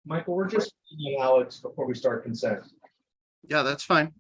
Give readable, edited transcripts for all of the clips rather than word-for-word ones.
Michael, we're just meeting Alex before we start consent. Yeah, that's fine.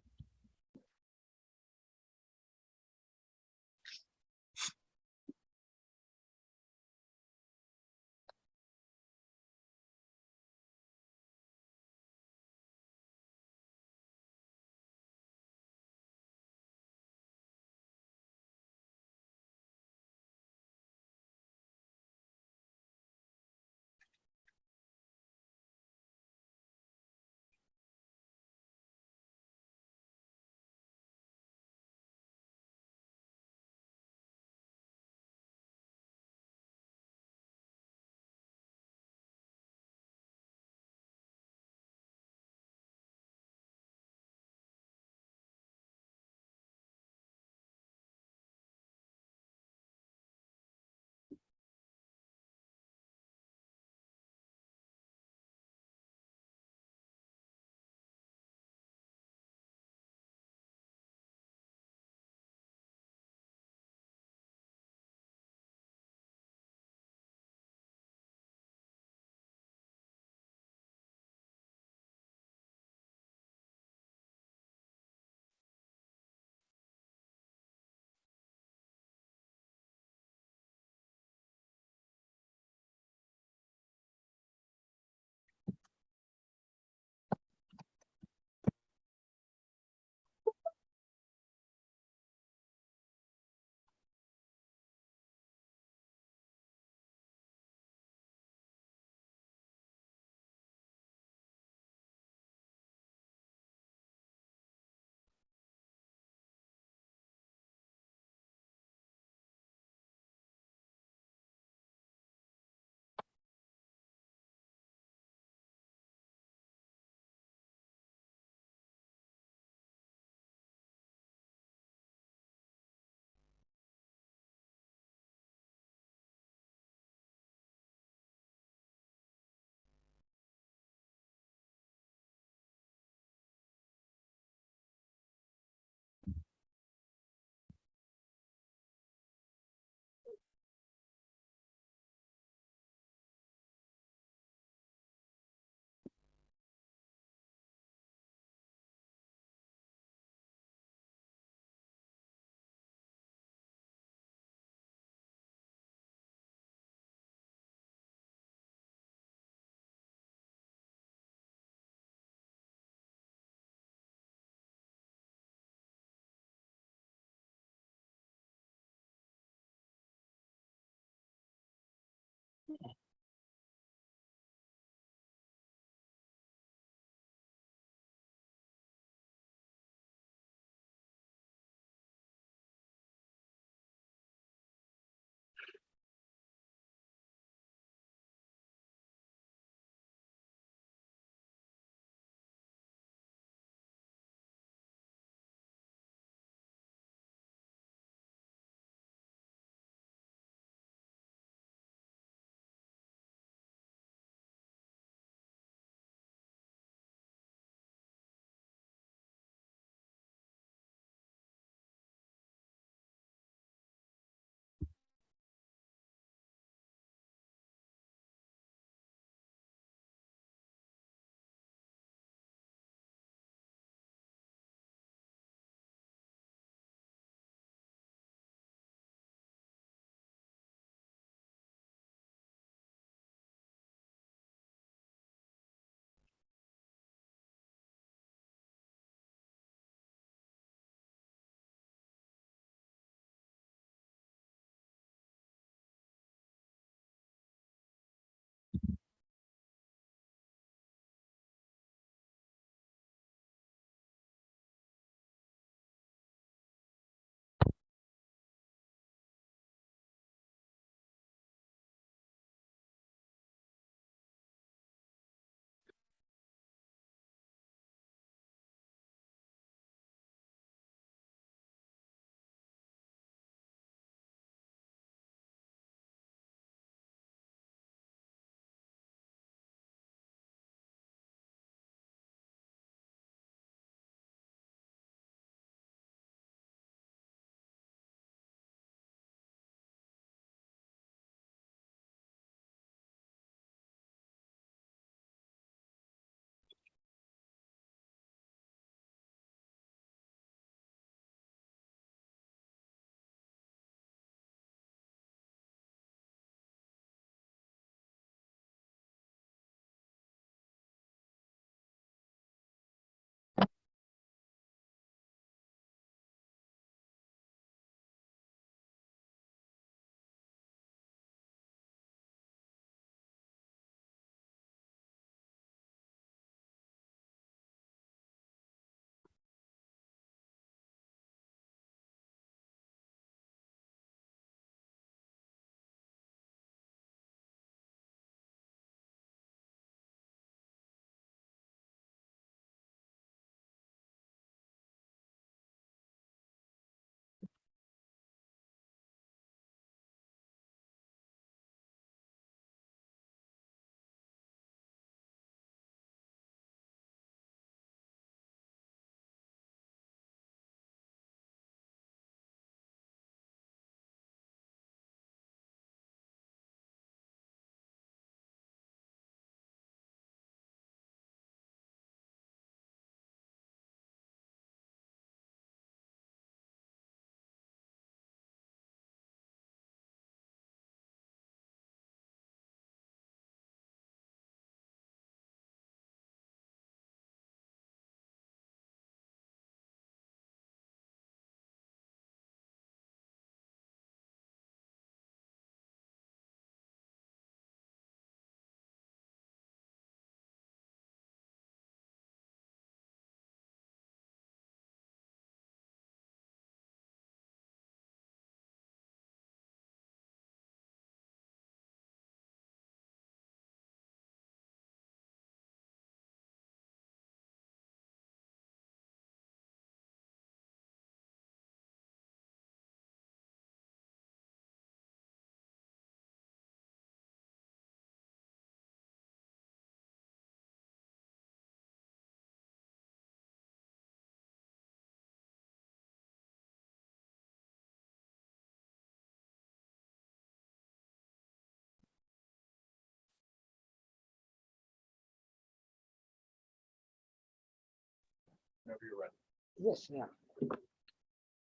Whenever you're ready. Yes, yeah.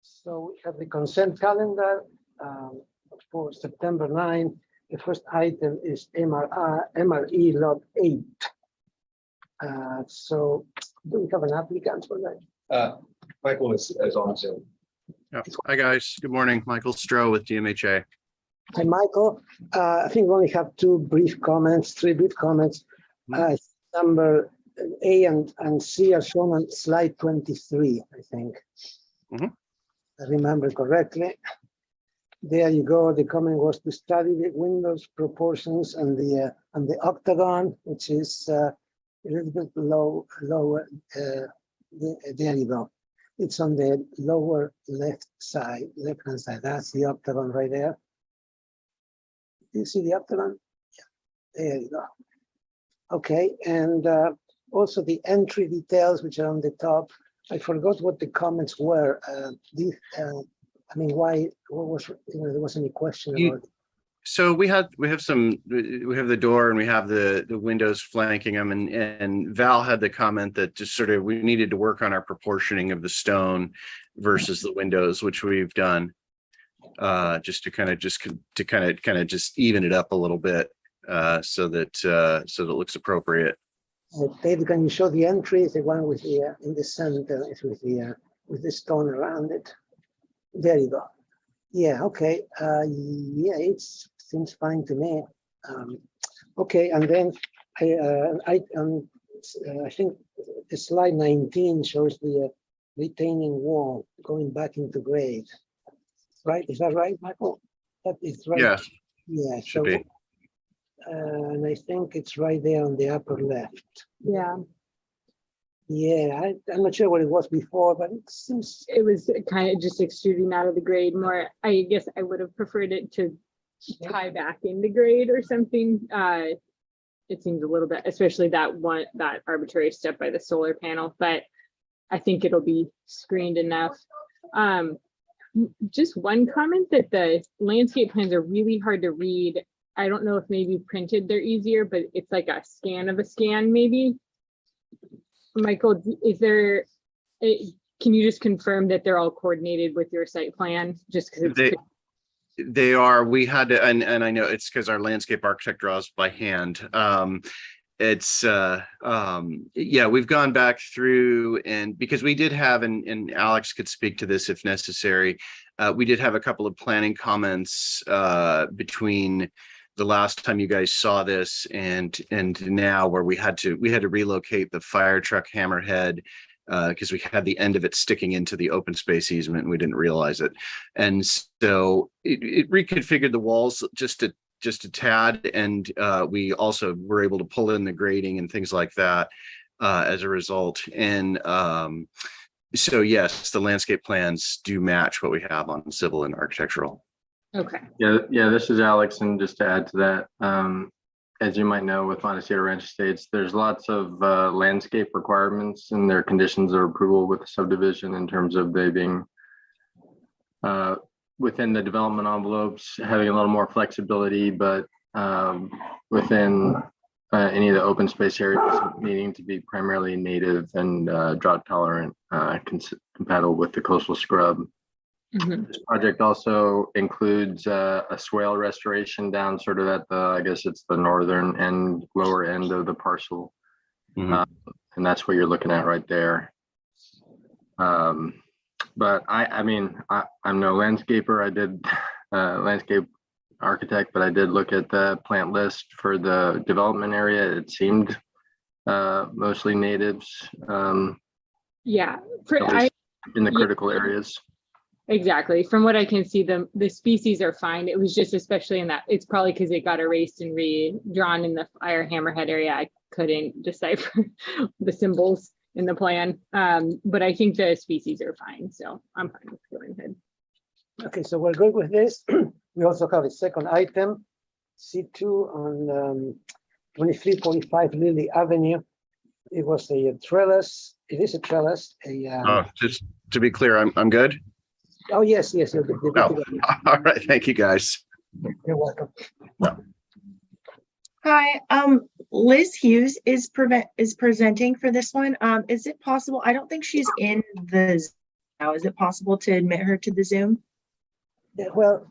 So we have the consent calendar for September 9. The first item is MRE Lot 8. So do we have an applicant for that? Michael is on Zoom. Yeah. Hi, guys. Good morning. Michael Stroh with DMHA. Hi, Michael. I think we only have three brief comments. Number A and C are shown on slide 23, I think. Mhm. I remember correctly. There you go. The comment was to study the windows proportions and the octagon, which is a little bit lower. There you go. It's on the lower left-hand side. That's the octagon right there. Do you see the octagon? Yeah, there you go. Okay, and also the entry details, which are on the top. I forgot what the comments were. I mean, why? What was? There wasn't any question about it. So we have the door and we have the windows flanking them, and Val had the comment that just sort of we needed to work on our proportioning of the stone versus the windows, which we've done, just to kind of just even it up a little bit, so that it looks appropriate. David, can you show the entry? The one with the in the center is with the stone around it. There you go. Yeah. Okay. Yeah, it seems fine to me. Okay, and then I think the slide 19 shows the retaining wall going back into grade. Right? Is that right, Michael? That is right. Yes. Yeah. Should be. And I think it's right there on the upper left. Yeah, Yeah, I'm not sure what it was before, but it seems. it was kind of just extruding out of the grade more. I guess I would have preferred it to tie back into grade or something. It seems a little bit, especially that arbitrary step by the solar panel, but I think it'll be screened enough. Just one comment that the landscape plans are really hard to read. I don't know if maybe printed they're easier, but it's like a scan of a scan maybe. Michael, is there, can you just confirm that they're all coordinated with your site plan? Just because They are. We had to, and I know it's because our landscape architect draws by hand. Yeah, we've gone back through, and because we did have, and Alex could speak to this if necessary, we did have a couple of planning comments between the last time you guys saw this and now, where we had to relocate the fire truck hammerhead because we had the end of it sticking into the open space easement and we didn't realize it. And so it reconfigured the walls just a tad, and we also were able to pull in the grading and things like that as a result. And so yes, the landscape plans do match what we have on civil and architectural. okay. Yeah, this is Alex, and just to add to that, as you might know, with Montecito Ranch Estates, there's lots of landscape requirements and their conditions of approval with the subdivision in terms of they being within the development envelopes, having a little more flexibility, but within any of the open space areas needing to be primarily native and drought tolerant, compatible with the coastal scrub. Mhm. This project also includes a swale restoration down sort of at the, I guess it's the northern and lower end of the parcel. Mhm. And that's what you're looking at right there. But I mean, I'm no landscaper. I did landscape architect, but I did look at the plant list for the development area. It seemed mostly natives, Yeah, at least in the critical areas. exactly. From what I can see, the species are fine. It was just especially in that, it's probably because it got erased and redrawn in the fire hammerhead area. I couldn't decipher the symbols in the plan. But I think the species are fine. So I'm fine with going ahead. Okay, so we're good with this. We also have a second item, C2 on 2345 Lily Avenue. It was a trellis. It is a trellis. Just to be clear, I'm good. Oh, yes. You're good. You're good Oh, to go. all right. Thank you, guys. You're welcome. Hi, Liz Hughes is presenting for this one. Is it possible? I don't think she's in the Zoom now. Is it possible to admit her to the Zoom? Yeah, well,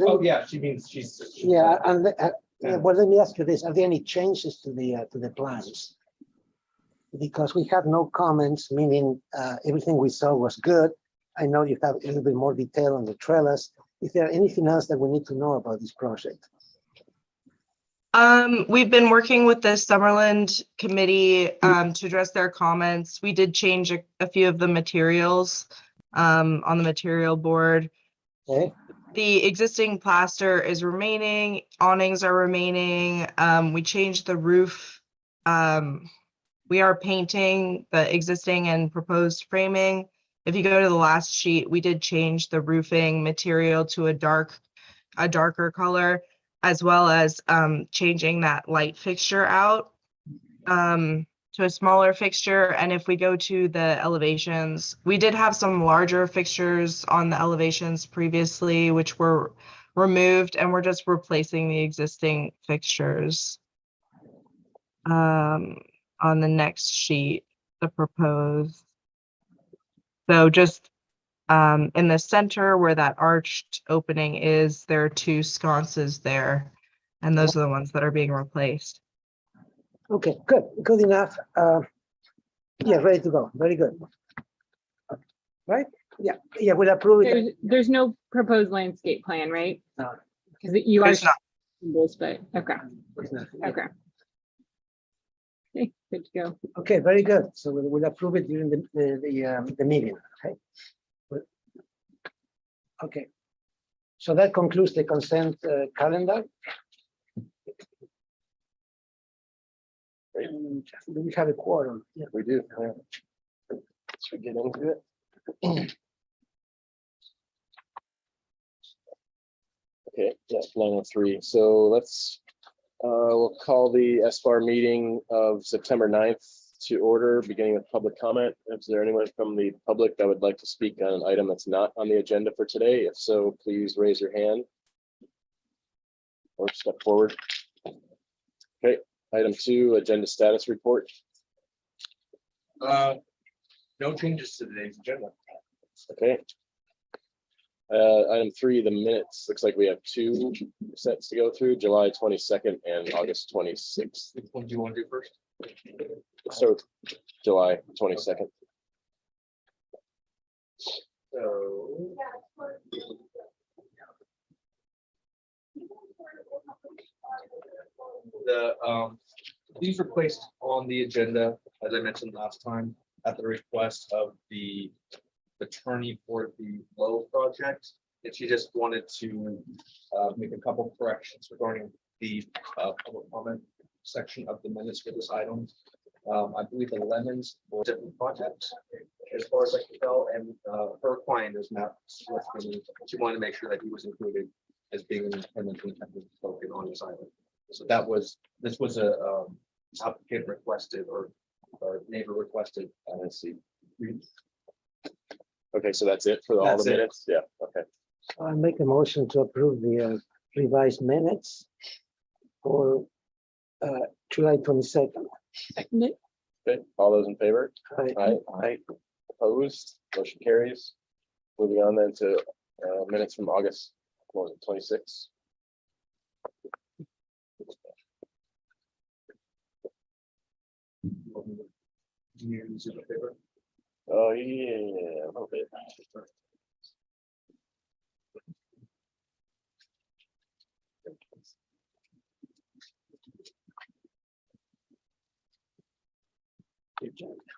Oh, yeah, she means she's. yeah, and Yeah. well, let me ask you this: are there any changes to the plans? Because we have no comments, meaning everything we saw was good. I know you have a little bit more detail on the trellis. Is there anything else that we need to know about this project? We've been working with the Summerland committee to address their comments. We did change a few of the materials on the material board. Okay. The existing plaster is remaining, awnings are remaining. We changed the roof. We are painting the existing and proposed framing. If you go to the last sheet, we did change the roofing material to a darker color, as well as changing that light fixture out to a smaller fixture. And if we go to the elevations, we did have some larger fixtures on the elevations previously, which were removed, and we're just replacing the existing fixtures. On the next sheet, the proposed. So just in the center where that arched opening is, there are two sconces there, and those are the ones that are being replaced. Okay, good enough. Yeah, ready to go. Very good. Right? Yeah, we'll approve it. There's no proposed landscape plan, right? No. Because you are There's not. symbols, but okay, Yeah. okay. Okay, good to go. Okay, very good. So we'll approve it during the meeting. Okay. Good. Okay. So that concludes the consent calendar. And do we have a quorum? Yeah. We do. Yeah. Should we get into it? Okay, yeah, 9:03. So we'll call the SBAR meeting of September 9th to order, beginning with public comment. Is there anyone from the public that would like to speak on an item that's not on the agenda for today? If so, please raise your hand or step forward. Okay, item 2, agenda status report. No changes to today's agenda. Okay. Item 3, the minutes. Looks like we have 2 sets to go through, July 22nd and August 26th. Which one do you want to do first? So July 22nd. So these were placed on the agenda, as I mentioned last time, at the request of the attorney for the Low project, and she just wanted to make a couple corrections regarding the public comment section of the minutes for this item. I believe the Lemons were different projects, as far as I can tell, and her client is not with me. She wanted to make sure that he was included as being an independent spoken on this item. So this was a applicant requested or neighbor requested. Let's see. Okay, so that's it for all the minutes? Yeah, okay. I make a motion to approve the revised minutes for July 22nd. Okay, all those in favor? Aye. Aye. Opposed? Motion carries. Moving on then to minutes from August 26th. Oh, yeah, a little bit.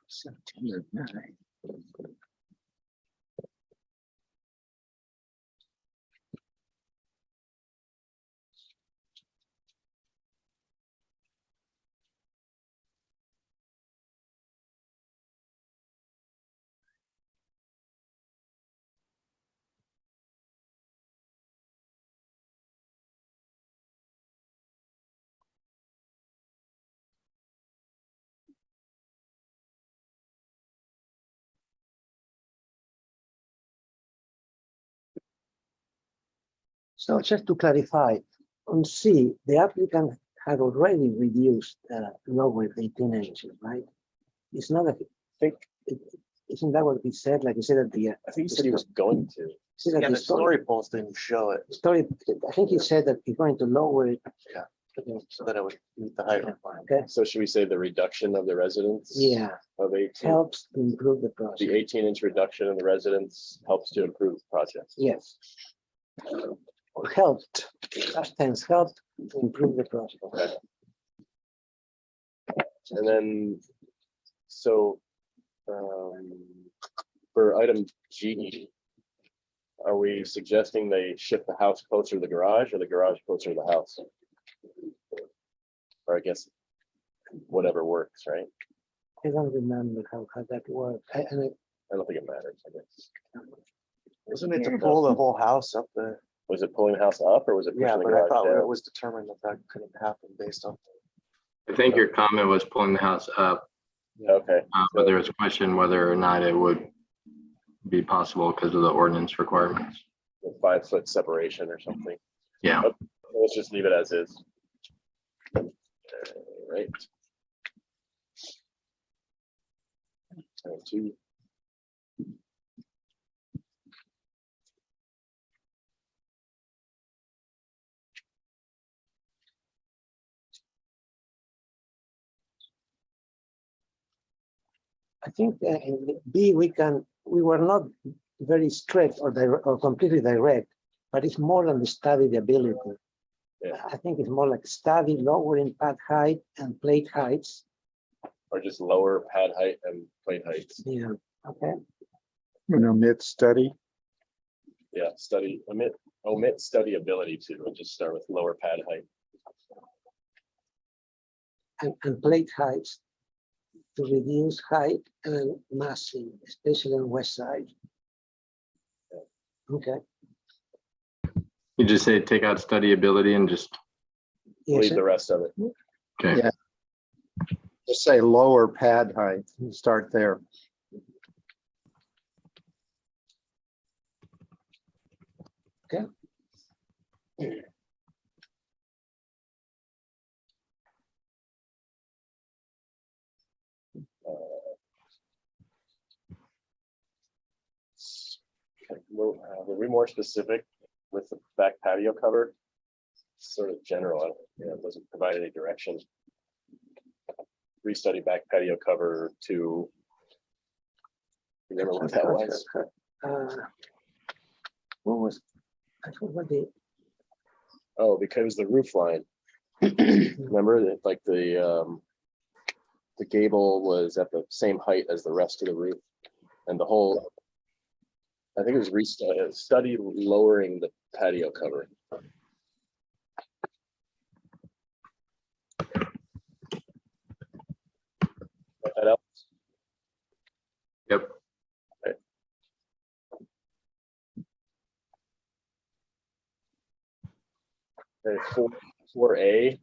September 9. So just to clarify, on C, the applicant had already reduced lower 18 inches, right? It's not a, think, isn't that what he said? Like he said at the, I think he said he was going to. said that Yeah, the the story polls didn't show it, story, I think he said that he's going to lower it. Yeah. so that it would meet the height requirement. Okay, So should we say the reduction of the residence? yeah, Of 18, helps to improve the the process. 18-inch reduction in the residence helps to improve the project. Yes. Or helped, past tense helped to improve the process. Okay. And then, so for item G, are we suggesting they shift the house closer to the garage or the garage closer to the house? Or I guess whatever works, right? I don't remember how that worked. I don't think it matters, I guess. Wasn't it to pull the whole house up the, Was it pulling the house up or was it yeah, pushing the but I garage thought it down? was determined that that couldn't happen based on. I think your comment was pulling the house up, Okay, but there was a question whether or not it would be possible because of the ordinance requirements. a 5-foot separation or something. Yeah. Let's just leave it as is. Right. Two. I think in B, we were not very strict or completely direct, but it's more than the study the ability. Yeah. I think it's more like study lowering pad height and plate heights. Or just lower pad height and plate heights. Yeah, okay. An omit study. Yeah, omit study ability to, and just start with lower pad height. And plate heights to reduce height and massing, especially on west side. Okay. You just say take out study ability and just, Yes, Leave the rest of it. okay. Yeah. Just say lower pad height, and start there. Okay, were we more specific with the back patio cover? Sort of general, it doesn't provide any direction. Restudy back patio cover to. Remember what that was? What was, I forgot Oh, because the roof line. Remember that, like the gable was at the same height as the rest of the roof, and the whole. I think it was study lowering the patio cover. Got that up? Yep. Okay, 4A,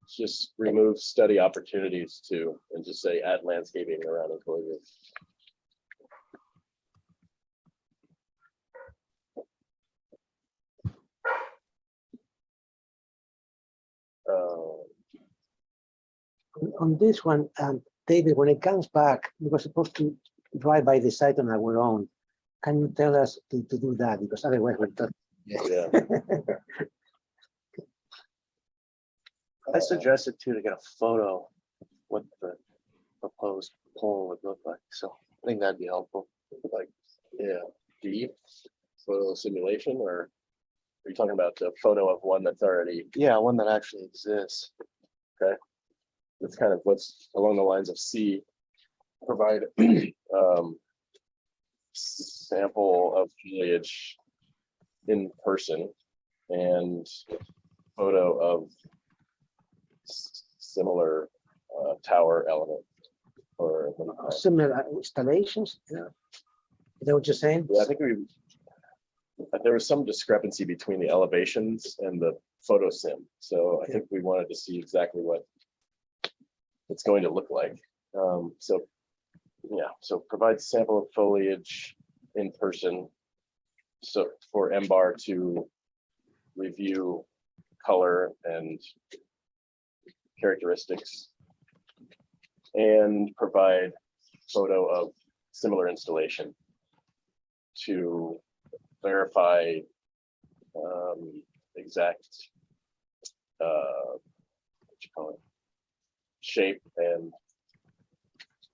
just remove study opportunities to, and just say add landscaping around enclosure. on this one, David, when it comes back, we were supposed to drive by the site on our own. Can you tell us to do that? Because otherwise we're not. Yeah, I suggested too to get a photo of what the proposed pole would look like. So I think that'd be helpful. like, yeah, D, photo simulation, or are you talking about the photo of one that's already, Yeah, one that actually exists. that's kind of what's along the lines of C, provide sample of foliage in person and photo of similar tower element or what do you call it? Similar installations, yeah. Is that what you're saying? Yeah, I think there was some discrepancy between the elevations and the photo sim. So I think we wanted to see exactly what it's going to look like. So yeah, so provide sample of foliage in person. So for MBAR to review color and characteristics and provide photo of similar installation to verify exact what you call it, shape and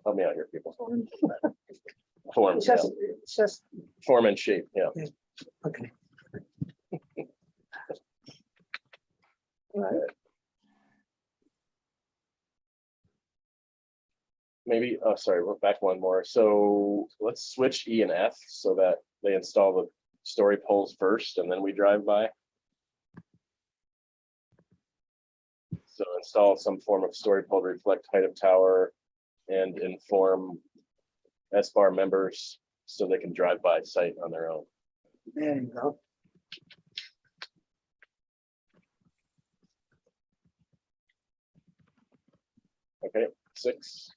help me out here, people. Form, It's yeah. just, Form and shape, yeah. okay. All right. Maybe, oh, sorry, we're back one more. So let's switch E and F so that they install the story poles first and then we drive by. So install some form of story pole to reflect height of tower and inform S-bar members so they can drive by site on their own. There you go. Okay, 6.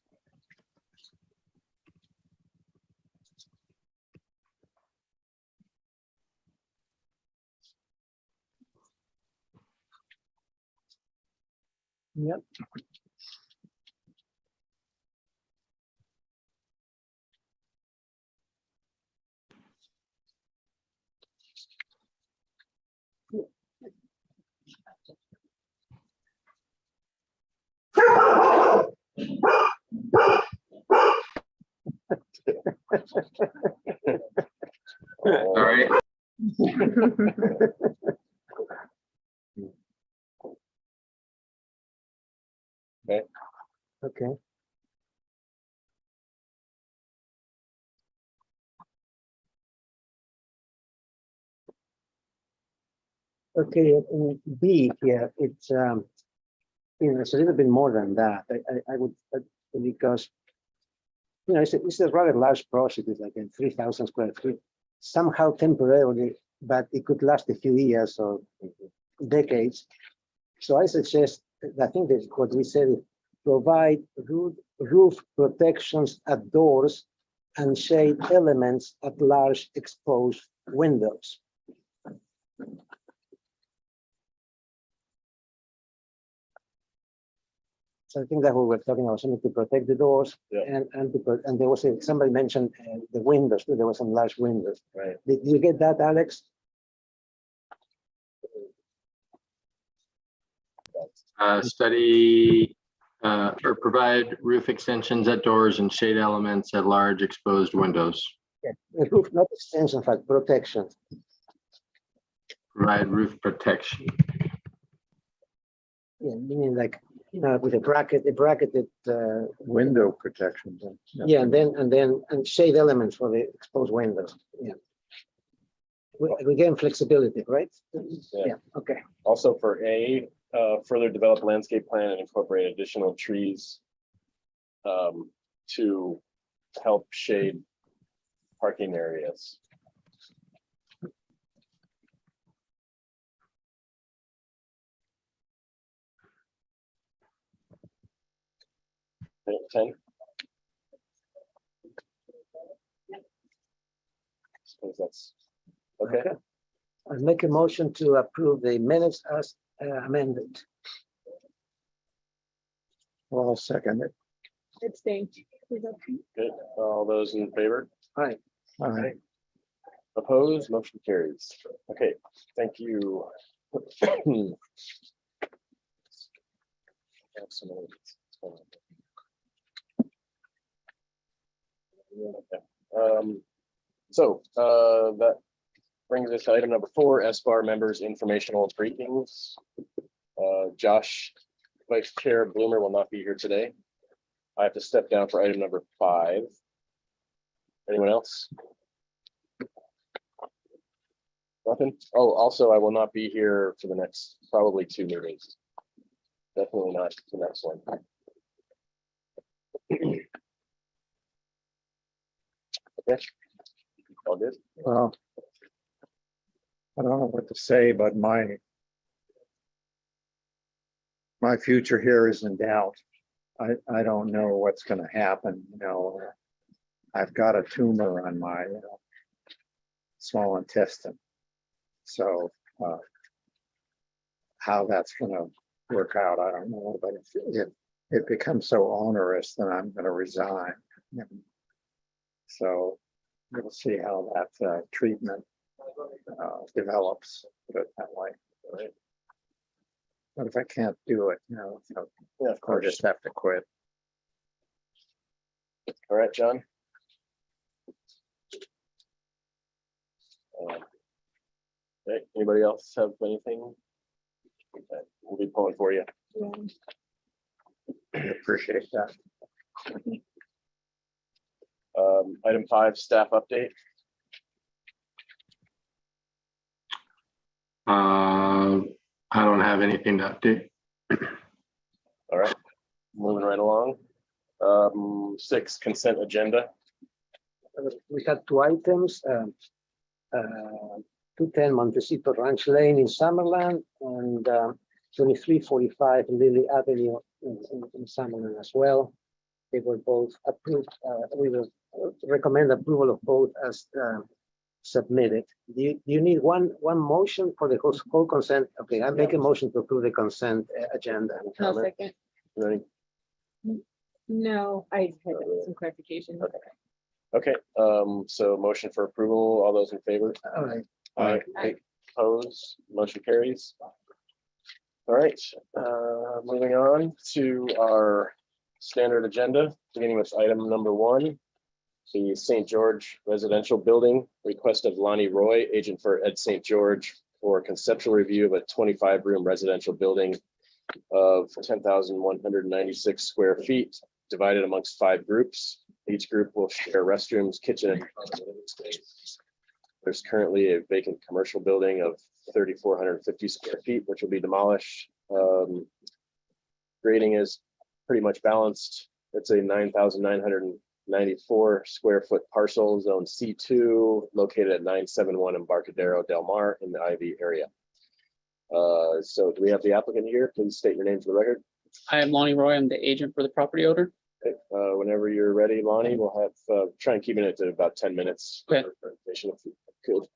Yep. All right. Okay. Okay, in B here, it's it's a little bit more than that. I would because it's a rather large project. It's like a 3,000 square feet. Somehow temporarily, but it could last a few years or decades. So I suggest, I think that's what we said, provide roof protections at doors and shade elements at large exposed windows. So I think that we were talking about something to protect the doors, Yeah. and there was somebody mentioned the windows. There were some large windows. Right. Did you get that, Alex? Study or provide roof extensions at doors and shade elements at large exposed windows. Yeah. The roof, not extension, in fact, protection. Provide roof protection. Yeah, meaning like with a bracketed. Window protection. then. Yeah, and shade elements for the exposed windows. Yeah. We gain flexibility, right? Yeah. Okay. Also for A, further develop landscape plan and incorporate additional trees to help shade parking areas. Okay, 10. Suppose that's okay. I'll make a motion to approve the minutes as amended. Well, I'll second it. Abstain. Good. All those in favor? Right. All right. Opposed? Motion carries. Okay, thank you. Okay. So that brings us to item number 4, S-bar members informational briefings. Josh, Vice Chair Bloomer will not be here today. I have to step down for item number 5. Anyone else? Nothing? Oh, also, I will not be here for the next probably 2 meetings. Definitely not the next one. Okay. All good? Well, I don't know what to say, but my future here is in doubt. I don't know what's going to happen. I've got a tumor on my small intestine. So how that's going to work out, I don't know, but if it becomes so onerous, then I'm gonna resign. So we'll see how that treatment develops, put it that way. Right. But if I can't do it, Yeah, of I'll course. just have to quit. All right, John. Okay, anybody else have anything? Okay, we'll be pulling for you. I appreciate that. Item 5, staff update. I don't have anything to update. All right, moving right along. 6, consent agenda. We had 2 items, 210 Montecito Ranch Lane in Summerland and 2345 Lily Avenue in Summerland as well. They were both approved. We will recommend approval of both as submitted. Do you need one motion for the whole consent? Okay, I make a motion to approve the consent agenda. No second. Ready? No, I had some clarification. Okay, so motion for approval. All those in favor? All right. Aye. Opposed, motion carries. All right, moving on to our standard agenda, beginning with item number 1. The St. George residential building, request of Lonnie Roy, agent for Ed St. George, for conceptual review of a 25-room residential building of 10,196 square feet, divided amongst 5 groups. Each group will share restrooms, kitchen, and living space. There's currently a vacant commercial building of 3,450 square feet, which will be demolished. Grading is pretty much balanced. It's a 9,994 square foot parcel, zone C2, located at 971 Embarcadero Del Mar in the Ivy area. So do we have the applicant here? Please state your name for the record. I am Lonnie Roy. I'm the agent for the property owner. Okay, whenever you're ready, Lonnie, we'll have, try and keep it to about 10 minutes. Okay. For presentation, if you could.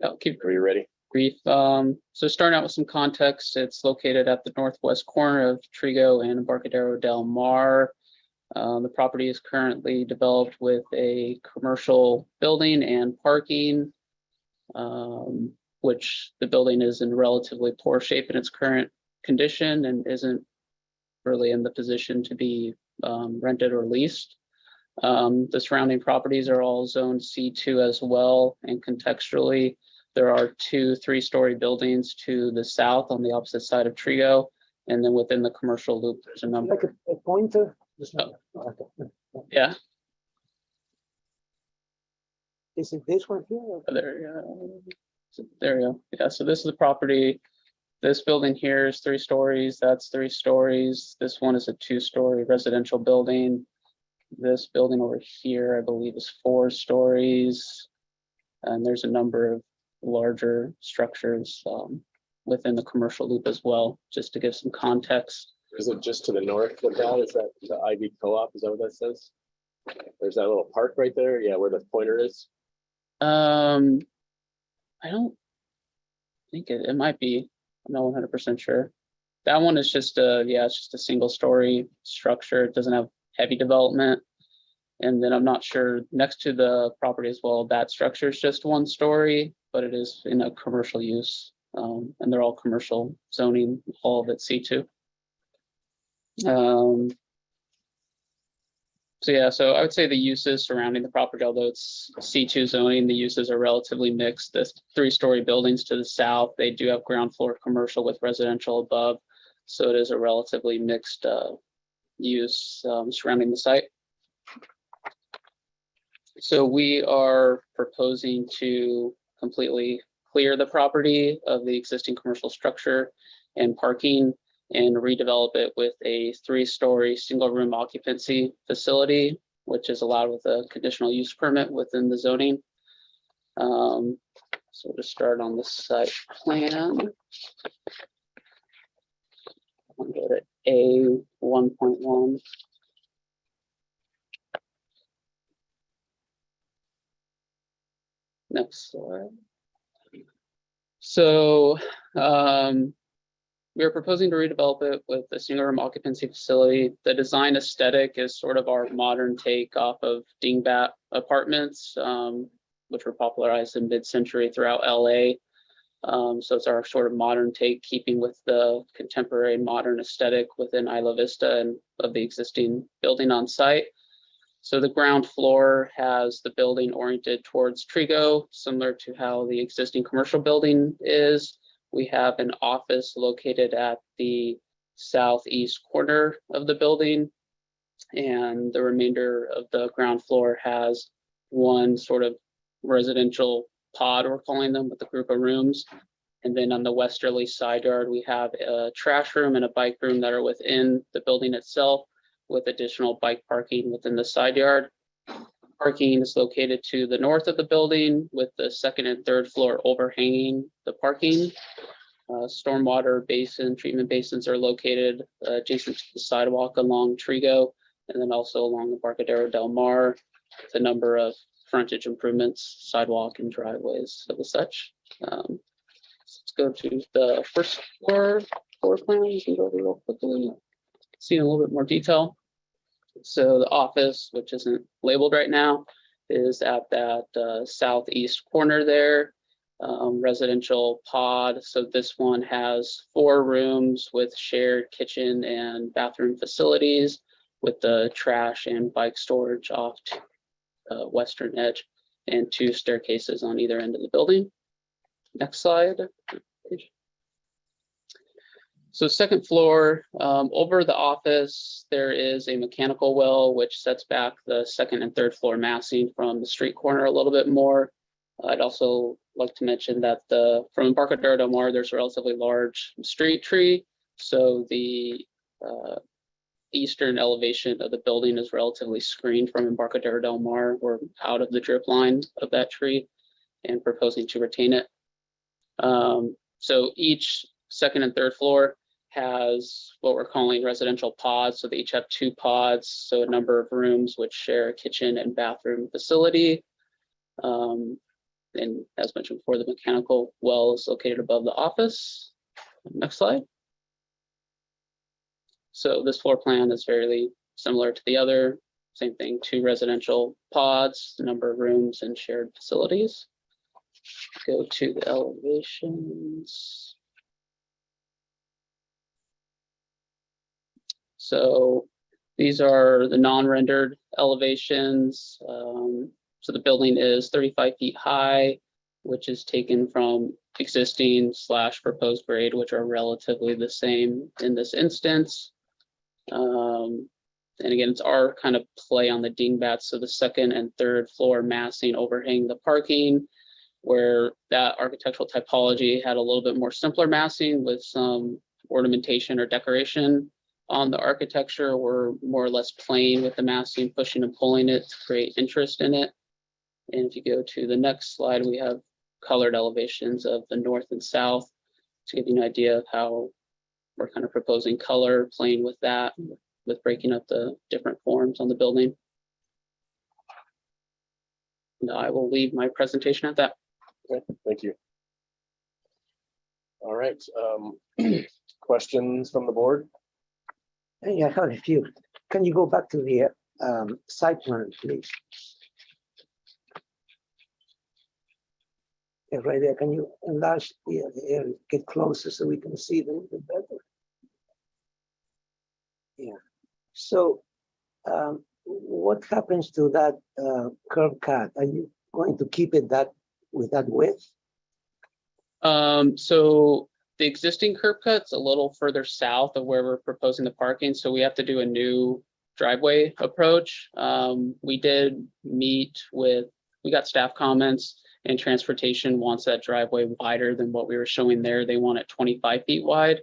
I'll keep Are you ready? brief. So starting out with some context, it's located at the northwest corner of Trigo and Embarcadero Del Mar. The property is currently developed with a commercial building and parking, which the building is in relatively poor shape in its current condition and isn't really in the position to be rented or leased. The surrounding properties are all zoned C2 as well, and contextually, there are 2 3-story buildings to the south on the opposite side of Trigo, and then within the commercial loop, there's a number. Like a pointer? Oh. Okay. Yeah, Is it this one here? or- there you go. There you go. Yeah, so this is the property. This building here is 3 stories. That's 3 stories. This one is a 2-story residential building. This building over here, I believe, is 4 stories. And there's a number of larger structures within the commercial loop as well, just to give some context. Is it just to the north of that? Is that the Ivy Co-op? Is that what that says? There's that little park right there. Yeah, where the pointer is. I don't think it might be. I'm not 100% sure. That one is just it's just a single story structure. It doesn't have heavy development. And then I'm not sure, next to the property as well, that structure is just 1 story, but it is in a commercial use. And they're all commercial zoning, all of it C2. So I would say the uses surrounding the property, although it's C2 zoning, the uses are relatively mixed. The 3-story buildings to the south, they do have ground floor commercial with residential above. So it is a relatively mixed use surrounding the site. So we are proposing to completely clear the property of the existing commercial structure and parking and redevelop it with a 3-story single room occupancy facility, which is allowed with a conditional use permit within the zoning. So to start on the site plan, I'll go to A1.1. Next slide. So we are proposing to redevelop it with a single room occupancy facility. The design aesthetic is sort of our modern take off of dingbat apartments, which were popularized in mid-century throughout LA. So it's our sort of modern take, keeping with the contemporary modern aesthetic within Isla Vista and of the existing building on site. So the ground floor has the building oriented towards Trigo, similar to how the existing commercial building is. We have an office located at the southeast corner of the building, and the remainder of the ground floor has one sort of residential pod, we're calling them, with a group of rooms. And then on the westerly side yard, we have a trash room and a bike room that are within the building itself, with additional bike parking within the side yard. Parking is located to the north of the building, with the second and third floor overhanging the parking. Stormwater basin, treatment basins are located adjacent to the sidewalk along Trigo, and then also along the Embarcadero Del Mar, with a number of frontage improvements, sidewalk and driveways of the such. Let's go to the first floor plan. You can go over real quickly, see in a little bit more detail. So the office, which isn't labeled right now, is at that southeast corner there. Residential pod. So this one has 4 rooms with shared kitchen and bathroom facilities, with the trash and bike storage off to western edge, and 2 staircases on either end of the building. Next slide. So second floor, over the office, there is a mechanical well, which sets back the second and third floor massing from the street corner a little bit more. I'd also like to mention that from Embarcadero Del Mar, there's a relatively large street tree. So the eastern elevation of the building is relatively screened from Embarcadero Del Mar. We're out of the drip line of that tree and proposing to retain it. So each second and third floor has what we're calling residential pods. So they each have 2 pods, so a number of rooms which share a kitchen and bathroom facility. And as mentioned before, the mechanical well is located above the office. Next slide. So this floor plan is fairly similar to the other. Same thing, 2 residential pods, the number of rooms and shared facilities. Go to the elevations. So these are the non-rendered elevations. So the building is 35 feet high, which is taken from existing / proposed grade, which are relatively the same in this instance. And again, it's our kind of play on the dingbats. So the second and third floor massing overhang the parking, where that architectural typology had a little bit more simpler massing with some ornamentation or decoration on the architecture. We're more or less playing with the massing, pushing and pulling it to create interest in it. And if you go to the next slide, we have colored elevations of the north and south to give you an idea of how we're kind of proposing color, playing with that, with breaking up the different forms on the building. And I will leave my presentation at that. Okay, thank you. All right, questions from the board? Hey, I have a few. Can you go back to the site plan, please? Yeah, right there. Can you enlarge the area, get closer so we can see them a bit better? Yeah. So what happens to that curb cut? Are you going to keep it with that width? So the existing curb cut's a little further south of where we're proposing the parking, so we have to do a new driveway approach. We did meet with, we got staff comments, and transportation wants that driveway wider than what we were showing there. They want it 25 feet wide.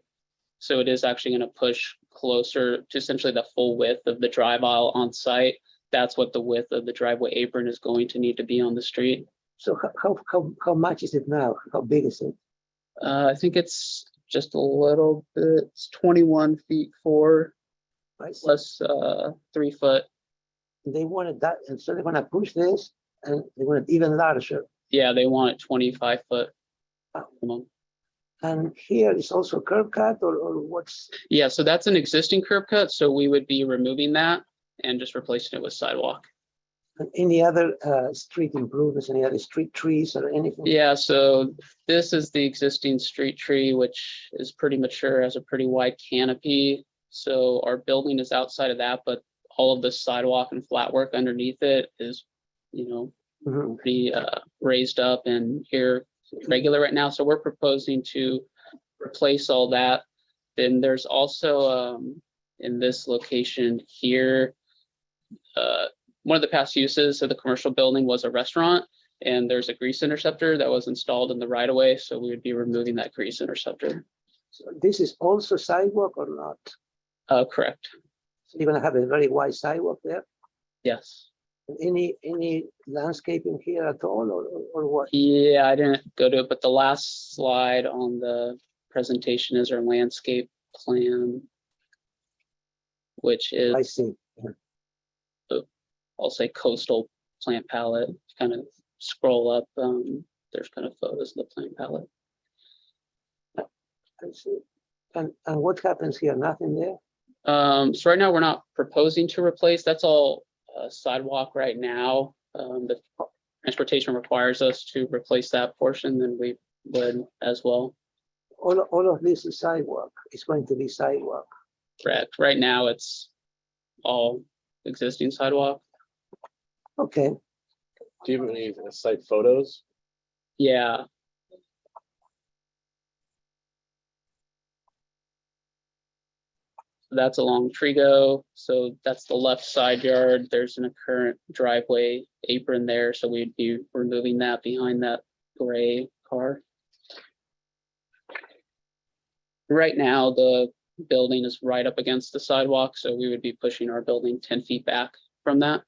So it is actually going to push closer to essentially the full width of the drive aisle on site. That's what the width of the driveway apron is going to need to be on the street. So how much is it now? How big is it? I think it's just a little bit, it's 21 feet 4 plus 3 foot. They wanted that, and so they're going to push this, and they want it even larger. Yeah, they want it 25 foot. Wow. Minimum. And here is also curb cut or what's, Yeah, so that's an existing curb cut, so we would be removing that and just replacing it with sidewalk. any other street improvements, any other street trees or anything? Yeah, so this is the existing street tree, which is pretty mature, has a pretty wide canopy. So our building is outside of that, but all of the sidewalk and flat work underneath it is, you know, Mhm. pretty raised up and here regular right now. So we're proposing to replace all that. Then there's also in this location here, one of the past uses of the commercial building was a restaurant, and there's a grease interceptor that was installed in the right of way. So we would be removing that grease interceptor. So this is also sidewalk or not? Correct. So you're gonna have a very wide sidewalk there? Yes. Any landscaping here at all or what? Yeah, I didn't go to it, but the last slide on the presentation is our landscape plan, which is, I see. I'll say, coastal plant palette. Kind of scroll up, there's kind of photos of the plant palette. I see. And what happens here? Nothing there? So right now we're not proposing to replace, that's all sidewalk right now. The transportation requires us to replace that portion, then we would as well. All of this is sidewalk. It's going to be sidewalk. Correct. Right now it's all existing sidewalk. Okay. Do you have any site photos? Yeah. That's along Trigo, so that's the left side yard. There's an current driveway apron there, so we'd be removing that behind that gray car. Right now, the building is right up against the sidewalk, so we would be pushing our building 10 feet back from that.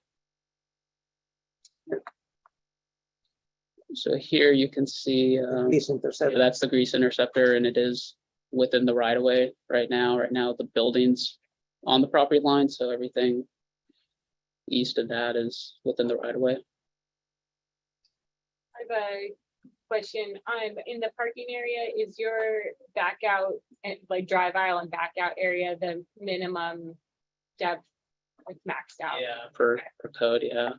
So here you can see, Please intercept. that's the grease interceptor, and it is within the right of way right now. Right now, the building's on the property line, so everything east of that is within the right of way. I have a question. In the parking area, is your back out and like drive aisle and back out area the minimum depth, like maxed out? Yeah, per code, yeah.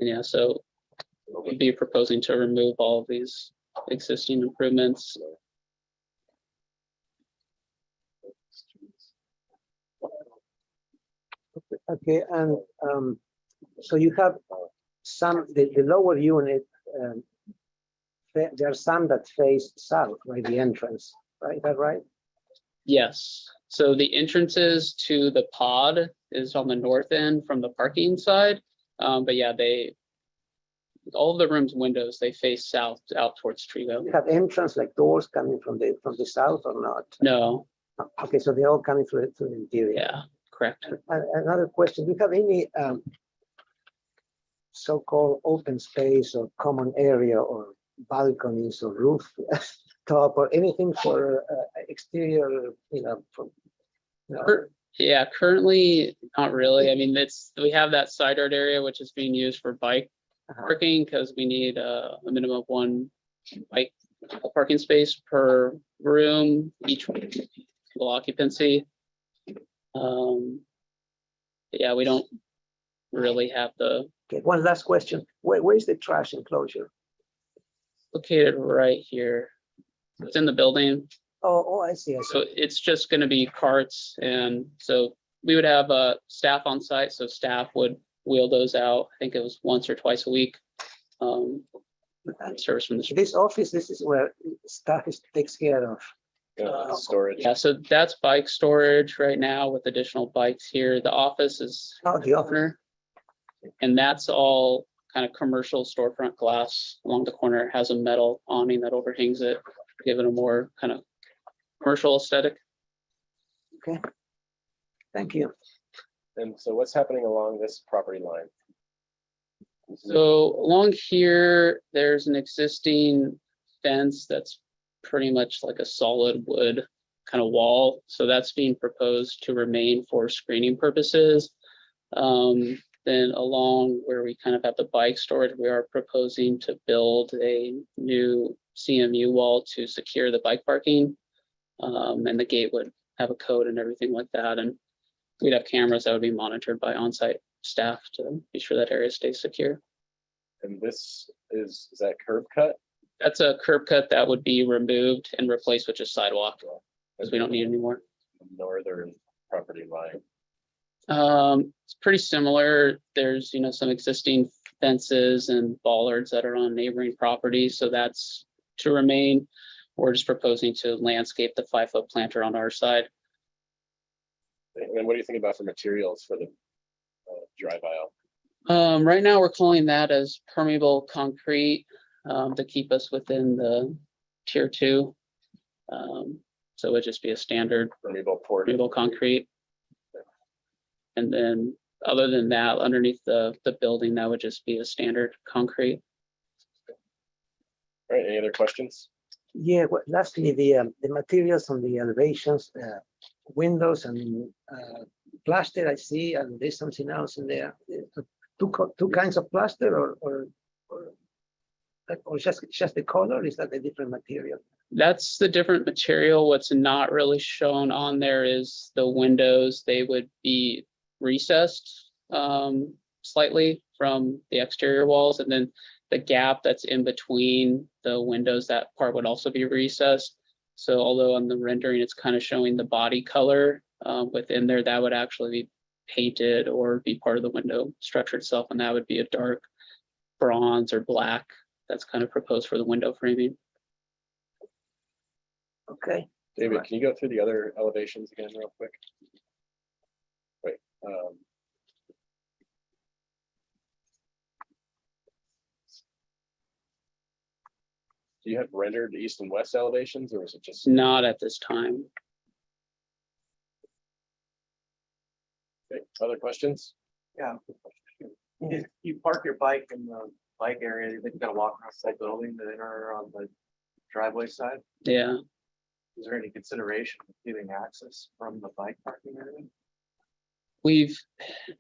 And yeah, so we'd be proposing to remove all of these existing improvements. Okay, and so you have some, the lower unit, there are some that face south, right, the entrance, right, is that right? Yes, so the entrances to the pod is on the north end from the parking side. But yeah, all of the rooms' windows, they face south out towards Trigo. You have entrance like doors coming from the south or not? No, Okay, so they're all coming through the interior. yeah, correct. Another question, do you have any so-called open space or common area or balconies or roof top or anything for exterior, Yeah, currently not really. I mean, we have that side yard area which is being used for bike parking because we need a minimum of one bike parking space per room, each full occupancy. Yeah, we don't really have the Okay, one last question. Where's the trash enclosure? located right here. It's in the building. Oh, I see. So it's just going to be carts, and so we would have staff on site, so staff would wheel those out. I think it was once or twice a week. Service from the street. This office, this is where staff takes care of. Storage. Yeah, so that's bike storage right now with additional bikes here. The office is The office. and that's all kind of commercial storefront glass along the corner. It has a metal awning that overhangs it, giving a more kind of commercial aesthetic. Okay. Thank you. And so what's happening along this property line? So along here, there's an existing fence that's pretty much like a solid wood kind of wall. So that's being proposed to remain for screening purposes. Then along where we kind of have the bike storage, we are proposing to build a new CMU wall to secure the bike parking. And the gate would have a code and everything like that. And we'd have cameras that would be monitored by on-site staff to be sure that area stays secure. And this is that curb cut? That's a curb cut that would be removed and replaced with just sidewalk, as we don't need anymore. Northern property line. It's pretty similar. There's, some existing fences and bollards that are on neighboring properties, so that's to remain. We're just proposing to landscape the 5-foot planter on our side. And then what do you think about for materials for the drive aisle? Right now, we're calling that as permeable concrete to keep us within the tier 2. So it would just be a standard permeable concrete. And then other than that, underneath the building, that would just be a standard concrete. All right, any other questions? Yeah, well, lastly, the materials on the elevations, windows and plaster I see, and there's something else in there. Two kinds of plaster or just the color? Is that a different material? That's the different material. What's not really shown on there is the windows. They would be recessed slightly from the exterior walls, and then the gap that's in between the windows, that part would also be recessed. So although on the rendering it's kind of showing the body color within there, that would actually be painted or be part of the window structure itself, and that would be a dark bronze or black. That's kind of proposed for the window framing. Okay. David, can you go through the other elevations again real quick? Wait. Do you have rendered east and west elevations, or is it just? Not at this time. Okay, other questions? Yeah. If you park your bike in the bike area, then you gotta walk across that building to enter on the driveway side. Yeah. Is there any consideration of giving access from the bike parking area? We've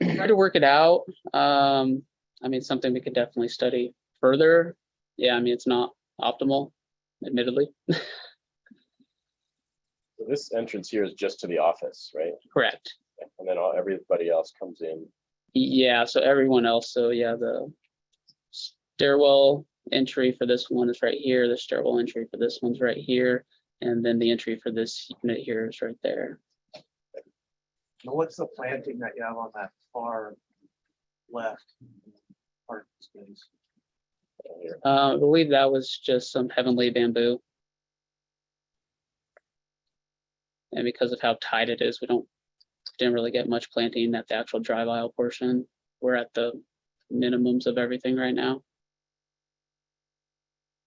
tried to work it out. Something we could definitely study further. Yeah, it's not optimal, admittedly. So this entrance here is just to the office, right? Correct. And then everybody else comes in. Yeah, so everyone else, the stairwell entry for this one is right here. The stairwell entry for this one's right here. And then the entry for this unit here is right there. Now, what's the planting that you have on that far left parking space? I believe that was just some heavenly bamboo. And because of how tight it is, didn't really get much planting at the actual drive aisle portion. We're at the minimums of everything right now.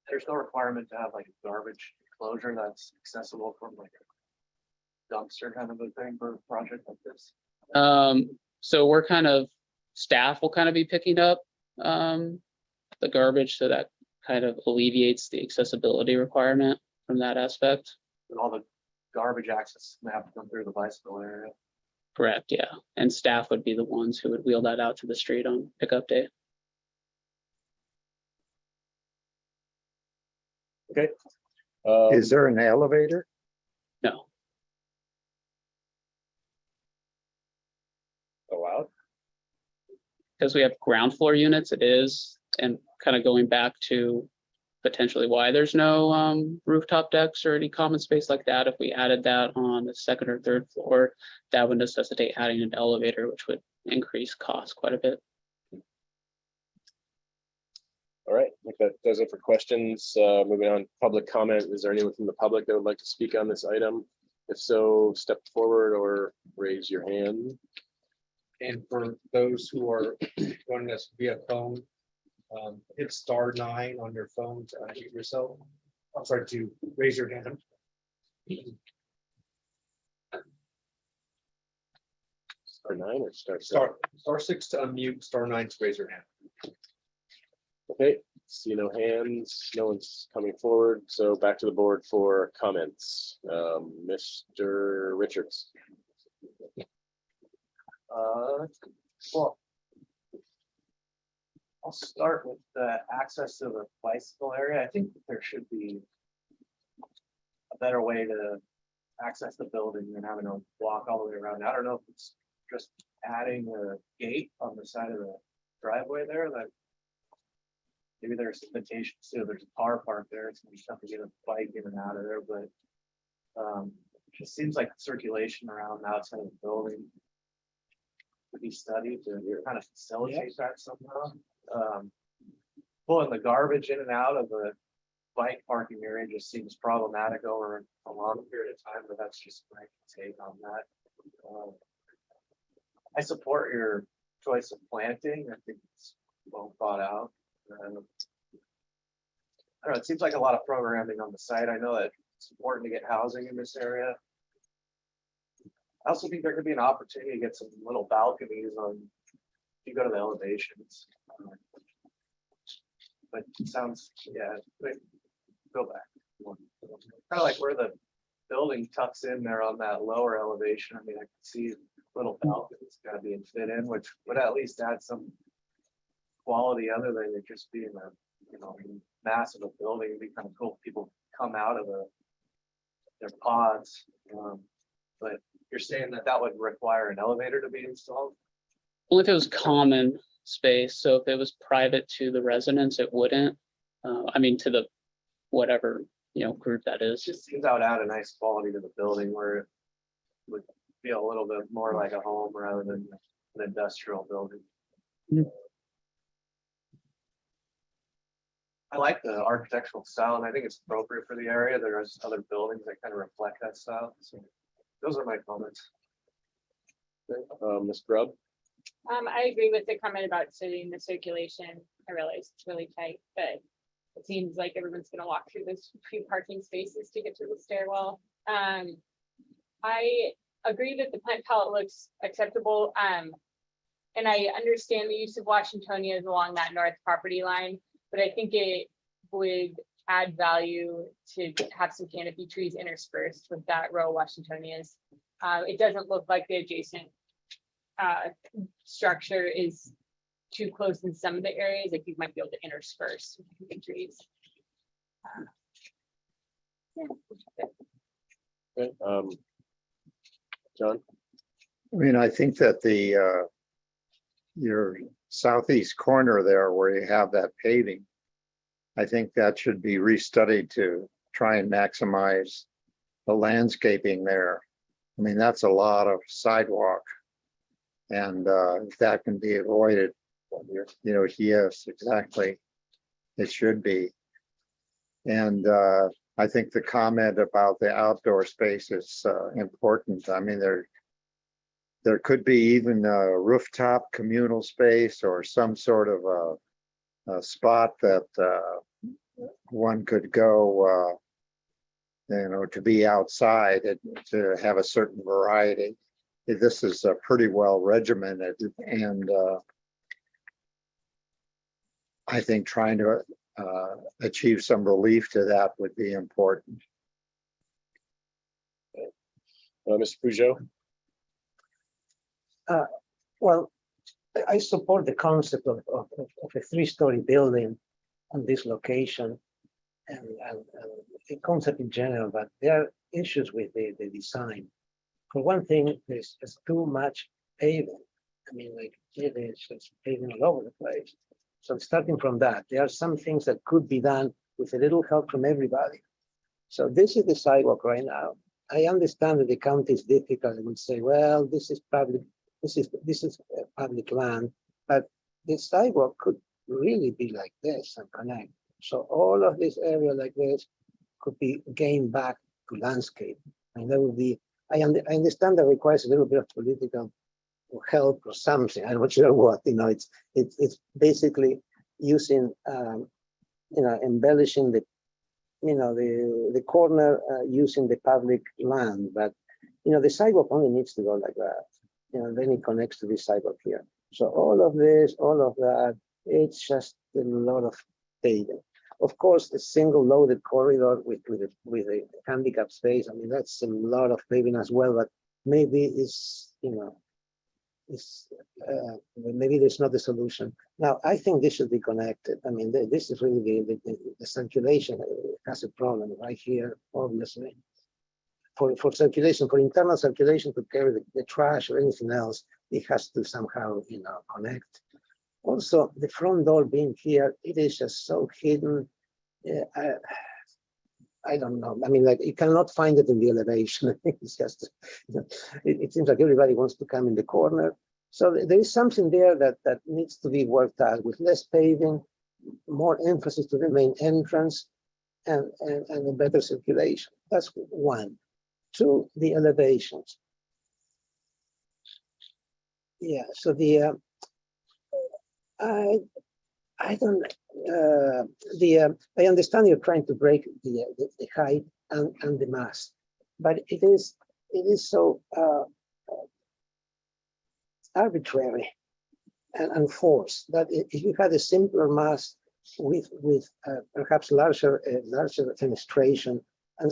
There's no requirement to have like a garbage enclosure that's accessible from like a dumpster kind of a thing for a project like this. So we're staff will kind of be picking up the garbage, so that kind of alleviates the accessibility requirement from that aspect. And all the garbage access may have to come through the bicycle area. Correct, yeah. And staff would be the ones who would wheel that out to the street on pickup day. Okay. Is there an elevator? No. Allowed? Because we have ground floor units, it is, and kind of going back to potentially why there's no rooftop decks or any common space like that. If we added that on the second or third floor, that would necessitate adding an elevator, which would increase cost quite a bit. All right, I think that does it for questions. Moving on, public comment. Is there anyone from the public that would like to speak on this item? If so, step forward or raise your hand. And for those who are joining us via phone, hit *9 on your phone to unmute yourself. I'm sorry, to raise your hand. *9 or *6? *6 to unmute, *9 to raise your hand. Okay, See no hands, no one's coming forward, so back to the board for comments. Mr. Richards. Well, I'll start with the access to the bicycle area. I think there should be a better way to access the building than having to walk all the way around. I don't know if it's just adding a gate on the side of the driveway there that maybe there's limitations too. There's a car park there. It's gonna be tough to get a bike in and out of there, but it just seems like circulation around the outside of the building to be studied to kind of facilitate that somehow. Pulling the garbage in and out of the bike parking area just seems problematic over a long period of time, but that's just my take on that. I support your choice of planting. I think it's well thought out. I don't know, it seems like a lot of programming on the site. I know that it's important to get housing in this area. I also think there could be an opportunity to get some little balconies on, if you go to the elevations. But it sounds, yeah, wait, go back. Kind of like where the building tucks in there on that lower elevation. I mean, I can see little balconies gotta be fit in, which would at least add some quality other than it just being a, you know, massive building. It'd be kind of cool. People come out of their pods. But you're saying that that would require an elevator to be installed? Well, if it was common space, so if it was private to the residents, it wouldn't. I mean, to the whatever, you know, group that It is. just seems that would add a nice quality to the building where it would feel a little bit more like a home rather than an industrial building. Mm. I like the architectural style and I think it's appropriate for the area. There's other buildings that kind of reflect that style. So those are my comments. Ms. Grubb. I agree with the comment about studying the circulation. I realize it's really tight, but it seems like everyone's gonna walk through those few parking spaces to get to the stairwell. I agree that the plant palette looks acceptable. And I understand the use of Washingtonias along that north property line, but I think it would add value to have some canopy trees interspersed with that row of Washingtonias. It doesn't look like the adjacent structure is too close in some of the areas. Like you might be able to intersperse with the trees. Okay, John. I mean, I think that the your southeast corner there where you have that paving, I think that should be restudied to try and maximize the landscaping there. I mean, that's a lot of sidewalk. And if that can be avoided, you know, yes, exactly, it should be. And I think the comment about the outdoor space is important. I mean, there could be even a rooftop communal space or some sort of a spot that one could go, you know, to be outside and to have a certain variety. This is pretty well regimented, and I think trying to achieve some relief to that would be important. Mr. Peugeot. Well, I support the concept of a three-story building on this location and the concept in general, but there are issues with the design. For one thing, there's too much paving. I mean, like there's paving all over the place. So starting from that, there are some things that could be done with a little help from everybody. So this is the sidewalk right now. I understand that the county is difficult. They would say, well, this is public land, but the sidewalk could really be like this and connect. So all of this area like this could be gained back to landscape, and that would be. I understand that requires a little bit of political help or something. I'm not sure what. You know, it's basically using, you know, embellishing the, you know, the corner using the public land, but you know, the sidewalk only needs to go like that. You know, then it connects to this sidewalk here. So all of this, all of that, it's just a lot of paving. Of course, a single loaded corridor with a handicap space, I mean, that's a lot of paving as well, but maybe it's, maybe there's not a solution. Now, I think this should be connected. I mean, this is really the circulation has a problem right here, obviously. For circulation, for internal circulation to carry the trash or anything else, it has to somehow, connect. Also, the front door being here, it is just so hidden. I don't know. I mean, like, you cannot find it in the elevation. It's just, it seems like everybody wants to come in the corner. So there is something there that needs to be worked out with less paving, more emphasis to the main entrance, and a better circulation. That's one. Two, the elevations. Yeah, so I don't, I understand you're trying to break the height and the mass, but it is so arbitrary and forced that if you had a simpler mass with perhaps larger fenestration and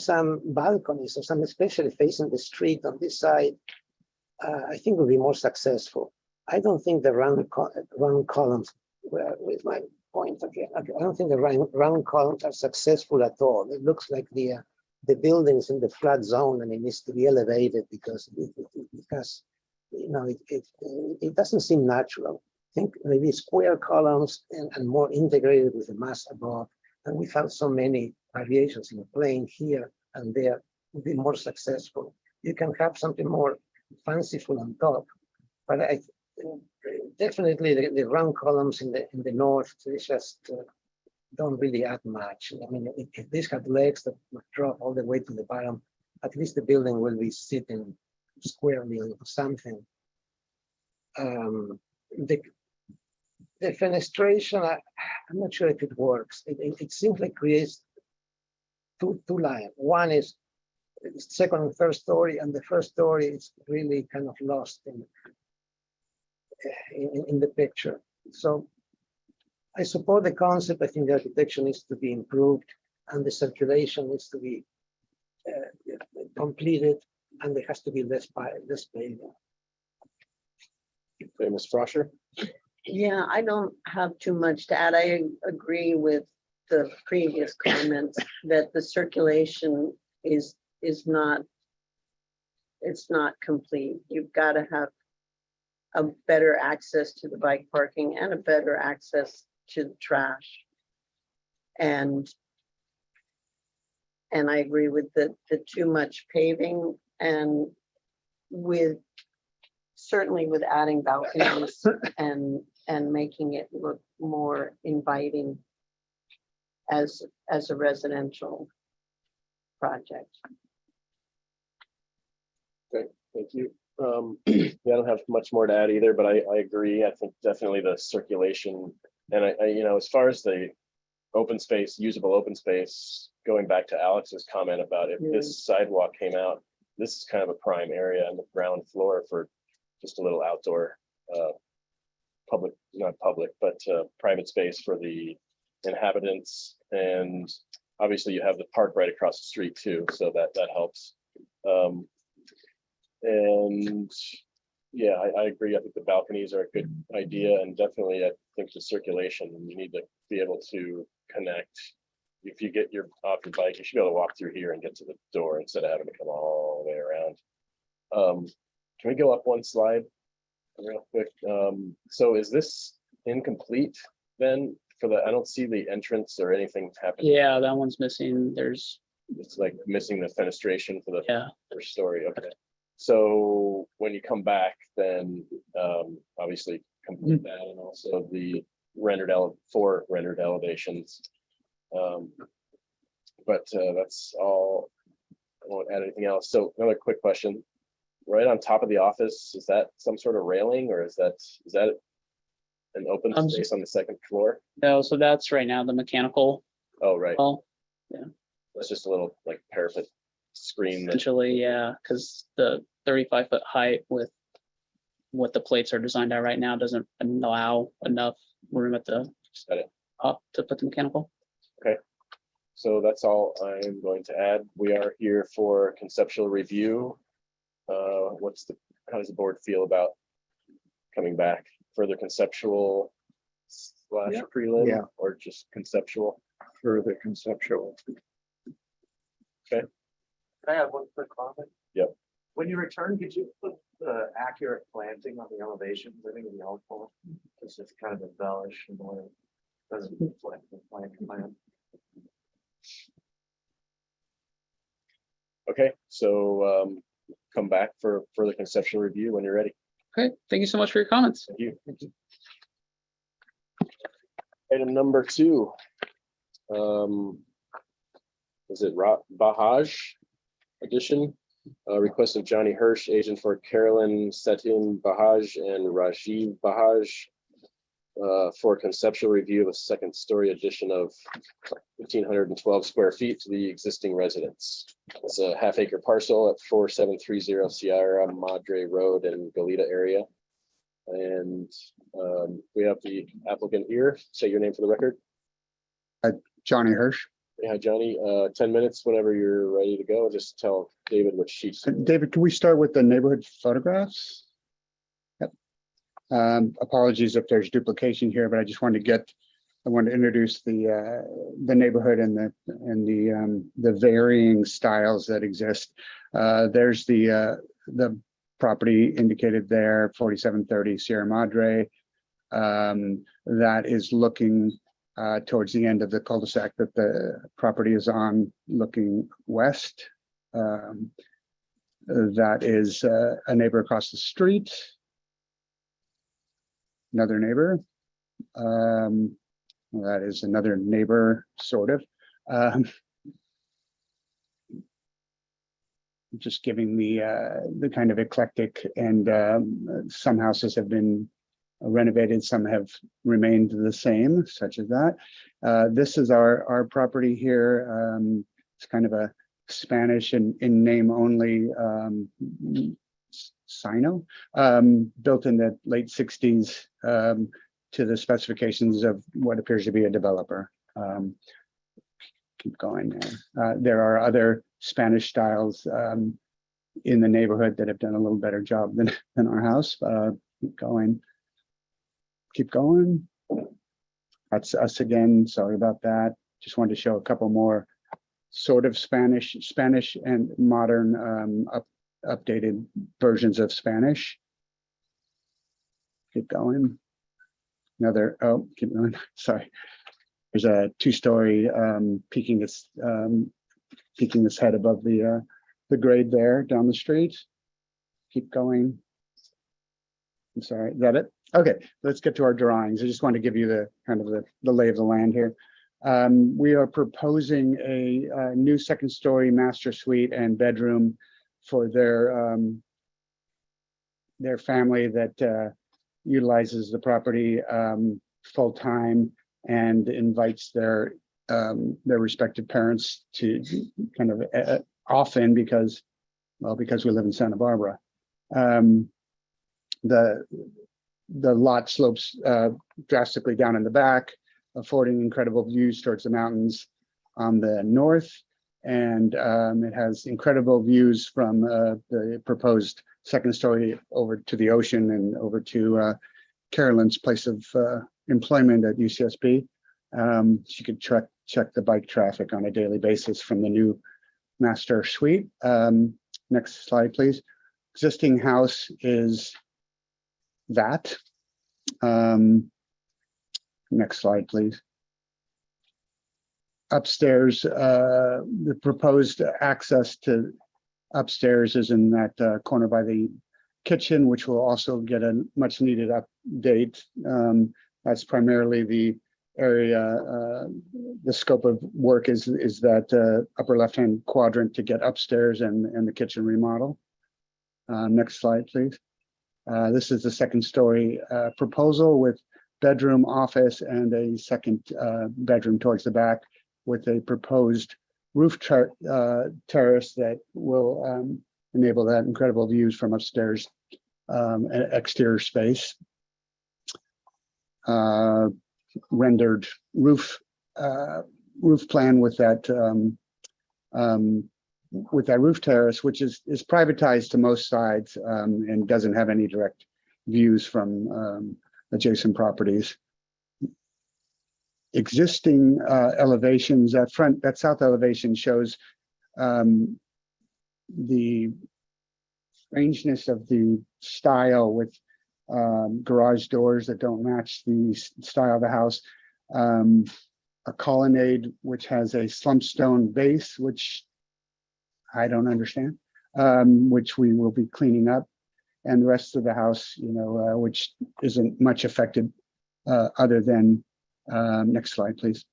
some balconies or some, especially facing the street on this side, I think would be more successful. I don't think the round columns, with my point again, I don't think the round columns are successful at all. It looks like the buildings in the flat zone, and it needs to be elevated because it doesn't seem natural. I think maybe square columns and more integrated with the mass above, and without so many variations in the plane here and there, would be more successful. You can have something more fanciful on top, but I definitely the round columns in the north, they just don't really add much. I mean, if this had legs that would drop all the way to the bottom, at least the building will be sitting squarely on something. The fenestration, I'm not sure if it works. It seems like creates two lines. One is second and third story, and the first story is really kind of lost in the picture. So I support the concept. I think the architecture needs to be improved and the circulation needs to be completed, and there has to be less paving. Okay, Ms. Froscher? Yeah, I don't have too much to add. I agree with the previous comments that the circulation is not, it's not complete. You've got to have a better access to the bike parking and a better access to the trash. And I agree with the too much paving, and certainly with adding balconies and making it look more inviting as a residential project. Okay, thank you. Yeah, I don't have much more to add either, but I agree. I think definitely the circulation, and I as far as the open space, usable open space, going back to Alex's comment about if this sidewalk came out, this is kind of a prime area on the ground floor for just a little outdoor public, not public, but private space for the inhabitants. And obviously you have the park right across the street too, so that helps. And yeah, I agree. I think the balconies are a good idea, and definitely I think the circulation, you need to be able to connect. If you get off your bike, you should be able to walk through here and get to the door instead of having to come all the way around. Can we go up one slide real quick? So is this incomplete then? I don't see the entrance or anything happening. Yeah, that one's missing. It's like missing the fenestration for the first story. Okay. So when you come back, then obviously complete that, and also the four rendered elevations. But that's all. I won't add anything else. So another quick question: right on top of the office, is that some sort of railing, or is that an open space on the second floor? No, so that's right now the mechanical. Oh, right. Well, yeah. That's just a little like parapet screen. Essentially, yeah, because the 35-foot height with what the plates are designed at right now doesn't allow enough room at the Just got it. To put the mechanical. So that's all I'm going to add. We are here for conceptual review. How does the board feel about coming back? Further conceptual slash prelim, Yeah. or just conceptual? Further conceptual. Can I have one quick comment? Yep. When you return, could you put the accurate planting on the elevations? I think it'd be helpful. It's just kind of embellish and more doesn't reflect the plan. Okay, so come back for further conceptual review when you're ready. Okay, thank you so much for your comments. Thank you. Item number 2. Is it Wrought Bahaj addition? Request of Johnny Hirsch, agent for Carolyn Setin Bahaj and Rajiv Bahaj for conceptual review of a second-story addition of 1,512 square feet to the existing residence. It's a half-acre parcel at 4730 Sierra Madre Road in Goleta area. And we have the applicant here. Say your name for the record. Johnny Hirsch. Yeah, Johnny, 10 minutes whenever you're ready to go. Just tell David which sheets. David, can we start with the neighborhood photographs? Yep. Apologies if there's duplication here, but I just wanted to introduce the neighborhood and the varying styles that exist. There's the property indicated there, 4730 Sierra Madre. That is looking towards the end of the cul-de-sac that the property is on, looking west. That is a neighbor across the street. Another neighbor. That is another neighbor, sort of. Just giving the kind of eclectic, and some houses have been renovated, some have remained the same, such as that. This is our property here. It's kind of a Spanish in name only Sino, built in the late 60s to the specifications of what appears to be a developer. Keep going there. There are other Spanish styles in the neighborhood that have done a little better job than our house. Keep going. Keep going. That's us again. Sorry about that. Just wanted to show a couple more sort of Spanish and modern updated versions of Spanish. Keep going. Another, oh, keep going. Sorry. There's a 2-story peeking its head above the grade there down the street. Keep going. I'm sorry, is that it? Okay, let's get to our drawings. I just want to give you the kind of the lay of the land here. We are proposing a new second-story master suite and bedroom for their family that utilizes the property full-time and invites their respective parents to kind of often because we live in Santa Barbara. The lot slopes drastically down in the back, affording incredible views towards the mountains on the north, and it has incredible views from the proposed second story over to the ocean and over to Carolyn's place of employment at UCSB. She could check the bike traffic on a daily basis from the new master suite. Next slide, please. Existing house is that. Next slide, please. Upstairs, the proposed access to upstairs is in that corner by the kitchen, which will also get a much needed update. That's primarily the area, the scope of work is that upper left-hand quadrant to get upstairs and the kitchen remodel. Next slide, please. This is the second story proposal with bedroom, office, and a second bedroom towards the back with a proposed roof terrace that will enable that incredible views from upstairs and exterior space. rendered roof plan with that roof terrace, which is privatized to most sides and doesn't have any direct views from adjacent properties. Existing elevations, that south elevation shows the strangeness of the style with garage doors that don't match the style of the house. A colonnade which has a slump stone base, which I don't understand, which we will be cleaning up, and the rest of the house, which isn't much affected other than, next slide, please.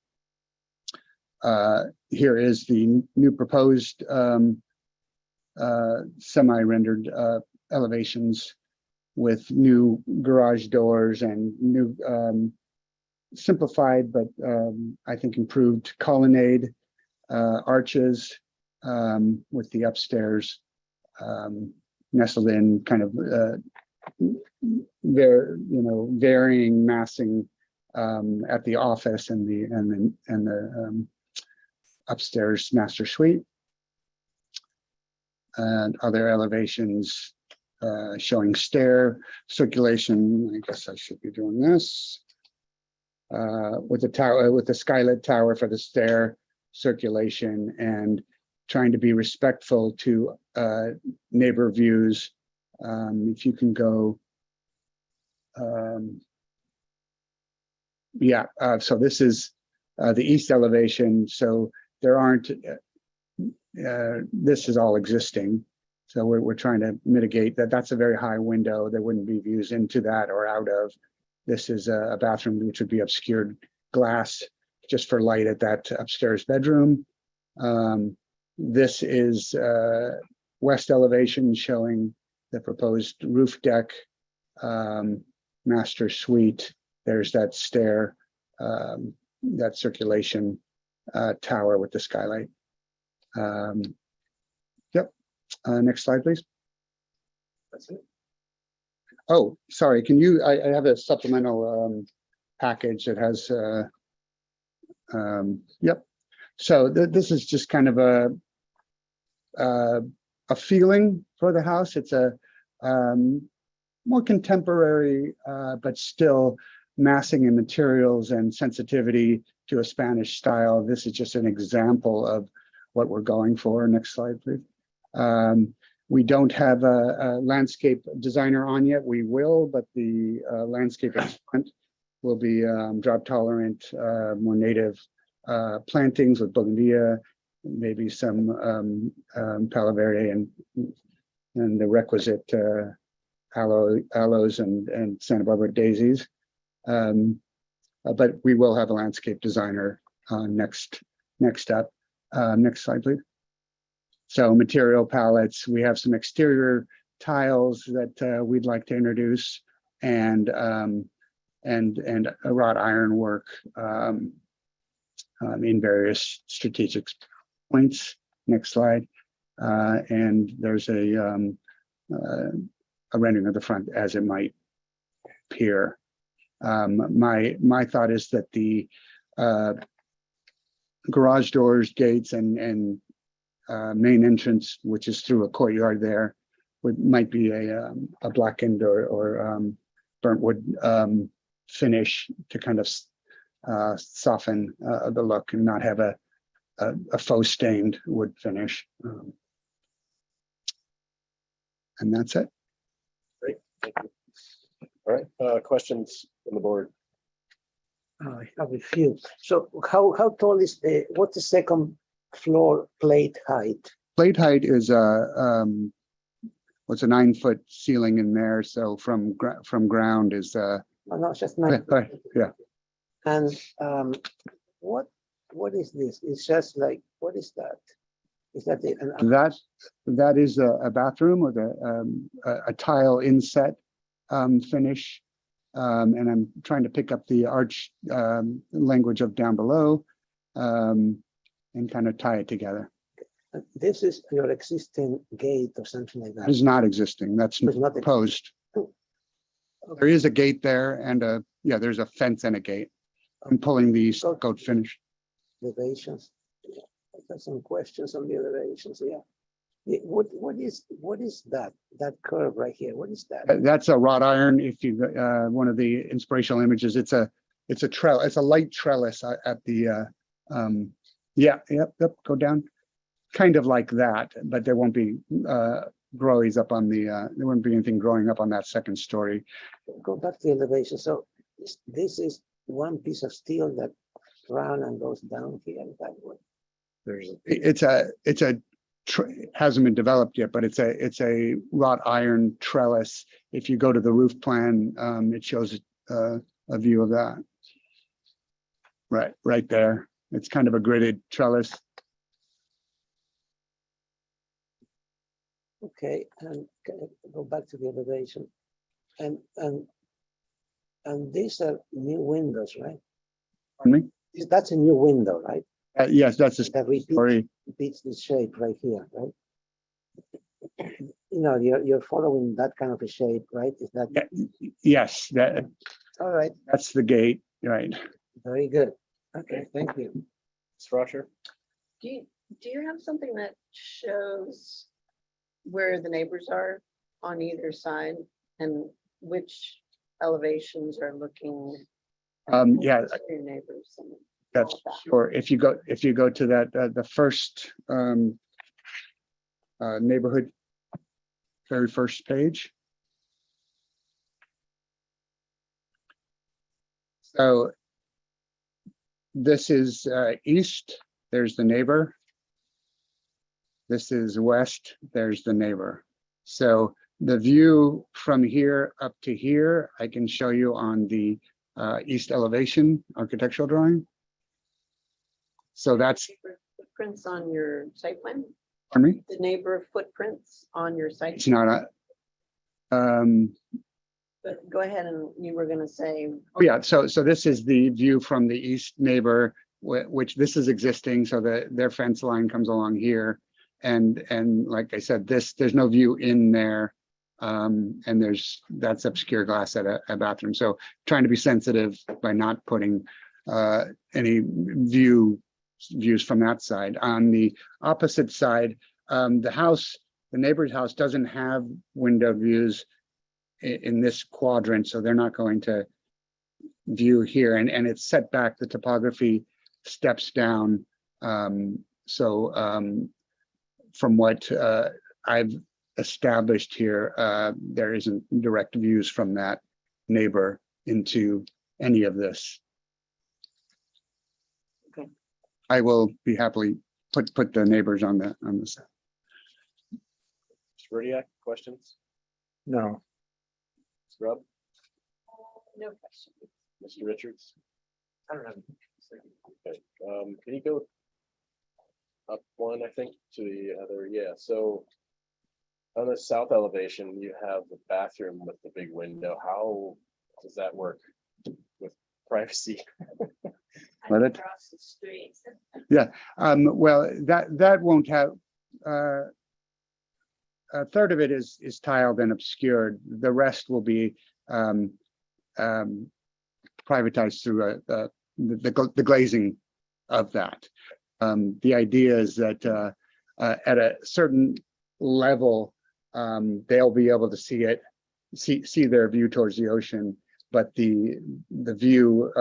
Here is the new proposed semi-rendered elevations with new garage doors and new simplified, but I think improved colonnade, arches with the upstairs nestled in, kind of varying massing at the office and the upstairs master suite, and other elevations showing stair circulation. I guess I should be doing this with the tower, with the skylit tower for the stair circulation, and trying to be respectful to neighbor views. If you can go, so this is the east elevation. So there aren't, this is all existing. So we're trying to mitigate that. That's a very high window. There wouldn't be views into that or out of. This is a bathroom which would be obscured glass just for light at that upstairs bedroom. This is west elevation showing the proposed roof deck, master suite. There's that stair, that circulation tower with the skylight. Next slide, please. That's it. Oh, sorry. Can you? I have a supplemental package that has. So this is just kind of a feeling for the house. It's a more contemporary, but still massing in materials and sensitivity to a Spanish style. This is just an example of what we're going for. Next slide, please. We don't have a landscape designer on yet. We will, but the landscape will be drought tolerant, more native plantings with bougainvillea, maybe some palo verde and the requisite aloes and Santa Barbara daisies. But we will have a landscape designer next up. Next slide, please. So material palettes, we have some exterior tiles that we'd like to introduce, and a wrought iron work in various strategic points. Next slide. And there's a rendering of the front as it might appear. My thought is that the garage doors, gates, and main entrance, which is through a courtyard there, might be a blackened or burnt wood finish to kind of soften the look and not have a faux stained wood finish. And that's it. Great, thank you. All right, questions from the board? I have a few. So how tall is what's the second floor plate height? Plate height is what's a 9-foot ceiling in there. So from ground is No, it's just 9. yeah. And what is this? It's just like, what is that? Is that it? That is a bathroom with a tile inset finish. And I'm trying to pick up the arch language of down below and kind of tie it together. This is your existing gate or something like that. It's not existing. That's It's not proposed. There is a gate there and there's a fence and a gate. I'm pulling the code finish. Elevations. Yeah, I got some questions on the elevations, yeah. What is that curve right here? What is that? That's a wrought iron. If you, one of the inspirational images, it's a trellis, it's a light trellis at the, yep, go down. Kind of like that, but there won't be growies up on the, there won't be anything growing up on that second story. Go back to the elevation. So this is one piece of steel that round and goes down here that way. It's a hasn't been developed yet, but it's a wrought iron trellis. If you go to the roof plan, it shows a view of that. Right there. It's kind of a gridded trellis. Okay, and go back to the elevation, and these are new windows, right? Pardon me? That's a new window, right? Yes, that's a That story. repeats the shape right here, right? You know, you're following that kind of a shape, right? Is that Yes, that all right? that's the gate, right? Very good. Okay, thank you. Ms. Rosher? Do you have something that shows where the neighbors are on either side and which elevations are looking? Yeah, at your neighbors. And that's all that? sure. If you go to that the first neighborhood, very first page. So this is east, there's the neighbor. This is west, there's the neighbor. So the view from here up to here, I can show you on the east elevation architectural drawing. So that's, Footprints on your site plan? pardon me, The neighbor footprints on your site? it's not a, But go ahead, and you were gonna say, oh yeah, so this is the view from the east neighbor, which this is existing, so their fence line comes along here. And like I said, there's no view in there. And that's obscure glass at a bathroom. So trying to be sensitive by not putting any views from that side. On the opposite side, the neighbor's house doesn't have window views in this quadrant, so they're not going to view here, and it's set back, the topography steps down. From what I've established here, there isn't direct views from that neighbor into any of this. Okay. I will be happily put the neighbors on this. Mr. Rodiak, questions? No, Ms. Grubb? no question. Mr. Richards? I don't have. Okay, can you go up one, I think, to the other? Yeah, so on the south elevation, you have the bathroom with the big window. How does that work with privacy? Let it. Across the street. Well, that won't have, a third of it is tiled and obscured. The rest will be privatized through the glazing of that. The idea is that at a certain level, they'll be able to see their view towards the ocean, but the view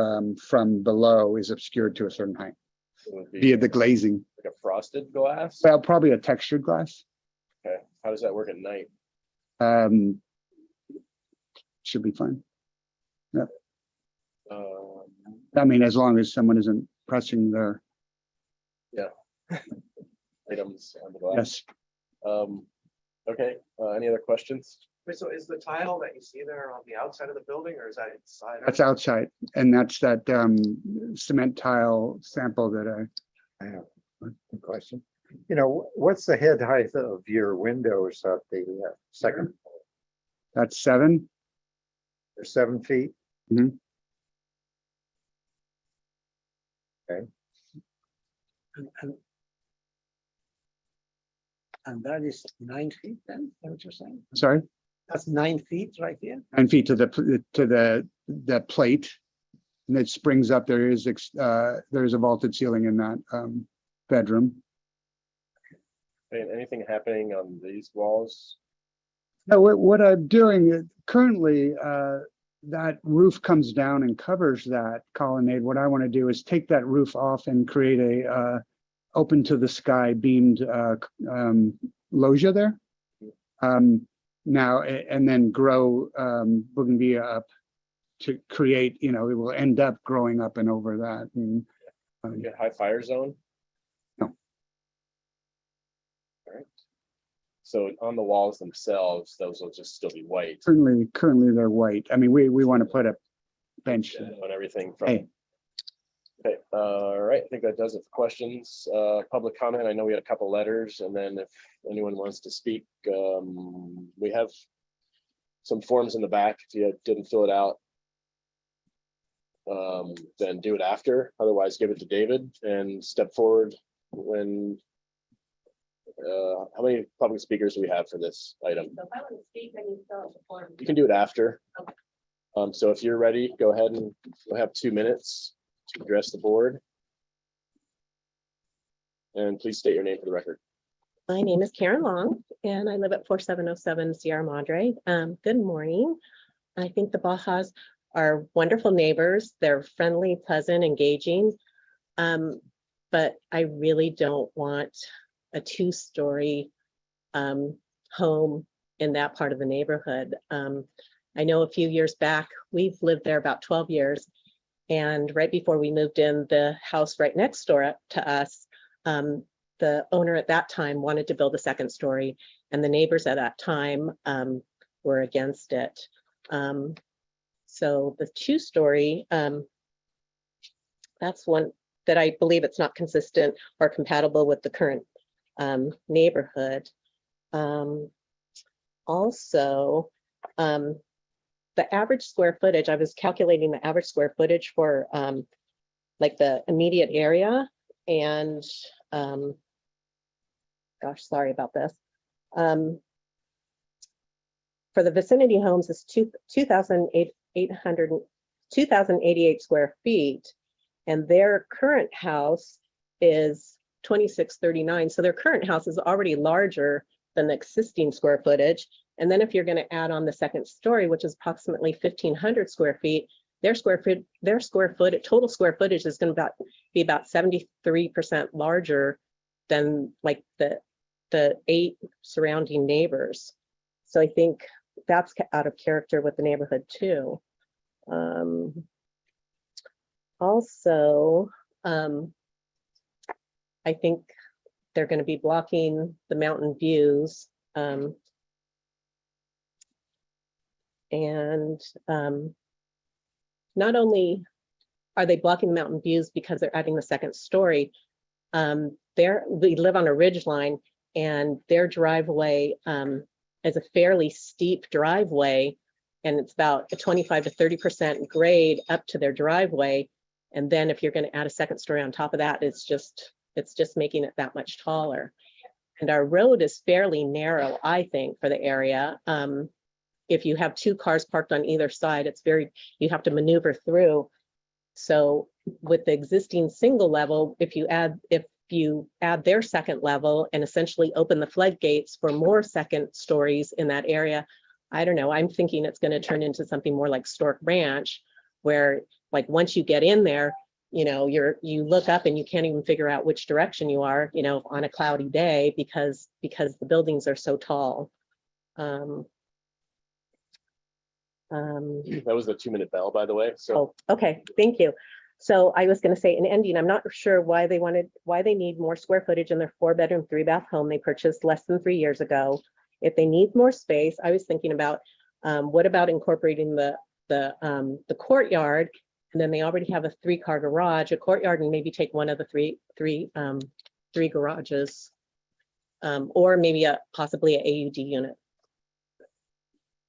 from below is obscured to a certain height It would be via the glazing. like a frosted glass? Well, probably a textured glass. Okay, how does that work at night? Should be fine. Um, I mean, as long as someone isn't pressing their, items on the glass? yes. Okay, any other questions? Wait, so is the tile that you see there on the outside of the building, or is that inside? That's outside, and that's that cement tile sample that I have one question. You know, what's the head height of your windows at the second, that's 7. or 7 feet? Mhm. Okay. And that is 9 feet then, is that what you're saying? Sorry, That's 9 feet right here? 9 feet to the plate. and it springs up. There is a vaulted ceiling in that bedroom. And anything happening on these walls? Now, what I'm doing currently, that roof comes down and covers that colonnade. What I want to do is take that roof off and create a open to the sky beamed loggia there. Now, and then grow Bougainvillea up to create, it will end up growing up and over that. And, Get high fire zone? No. All right. So on the walls themselves, those will just still be white. currently they're white. I mean, we want to put a bench. On everything from. Hey. Okay, all right, I think that does it for questions. Public comment, I know we had a couple letters, and then if anyone wants to speak, we have some forms in the back. If you didn't fill it out, then do it after. Otherwise, give it to David and step forward when. How many public speakers do we have for this item? So if I want to speak, I need to fill out the form. You can do it after. Okay. So if you're ready, go ahead and we'll have 2 minutes to address the board. And please state your name for the record. My name is Karen Long, and I live at 4707 Sierra Madre. Good morning. I think the Bajas are wonderful neighbors. They're friendly, pleasant, engaging. But I really don't want a 2-story home in that part of the neighborhood. I know a few years back, we've lived there about 12 years. And right before we moved in, the house right next door to us, the owner at that time wanted to build a 2nd story, and the neighbors at that time were against it. So the 2-story, that's one that I believe it's not consistent or compatible with the current neighborhood. Also, the average square footage, I was calculating the average square footage for like the immediate area, and gosh, sorry about this. For the vicinity homes is 2,088 square feet, and their current house is 2639. So their current house is already larger than the existing square footage. And then if you're going to add on the 2nd story, which is approximately 1,500 square feet, their total square footage is going to be about 73% larger than like the 8 surrounding neighbors. So I think that's out of character with the neighborhood too. Also, I think they're going to be blocking the mountain views. And not only are they blocking the mountain views because they're adding the 2nd story, we live on a ridge line, and their driveway is a fairly steep driveway, and it's about a 25 to 30% grade up to their driveway. And then if you're going to add a 2nd story on top of that, it's just making it that much taller. And our road is fairly narrow, I think, for the area. If you have 2 cars parked on either side, you have to maneuver through. So with the existing single level, if you add their 2nd level and essentially open the floodgates for more 2nd stories in that area, I don't know, I'm thinking it's going to turn into something more like Stork Ranch, where like once you get in there, you look up and you can't even figure out which direction you are, on a cloudy day because the buildings are so tall. That was the 2-minute bell, by the way. So Oh, okay, thank you. So I was going to say in ending, I'm not sure why they need more square footage in their 4-bedroom, 3-bath home they purchased less than 3 years ago. If they need more space, I was thinking about what about incorporating the courtyard, and then they already have a 3-car garage, a courtyard, and maybe take one of the three garages, or maybe possibly an AUD unit.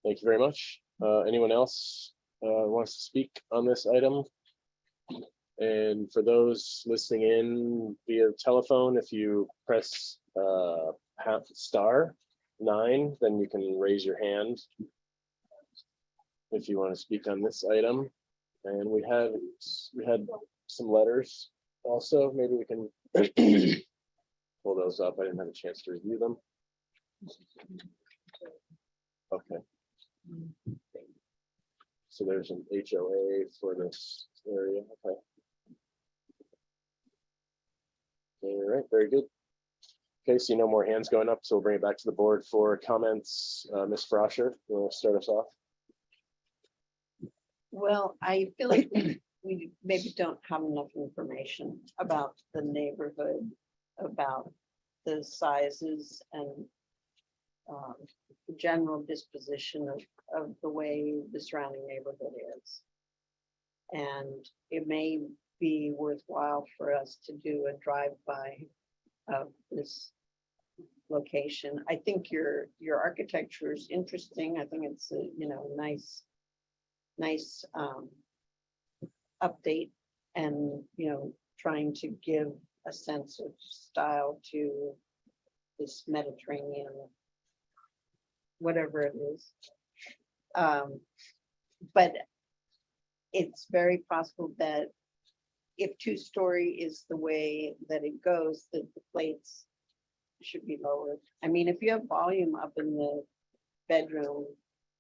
thank you very much. Anyone else wants to speak on this item? And for those listening in via telephone, if you press #9, then you can raise your hand if you want to speak on this item. And we had some letters also. Maybe we can pull those up. I didn't have a chance to review them. Okay. So there's an HOA for this area. Okay. All right, very good. Okay, see no more hands going up, so we'll bring it back to the board for comments. Ms. Frasher, you want to start us off? Well, I feel like we maybe don't have enough information about the neighborhood, about the sizes and the general disposition of the way the surrounding neighborhood is. And it may be worthwhile for us to do a drive-by of this location. I think your architecture is interesting. I think it's a, you know, nice update, and you know, trying to give a sense of style to this Mediterranean, whatever it is. But it's very possible that if two-story is the way that it goes, that the plates should be lowered. I mean, if you have volume up in the bedroom,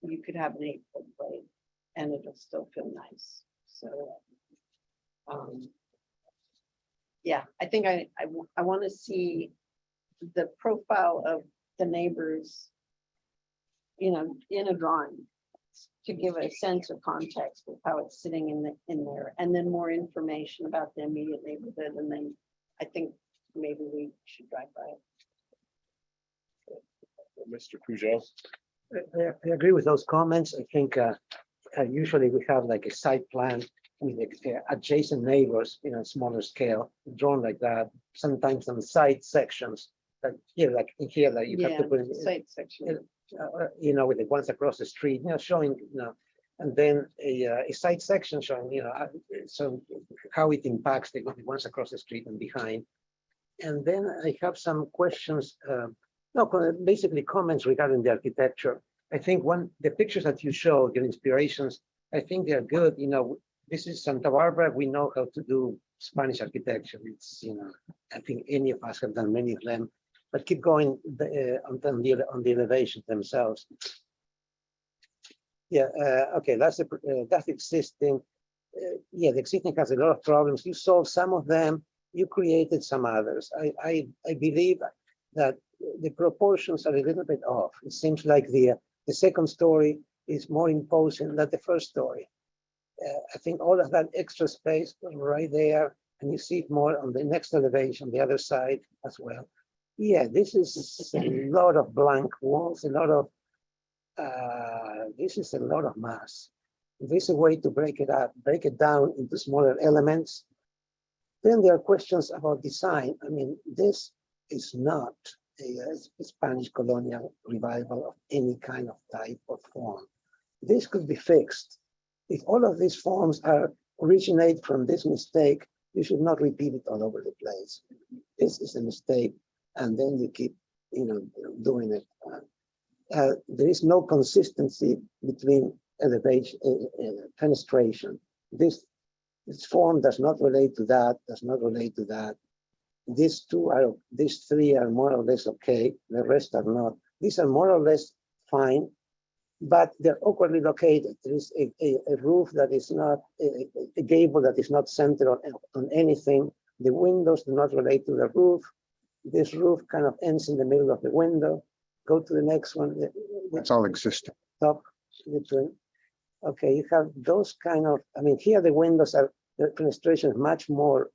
you could have an 8-foot plate and it'll still feel nice. So, yeah, I think I want to see the profile of the neighbors, you know, in a drawing, to give a sense of context of how it's sitting in there, and then more information about the immediate neighborhood, and then I think maybe we should drive by it. Mr. Pujol. I agree with those comments. I think usually we have like a site plan with adjacent neighbors in a smaller scale, drawn like that. Sometimes some site sections, like here, that you have to put in site section. You know, with the ones across the street, you know, showing, you know, and then a side section showing, you know, so how it impacts the ones across the street and behind. And then I have some questions, basically comments regarding the architecture. I think the pictures that you showed, your inspirations, I think they're good. You know, this is Santa Barbara. We know how to do Spanish architecture. It's, you know, I think any of us have done many of them. But keep going on the elevations themselves. Yeah, okay, that's existing. Yeah, the existing has a lot of problems. You solved some of them, you created some others. I believe that the proportions are a little bit off. It seems like the second story is more imposing than the first story. I think all of that extra space was right there, and you see it more on the next elevation, the other side as well. Yeah, this is a lot of blank walls, this is a lot of mass. If there's a way to break it down into smaller elements, then there are questions about design. I mean, this is not a Spanish colonial revival of any kind of type or form. This could be fixed. If all of these forms originate from this mistake, you should not repeat it all over the place. This is a mistake. And then you keep, you know, doing it. There is no consistency between elevation, fenestration. This form does not relate to that, does not relate to that. These three are more or less okay. The rest are not. These are more or less fine, but they're awkwardly located. There is a roof that is not, a gable that is not centered on anything. The windows do not relate to the roof. This roof kind of ends in the middle of the window. Go to the next one. It's all existing. Top. Okay, you have those kind of, I mean, here the windows are, the fenestration is much more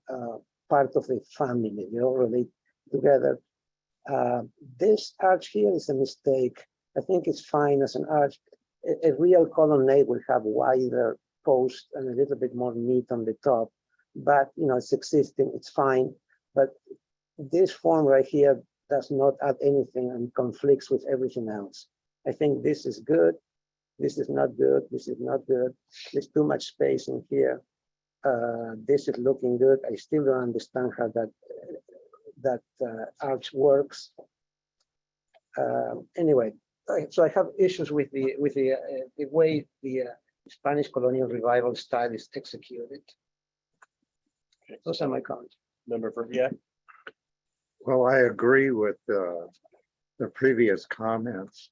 part of the family. They all relate together. This arch here is a mistake. I think it's fine as an arch. A real colonnade will have wider post and a little bit more meat on the top, but you know, it's existing, it's fine. But this form right here does not add anything and conflicts with everything else. I think this is good. This is not good. This is not good. There's too much space in here. This is looking good. I still don't understand how that arch works. Anyway, so I have issues with the way the Spanish colonial revival style is executed. Those are my comments. Member Verbiak? Well, I agree with the previous comments.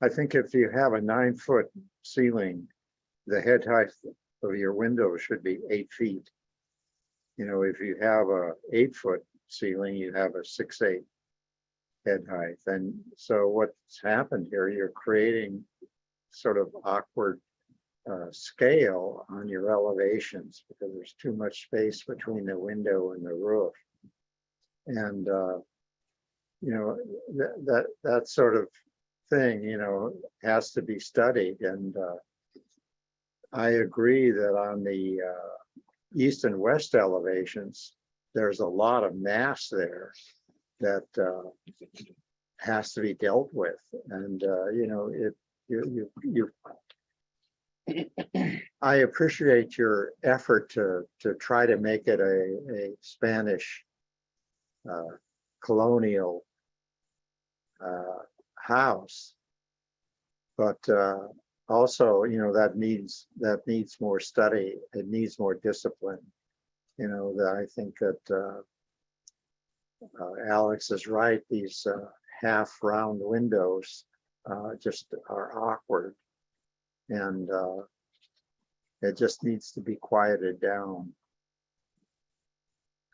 I think if you have a 9-foot ceiling, the head height of your window should be 8 feet. You know, if you have a 8-foot ceiling, you have a 6'8" head height. And so what's happened here, you're creating sort of awkward scale on your elevations because there's too much space between the window and the roof. And you know, that sort of thing, you know, has to be studied. And I agree that on the east and west elevations, there's a lot of mass there that has to be dealt with. And you know, I appreciate your effort to try to make it a Spanish colonial house, but also, you know, that needs more study. It needs more discipline. You know, that I think that Alex is right. These half round windows just are awkward, and it just needs to be quieted down.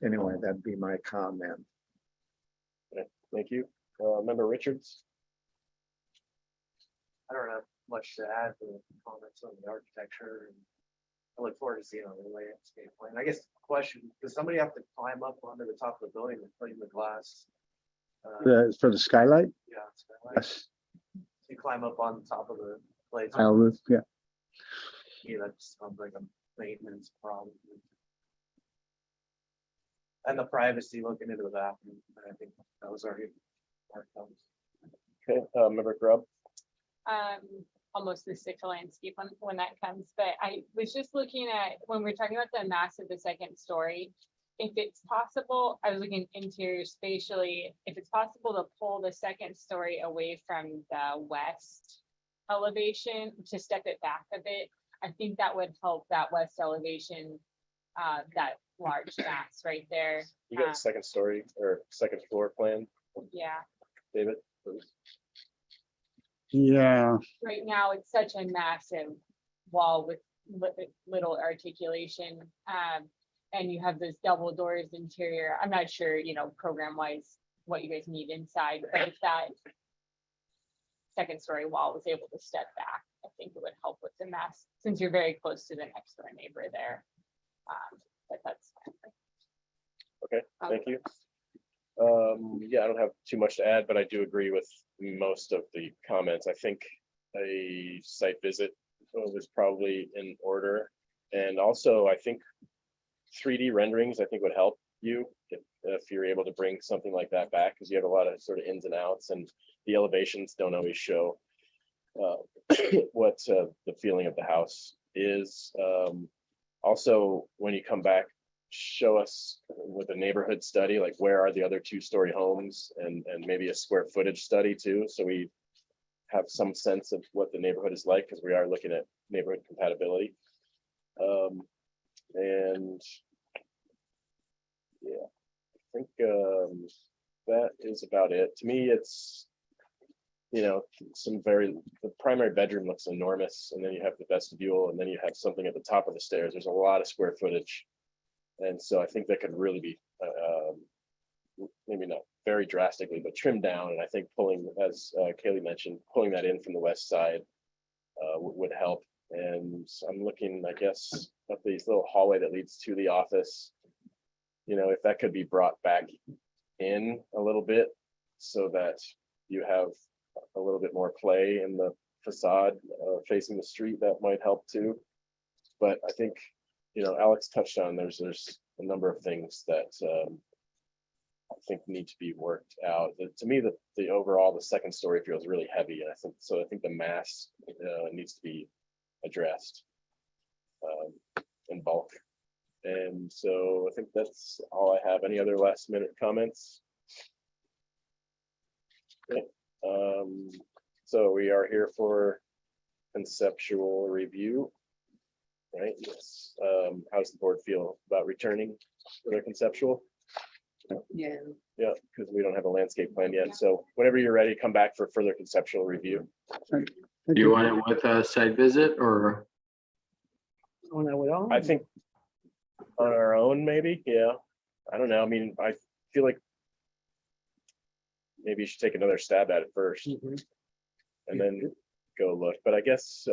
Anyway, that'd be my comment. Thank you. Member Richards? I don't have much to add to the comments on the architecture. And I look forward to seeing on the landscape plan. I guess the question, does somebody have to climb up onto the top of the building and clean the glass? For the skylight? Yeah, skylight. Yes. You climb up on top of the blades. Tile roof, yeah. Yeah, that sounds like a maintenance problem. And the privacy looking into the bathroom, I think that was already part of it. Okay, Member Grubb? Almost the stick to landscape when that comes, but I was just looking at, when we're talking about the mass of the second story, if it's possible, I was looking interior spatially, if it's possible to pull the second story away from the west elevation, to step it back a bit, I think that would help that west elevation, that large mass right there. You got a second story or second floor plan, Yeah, David, please? Yeah, right now it's such a massive wall with little articulation. And you have those double doors interior. I'm not sure, you know, program wise, what you guys need inside, but if that second story wall was able to step back, I think it would help with the mass, since you're very close to the next door neighbor there. But that's Okay, thank you. Yeah, I don't have too much to add, but I do agree with most of the comments. I think a site visit was probably in order. And also, I think 3D renderings, I think, would help you if you're able to bring something like that back, because you have a lot of sort of ins and outs, and the elevations don't always show what the feeling of the house is. Also, when you come back, show us with a neighborhood study, like where are the other 2-story homes, and maybe a square footage study too, so we have some sense of what the neighborhood is like, because we are looking at neighborhood compatibility. And yeah, I think that is about it. To me, it's, you know, the primary bedroom looks enormous, and then you have the vestibule, and then you have something at the top of the stairs. There's a lot of square footage. And so I think that could really be, maybe not very drastically, but trimmed down. And I think pulling, as Kaylee mentioned, pulling that in from the west side would help. And I'm looking, I guess, at this little hallway that leads to the office. You know, if that could be brought back in a little bit so that you have a little bit more play in the facade facing the street, that might help too. But I think, you know, Alex touched on there's a number of things that I think need to be worked out. To me, the overall, the second story feels really heavy, and I think the mass needs to be addressed in bulk. And so I think that's all I have. Any other last minute comments? Okay. So we are here for conceptual review. right? Yes. How does the board feel about returning for their conceptual? Yeah. Yeah, because we don't have a landscape plan yet. So whenever you're ready, come back for further conceptual review. Do you want it with a site visit or? On our own? I think on our own, maybe. Yeah. I don't know. I mean, I feel like maybe you should take another stab at it first Mhm. and then go look. But I guess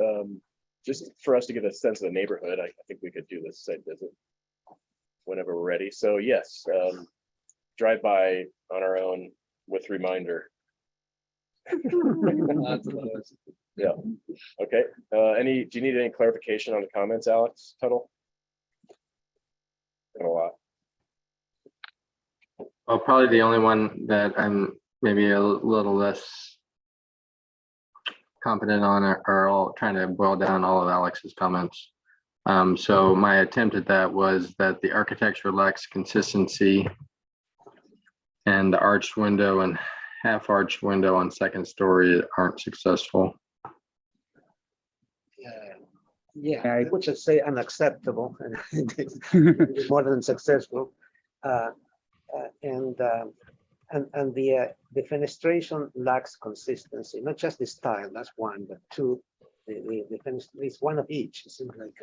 just for us to get a sense of the neighborhood, I think we could do this site visit whenever we're ready. So yes, drive by on our own with reminder. Yeah. Okay. Do you need any clarification on the comments, Alex Tuttle? Got a lot. Well, probably the only one that I'm maybe a little less confident on are all trying to boil down all of Alex's comments. So my attempt at that was that the architecture lacks consistency, and the arched window and half arched window on second story aren't successful. Yeah, I- I would just say unacceptable, more than successful. And the fenestration lacks consistency, not just the style, that's one, but two, it's one of each. It seems like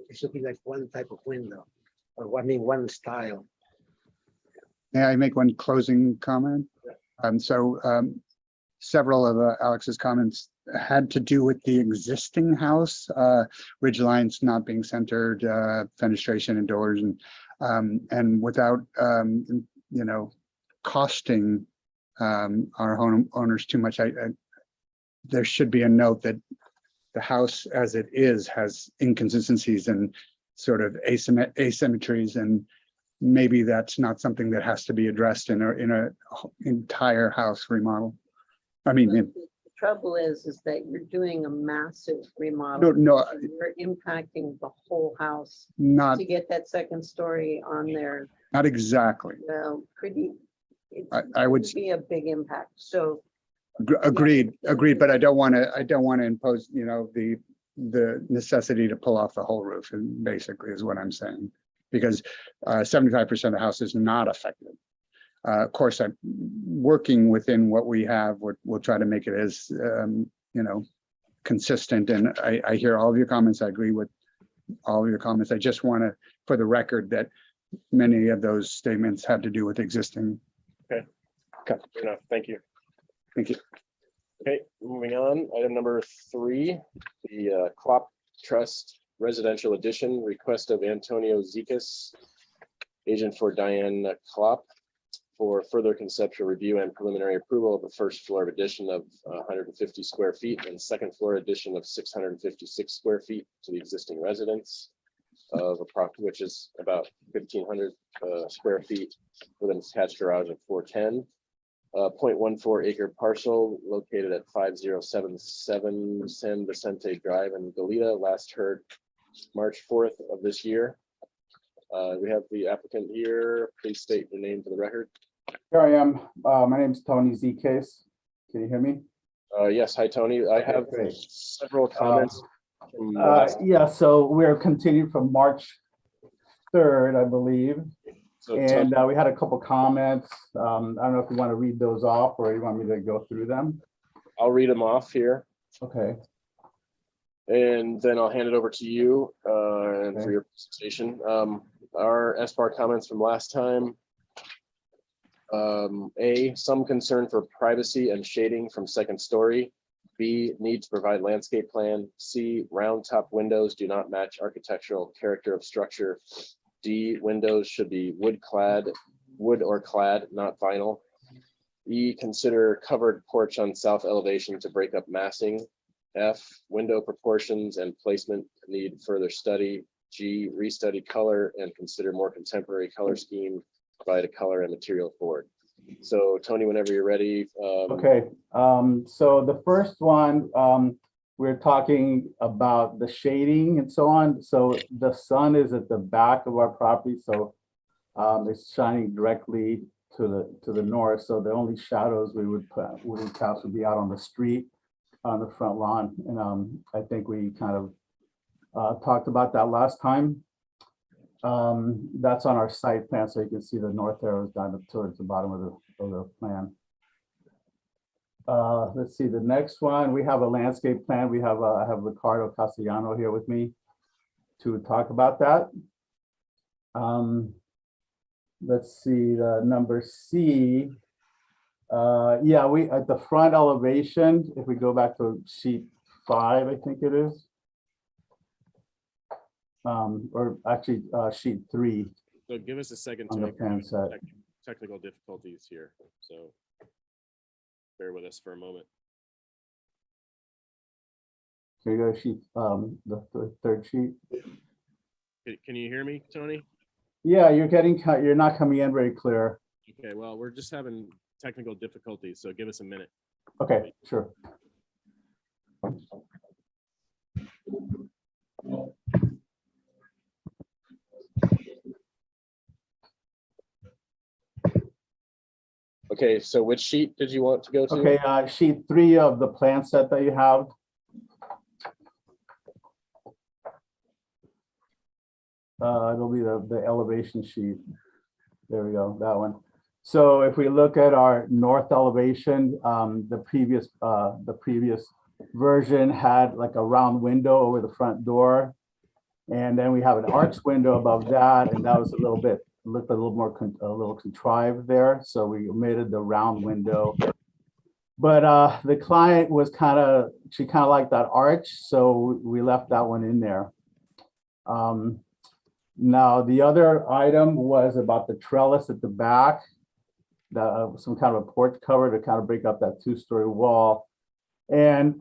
it should be like one type of window, or one style. May I make one closing comment? Several of Alex's comments had to do with the existing house, ridge lines not being centered, fenestration and doors, and without costing our homeowners too much. There should be a note that the house as it is has inconsistencies and sort of asymmetries, and maybe that's not something that has to be addressed in a entire house remodel. I mean, The trouble is that you're doing a massive remodel. no, You're impacting the whole house not to get that second story on there. not exactly. Well, I would be a big impact. So agreed, but I don't want to impose, the necessity to pull off the whole roof, and basically is what I'm saying, because 75% of the house is not affected. Of course, I'm working within what we have. We'll try to make it as, consistent. And I hear all of your comments. I agree with all of your comments. I just want to, for the record, that many of those statements had to do with existing. Okay. Fair enough. Thank you. Thank you. Okay, moving on. Item number 3, the Klopp Trust Residential Edition, request of Antonio Zekas, agent for Diane Klopp, for further conceptual review and preliminary approval of the first floor addition of 150 square feet and second floor addition of 656 square feet to the existing residence of which is about 1,500 square feet with an attached garage of 410. 0.14 acre parcel located at 5077 San Vicente Drive in Goleta, last heard March 4th of this year. We have the applicant here. Please state your name for the record. Here I am. My name is Tony Zekas. Can you hear me? Yes, hi Tony. I have great. several comments. From Yeah, so we're continuing from March 3rd, I believe. so And we had a couple comments. I don't know if you want to read those off or you want me to go through them. I'll read them off here. Okay. And then I'll hand it over to you and for Okay. your presentation. Our SBAR comments from last time. A, some concern for privacy and shading from second story. B, need to provide landscape plan. C, round top windows do not match architectural character of structure. D, windows should be wood or clad, not vinyl. E, consider covered porch on south elevation to break up massing. F, window proportions and placement need further study. G, restudy color and consider more contemporary color scheme, provide a color and material board. So Tony, whenever you're ready. Okay. So the first one, we're talking about the shading and so on. So the sun is at the back of our property, so it's shining directly to the north. So the only shadows we would cast would be out on the street, on the front lawn. And I think we kind of talked about that last time. That's on our site plan, so you can see the north arrows down towards the bottom of the plan. Let's see, the next one, we have a landscape plan. We have, I have Ricardo Castellano here with me to talk about that. Let's see, the number C. Yeah, we at the front elevation, if we go back to sheet 5, I think it is. Or actually sheet 3 So give us a second on to the plan set. technical difficulties here. So bear with us for a moment. Here you go, sheet, the third sheet. Can you hear me, Tony? Yeah, you're not coming in very clear. Okay, well, we're just having technical difficulties, so give us a minute. Okay, sure. Okay, so which sheet did you want to go to? Okay, sheet 3 of the plan set that you have. It'll be the elevation sheet. There we go, that one. So if we look at our north elevation, the previous version had like a round window over the front door. And then we have an arch window above that, and that was looked a little more contrived there. So we made it the round window. But the client was she kind of liked that arch, so we left that one in there. Now, the other item was about the trellis at the back, some kind of a porch cover to kind of break up that 2-story wall. And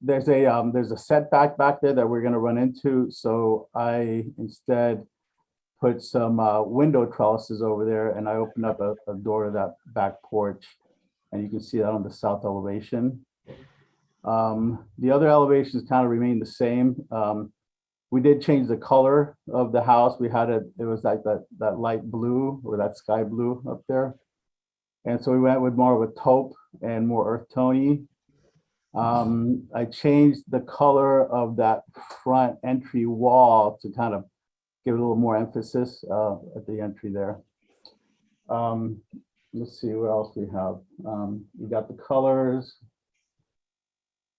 there's a setback back there that we're going to run into. So I instead put some window trellises over there, and I opened up a door to that back porch. And you can see that on the south elevation. The other elevations kind of remain the same. We did change the color of the house. We had it was like that light blue or that sky blue up there. And so we went with more of a taupe and more earth tony. I changed the color of that front entry wall to kind of give it a little more emphasis at the entry there. Let's see what else we have. We got the colors.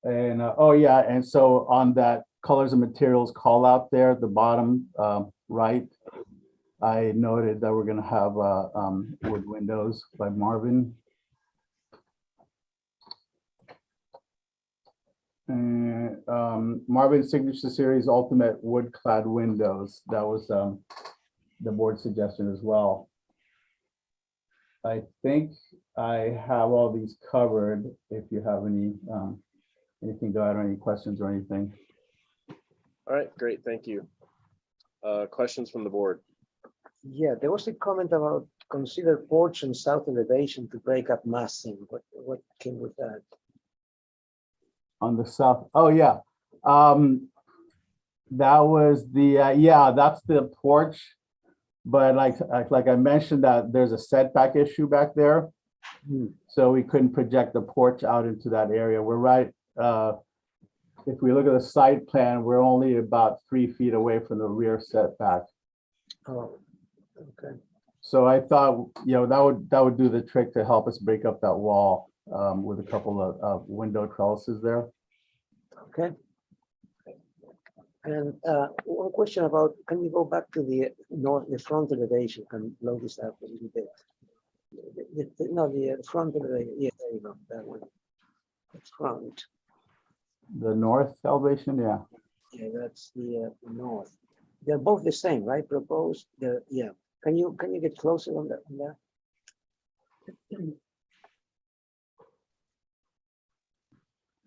And oh yeah, and so on that colors and materials call out there at the bottom right, I noted that we're going to have wood windows by Marvin. And Marvin Signature Series Ultimate Wood Clad Windows. That was the board suggestion as well. I think I have all these covered. If you have anything to add or any questions or anything. All right, great, thank you. Questions from the board? Yeah, there was a comment about consider porch and south elevation to break up massing. What came with that? On the south, oh yeah. That was the, yeah, that's the porch. But like I mentioned that there's a setback issue back there. So we couldn't project the porch out into that area. We're right, if we look at the site plan, we're only about 3 feet away from the rear setback. Oh, okay. So I thought, that would do the trick to help us break up that wall with a couple of window trellises there. Okay. And one question about, can you go back to the front elevation and blow this up a little bit? The front elevation. Yeah, there you go. That one. The front. The north elevation, yeah. Yeah, that's the north. They're both the same, right? Proposed. Yeah. Can you get closer on that?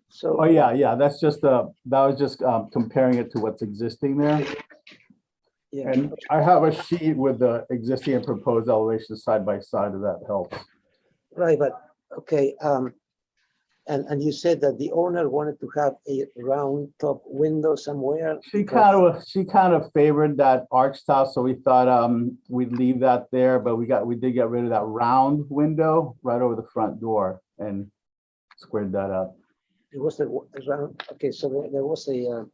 So. Oh yeah. That's just that was just comparing it to what's existing there. Yeah. And I have a sheet with the existing and proposed elevations side by side, if that helps. Right, but okay. And you said that the owner wanted to have a round top window somewhere. She kind of favored that arch style, so we thought we'd leave that there, but we did get rid of that round window right over the front door and squared that up. It was a round. Okay, so there was a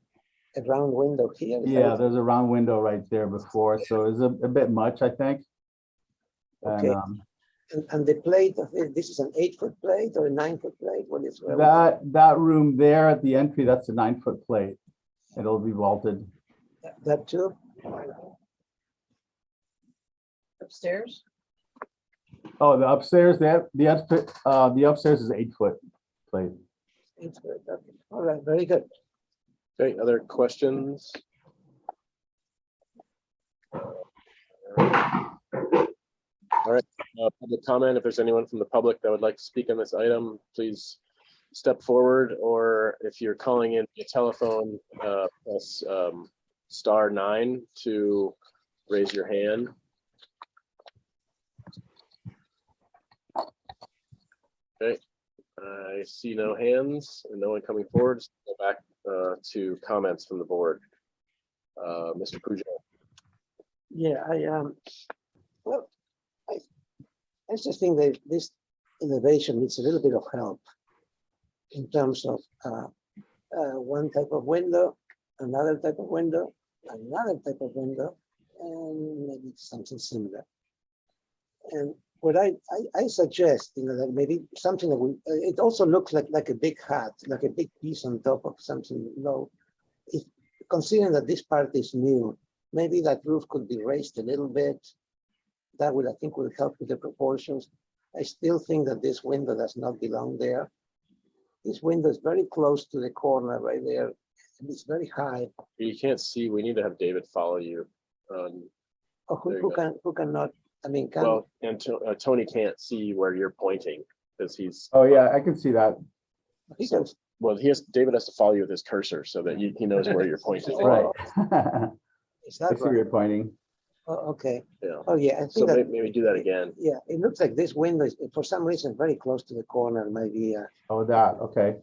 a round window here. Is that Yeah, it? there's a round window right there before, so it's a bit much, I think. And Okay. And the plate of it, this is an 8-foot plate or a 9-foot plate? What is that room there at the entry, that's a 9-foot plate. It'll be vaulted. that too? Upstairs? Oh, the upstairs, the upstairs is 8-foot plate. 8 foot. Okay. All right, very good. Okay, other questions? All right, public comment. If there's anyone from the public that would like to speak on this item, please step forward, or if you're calling in via telephone, press *9 to raise your hand. Okay, I see no hands and no one coming forward. So go back to comments from the board. Mr. Pujo. Yeah, well, I just think that this innovation needs a little bit of help in terms of one type of window, another type of window, another type of window, and maybe something similar. And what I suggest, that maybe something that it also looks like a big hat, like a big piece on top of something low. If considering that this part is new, maybe that roof could be raised a little bit. That would, I think, will help with the proportions. I still think that this window does not belong there. This window is very close to the corner right there. And it's very high. You can't see. We need to have David follow you. Oh, who cannot? I mean, well, and Tony can't see where you're pointing because he's. Oh yeah, I can see that. Well, David has to follow you with his cursor so that he knows where you're pointing. Right. Is that I see where you're pointing. Oh, okay. Yeah. Oh, yeah. I think So that, maybe do that again. yeah, it looks like this window is for some reason very close to the corner. Maybe Oh, that, okay.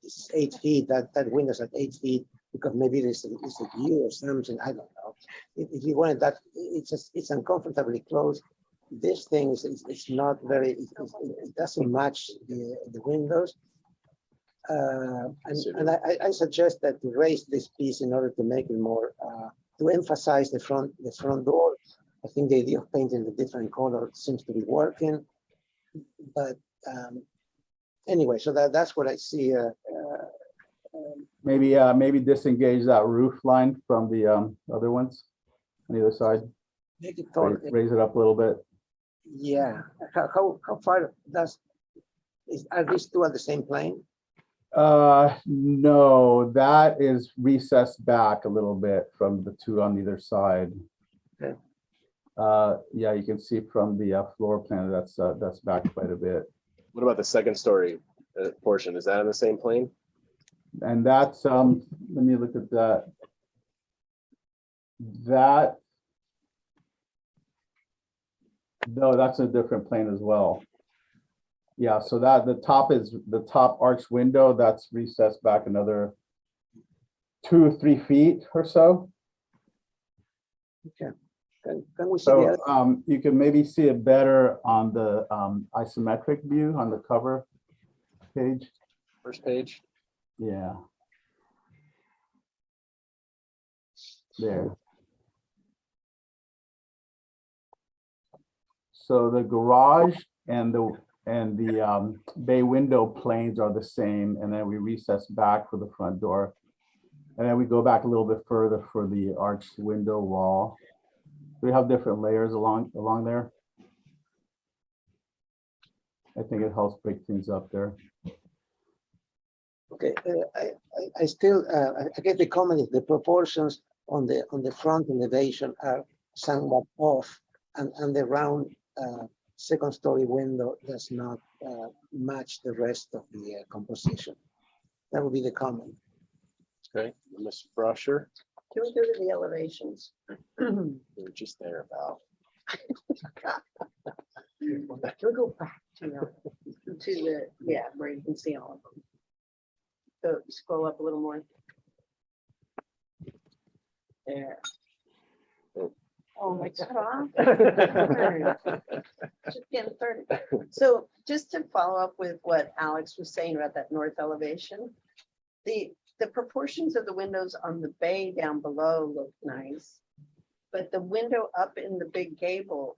it's 8 feet. That window's at 8 feet because maybe it's a view or something. I don't know. If you wanted that, it's uncomfortably close. This thing it's not very. It doesn't match the windows. And I suggest that to raise this piece in order to make it more to emphasize the front door. I think the idea of painting the different color seems to be working, but anyway, so that's what I see. Maybe disengage that roof line from the other ones on the other side. Make it taller. Raise it up a little bit. Yeah. How far are these two at the same plane? No, that is recessed back a little bit from the two on either side. Okay. Yeah, you can see from the floor plan that's back quite a bit. What about the second story portion? Is that on the same plane? And that's let me look at that. No, that's a different plane as well. Yeah, so that the top arch window that's recessed back another 2 or 3 feet or so. Okay. Can we see So the you can maybe see it better on the isometric view on the cover page. First page. Yeah. There. So the garage and the bay window planes are the same, and then we recess back for the front door. And then we go back a little bit further for the arched window wall. We have different layers along there. I think it helps break things up there. Okay, I still I get the comment if the proportions on the front elevation are somewhat off, and the round second story window does not match the rest of the composition. That would be the comment. Okay, Ms. Brasher. Can we go to the elevations? We were just there about. Can we go back to the, yeah, where you can see all of them? So scroll up a little more. There. Oh my God. Just getting started. So just to follow up with what Alex was saying about that north elevation, the proportions of the windows on the bay down below look nice. But the window up in the big gable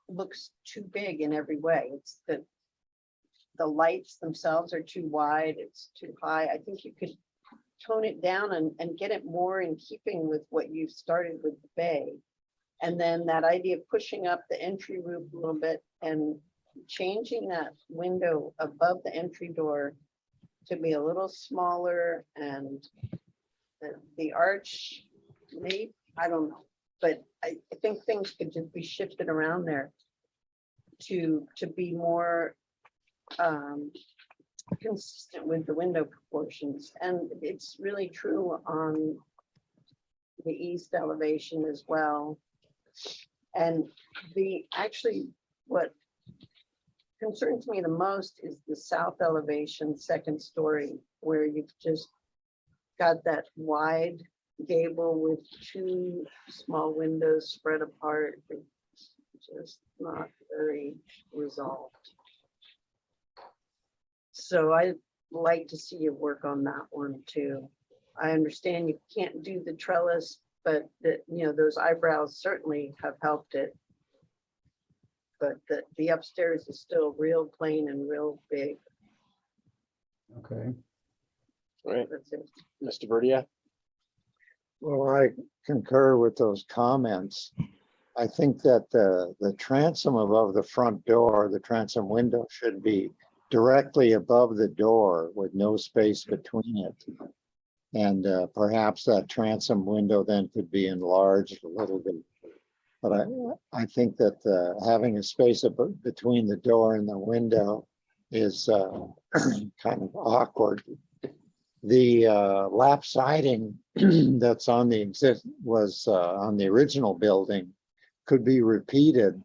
looks too big in every way. It's the lights themselves are too wide, it's too high. I think you could tone it down and get it more in keeping with what you've started with the bay. And then that idea of pushing up the entry roof a little bit and changing that window above the entry door to be a little smaller, and the arch, maybe, I don't know. But I think things could just be shifted around there to be more consistent with the window proportions. And it's really true on the east elevation as well. And actually what concerns me the most is the south elevation, second story, where you've just got that wide gable with two small windows spread apart. It's just not very resolved. So I'd like to see you work on that one too. I understand you can't do the trellis, but those eyebrows certainly have helped it. But the upstairs is still real plain and real big. Okay. All right, That's it. Mr. Verdia. Well, I concur with those comments. I think that the transom above the front door, the transom window, should be directly above the door with no space between it. And perhaps that transom window then could be enlarged a little bit. But I think that having a space between the door and the window is kind of awkward. The lap siding that's on the on the original building could be repeated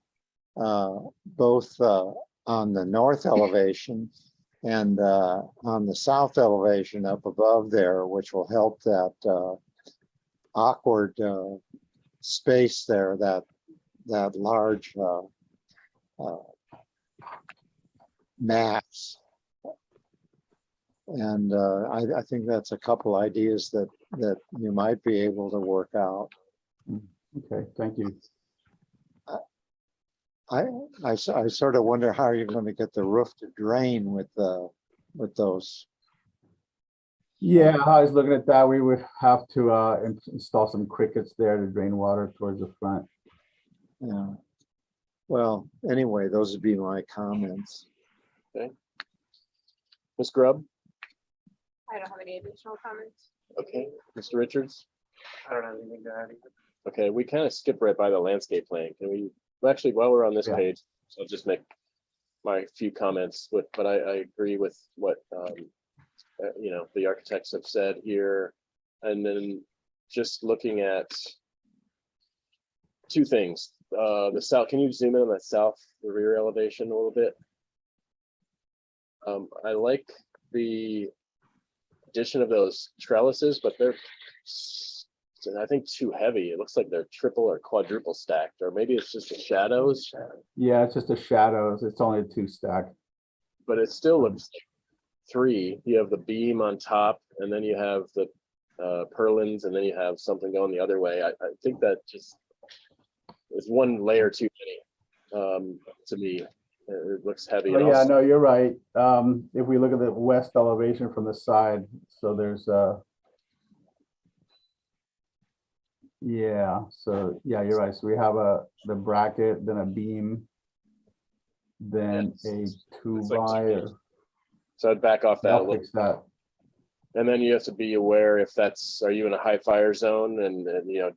both on the north elevation and on the south elevation up above there, which will help that awkward space there, that large mass. And I think that's a couple ideas that you might be able to work out. Okay, thank you. I sort of wonder how you're going to get the roof to drain with those. Yeah, I was looking at that. We would have to install some crickets there to drain water towards the front. Yeah. Well, anyway, those would be my comments. Okay. Ms. Grubb. I don't have any additional comments. Okay. Mr. Richards. I don't have anything to add either. Okay, we kind of skipped right by the landscape plan. Can we, well, actually, while we're on this Yeah. page, I'll just make my few comments but I agree with what, the architects have said here. And then just looking at two things, the south, can you zoom in on the rear elevation a little bit? I like the addition of those trellises, but they're, I think, too heavy. It looks like they're triple or quadruple stacked, or maybe it's just the shadows. Yeah, it's just the shadows. It's only a 2-stack. But it still looks like 3. You have the beam on top, and then you have the purlins, and then you have something going the other way. I think that just is one layer too many to me. It looks heavy. Oh, And yeah, also, no, you're right. If we look at the west elevation from the side, so there's yeah, so yeah, you're right. So we have the bracket, then a beam, then a 2x, or so I'd back off that a I'll little. fix that. And then you have to be aware if are you in a high fire zone, and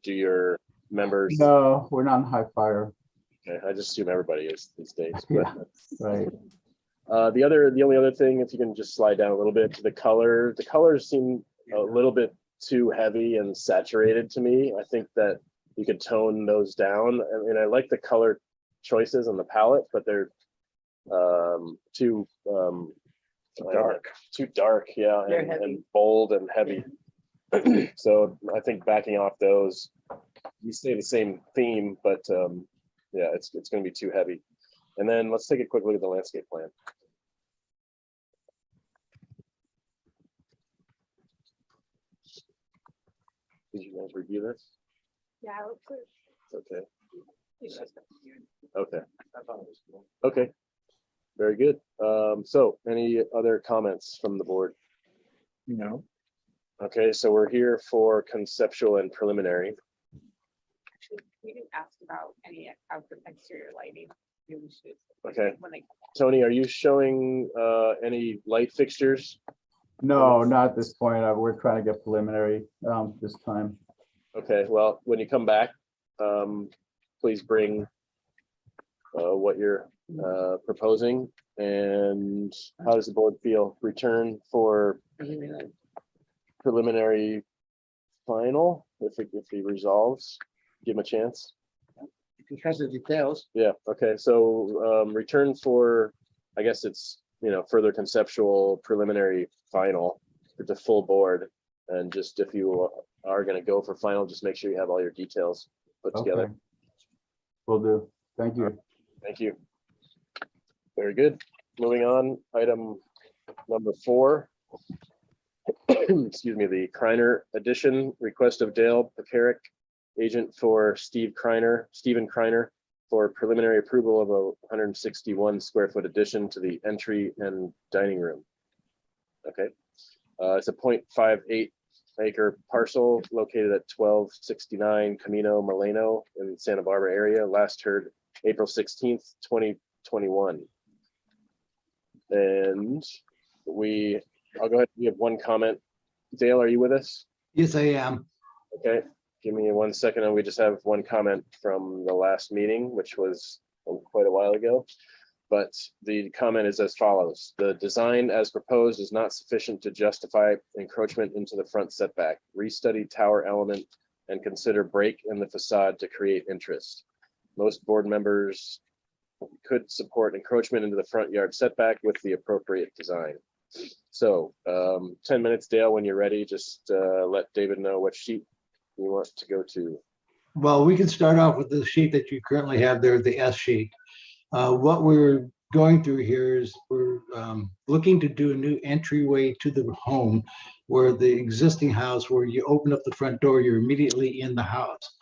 do your members? No, we're not in high fire. Okay, I just assume everybody is these days. Yeah, right. The only other thing, if you can just slide down a little bit to the colors seem a little bit too heavy and saturated to me. I think that you could tone those down. I mean, I like the color choices on the palette, but they're too dark. Too dark, yeah, and bold and heavy. So I think backing off those, you stay the same theme, but yeah, it's going to be too heavy. And then let's take a quick look at the landscape plan. Did you guys review this? Yeah, Okay. Okay. Okay. Very good. So any other comments from the board? No. Okay, so we're here for conceptual and preliminary. we didn't ask about any exterior lighting. Maybe we should, Okay. when they Tony, are you showing any light fixtures? No, not at this point. We're trying to get preliminary this time. Okay, well, when you come back, please bring what you're proposing, and how does the board feel? Return for preliminary final, if he resolves, give him a chance. If he has the details. Yeah, okay, so return for, I guess it's, further conceptual preliminary final with the full board. And just if you are going to go for final, just make sure you have all your details put together. Okay. Will do. Thank you. Thank you. Very good. Moving on, item number 4. Excuse me, the Kreiner addition, request of Dale Pekarik, agent for Stephen Kreiner, for preliminary approval of a 161 square foot addition to the entry and dining room. Okay. It's a 0.58 acre parcel located at 1269 Camino Moreno in the Santa Barbara area. Last heard April 16th, 2021. And I'll go ahead and give one comment. Dale, are you with us? Yes, I am. Okay, give me 1 second, and we just have one comment from the last meeting, which was quite a while ago. But the comment is as follows: the design as proposed is not sufficient to justify encroachment into the front setback. Restudy tower element and consider break in the facade to create interest. Most board members could support encroachment into the front yard setback with the appropriate design. So 10 minutes, Dale, when you're ready, just let David know what sheet you want to go to. Well, we can start off with the sheet that you currently have there, the S sheet. What we're going through here is we're looking to do a new entryway to the home, where the existing house, where you open up the front door, you're immediately in the house.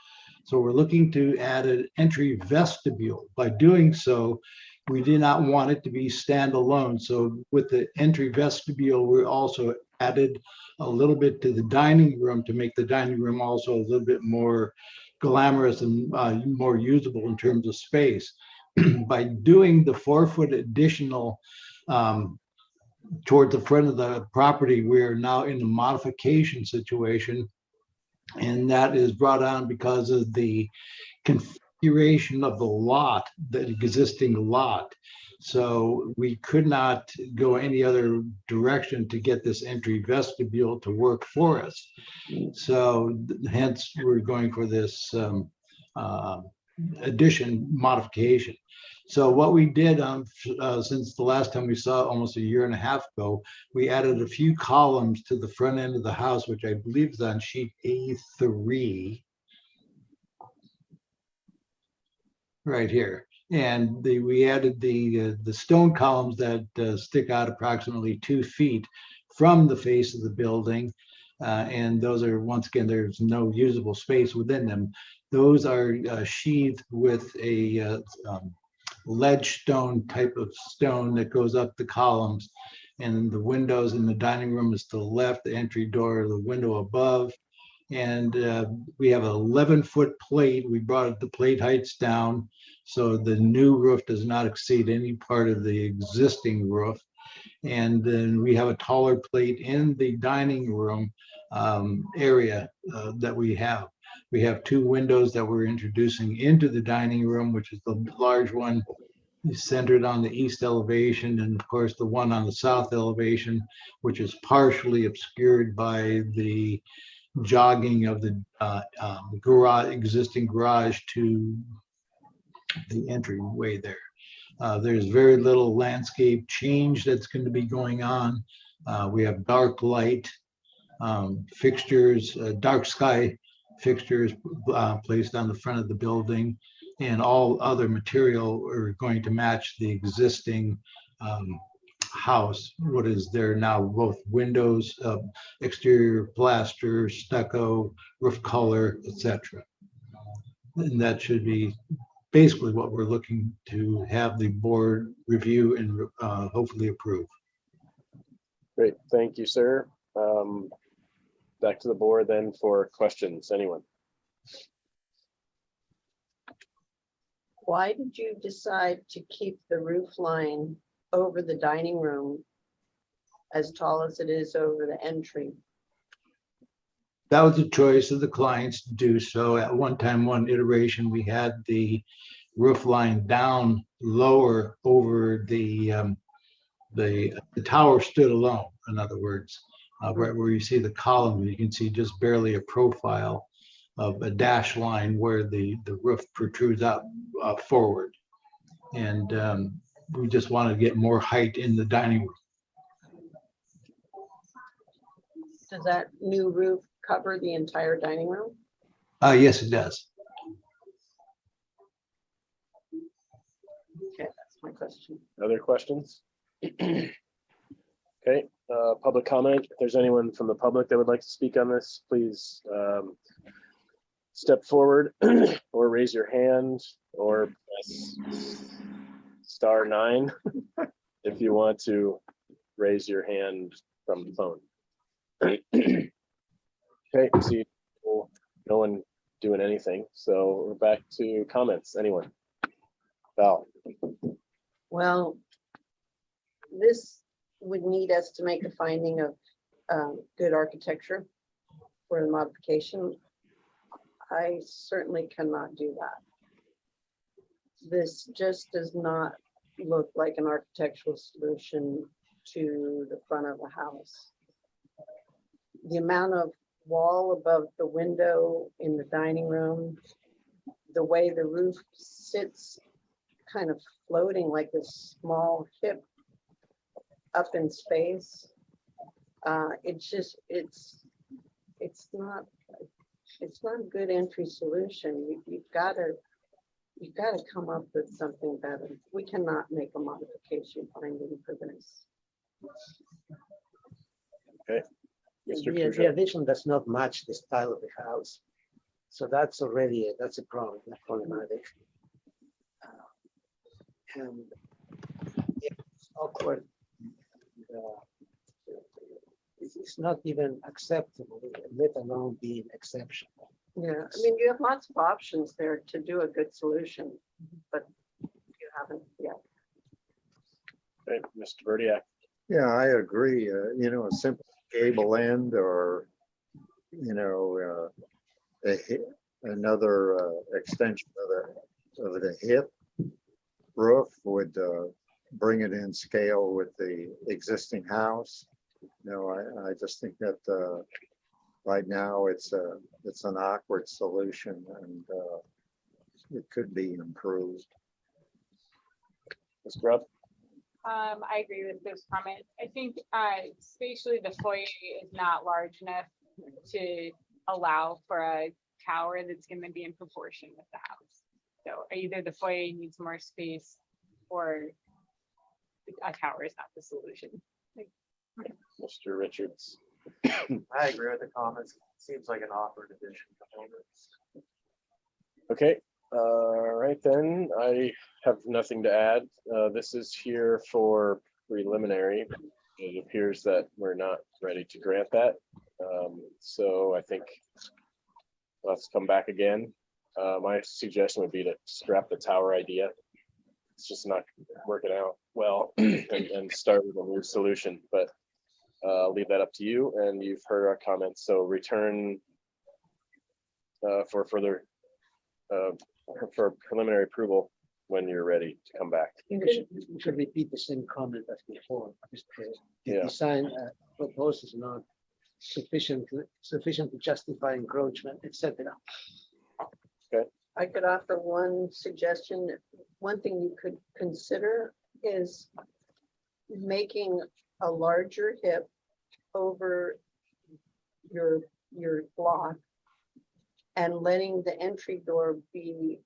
So we're looking to add an entry vestibule. By doing so, we did not want it to be standalone. So with the entry vestibule, we also added a little bit to the dining room to make the dining room also a little bit more glamorous and more usable in terms of space. By doing the 4-foot additional towards the front of the property, we are now in a modification situation. And that is brought on because of the configuration of the lot, the existing lot. So we could not go any other direction to get this entry vestibule to work for us. So hence we're going for this addition modification. So what we did since the last time we saw almost a year and a half ago, we added a few columns to the front end of the house, which I believe is on sheet A3 right here. And we added the stone columns that stick out approximately 2 feet from the face of the building. And those are, once again, there's no usable space within them. Those are sheathed with a ledge stone type of stone that goes up the columns, and the windows in the dining room is to the left, the entry door, the window above. And we have an 11-foot plate. We brought the plate heights down so the new roof does not exceed any part of the existing roof. And then we have a taller plate in the dining room area that we have. We have 2 windows that we're introducing into the dining room, which is the large one centered on the east elevation, and of course the one on the south elevation, which is partially obscured by the jogging of the existing garage to the entryway there. There's very little landscape change that's going to be going on. We have dark light fixtures, dark sky fixtures placed on the front of the building, and all other material are going to match the existing house, what is there now, both windows, exterior plaster, stucco, roof color, etc. And that should be basically what we're looking to have the board review and hopefully approve. Great, thank you, sir. Back to the board then for questions, anyone? Why did you decide to keep the roof line over the dining room as tall as it is over the entry? That was the choice of the clients to do so. At one time, one iteration, we had the roof line down lower over the tower stood alone, in other words. Right where you see the column, you can see just barely a profile of a dash line where the roof protrudes out forward. And we just wanted to get more height in the dining room. Does that new roof cover the entire dining room? Yes, it does. Okay, that's my question. Other questions? Okay, public comment. If there's anyone from the public that would like to speak on this, please step forward or raise your hand or press *9 if you want to raise your hand from the phone. Okay, see no one doing anything, so we're back to comments. Anyone? Val? Well, this would need us to make a finding of good architecture for the modification. I certainly cannot do that. This just does not look like an architectural solution to the front of the house. The amount of wall above the window in the dining room, the way the roof sits kind of floating like a small hip up in space. It's not a good entry solution. You've got to come up with something better. We cannot make a modification finding for this. Okay. The addition does not match the style of the house. So that's already, that's a problem, that's problematic. And it's awkward. It's not even acceptable, let alone being exceptional. Yeah, I mean, you have lots of options there to do a good solution, but you haven't yet. Okay, Mr. Verdiak. Yeah, I agree. A simple gable end or, another extension of the hip roof would bring it in scale with the existing house. I just think that right now it's an awkward solution and it could be improved. Ms. Grubb? I agree with those comments. I think spatially the foyer is not large enough to allow for a tower that's going to be in proportion with the house. So either the foyer needs more space or a tower is not the solution. Mr. Richards? I agree with the comments. Seems like an awkward addition. Okay, all right then. I have nothing to add. This is here for preliminary. It appears that we're not ready to grant that. So I think let's come back again. My suggestion would be to scrap the tower idea. It's just not working out well and start with a new solution, but I'll leave that up to you, and you've heard our comments. So return for further for preliminary approval when you're ready to come back. I think we should repeat the same comment as before. The design proposed is not sufficient to justify encroachment, etc. Okay. I could offer one suggestion. One thing you could consider is making a larger hip over your block and letting the entry door be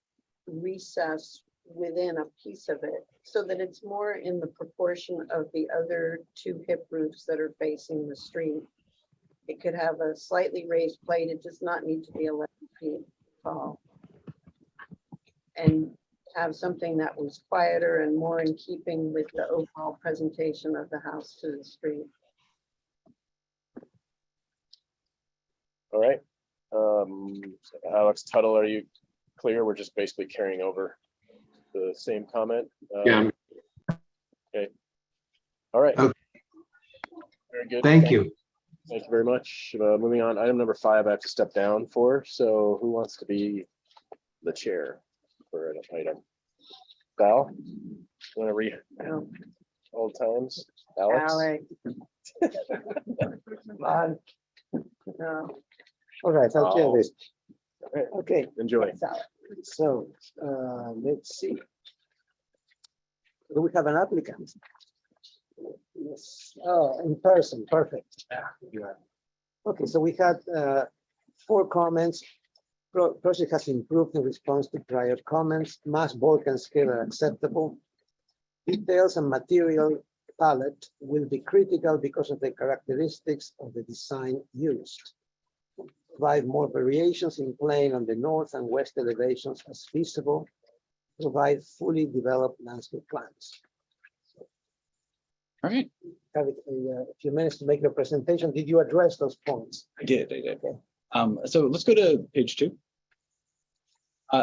recessed within a piece of it so that it's more in the proportion of the other two hip roofs that are facing the street. It could have a slightly raised plate. It does not need to be 11 feet tall. And have something that was quieter and more in keeping with the overall presentation of the house to the street. All right. Alex Tuttle, are you clear? We're just basically carrying over the same comment. Yeah. Okay. All right. Okay. Very good. Thank you. Thank you very much. Moving on, item number 5, I have to step down for. So who wants to be the chair for an item? Val, you want to read old times? Alex? Alex. Come on. No. All right, I'll share this. Okay. Enjoy. So, let's see. Do we have an applicant? Yes. Oh, in person, perfect. Okay, so we had 4 comments. Project has improved in response to prior comments. Mass, bulk, and scale are acceptable. Details and material palette will be critical because of the characteristics of the design used. Provide more variations in plane on the north and west elevations as feasible. Provide fully developed landscape plans. All right, Have a few minutes to make your presentation. Did you address those points? I did. So let's go to page 2.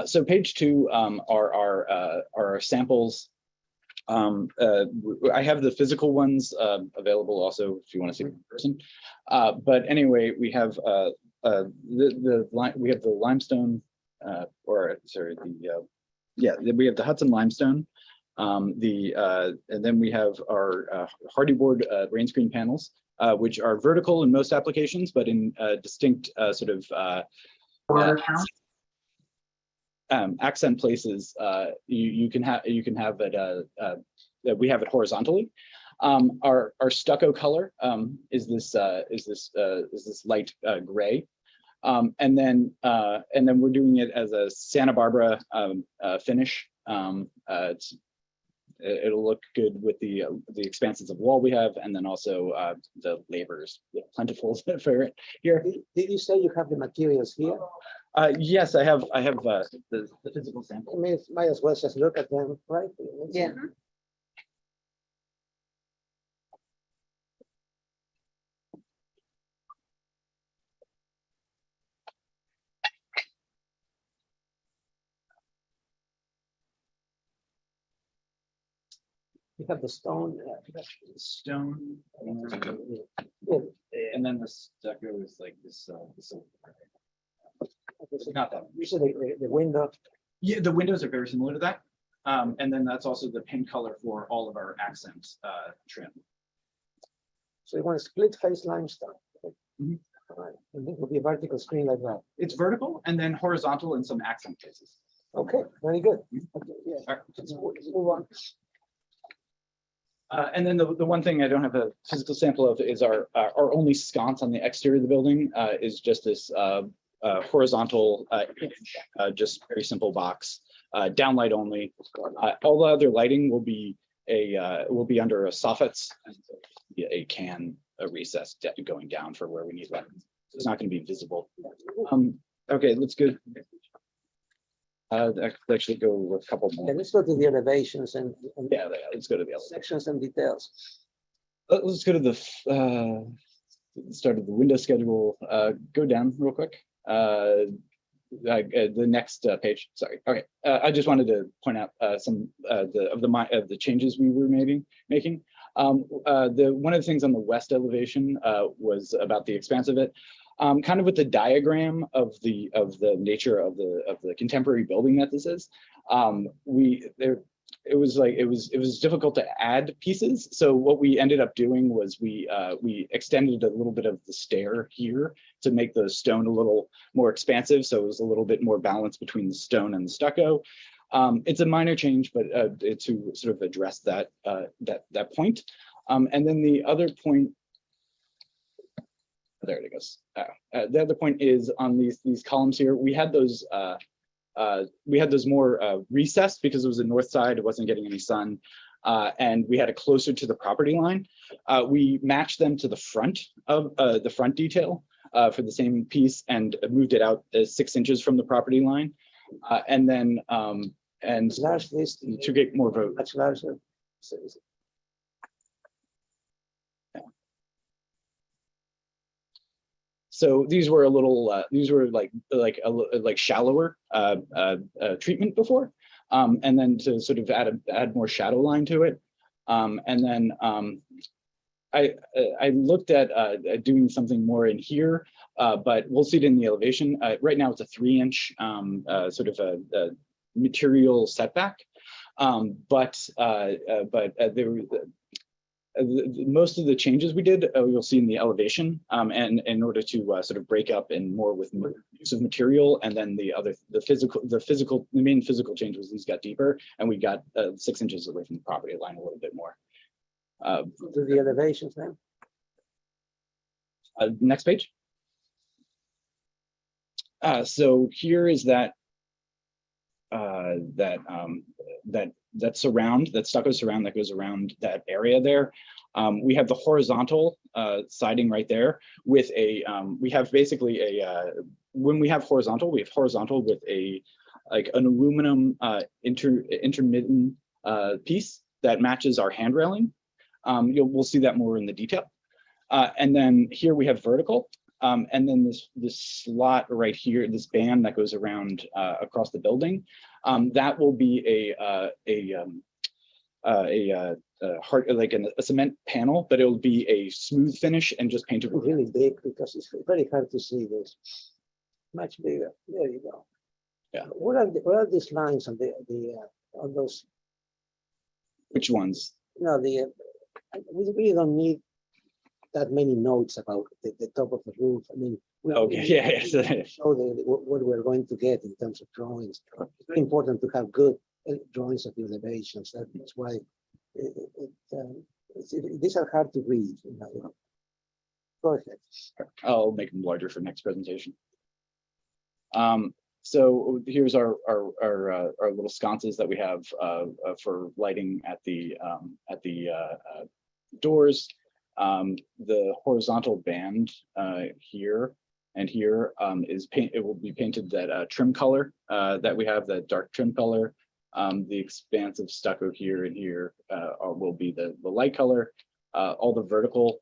So page 2 are our samples. I have the physical ones available also if you want to see them in person. But anyway, we have we have the limestone, we have the Hudson limestone. And then we have our hardy board rain screen panels, which are vertical in most applications, but in distinct sort of accent places, you can have it. We have it horizontally. Our stucco color is this light gray, and then we're doing it as a Santa Barbara finish. It'll look good with the expanses of wall we have, and then also the labor's plentiful for it here. Did you say you have the materials here? Yes, I have the physical sample. I mean, might as well just look at them, right? Yeah. You have the stone. Stone, Yeah. and then the stucco is like this. Not that. Usually the window. Yeah, the windows are very similar to that. And then that's also the paint color for all of our accent trim. So you want a split face limestone. Mhm. All right. And it will be a vertical screen like that. It's vertical and then horizontal in some accent cases. Okay, very good. Okay, yeah. All right. Let's move on. And then the one thing I don't have a physical sample of is our only sconce on the exterior of the building is just this horizontal just very simple box, downlight only. All the other lighting will be under a soffits, a recess going down for where we need lighting. It's not going to be visible. Okay, let's go. Actually go a couple more. Okay, let's go to the elevations and Yeah, let's go to the elevator. sections and details. Let's go to the start of the window schedule. Go down real quick. The next page. Sorry. Okay. I just wanted to point out some of the changes we were making. One of the things on the west elevation was about the expanse of it. Kind of with the diagram of the nature of the contemporary building that this is. It was difficult to add pieces. So what we ended up doing was we extended a little bit of the stair here to make the stone a little more expansive. So it was a little bit more balance between the stone and the stucco. It's a minor change, but to sort of address that point. And then the other point, there it goes. The other point is on these columns here, we had those we had those more recessed because it was the north side, it wasn't getting any sun. And we had it closer to the property line. We matched them to the front of the front detail for the same piece and moved it out 6 inches from the property line. And then and Large list, to get more of a much larger. so these were a little these were like shallower treatment before, and then to sort of add more shadow line to it. And then I looked at doing something more in here, but we'll see it in the elevation. Right now it's a 3-inch sort of a material setback, but there were most of the changes we did, you'll see in the elevation, and in order to sort of break up and more with use of material, and then the main physical change was these got deeper, and we got 6 inches away from the property line a little bit more. To the elevations then. Next page. So here is that stucco surround that goes around that area there. We have the horizontal siding right there with a we have basically a when we have horizontal with a like an aluminum intermittent piece that matches our hand railing. We'll see that more in the detail. And then here we have vertical. And then this slot right here, this band that goes around across the building, that will be hard, like a cement panel, but it will be a smooth finish and just painted really big because it's very hard to see this. Much bigger. There you go. Yeah. What are these lines on on those? Which ones? No, we really don't need that many notes about the top of the roof. I mean, okay, yeah. Show what we're going to get in terms of drawings. It's very important to have good drawings of the elevations. That's why these are hard to read. Go ahead. I'll make them larger for next presentation. So here's our little sconces that we have for lighting at the doors. The horizontal band here and here is paint. It will be painted that trim color that we have, that dark trim color. The expansive stucco here and here will be the light color. All the vertical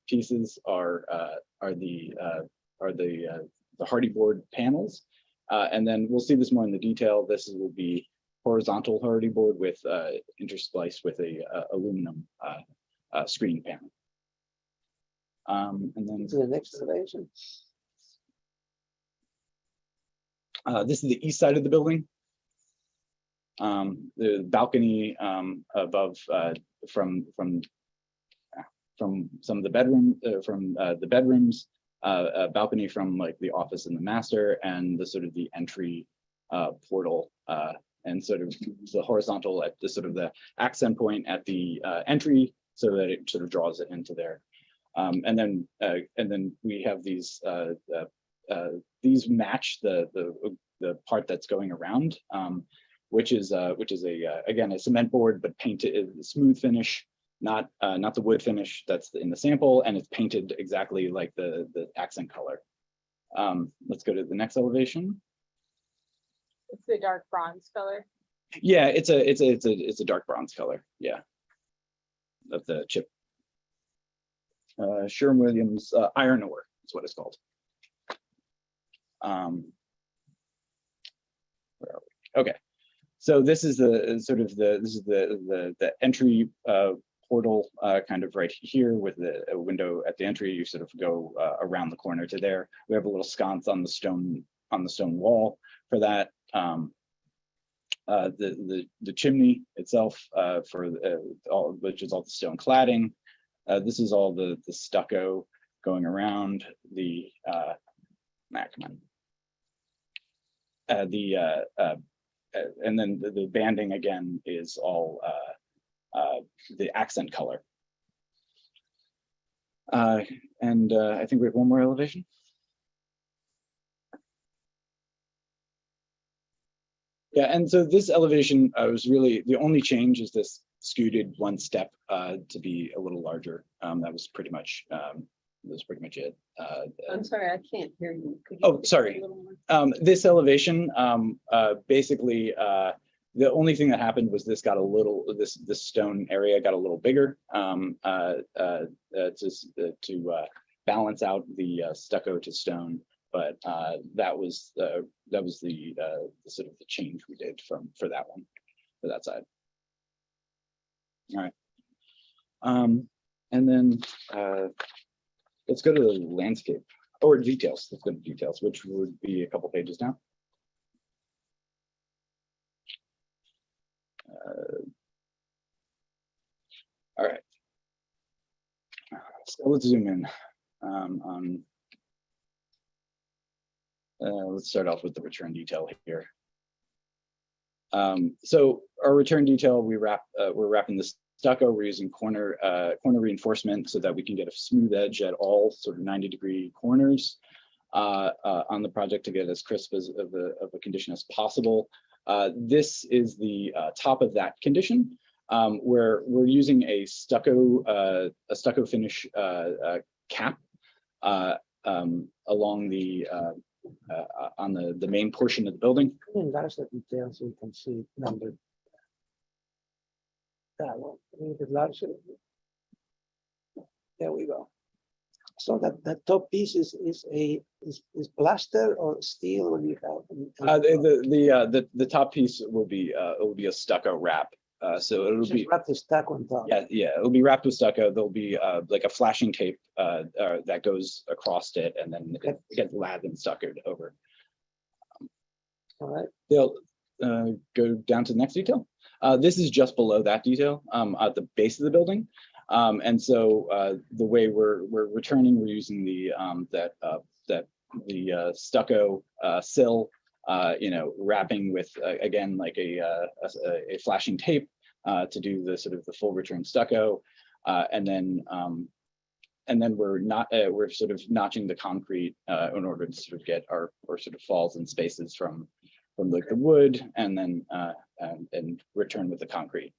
pieces are the hardy board panels, and then we'll see this more in the detail. This will be horizontal hardy board with interspliced with a aluminum screen panel. And then to the next elevation. This is the east side of the building. The balcony above from some of the bedrooms, balcony from like the office and the master, and the sort of the entry portal, and sort of the horizontal at the sort of the accent point at the entry, so that it sort of draws it into there. And then we have these match the part that's going around, which is again a cement board, but painted smooth finish, not the wood finish that's in the sample, and it's painted exactly like the accent color. Let's go to the next elevation. It's the dark bronze color. Yeah, it's a dark bronze color. Yeah, of the chip. Sherwin-Williams iron ore is what it's called. Where are we? Okay, so this is the entry portal kind of right here with a window at the entry. You sort of go around the corner to there. We have a little sconce on the stone wall for that. The chimney itself which is all the stone cladding. This is all the stucco going around the and then the banding again is all the accent color. And I think we have one more elevation. Yeah, and so this elevation was really, the only change is this scooted one step to be a little larger. That was pretty much it. I'm sorry, I can't hear you. Could you Oh, speak sorry. a little more? This elevation, basically, the only thing that happened was this got a little, this stone area got a little bigger to balance out the stucco to stone. But that was the sort of the change we did for that one, for that side. All right. And then let's go to the landscape or details. Let's go to details, which would be a couple pages down. All right. So let's zoom in let's start off with the return detail here. So our return detail, we're wrapping the stucco. We're using corner reinforcement so that we can get a smooth edge at all sort of 90-degree corners on the project to get as crisp of a condition as possible. This is the top of that condition, where we're using a stucco finish cap along the on the main portion of the building. Enlarge the details so you can see number. That one, a little bit larger. There we go. So that top piece is plaster or steel? What do you have? The top piece will be a stucco wrap. So it'll Just be wrap the stucco on top. yeah, it'll be wrapped with stucco. There'll be like a flashing tape that goes across it, and then it gets lathered and stuccoed over. All right. They'll go down to the next detail. This is just below that detail at the base of the building. And so the way we're returning, we're using the stucco sill, wrapping with again like a flashing tape to do the sort of the full return stucco, and then we're sort of notching the concrete in order to sort of get our sort of falls and spaces from like the wood, and then and return with the concrete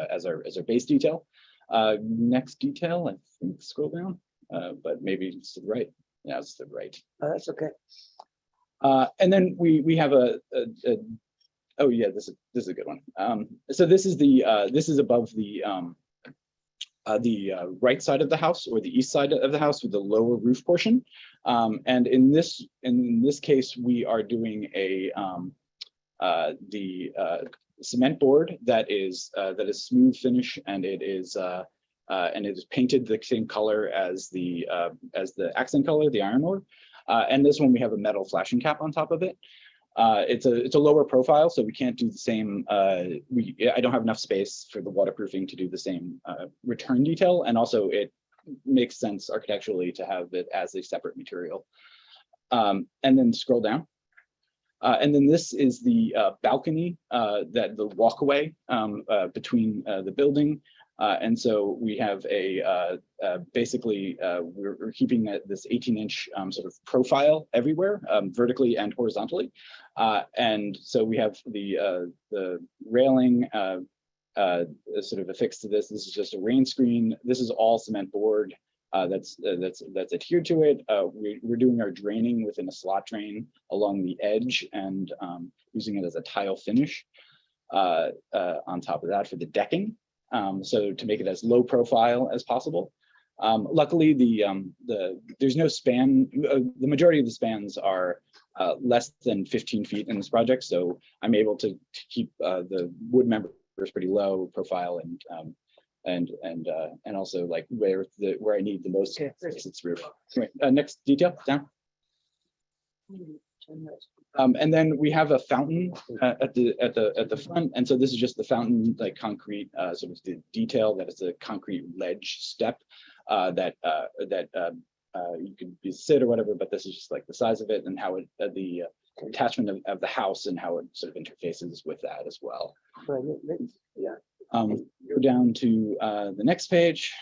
as our base detail. Next detail, I think, scroll down, but maybe it's to the right. Yeah, it's to the right. Oh, that's okay. And then we have oh yeah, this is a good one. So this is above the right side of the house, or the east side of the house, with the lower roof portion. And in this case, we are doing the cement board that is smooth finish, and it is painted the same color as the accent color, the iron ore. And this one we have a metal flashing cap on top of it. It's a lower profile, so we can't do the same. I don't have enough space for the waterproofing to do the same return detail, and also it makes sense architecturally to have it as a separate material. And then scroll down. And then this is the balcony, the walkway between the building. And so we have basically we're keeping this 18-inch sort of profile everywhere, vertically and horizontally. And so we have the railing sort of affixed to this. This is just a rain screen. This is all cement board that's adhered to it. We're doing our draining within a slot drain along the edge, and using it as a tile finish on top of that for the decking. So to make it as low profile as possible. Luckily, there's no span. The majority of the spans are less than 15 feet in this project, so I'm able to keep the wood members pretty low profile, and also like where I need the most space, it's roof. Anyway, next detail down. And then we have a fountain at the front, and so this is just the fountain, like concrete sort of the detail that is a concrete ledge step that you could sit or whatever, but this is just like the size of it and how it the attachment of the house and how it sort of interfaces with that as well. Yeah. Go down to the next page.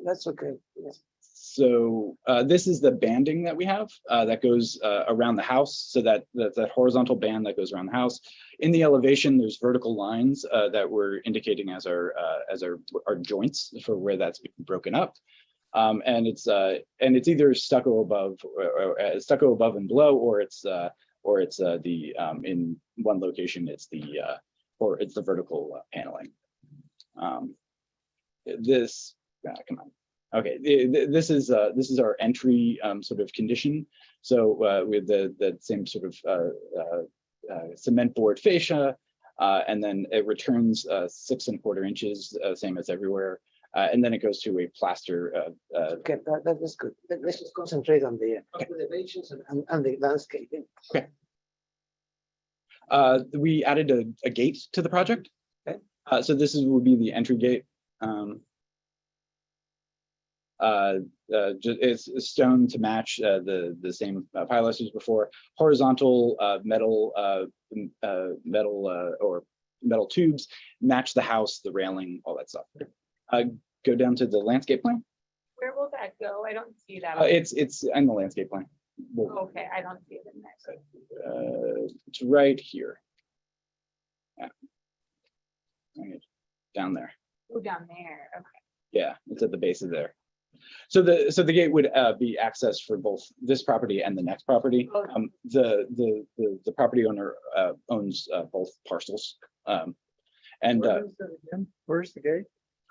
That's okay. Yeah. So this is the banding that we have that goes around the house. So that horizontal band that goes around the house. In the elevation, there's vertical lines that we're indicating as our joints for where that's broken up. And it's either stucco above and below, or it's in one location it's the vertical paneling. Come on. Okay, this is our entry sort of condition. So with the same sort of cement board fascia, and then it returns 6 1/4 inches, same as everywhere. And then it goes to a plaster. Okay, that is good. Let's just concentrate on the elevations and the landscaping. Okay. We added a gate to the project. Okay. So this would be the entry gate. It's stone to match the same pilasters before. Horizontal metal or metal tubes match the house, the railing, all that stuff. Go down to the landscape plan. Where will that go? I don't see that. It's in the landscape plan. Okay, I don't see it in there. It's right here. Yeah. Right down there. Oh, down there. Okay. Yeah, it's at the base of there. So the gate would be accessed for both this property and the next property. Okay. The property owner owns both parcels. Where's the gate?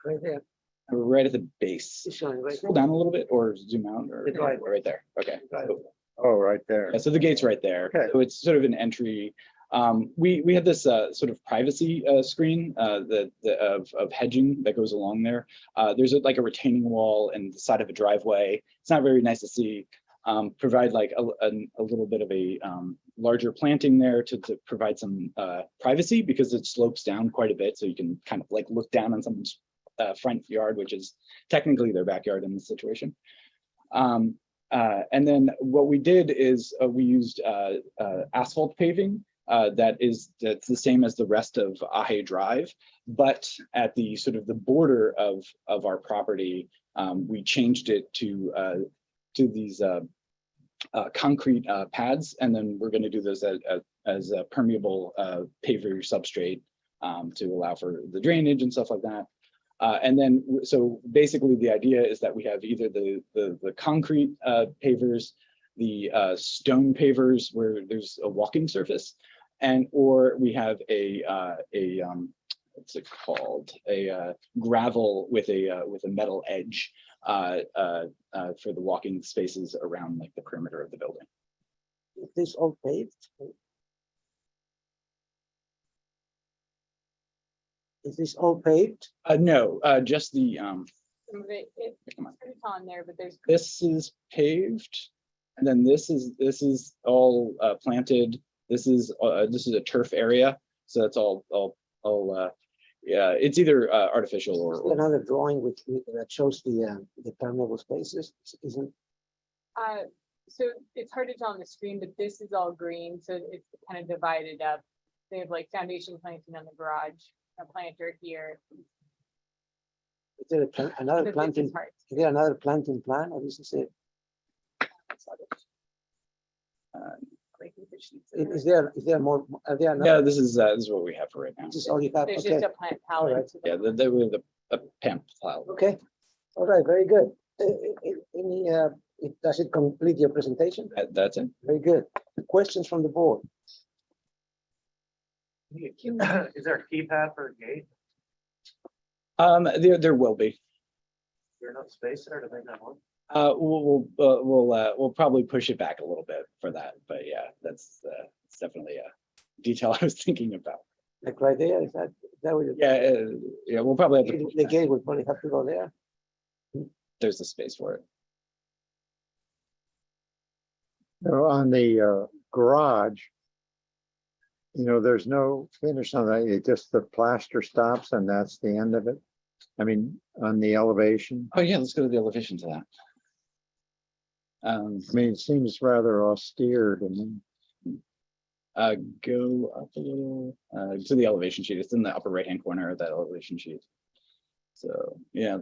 Right there. Right at the base. It's showing right Scroll down a little bit or zoom out or It's right. right there. Okay. Right. Oh, right there. Yeah, so the gate's right there. Okay. So it's sort of an entry. We had this sort of privacy screen of hedging that goes along there. There's like a retaining wall and the side of a driveway. It's not very nice to see. Provide like a little bit of a larger planting there to provide some privacy, because it slopes down quite a bit, so you can kind of like look down on someone's front yard, which is technically their backyard in this situation. And then what we did is we used asphalt paving that's the same as the rest of Ahe Drive, but at the sort of the border of our property, we changed it to these concrete pads, and then we're going to do those as a permeable paver substrate to allow for the drainage and stuff like that. And then, so basically the idea is that we have either the concrete pavers, the stone pavers where there's a walking surface, or we have a what's it called? A gravel with a metal edge for the walking spaces around like the perimeter of the building. Is this all paved? Is this all paved? No, just the Some of it's on there, but there's. this is paved, and then this is all planted. This is a turf area, so that's all yeah. It's either artificial or Another drawing that shows the permeable spaces, isn't? So it's hard to tell on the screen, but this is all green, so it's kind of divided up. They have like foundation planting on the garage, a planter here. Is there another The planting? business part. Is there another planting plan, or this is it? Is there more? Are there? yeah. This is what we have for right now. This is all you have. There's Okay. just a plant All palette. right. to the- Yeah, they were the PAMP file. Okay. All right. Very good. Any? Does it complete your presentation? That's it. Very good. Questions from the board? Is there a keypad for a gate? There will be. There's enough space there to make that one? We'll probably push it back a little bit for that, but yeah, that's definitely a detail I was thinking about. Like right there? Is that where Yeah, we'll probably have to. the gate would probably have to go there? There's the space for it. So on the garage, there's no finish on that. It just the plaster stops and that's the end of it. I mean, on the elevation. Oh yeah, let's go to the elevation to that. I mean, it seems rather austere to me. Go up a little to the elevation sheet. It's in the upper right-hand corner of that elevation sheet. So yeah,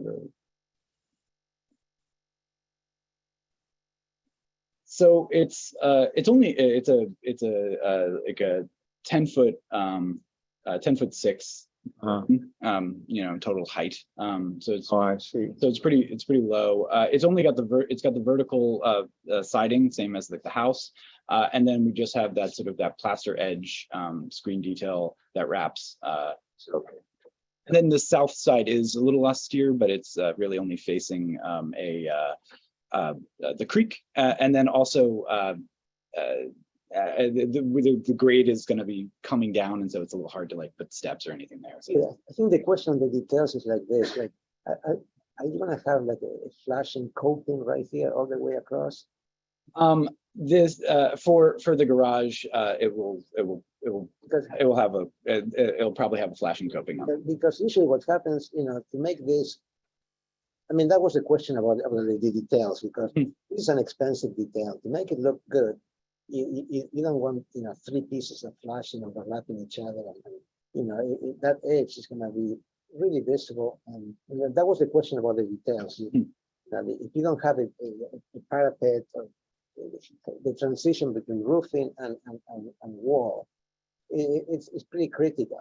So it's only, it's a like a 10-foot, 10'6", total height. So it's, Oh, I see. so it's pretty low. It's only got it's got the vertical siding, same as like the house. And then we just have that sort of that plaster edge screen detail that wraps. And then the south side is a little austere, but it's really only facing the creek. And then also the grade is going to be coming down, and so it's a little hard to like put steps or anything there. So Yeah, I think the question on the details is like this, like, are you gonna have like a flashing coating right here all the way across? this for the garage, it will have it'll probably have a flashing coping on it. Because usually what happens, to make this, I mean, that was a question about the details, because this is an expensive detail. To make it look good, you don't want, 3 pieces of flashing overlapping each other. And, that edge is gonna be really visible. And that was the question about the details. If you don't have a parapet, or the transition between roofing and wall, it's pretty critical.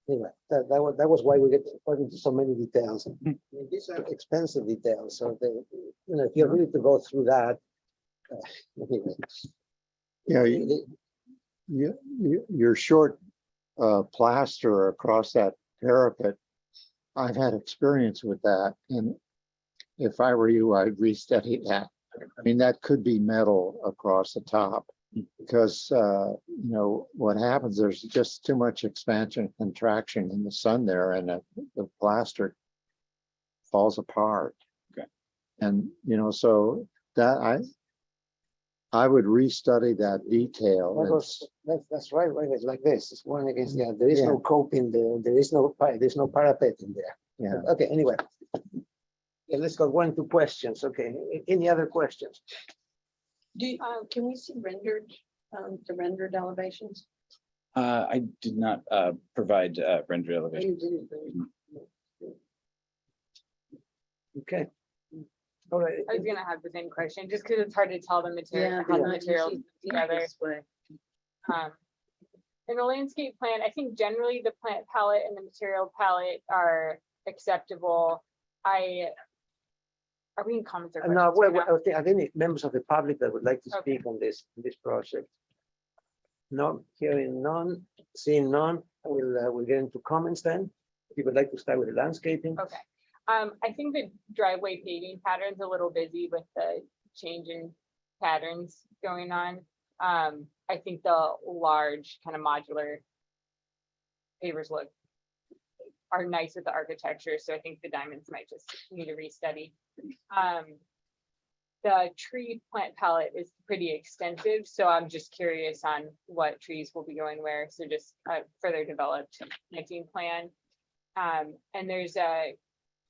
Anyway, that was why we get into so many details. I mean, these are expensive details, so if you're ready to go through that, anyway. Yeah, your short plaster across that parapet, I've had experience with that, and if I were you, I'd restudy that. I mean, that could be metal across the top, because what happens, there's just too much expansion and contraction in the sun there, and the plaster falls apart. Okay. And so that I would restudy that detail. That's right. It's like this. It's one against the other. There is no coping there. There's no parapet in there. Yeah. Okay. Anyway, let's go 1 2 questions. Okay. Any other questions? Can we see the rendered elevations? I did not provide rendered elevation. Okay. All right. I was gonna have the same question, just because it's hard to tell the material, how the materials together. In the landscape plan, I think generally the plant palette and the material palette are acceptable. Are we in comments or questions? No, right now? are there any members of the public that would like to Okay. speak on this project? No, hearing none, seeing none, we'll get into comments then. If you would like to start with the landscaping. Okay. I think the driveway paving pattern's a little busy with the change in patterns going on. I think the large kind of modular pavers are nice with the architecture, so I think the diamonds might just need a restudy. The tree plant palette is pretty extensive, so I'm just curious on what trees will be going where, so just a further developed planting plan. And there's a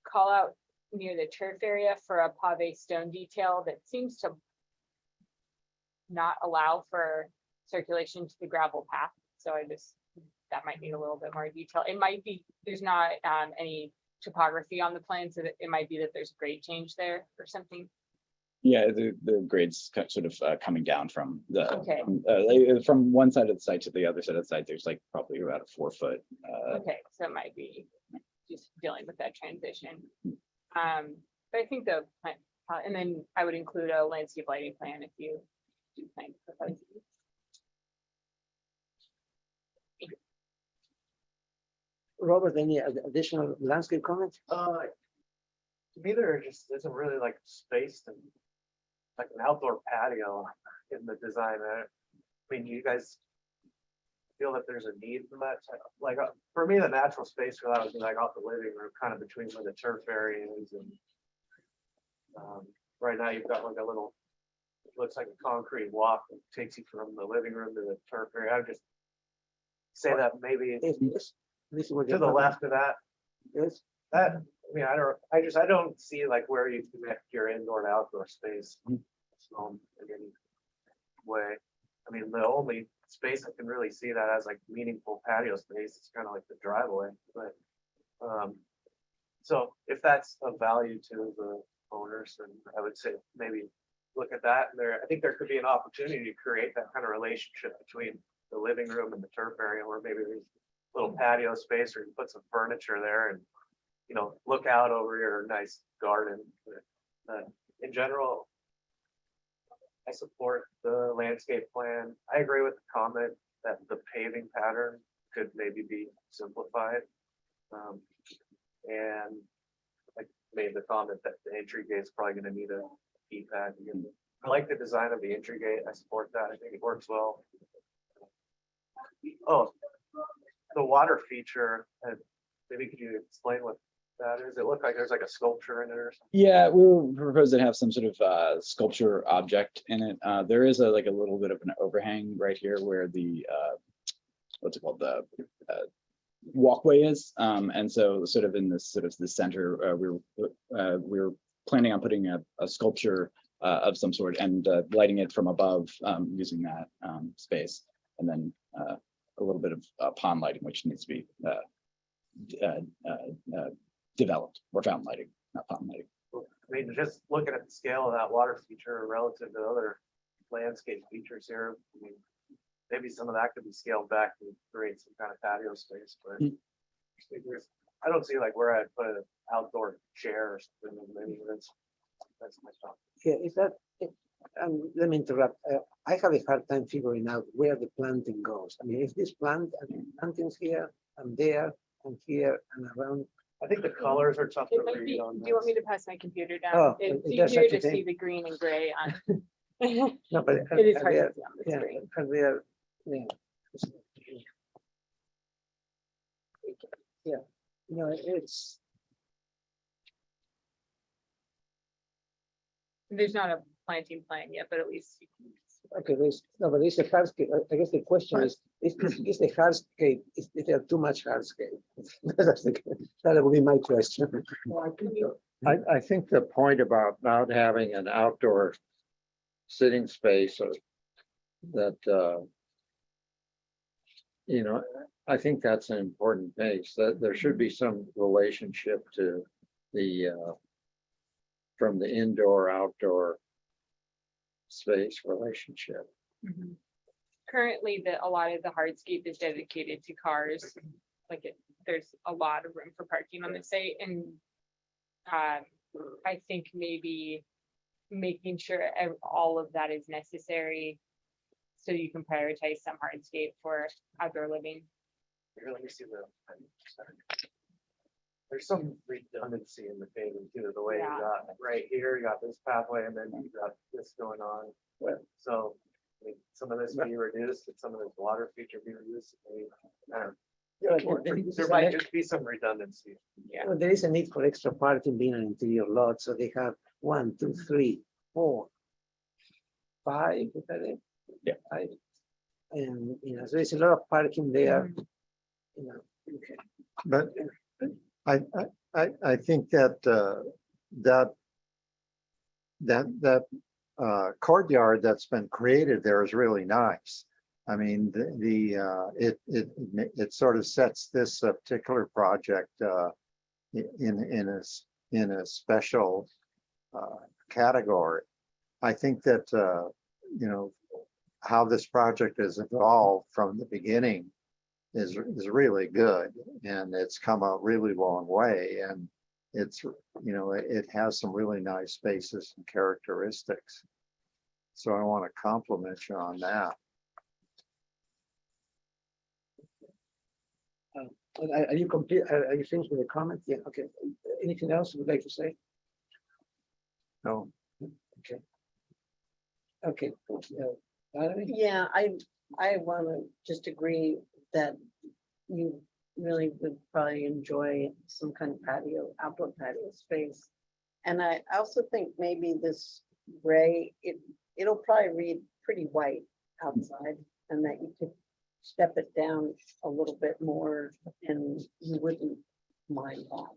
call out near the turf area for a pave stone detail that seems to not allow for circulation to the gravel path. So that might need a little bit more detail. It might be, there's not any topography on the plan, so that it might be that there's a grade change there or something. Yeah, the grades sort of coming down from Okay. From one side of the site to the other side of the site. There's like probably about a 4 foot. Okay, so it might be just dealing with that transition. But I think the plant, and then I would include a landscape lighting plan if you do plan to propose it. Robert, any additional landscape comments? To me, there just isn't really like space and like an outdoor patio in the design. I mean, you guys feel that there's a need for that? Like for me, the natural space for that would be like off the living room, kind of between where the turf area is, and right now you've got like a little, looks like a concrete walk that takes you from the living room to the turf area. I would just say that maybe to the left of that. Yes. That, I mean, I don't see like where you connect your indoor and outdoor space in any way. I mean, the only space I can really see that as like meaningful patio space is kind of like the driveway, but so if that's of value to the owners, then I would say maybe look at that, and I think there could be an opportunity to create that kind of relationship between the living room and the turf area, where maybe there's a little patio space, or you put some furniture there and, you know, look out over your nice garden. In general, I support the landscape plan. I agree with the comment that the paving pattern could maybe be simplified. And I made the comment that the entry gate is probably gonna need a keypad. I like the design of the entry gate. I support that. I think it works well. Oh, the water feature, maybe could you explain what that is? It looked like there's like a sculpture in it or something. Yeah, we were proposing to have some sort of sculpture object in it. There is like a little bit of an overhang right here where the what's it called, the walkway is, and so sort of in this sort of the center, we're planning on putting a sculpture of some sort and lighting it from above using that space, and then a little bit of pond lighting, which needs to be developed, or found lighting, not pond lighting. I mean, just looking at the scale of that water feature relative to other landscape features here, I mean, maybe some of that could be scaled back to create some kind of patio space, but I don't see like where I'd put an outdoor chair or something. Maybe that's my thought. Yeah, is that, let me interrupt. I have a hard time figuring out where the planting goes. I mean, if this plantings here and there and here and around. I think the colors are tough to It might read be, on do you want this. me to pass my computer down? Oh, It's there's easier such to a see thing. the green and gray on. No, but It is hard to see on the yeah, screen. and there, yeah. Yeah, you know, it's, There's not a planting plan yet, but at least you can. okay, no, but it's a hardscape. I guess the question is the hardscape, is there too much hardscape? That would be my question. I think the point about not having an outdoor sitting space or that, you know, I think that's an important piece, that there should be some relationship to the, from the indoor, outdoor space relationship. Currently, a lot of the hardscape is dedicated to cars. There's a lot of room for parking on the site, and I think maybe making sure all of that is necessary, so you can prioritize some hardscape for outdoor living. Here, let me see there's some redundancy in the paving too, the way you got right here, you got this pathway, and then you got this going on. So I mean, some of this be reduced, and some of this water feature be reduced. There might just be some redundancy. Yeah. Well, there is a need for extra parking being an interior lot, so they have 1, 2, 3, 4, 5. Is that it? Yeah. 5. And you know, so there's a lot of parking there. You know, okay. But I think that that courtyard that's been created there is really nice. I mean, it sort of sets this particular project in a special category. I think that you know, how this project has evolved from the beginning is really good, and it's come a really long way, and it's, you know, it has some really nice spaces and characteristics. So I want to compliment you on that. Are you complete? Are you finished with the comment? Yeah. Okay. Anything else you would like to say? No. Okay. Okay. Valerie? Yeah, I want to just agree that you really would probably enjoy some kind of patio, outdoor patio space. And I also think maybe this gray, it'll probably read pretty white outside, and that you could step it down a little bit more and you wouldn't mind that.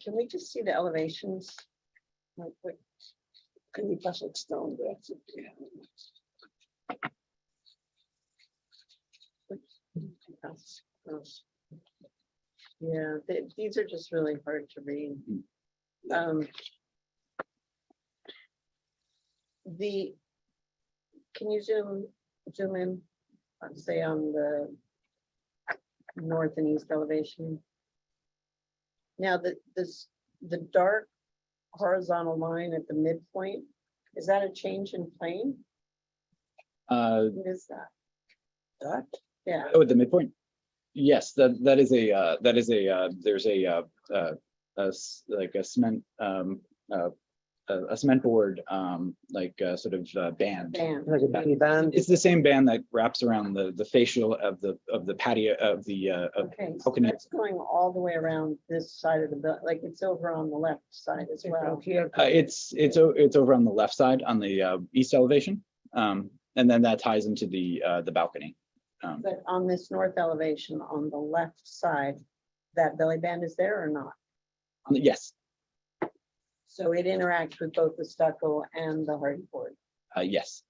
Can we just see the elevations? Real quick? Can you pass it down there? Yeah, these are just really hard to read. can you zoom in, say on the north and east elevation? Now, the dark horizontal line at the midpoint, is that a change in plane? What is that? That? Yeah. Oh, at the midpoint? Yes, that is a, there's like a cement, a cement board, sort of band. Like a belly band. It's the same band that wraps around the facial of the patio of the, of Okay, so balcony. that's going all the way around this side of the building, like it's over on the left side as well. Here, It's over on the left side on the east elevation. And then that ties into the balcony. But on this north elevation, on the left side, that belly band is there or not? Yes, So it interacts with both the stucco and the hardy board. yes.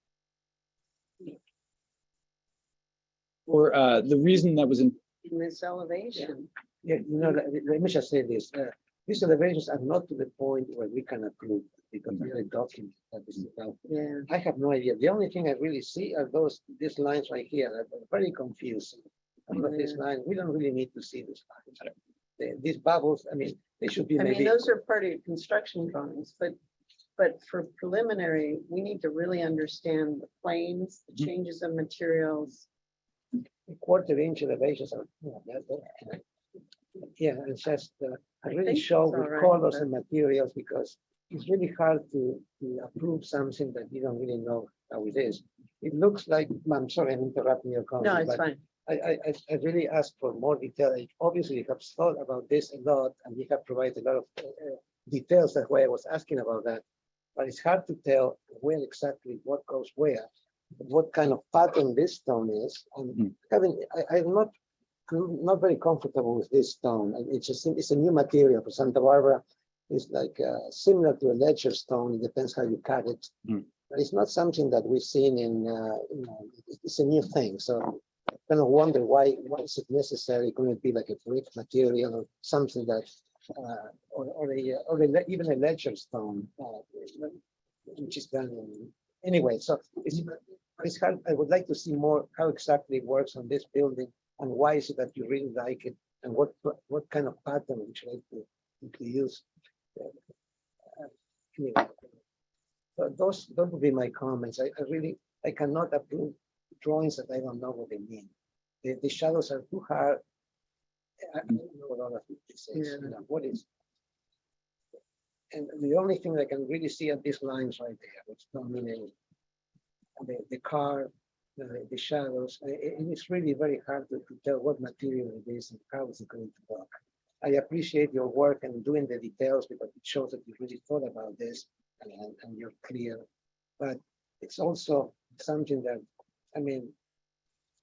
Or the reason that was in, This elevation. yeah, let me just say this. These elevations are not to the point where we can approve because we are a document that is developed. Yeah. I have no idea. The only thing I really see are these lines right here that are very confusing. About this line, we don't really need to see this line. These bubbles, I mean, they should be I mean, maybe. those are part of your construction drawings, but for preliminary, we need to really understand the planes, the changes of materials. Quarter-inch elevations are, yeah, it's just, I really think show it's all with right, colors but- and materials because it's really hard to approve something that you don't really know how it is. It looks like, I'm sorry, I'm interrupting your comment. No, it's but fine. I really ask for more detail. Obviously, you have thought about this a lot and you have provided a lot of details. That's why I was asking about that. But it's hard to tell where exactly what goes where, what kind of pattern this stone is. And I'm not very comfortable with this stone. And it's a new material for Santa Barbara. It's like similar to a ledger stone. It depends how you cut it. But it's not something that we've seen in, it's a new thing. So I kind of wonder why is it necessary? Couldn't it be like a brick material or something that, even a ledger stone, which is done anyway. So it's hard. I would like to see more how exactly it works on this building and why is it that you really like it and what kind of pattern would you like to use. Anyway, so those would be my comments. I cannot approve drawings that I don't know what they mean. The shadows are too hard. I don't know what all of this is. What is? And the only thing I can really see are these lines right there, which dominate the car, the shadows. It's really very hard to tell what material it is and how it's going to work. I appreciate your work and doing the details because it shows that you really thought about this and you're clear. But it's also something that, I mean,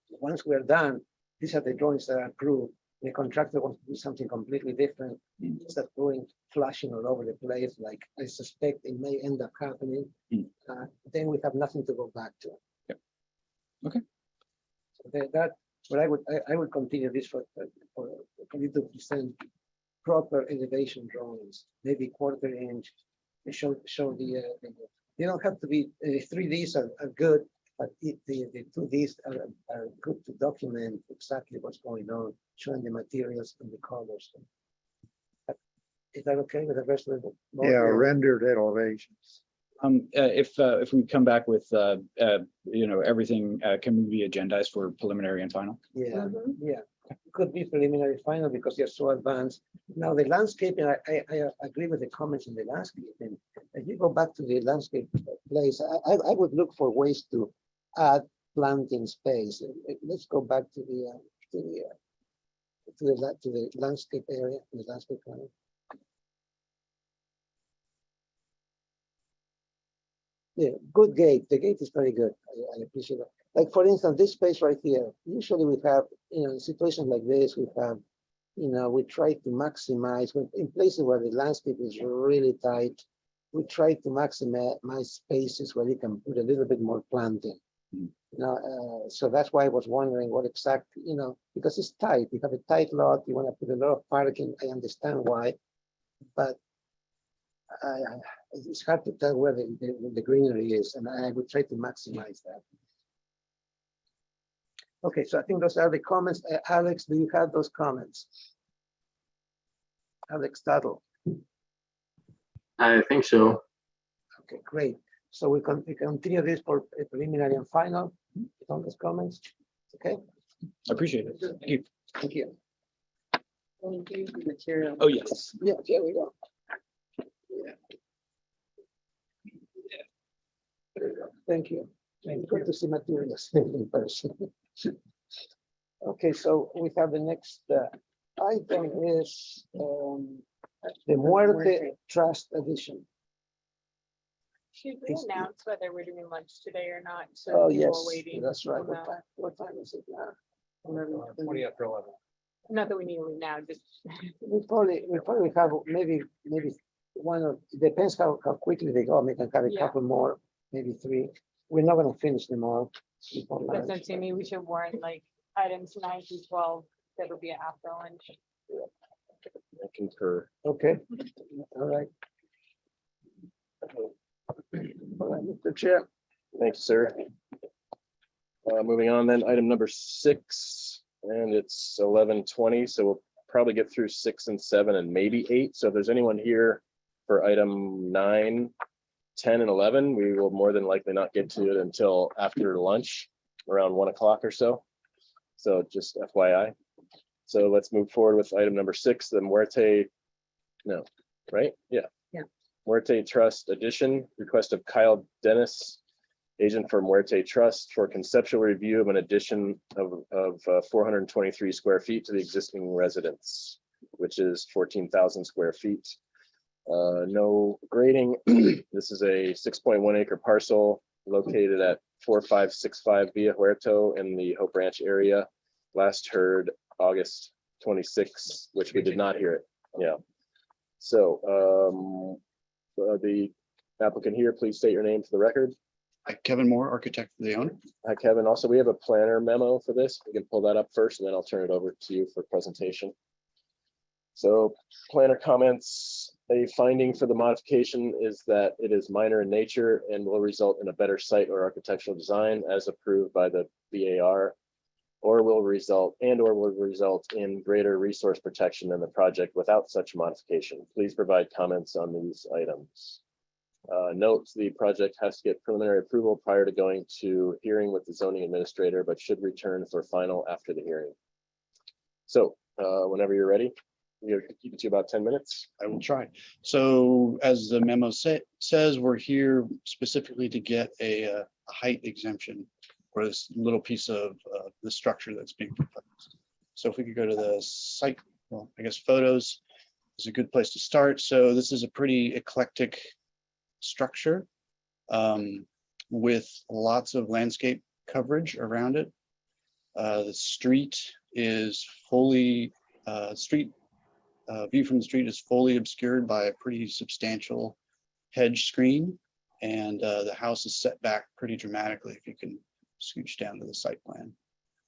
once we're done, these are the drawings that are approved. The contractor wants to do something completely different. Instead of going flashing all over the place, like I suspect it may end up happening. Then we have nothing to go back to. Okay. So but I would continue this for you to present proper elevation drawings, maybe quarter-inch. Show the they don't have to be 3Ds are good, but the 2Ds are good to document exactly what's going on, showing the materials and the colors. Is that okay with the rest of the? Yeah, rendered elevations. If we come back with everything, can we be agendized for preliminary and final? Yeah, yeah. It could be preliminary final because you're so advanced. Now the landscaping, I agree with the comments in the landscaping. If you go back to the landscape place, I would look for ways to add planting space. Let's go back to the landscape area, the landscape plan. Yeah, good gate. The gate is very good. I appreciate it. Like for instance, this space right here. Usually we have, in situations like this, we have, we try to maximize in places where the landscape is really tight. We try to maximize spaces where you can put a little bit more planting. So that's why I was wondering what exactly, because it's tight. You have a tight lot. You want to put a lot of parking. I understand why, but it's hard to tell where the greenery is, and I would try to maximize that. Okay, so I think those are the comments. Alex, do you have those comments? Alex Tuttle. I think so. Okay, great. So we continue this for a preliminary and final on those comments. Okay, I appreciate it. Thank you. thank you. Material. Oh, yes. Yeah, here we go. Yeah. There you go. Thank you. Good to see materials in person. Okay, so we have the next item is the Muerte Trust Edition. Should we announce whether we're doing lunch today or not? So Oh, people yes, waiting that's right. on that. What time is it now? 20 after 11. Not that we need to leave now, just. We probably have maybe one or, it depends how quickly they go. We can have a Yeah. couple more, maybe 3. We're not gonna finish them all before That's lunch. not to me. We should warn like items 9 through 12. That'll be after lunch. I concur. Okay, all right. All right, Mr. Chair. Thank you, sir. Moving on then, item number 6, and it's 11:20, so we'll probably get through 6 and 7 and maybe 8. So if there's anyone here for item 9, 10, and 11, we will more than likely not get to it until after lunch, around 1 o'clock or so. So just FYI. So let's move forward with item number 6, the Muerte, no, right? Yeah. Yeah. Muerte Trust Edition, request of Kyle Dennis, agent for Muerte Trust, for conceptual review of an addition of 423 square feet to the existing residence, which is 14,000 square feet. No grading. This is a 6.1 acre parcel located at 4565 Via Huerto in the Hope Ranch area. Last heard August 26th, which we did not hear it. Yeah. So the applicant here, please state your name for the record. Kevin Moore, architect for the owner. Hi, Kevin. Also, we have a planner memo for this. We can pull that up first, and then I'll turn it over to you for presentation. So planner comments, a finding for the modification is that it is minor in nature and will result in a better site or architectural design as approved by the BAR, or will result in greater resource protection in the project without such modification. Please provide comments on these items. Note, the project has to get preliminary approval prior to going to hearing with the zoning administrator, but should return for final after the hearing. So whenever you're ready, you keep it to about 10 minutes. I will try. So as the memo says, we're here specifically to get a height exemption for this little piece of the structure that's being proposed. So if we could go to the site, well, I guess photos is a good place to start. So this is a pretty eclectic structure with lots of landscape coverage around it. The street is fully, view from the street is fully obscured by a pretty substantial hedge screen, and the house is set back pretty dramatically if you can scooch down to the site plan.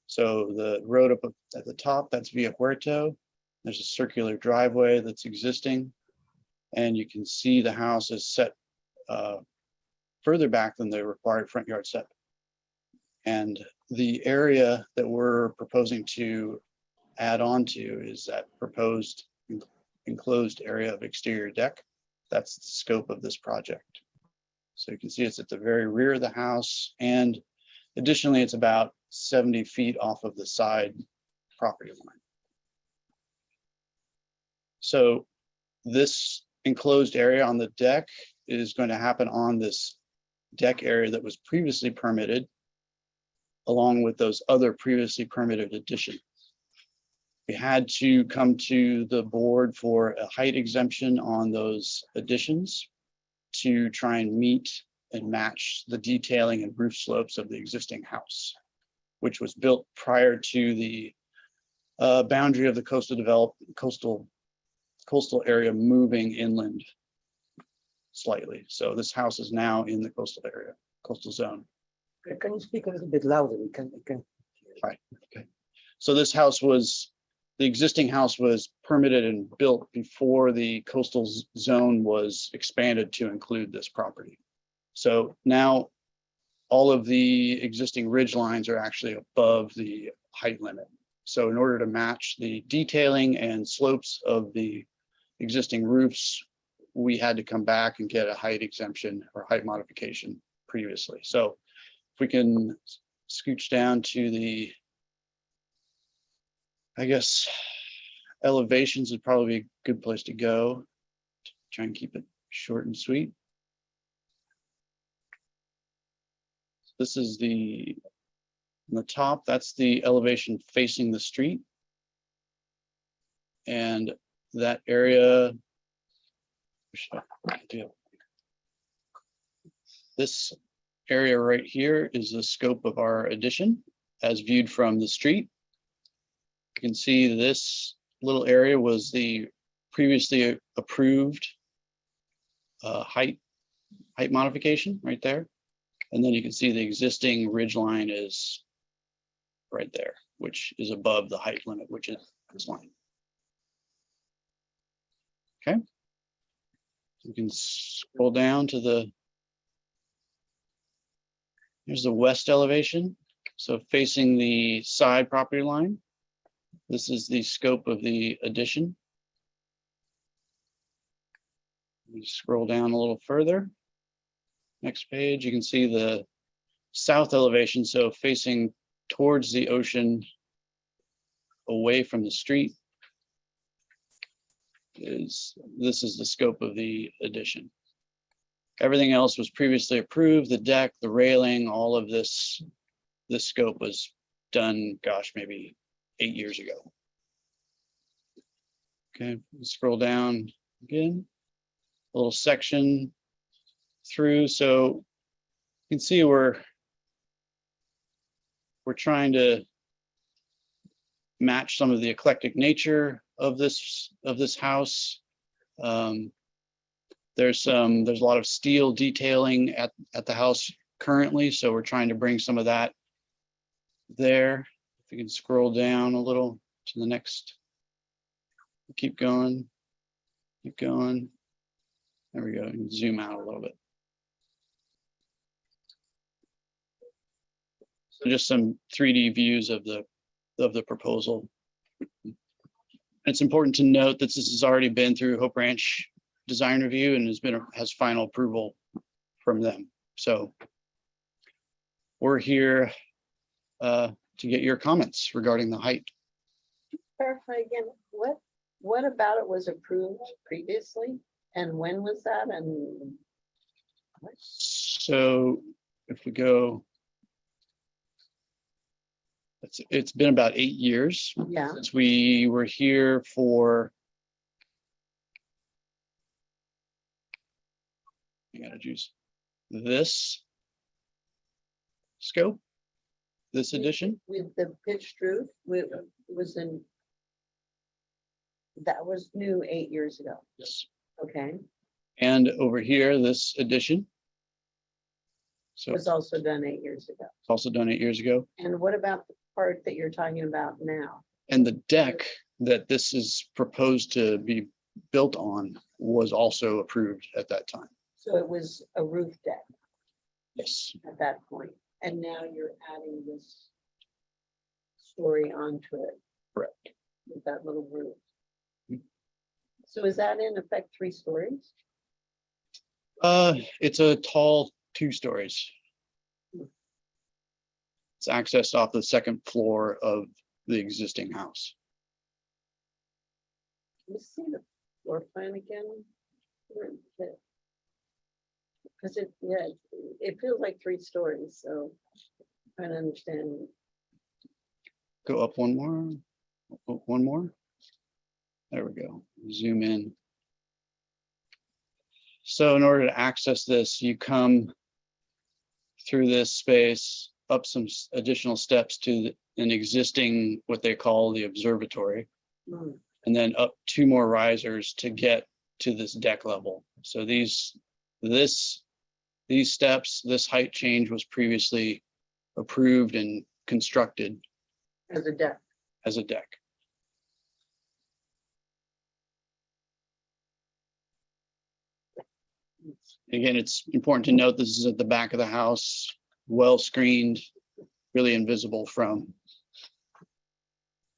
So the road up at the top, that's Via Huerto. There's a circular driveway that's existing, and you can see the house is set further back than the required front yard setback. And the area that we're proposing to add on to is that proposed enclosed area of exterior deck. That's the scope of this project. So you can see it's at the very rear of the house, and additionally, it's about 70 feet off of the side property line. So this enclosed area on the deck is going to happen on this deck area that was previously permitted, along with those other previously permitted additions. We had to come to the board for a height exemption on those additions to try and meet and match the detailing and roof slopes of the existing house, which was built prior to the boundary of the coastal area moving inland slightly. So this house is now in the coastal area, coastal zone. Can you speak a little bit louder? We can. Right. Okay. So this house was the existing house was permitted and built before the coastal zone was expanded to include this property. So now all of the existing ridge lines are actually above the height limit. So in order to match the detailing and slopes of the existing roofs, we had to come back and get a height exemption or height modification previously. So if we can scooch down to the, I guess, elevations would probably be a good place to go. Try and keep it short and sweet. This is the, on the top, that's the elevation facing the street. And that area, this area right here is the scope of our addition as viewed from the street. You can see this little area was the previously approved height modification right there. And then you can see the existing ridge line is right there, which is above the height limit, which is this line. Okay. You can scroll down to the, here's the west elevation. So facing the side property line, this is the scope of the addition. You scroll down a little further. Next page, you can see the south elevation. So facing towards the ocean, away from the street, this is the scope of the addition. Everything else was previously approved, the deck, the railing, all of this scope was done, gosh, maybe 8 years ago. Okay, scroll down again, a little section through. So you can see we're trying to match some of the eclectic nature of this house. There's a lot of steel detailing at the house currently, so we're trying to bring some of that there. If you can scroll down a little to the next, keep going, keep going. There we go. You can zoom out a little bit. So just some 3D views of the proposal. It's important to note that this has already been through Hope Ranch design review and has final approval from them. So we're here to get your comments regarding the height. Clarify again, what about it was approved previously? And when was that? And what? So if we go, it's been about 8 years since we were here for, I gotta choose this scope, this edition. With the pitched roof, that was new 8 years ago. Yes. Okay. And over here, this edition. So It was also done 8 years ago. it's also done 8 years ago. And what about the part that you're talking about now? And the deck that this is proposed to be built on was also approved at that time. So it was a roof deck Yes. at that point, and now you're adding this story onto it. Correct. With that little roof. So is that in effect 3 stories? It's a tall 2 stories. It's accessed off the second floor of the existing house. Can you see the floor plan again? Because it feels like 3 stories, so I'm trying to understand. Go up one more. One more. There we go. Zoom in. So in order to access this, you come through this space, up some additional steps to an existing, what they call the observatory, and then up 2 more risers to get to this deck level. So these steps, this height change was previously approved and constructed As a deck. as a deck. Again, it's important to note this is at the back of the house, well screened, really invisible from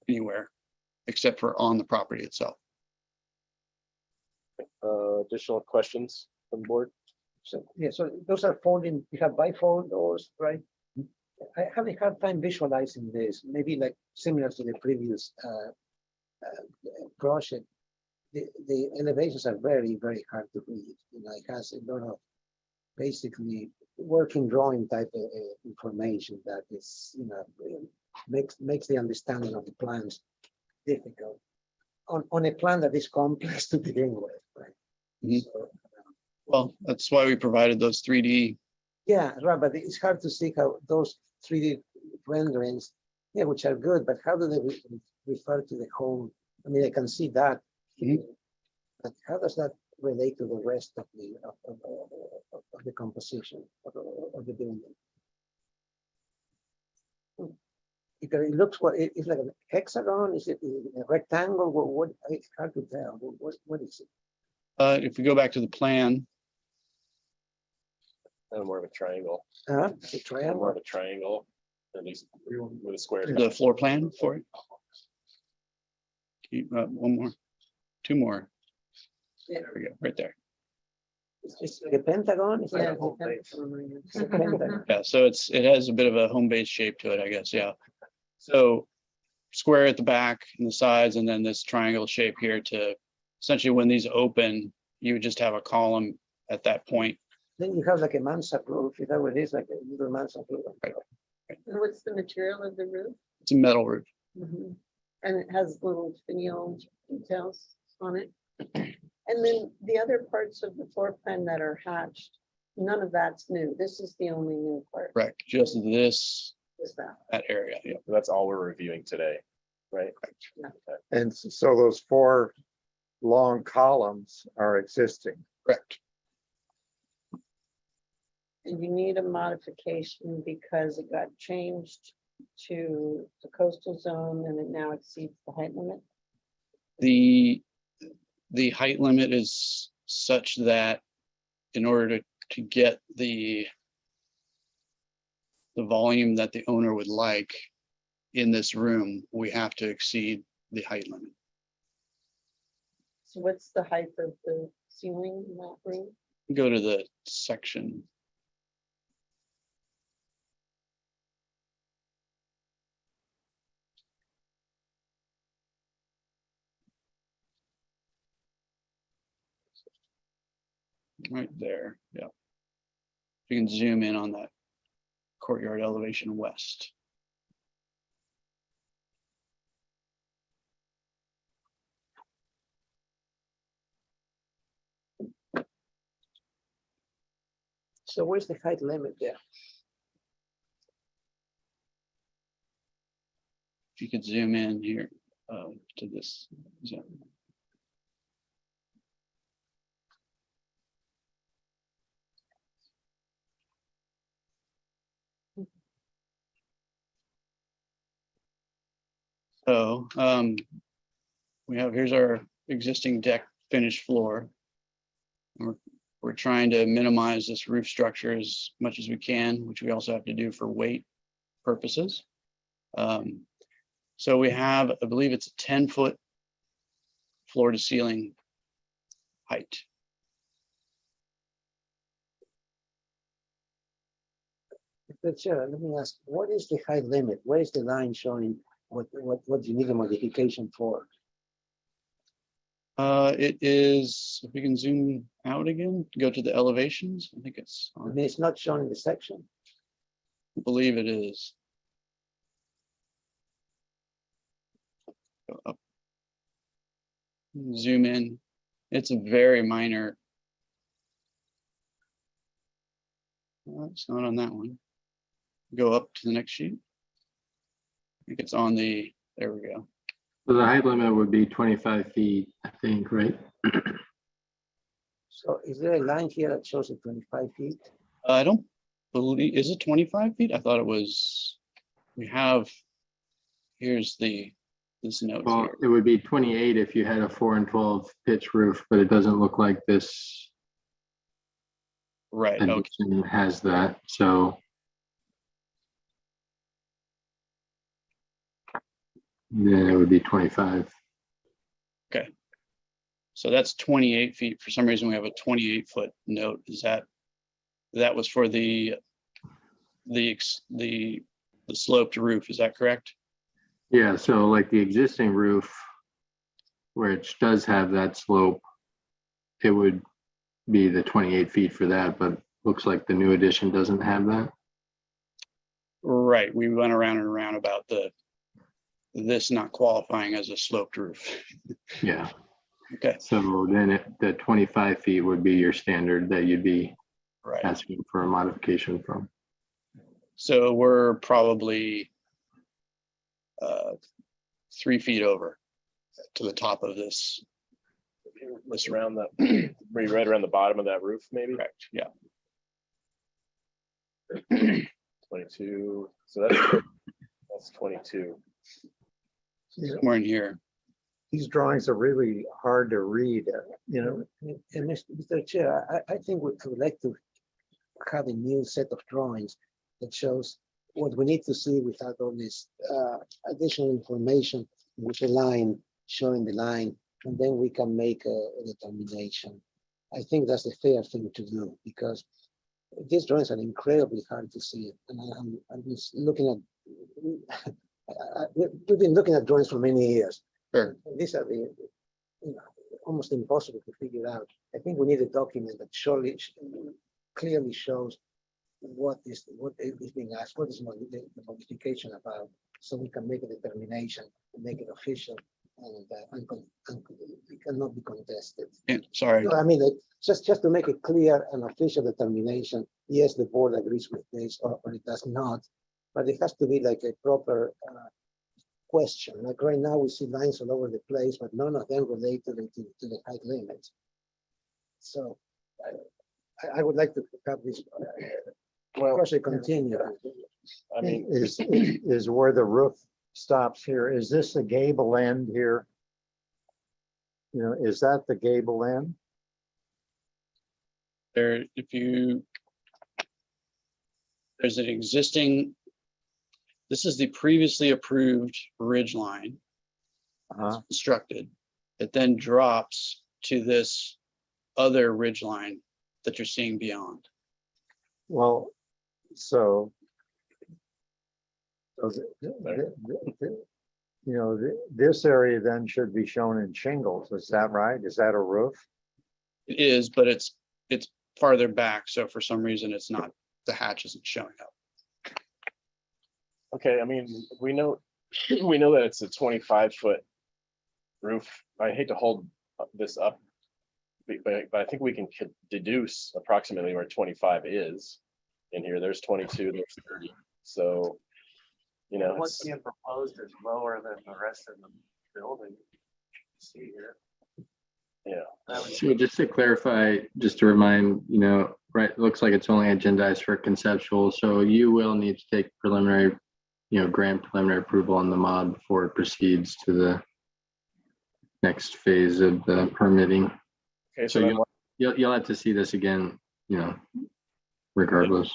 anywhere except for on the property itself. Additional questions from the board? So, yeah, so those are folding, you have bifold doors, right? I have a hard time visualizing this, maybe like similar to the previous project. The elevations are very, very hard to read. You know, it has a lot of basically working drawing type of information that is, you know, makes the understanding of the plans difficult on a plan that is complex to begin with, right? So, Well, that's why we provided those 3D. yeah, right, but it's hard to see how those 3D renderings, yeah, which are good, but how do they refer to the whole? I mean, I can see that, but how does that relate to the rest of the composition of the building? Because it looks it's like a hexagon. Is it a rectangle? What it's hard to tell. What is it? If we go back to the plan, More of a triangle. A More triangle. of a triangle, at least with a square. the floor plan for it. One more, two more. There we go, right there. It's like a pentagon. It's like Yeah, a whole depends page. on It's a pentagon. Yeah, so it has a bit of a home base shape to it, I guess, yeah. So square at the back and the sides, and then this triangle shape here to essentially when these open, you would just have a column at that point. Then you have like a mansard roof. Is that what it is? Like a little mansard roof. Right. And what's the material of the roof? It's a metal roof. Mhm. And it has little finial details on it. And then the other parts of the floor plan that are hatched, none of that's new. This is the only new part. Correct, just this, Is that? that area, yeah. That's all we're reviewing today, right? And so those 4 long columns are existing. Correct. And you need a modification because it got changed to the coastal zone and it now exceeds the height limit. The height limit is such that in order to get the volume that the owner would like in this room, we have to exceed the height limit. So what's the height of the ceiling in that room? Go to the section. Right there, yeah. You can zoom in on that courtyard elevation west. So where's the height limit there? If you could zoom in here to this zone. So here's our existing deck finished floor. We're trying to minimize this roof structure as much as we can, which we also have to do for weight purposes. So we have, I believe it's a 10-foot floor to ceiling height. But sure, let me ask, what is the height limit? Where is the line showing what you need a modification for? It is, if we can zoom out again, go to the elevations. I think it's, I mean, it's not shown in the section. I believe it is. Go up. Zoom in. It's a very minor. Well, it's not on that one. Go up to the next sheet. I think it's on the, there we go. So the height limit would be 25 feet, I think, right? So is there a line here that shows it 25 feet? I don't believe, is it 25 feet? I thought it was, we have, here's this note Well, here. it would be 28 if you had a 4 and 12 pitch roof, but it doesn't look like this. Right, okay, addition has that, so. Then it would be 25. so that's 28 feet. For some reason, we have a 28-foot note. Is that was for the sloped roof, is that correct? Yeah, so like the existing roof, which does have that slope, it would be the 28 feet for that, but looks like the new addition doesn't have that. Right, we went around and around about this not qualifying as a sloped roof. Yeah. Okay, So then the 25 feet would be your standard that you'd be right. asking for a modification from. So we're probably 3 feet over to the top of this. Just around the, right around the bottom of that roof, maybe? Correct, yeah. 22, so that's 22. Somewhere in here. These drawings are really hard to read, you know. And Mr. Chair, I think we would like to have a new set of drawings that shows what we need to see without all this additional information with the line, showing the line, and then we can make a determination. I think that's a fair thing to do because these drawings are incredibly hard to see. And I'm just looking at, we've been looking at drawings for many years. Sure. These are almost impossible to figure out. I think we need a document that surely clearly shows what is being asked, what is the modification about, so we can make a determination and make it official, and it cannot be contested. Yeah, sorry. No, I mean, just to make a clear and official determination. Yes, the board agrees with this, or it does not, but it has to be like a proper question. Like right now, we see lines all over the place, but none of them relate to the height limits. So I would like to have this project continue. I mean, is where the roof stops here. Is this the gable end here? You know, is that the gable end? There's an existing, this is the previously approved ridge line. Constructed. It then drops to this other ridge line that you're seeing beyond. Well, so this area then should be shown in shingles. Is that right? Is that a roof? It is, but it's farther back. So for some reason, it's not, the hatch isn't showing up. okay, I mean, we know that it's a 25-foot roof. I hate to hold this up, but I think we can deduce approximately where 25 is in here. There's 22, there's 30. So, you know, What's being proposed is lower than the rest of the building. See here. yeah. So just to clarify, just to remind, right, it looks like it's only agendized for conceptual. So you will need to take preliminary, grant preliminary approval on the mod before it proceeds to the next phase of the permitting. Okay, So you'll have to see this again, regardless.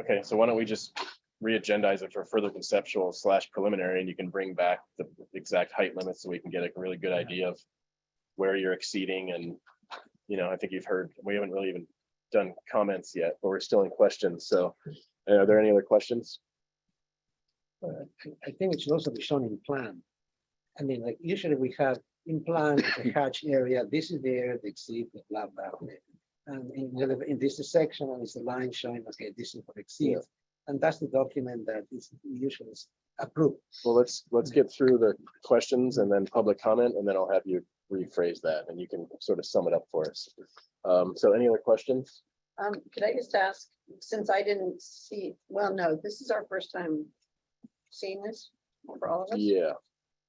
okay, so why don't we just re-agendize it for further conceptual / preliminary, and you can bring back the exact height limits so we can get a really good idea of where you're exceeding. And, I think you've heard, we haven't really even done comments yet, but we're still in questions. So are there any other questions? I think it should also be shown in plan. I mean, like usually we have in plan the hatch area. This is the area that exceeds the blah blah. And in this section, and it's a line showing, okay, this is what exceeds, and that's the document that is usually approved. Well, let's get through the questions and then public comment, and then I'll have you rephrase that, and you can sort of sum it up for us. So any other questions? Could I just ask, since I didn't see, well, no, this is our first time seeing this for all of us? Yeah,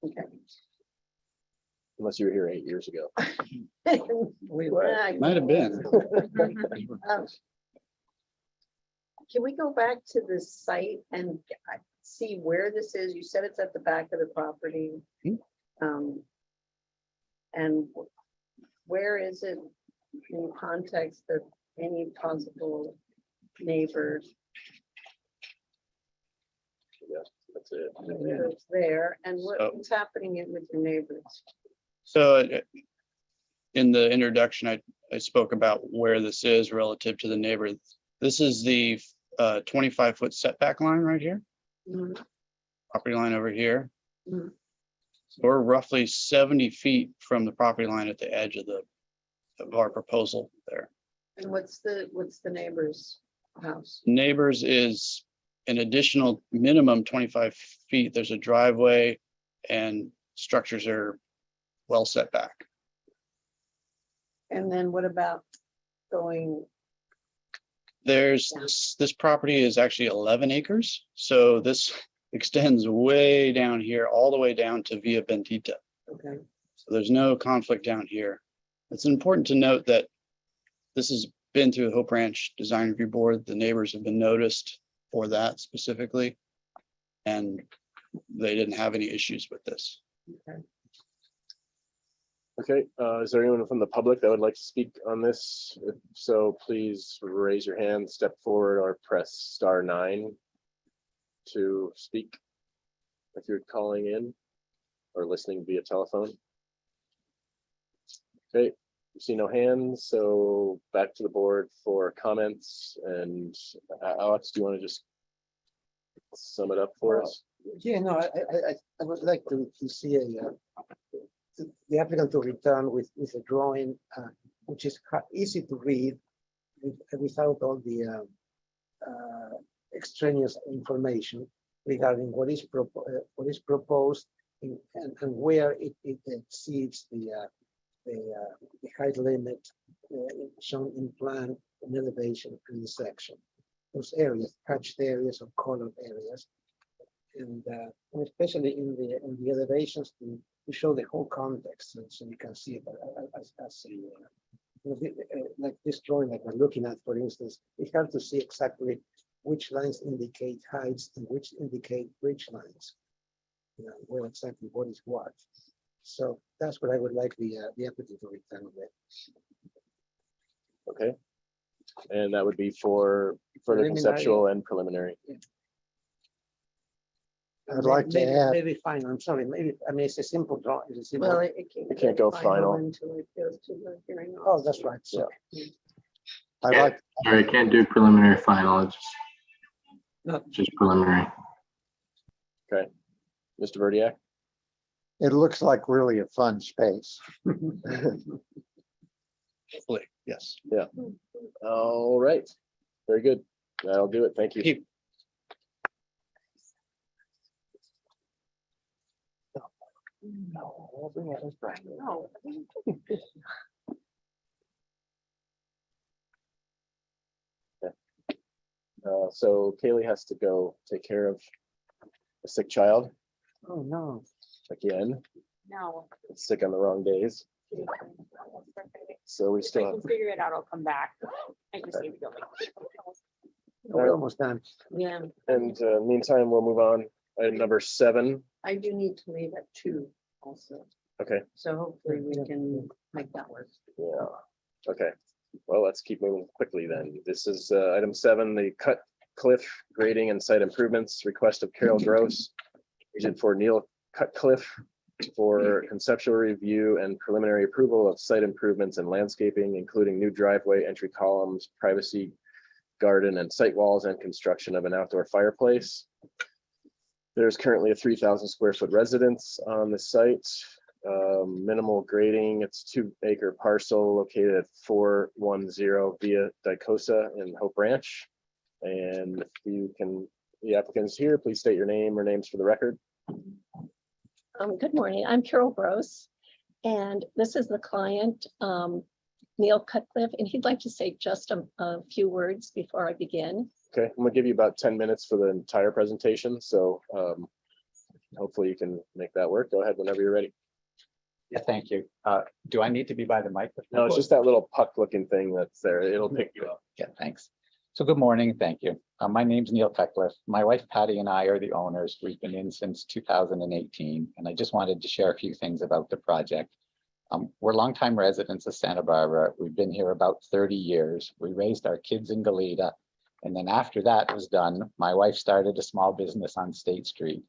Okay. unless you were here 8 years ago. We were. Might have been. Can we go back to the site and see where this is? You said it's at the back of the property. And where is it in context of any possible neighbors Yeah, that's it. that's there, and So- what's happening with your neighbors? So in the introduction, I spoke about where this is relative to the neighbor. This is the 25-foot setback line right here, Mhm, property line over here. mhm. So we're roughly 70 feet from the property line at the edge of our proposal there. And what's the neighbor's house? Neighbors is an additional minimum 25 feet. There's a driveway and structures are well set back. And then what about going, There's, this property is actually 11 acres. So this extends way down here, all the way down to Via Bendita. okay, So there's no conflict down here. It's important to note that this has been through the Hope Ranch Design Review Board. The neighbors have been noticed for that specifically. And they didn't have any issues with this. okay. Okay, is there anyone from the public that would like to speak on this? If so, please raise your hand, step forward, or press *9 to speak. If you're calling in or listening via telephone. Okay, you see no hands, so back to the board for comments. And Alex, do you want to just sum it up for us? Yeah, no, I would like to see the applicant to return with a drawing which is easy to read without all the extraneous information regarding what is proposed and where it exceeds the height limit shown in plan and elevation and section. Those areas, hatched areas or colored areas. And especially in the elevations to show the whole context, so you can see it like this drawing that we're looking at, for instance. It's hard to see exactly which lines indicate heights and which indicate ridge lines. You know, where exactly what is what. So that's what I would like the applicant to return with. Okay. And that would be for further Preliminary. conceptual and preliminary. I'd like to add- Maybe final, I'm sorry, maybe, I mean, it's a simple draw. It's a simple. Well, You can't go final. until it goes to the hearing. Oh, that's right. So, I'd like, Sorry, can't do preliminary final, it's No. just preliminary. Okay. Mr. Verdiak? it looks like really a fun space. Hopefully, yes. Yeah. All right. Very good. That'll do it. Thank you. no, I'll bring it as Brian. No. So Kaylee has to go take care of a sick child Oh, no. again. No. Sick on the wrong days. So we If I still can have, figure it out, I'll come back. I just need to go. We're almost done. Yeah, and meantime, we'll move on. Item number 7. I do need to leave at 2 also, Okay. so hopefully we can make that work. Yeah. Okay. Well, let's keep moving quickly then. This is item 7, the cut cliff grading and site improvements request of Carol Gross, agent for Neil Cutcliffe, for conceptual review and preliminary approval of site improvements and landscaping, including new driveway, entry columns, privacy garden and site walls, and construction of an outdoor fireplace. There's currently a 3,000 square foot residence on the site. Minimal grading. It's 2-acre parcel located at 410 Via Dicosa in Hope Ranch. And if you can, the applicant's here, please state your name or names for the record. Good morning, I'm Carol Gross, and this is the client, Neil Cutcliffe, and he'd like to say just a few words before I begin. Okay, I'm gonna give you about 10 minutes for the entire presentation. So hopefully you can make that work. Go ahead whenever you're ready. Yeah, thank you. Do I need to be by the microphone? No, it's just that little puck looking thing that's there. It'll pick you up. Yeah, thanks. So good morning, thank you. My name's Neil Cutcliffe. My wife Patty and I are the owners. We've been in since 2018, and I just wanted to share a few things about the project. We're longtime residents of Santa Barbara. We've been here about 30 years. We raised our kids in Goleta. And then after that was done, my wife started a small business on State Street,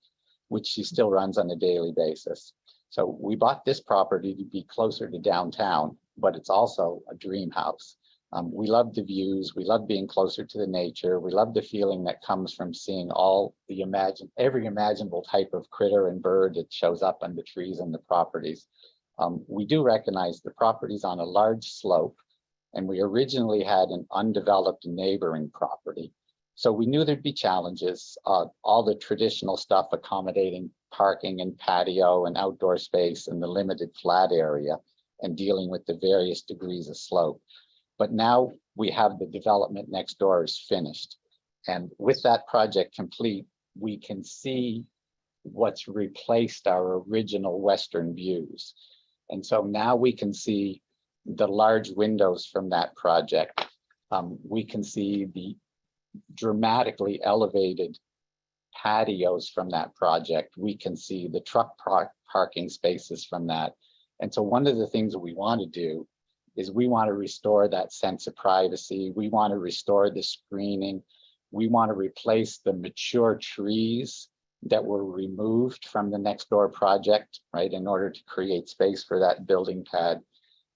which she still runs on a daily basis. So we bought this property to be closer to downtown, but it's also a dream house. We love the views. We love being closer to the nature. We love the feeling that comes from seeing all the every imaginable type of critter and bird that shows up on the trees and the properties. We do recognize the property's on a large slope, and we originally had an undeveloped neighboring property. So we knew there'd be challenges, all the traditional stuff accommodating parking and patio and outdoor space and the limited flat area and dealing with the various degrees of slope. But now we have the development next door is finished. And with that project complete, we can see what's replaced our original western views. And so now we can see the large windows from that project. We can see the dramatically elevated patios from that project. We can see the truck parking spaces from that. And so one of the things that we want to do is we want to restore that sense of privacy. We want to restore the screening. We want to replace the mature trees that were removed from the next door project, right, in order to create space for that building pad.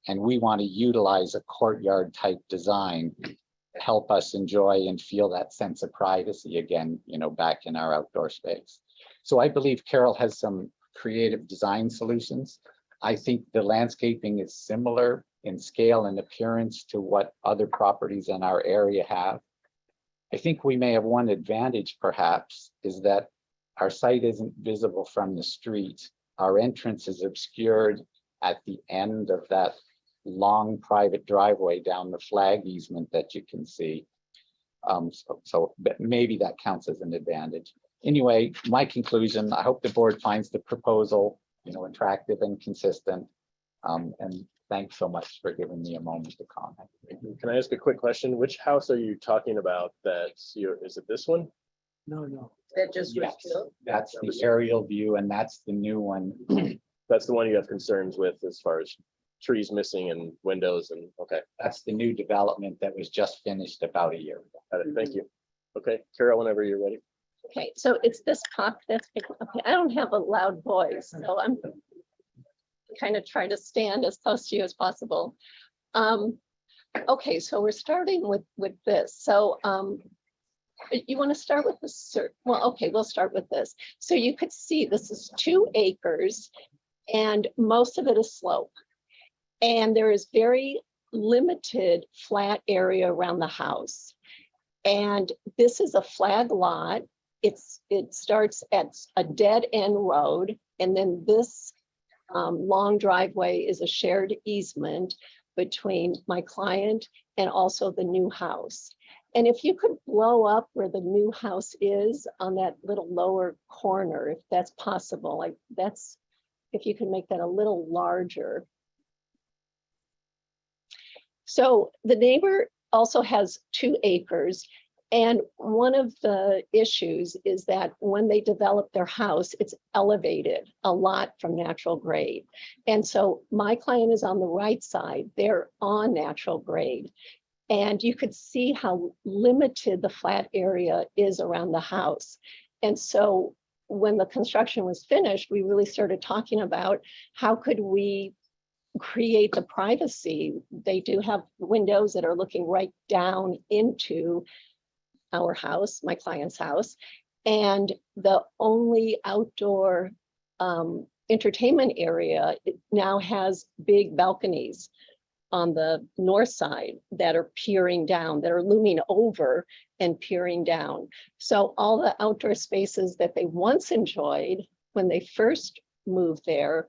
And we want to utilize a courtyard type design to help us enjoy and feel that sense of privacy again, you know, back in our outdoor space. So I believe Carol has some creative design solutions. I think the landscaping is similar in scale and appearance to what other properties in our area have. I think we may have one advantage perhaps is that our site isn't visible from the street. Our entrance is obscured at the end of that long private driveway down the flag easement that you can see. So maybe that counts as an advantage. Anyway, my conclusion, I hope the board finds the proposal, you know, attractive and consistent. And thanks so much for giving me a moment to comment. Can I ask a quick question? Which house are you talking about is it this one? No. That just was built? That's the aerial view and that's the new one. That's the one you have concerns with as far as trees missing and windows and, okay. That's the new development that was just finished about a year ago. Got it, thank you. Okay, Carol, whenever you're ready. Okay, so it's this pop that's, okay, I don't have a loud voice, so I'm kind of trying to stand as close to you as possible. Okay, so we're starting with this. So you want to start with the well, okay, we'll start with this. So you could see this is 2 acres and most of it is slope. And there is very limited flat area around the house. And this is a flag lot. It starts at a dead end road. And then this long driveway is a shared easement between my client and also the new house. And if you could blow up where the new house is on that little lower corner, if that's possible, like that's, if you can make that a little larger. So the neighbor also has 2 acres. And one of the issues is that when they develop their house, it's elevated a lot from natural grade. And so my client is on the right side, they're on natural grade. And you could see how limited the flat area is around the house. And so when the construction was finished, we really started talking about how could we create the privacy. They do have windows that are looking right down into our house, my client's house. And the only outdoor entertainment area now has big balconies on the north side that are peering down, that are looming over and peering down. So all the outdoor spaces that they once enjoyed when they first moved there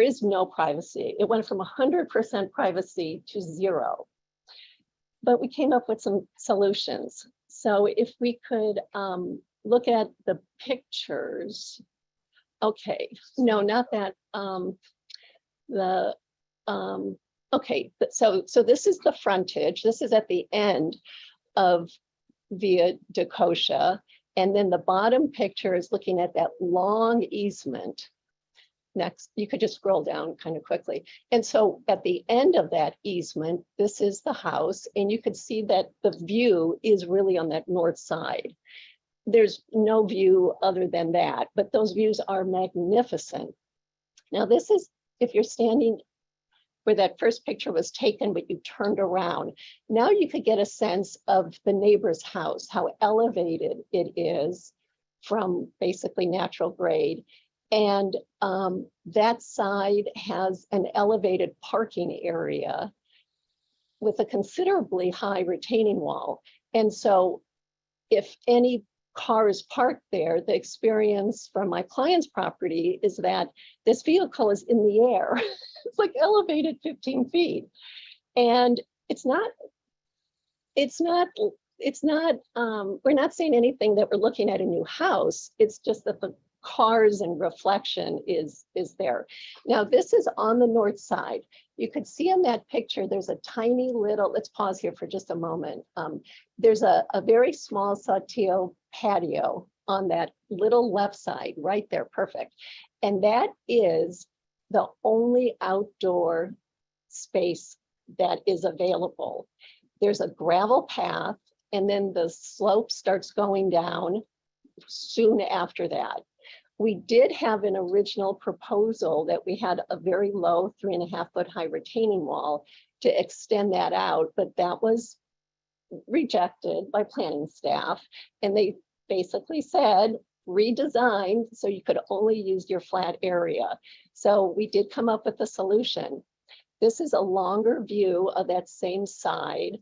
is no privacy. It went from 100% privacy to 0. But we came up with some solutions. So if we could look at the pictures. Okay, no, not that. Okay, so this is the frontage. This is at the end of Via Dakota. And then the bottom picture is looking at that long easement next, you could just scroll down kind of quickly. And so at the end of that easement, this is the house, and you could see that the view is really on that north side. There's no view other than that, but those views are magnificent. Now this is, if you're standing where that first picture was taken, but you turned around, now you could get a sense of the neighbor's house, how elevated it is from basically natural grade. And that side has an elevated parking area with a considerably high retaining wall. And so if any cars parked there, the experience from my client's property is that this vehicle is in the air. It's like elevated 15 feet. And we're not saying anything that we're looking at a new house. It's just that the cars and reflection is there. Now this is on the north side. You could see in that picture, there's a tiny little, let's pause here for just a moment. There's a very small Sautillo patio on that little left side, right there, perfect. And that is the only outdoor space that is available. There's a gravel path, and then the slope starts going down soon after that. We did have an original proposal that we had a very low 3.5 foot high retaining wall to extend that out, but that was rejected by planning staff. And they basically said, redesign so you could only use your flat area. So we did come up with a solution. This is a longer view of that same side.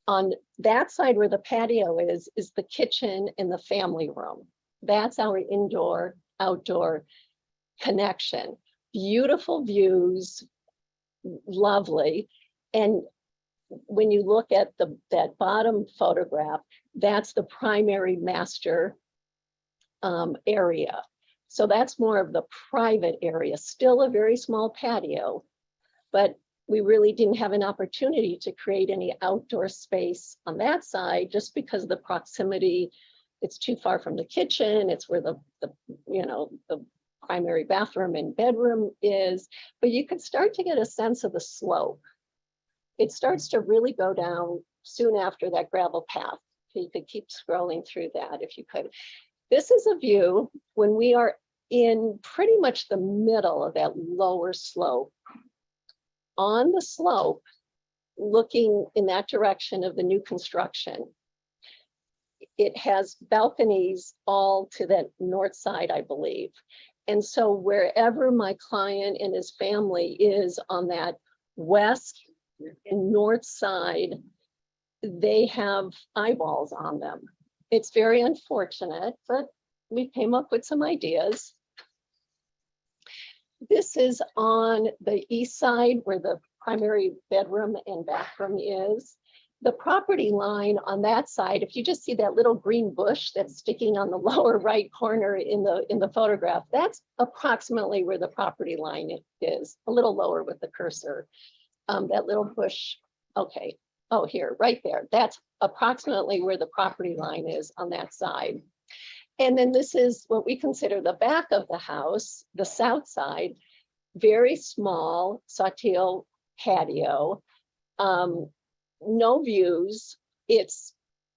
On that side where the patio is the kitchen and the family room. That's our indoor, outdoor connection. Beautiful views, lovely. And when you look at that bottom photograph, that's the primary master area. So that's more of the private area, still a very small patio, but we really didn't have an opportunity to create any outdoor space on that side just because of the proximity. It's too far from the kitchen. It's where the primary bathroom and bedroom is, but you could start to get a sense of the slope. It starts to really go down soon after that gravel path. So you could keep scrolling through that if you could. This is a view when we are in pretty much the middle of that lower slope. On the slope, looking in that direction of the new construction, it has balconies all to that north side, I believe. And so wherever my client and his family is on that west and north side, they have eyeballs on them. It's very unfortunate, but we came up with some ideas. This is on the east side where the primary bedroom and bathroom is. The property line on that side, if you just see that little green bush that's sticking on the lower right corner in the photograph, that's approximately where the property line is, a little lower with the cursor. That little bush, okay, oh, here, right there. That's approximately where the property line is on that side. And then this is what we consider the back of the house, the south side, very small Sautillo patio. No views. It's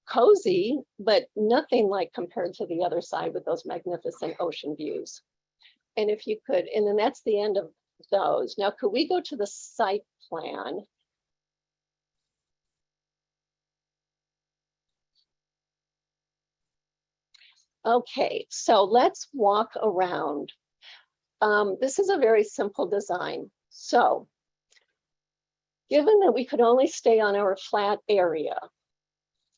cozy, but nothing like compared to the other side with those magnificent ocean views. And if you could, and then that's the end of those. Now, could we go to the site plan? Okay, so let's walk around. This is a very simple design. So given that we could only stay on our flat area,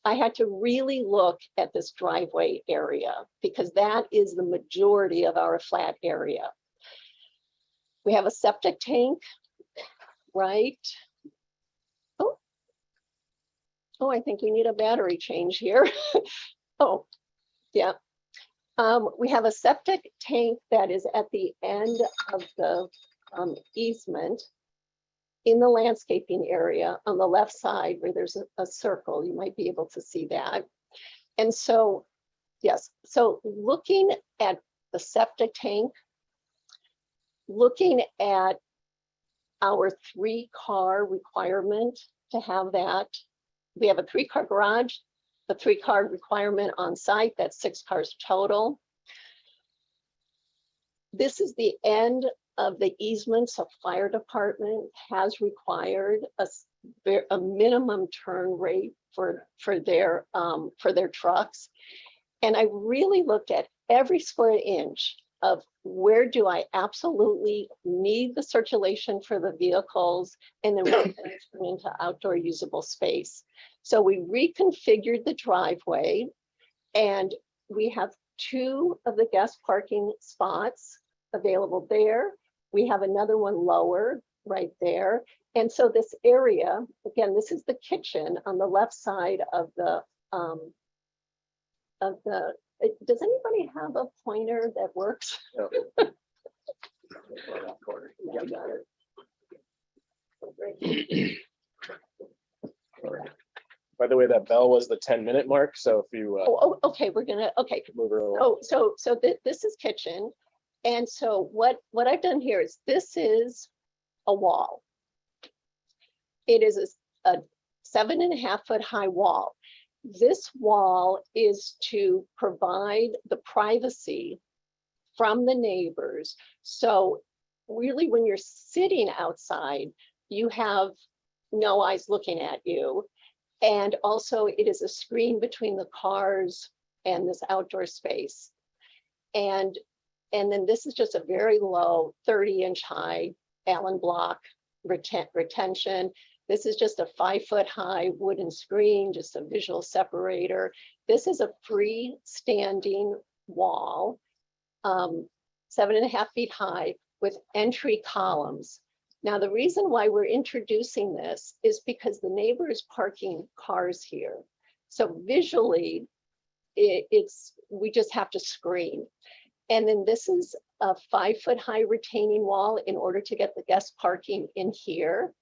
I had to really look at this driveway area because that is the majority of our flat area. We have a septic tank, right? Oh, I think we need a battery change here. Oh, yeah. We have a septic tank that is at the end of the easement in the landscaping area on the left side where there's a circle. You might be able to see that. And so, yes, so looking at the septic tank, looking at our 3-car requirement to have that. We have a 3-car garage, the 3-car requirement on site, that's 6 cars total. This is the end of the easement, so fire department has required a minimum turn rate for their trucks. And I really looked at every square inch of where do I absolutely need the circulation for the vehicles, and then we turn into outdoor usable space. So we reconfigured the driveway, and we have 2 of the guest parking spots available there. We have another one lower right there. And so this area, again, this is the kitchen on the left side of the, does anybody have a pointer that works? No. Yeah, got it. By the way, that bell was the 10-minute mark, so if you Oh, okay, we're gonna, okay. move her along. So this is kitchen. And so what I've done here is this is a wall. It is a 7.5 foot high wall. This wall is to provide the privacy from the neighbors. So really, when you're sitting outside, you have no eyes looking at you. And also it is a screen between the cars and this outdoor space. And then this is just a very low 30-inch high Allen block retention. This is just a 5 foot high wooden screen, just a visual separator. This is a freestanding wall, 7.5 feet high with entry columns. Now, the reason why we're introducing this is because the neighbor is parking cars here. So visually, we just have to screen. And then this is a 5 foot high retaining wall in order to get the guest parking in here.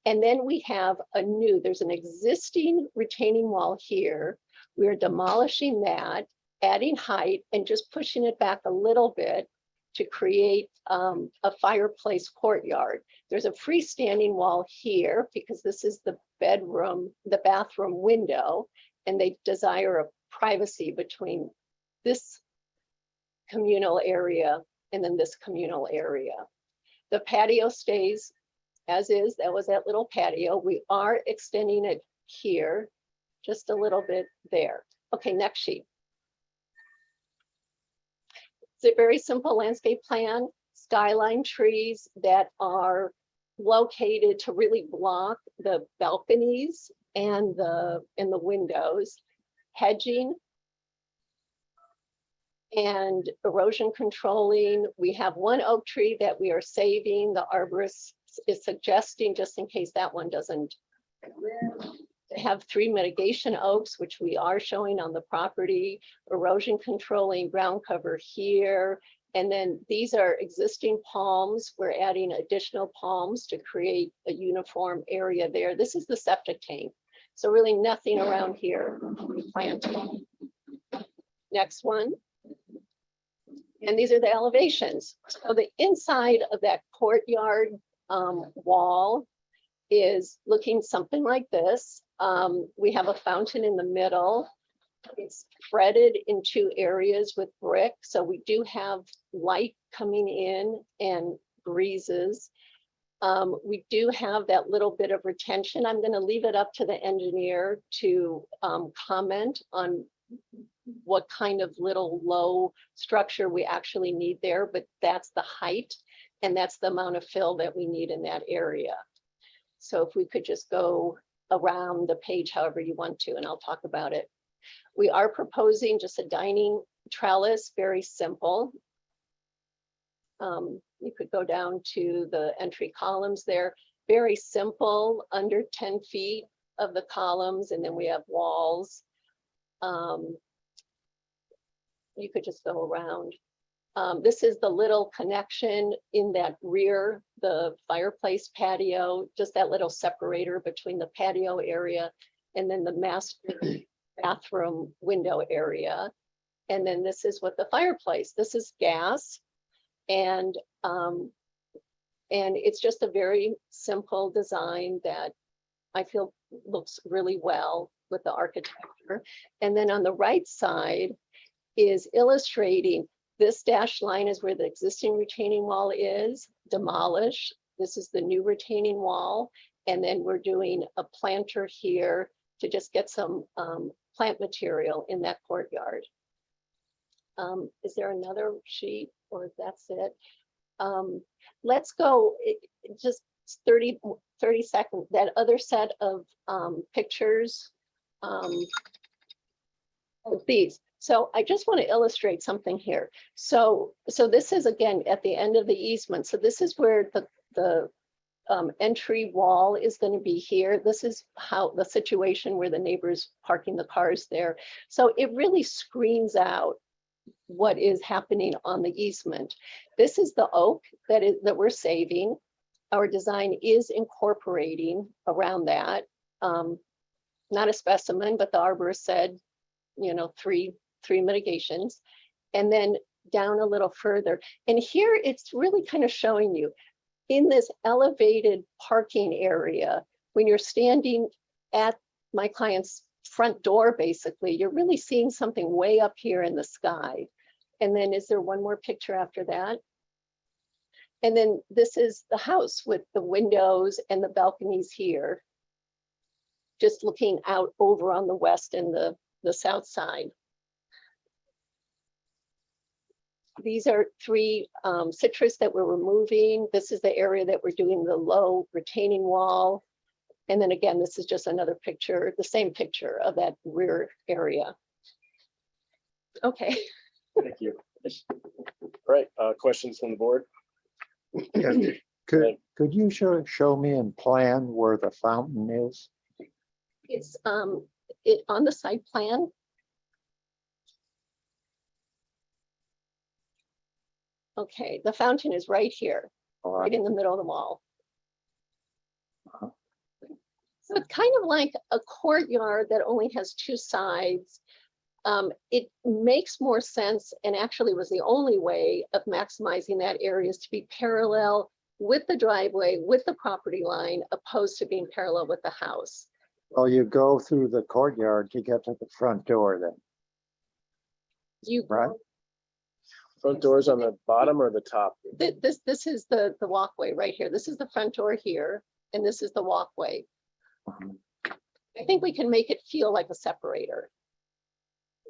And then we have there's an existing retaining wall here. We're demolishing that, adding height, and just pushing it back a little bit to create a fireplace courtyard. There's a freestanding wall here because this is the bathroom window, and they desire a privacy between this communal area and then this communal area. The patio stays as is. That was that little patio. We are extending it here, just a little bit there. Okay, next sheet. It's a very simple landscape plan, skyline trees that are located to really block the balconies and the windows, hedging and erosion controlling. We have one oak tree that we are saving. The arborist is suggesting, just in case that one doesn't have 3 mitigation oaks, which we are showing on the property, erosion controlling ground cover here. And then these are existing palms. We're adding additional palms to create a uniform area there. This is the septic tank. So really nothing around here planted. Next one. And these are the elevations. So the inside of that courtyard wall is looking something like this. We have a fountain in the middle. It's fretted in 2 areas with brick. So we do have light coming in and breezes. We do have that little bit of retention. I'm going to leave it up to the engineer to comment on what kind of little low structure we actually need there, but that's the height and that's the amount of fill that we need in that area. So if we could just go around the page however you want to, and I'll talk about it. We are proposing just a dining trellis, very simple. You could go down to the entry columns there, very simple, under 10 feet of the columns, and then we have walls. You could just go around. This is the little connection in that rear, the fireplace patio, just that little separator between the patio area and then the master bathroom window area. And then this is what the fireplace, this is gas. And it's just a very simple design that I feel looks really well with the architecture. And then on the right side is illustrating this dashed line is where the existing retaining wall is, demolish. This is the new retaining wall. And then we're doing a planter here to just get some plant material in that courtyard. Is there another sheet or that's it? Let's go just 30 seconds, that other set of pictures of these. So I just want to illustrate something here. So this is again at the end of the easement. So this is where the entry wall is going to be here. This is how the situation where the neighbors parking the cars there. So it really screens out what is happening on the easement. This is the oak that we're saving. Our design is incorporating around that. Not a specimen, but the arborist said, you know, three mitigations. And then down a little further. And here it's really kind of showing you in this elevated parking area, when you're standing at my client's front door, basically, you're really seeing something way up here in the sky. And then is there one more picture after that? And then this is the house with the windows and the balconies here. Just looking out over on the west and the south side. These are 3 citrus that we're removing. This is the area that we're doing the low retaining wall. And then again, this is just another picture, the same picture of that rear area. Okay. Thank you. All right, questions from the board? Yeah, Could you show me in plan where the fountain is? It's on the site plan. Okay, the fountain is right here, right in the middle of the wall. So it's kind of like a courtyard that only has 2 sides. It makes more sense and actually was the only way of maximizing that area is to be parallel with the driveway, with the property line, opposed to being parallel with the house. Well, you go through the courtyard to get to the front door then, You right? Front doors on the bottom or the top? This is the walkway right here. This is the front door here, and this is the walkway. I think we can make it feel like a separator.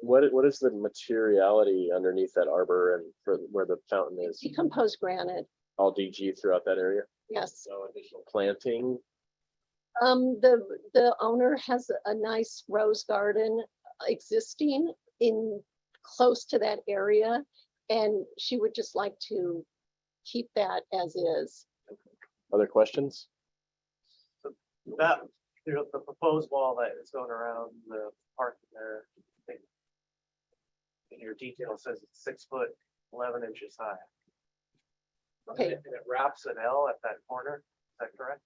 What is the materiality underneath that arbor and for where the fountain is? Decomposed granite, All DG throughout that area? yes. No additional planting? The owner has a nice rose garden existing in close to that area, and she would just like to keep that as is. Other questions? That, you know, the proposed wall that is going around the park there, I think in your detail says it's 6 foot 11 inches high. Okay. And it wraps an L at that corner. Is that correct?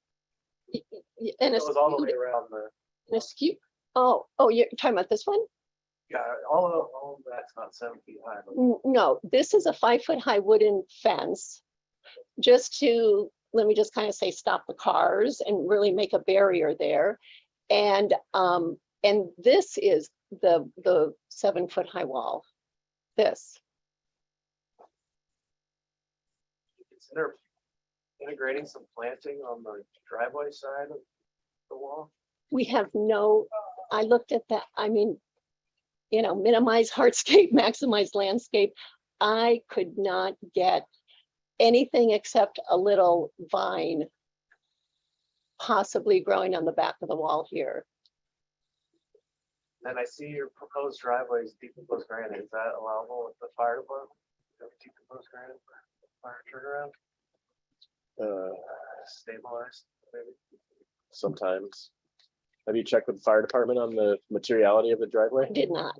And It it's goes all the way around the. Oh, you're talking about this one? Yeah, all of that's not 7 feet high. But No, this is a 5 foot high wooden fence. Just to, let me just kind of say, stop the cars and really make a barrier there. And this is the 7 foot high wall. This. consider integrating some planting on the driveway side of the wall? We have no, I looked at that, I mean, you know, minimize hardscape, maximize landscape. I could not get anything except a little vine possibly growing on the back of the wall here. And I see your proposed driveway is decomposed granite. Is that allowable with the fire department? Decomposed granite for fire turnaround? Stabilized, maybe? Sometimes. Have you checked with the fire department on the materiality of the driveway? I did not.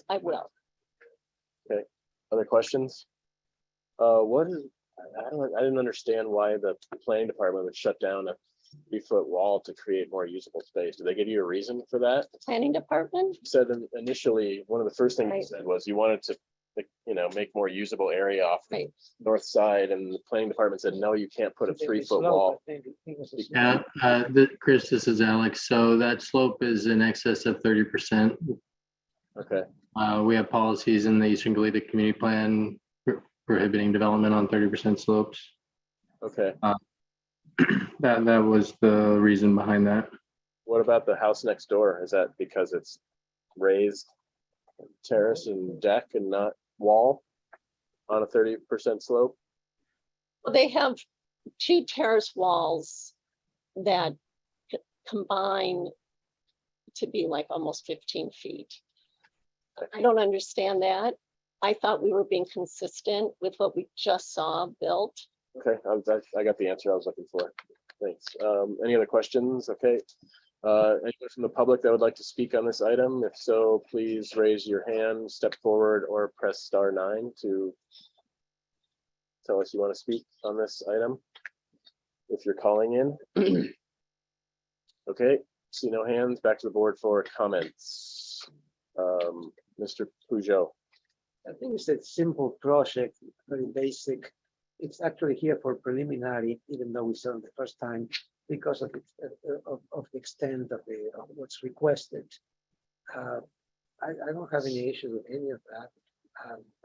I will. Okay, other questions? What is, I didn't understand why the planning department would shut down a 3-foot wall to create more usable space. Did they give you a reason for that? The planning department? You said initially, one of the first things you said was you wanted to you know, make more usable area off the north side, and the planning department said, no, you can't put a 3-foot wall. Yeah, Chris, this is Alex. So that slope is in excess of 30%. Okay. We have policies in the Eastern Galita Community Plan prohibiting development on 30% slopes. Okay. That was the reason behind that. What about the house next door? Is that because it's raised terrace and deck and not wall on a 30% slope? Well, they have 2 terrace walls that combine to be like almost 15 feet. I don't understand that. I thought we were being consistent with what we just saw built. Okay, I got the answer I was looking for. Thanks. Any other questions? Okay. Anyone from the public that would like to speak on this item? If so, please raise your hand, step forward, or press *9 to tell us you want to speak on this item. If you're calling in. Okay, see no hands. Back to the board for comments. Mr. Peugeot. I think it's a simple project, very basic. It's actually here for preliminary, even though we saw it the first time, because of the extent of what's requested. I don't have any issue with any of that.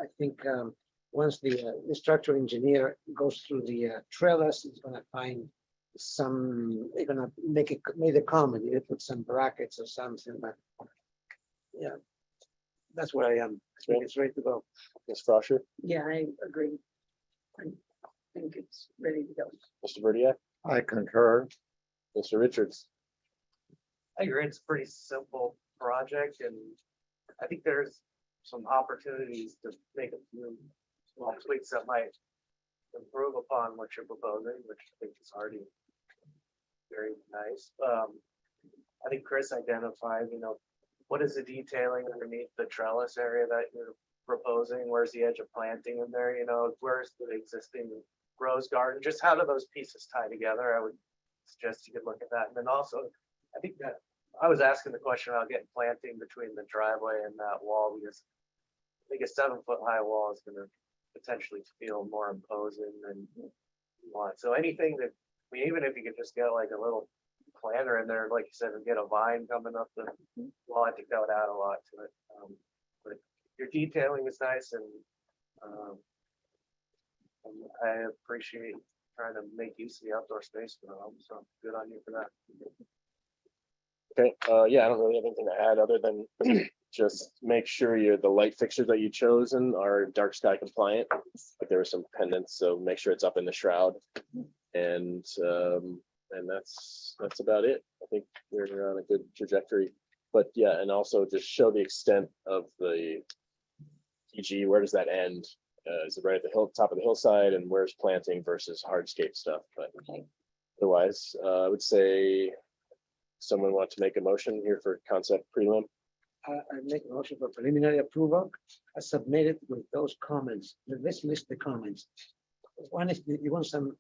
I think once the structural engineer goes through the trellis, he's going to find some. They're going to make a comment. You put some brackets or something, but yeah, that's where I am. I think it's ready to go. Ms. Frosher, Yeah, I agree. I think it's ready to go. Mr. Verdiak, I concur. Mr. Richards. I agree, it's a pretty simple project, and I think there's some opportunities to make a few small tweaks that might improve upon what you're proposing, which I think is already very nice. I think Chris identified, what is the detailing underneath the trellis area that you're proposing? Where's the edge of planting in there? Where's the existing rose garden? Just how do those pieces tie together? I would suggest you could look at that. And then also, I think that I was asking the question about getting planting between the driveway and that wall, because I think a 7-foot high wall is going to potentially feel more imposing than you want. So anything that, even if you could just get like a little planter in there, like you said, and get a vine coming up the wall, I think that would add a lot to it. But your detailing is nice, and I appreciate trying to make use of the outdoor space for them. So good on you for that. Okay, yeah, I don't really have anything to add other than just make sure the light fixtures that you chosen are dark sky compliant. Like there were some pendants, so make sure it's up in the shroud. And that's about it. I think we're on a good trajectory. But yeah, and also just show the extent of the PG. Where does that end? Is it right at the top of the hillside, and where's planting versus hardscape stuff? But otherwise, I would say someone want to make a motion here for concept prelim. I make a motion for preliminary approval. I submitted with those comments. Let's list the comments. One is you want some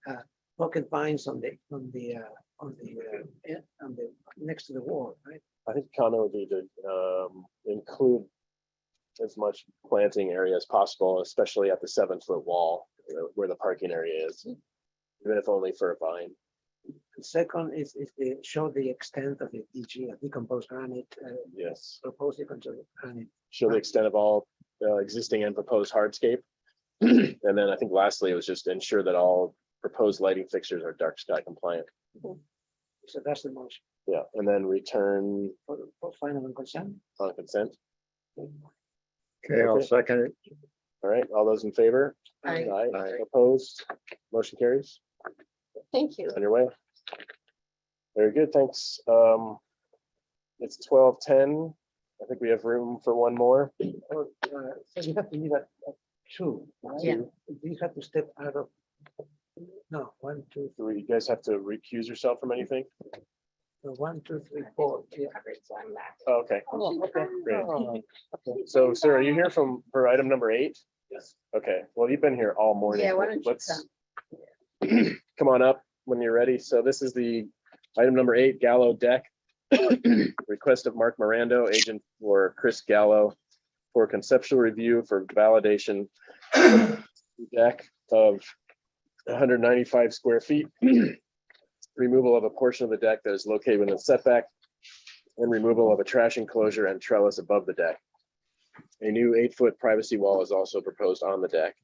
pocket vines on the next to the wall, right? I think the comment would be to include as much planting area as possible, especially at the 7-foot wall where the parking area is, even if only for a vine. The second is they show the extent of the DG, decomposed granite. Yes. Proposed decomposed granite. Show the extent of all existing and proposed hardscape. And then I think lastly, it was just ensure that all proposed lighting fixtures are dark sky compliant. So that's the motion. Yeah, and then return For final and consent. on consent. Okay, I'll second it. All right, all those in favor? Aye. Opposed? Motion carries. Thank you. On your way. Very good, thanks. It's 12:10. I think we have room for one more. So you have to leave at 2. Right? Yeah. You have to step out of. No, 1, 2, 3. Do you guys have to recuse yourself from anything? So 1, 2, 3, 4. Yeah. Oh, okay. Oh, okay. Great. Oh, okay. So, sir, are you here for item number 8? Yes. Okay, well, you've been here all morning. Yeah, why don't you Let's come on up when you're ready. So this is the item number 8, Gallo deck. Request of Mark Mirando, agent for Chris Gallo, for conceptual review for validation deck of 195 square feet, removal of a portion of the deck that is located within setback, and removal of a trash enclosure and trellis above the deck. A new 8-foot privacy wall is also proposed on the deck.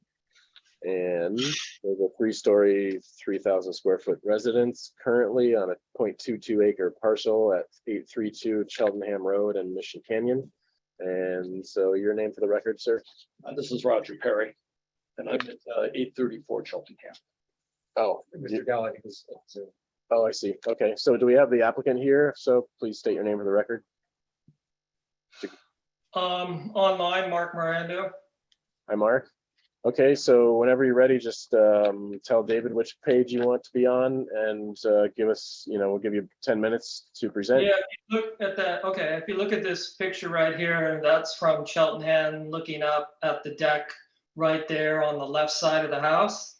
And there's a 3-story, 3,000 square foot residence currently on a 0.22 acre parcel at 832 Cheltenham Road and Mission Canyon. And so your name for the record, sir? This is Roger Perry, and I'm at 834 Cheltenham. Oh, Mr. Gallagher is. oh, I see. Okay, so do we have the applicant here? So please state your name for the record. Online, Mark Miranda. Hi, Mark. Okay, so whenever you're ready, just tell David which page you want to be on and give us, we'll give you 10 minutes to present. Yeah, if you look at that, okay, if you look at this picture right here, that's from Cheltenham, looking up at the deck right there on the left side of the house.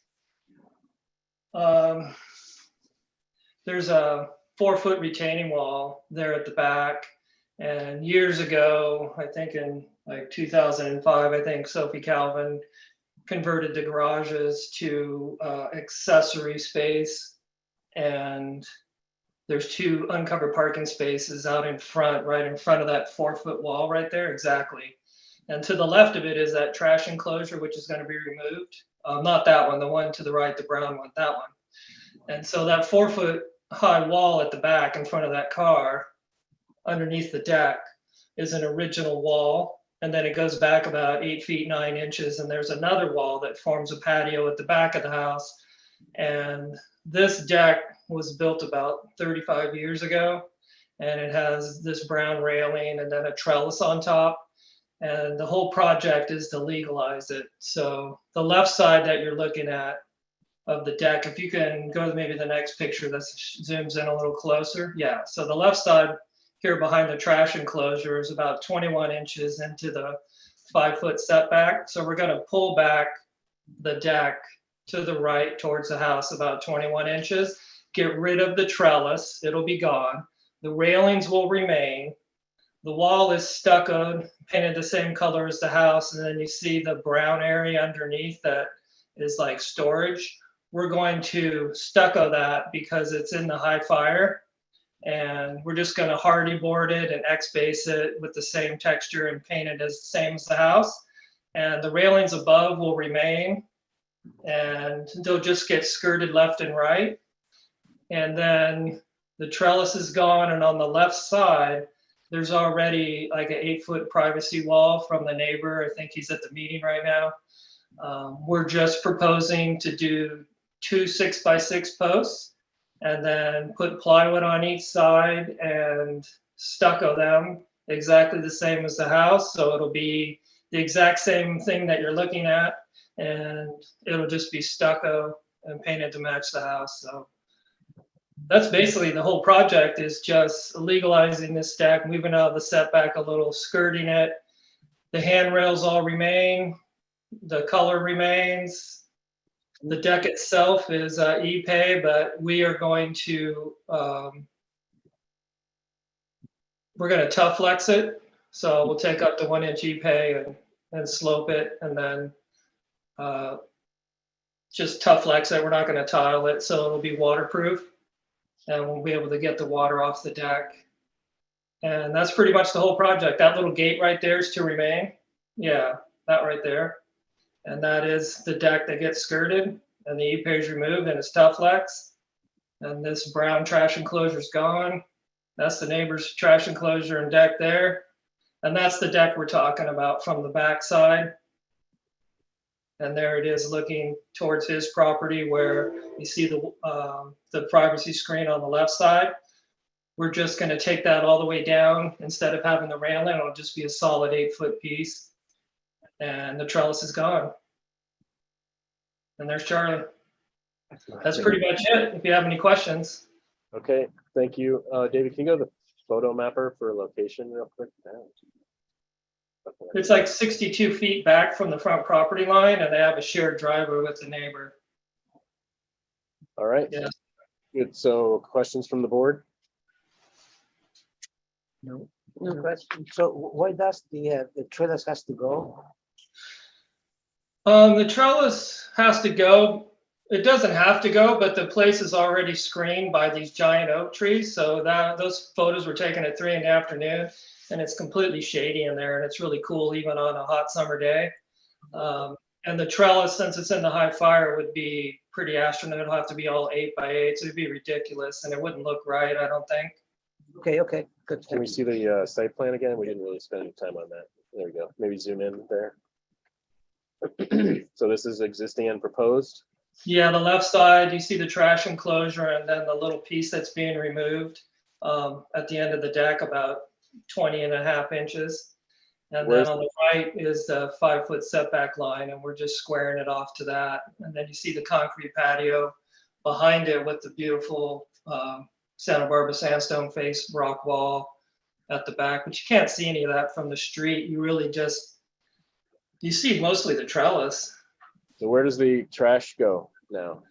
There's a 4-foot retaining wall there at the back. And years ago, I think in like 2005, I think Sophie Calvin converted the garages to accessory space. And there's 2 uncovered parking spaces out in front, right in front of that 4-foot wall right there, exactly. And to the left of it is that trash enclosure, which is going to be removed. Not that one, the one to the right, the brown one, that one. And so that 4-foot high wall at the back in front of that car, underneath the deck, is an original wall. And then it goes back about 8 feet 9 inches. And there's another wall that forms a patio at the back of the house. And this deck was built about 35 years ago. And it has this brown railing and then a trellis on top. And the whole project is to legalize it. So the left side that you're looking at of the deck, if you can go to maybe the next picture that zooms in a little closer. Yeah, so the left side here behind the trash enclosure is about 21 inches into the 5-foot setback. So we're going to pull back the deck to the right towards the house about 21 inches, get rid of the trellis, it'll be gone. The railings will remain. The wall is stuccoed, painted the same color as the house, and then you see the brown area underneath that is like storage. We're going to stucco that because it's in the high fire. And we're just going to hardy board it and X-base it with the same texture and paint it as the same as the house. And the railings above will remain, and they'll just get skirted left and right. And then the trellis is gone, and on the left side, there's already like an 8-foot privacy wall from the neighbor. I think he's at the meeting right now. We're just proposing to do 2 6x6 posts, and then put plywood on each side and stucco them exactly the same as the house. So it'll be the exact same thing that you're looking at, and it'll just be stucco and painted to match the house. So that's basically the whole project, is just legalizing this deck, moving out of the setback a little, skirting it. The handrails all remain, the color remains. The deck itself is e-pay, but we are going to, we're going to tough flex it. So we'll take up to 1-inch e-pay and slope it, and then just tough flex it. We're not going to tile it, so it'll be waterproof, and we'll be able to get the water off the deck. And that's pretty much the whole project. That little gate right there is to remain. Yeah, that right there. And that is the deck that gets skirted, and the e-pay is removed, and it's tough flex. And this brown trash enclosure is gone. That's the neighbor's trash enclosure and deck there. And that's the deck we're talking about from the back side. And there it is looking towards his property, where you see the privacy screen on the left side. We're just going to take that all the way down. Instead of having the railing, it'll just be a solid 8-foot piece. And the trellis is gone. And there's Charlie. That's pretty much it. If you have any questions. Okay, thank you. David, can you go to the photo mapper for location real quick? It's like 62 feet back from the front property line, and they have a shared driveway with the neighbor. All right. Yeah. Good. So questions from the board? No. No question. So why does the trellis has to go? The trellis has to go. It doesn't have to go, but the place is already screened by these giant oak trees. So that those photos were taken at 3 in the afternoon, and it's completely shady in there, and it's really cool even on a hot summer day. And the trellis, since it's in the high fire, would be pretty astronomical. It'll have to be all 8 by 8, so it'd be ridiculous, and it wouldn't look right, I don't think. Okay, good. Can we see the site plan again? We didn't really spend any time on that. There we go. Maybe zoom in there. So this is existing and proposed. Yeah, the left side, you see the trash enclosure, and then the little piece that's being removed at the end of the deck, about 20.5 inches. And Where's then on the right is the 5-foot setback line, and we're just squaring it off to that. And then you see the concrete patio behind it with the beautiful Santa Barbara sandstone face rock wall at the back. But you can't see any of that from the street. You really just, you see mostly the trellis. So where does the trash go now?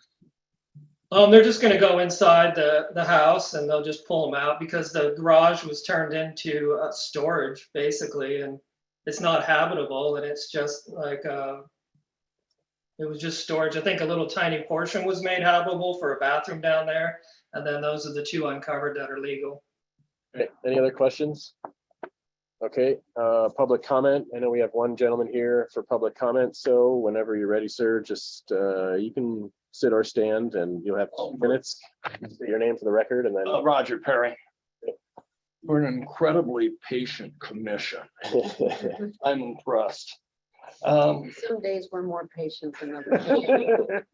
They're just going to go inside the house, and they'll just pull them out because the garage was turned into storage basically, and it's not habitable, and it's just like it was just storage. I think a little tiny portion was made habitable for a bathroom down there, and then those are the 2 uncovered that are legal. Okay, any other questions? Okay, public comment. I know we have one gentleman here for public comment, so whenever you're ready, sir, just you can sit or stand, and you'll have 2 minutes. Say your name for the record, and then Roger Perry. We're an incredibly patient commission. I'm impressed. Some days we're more patient than others.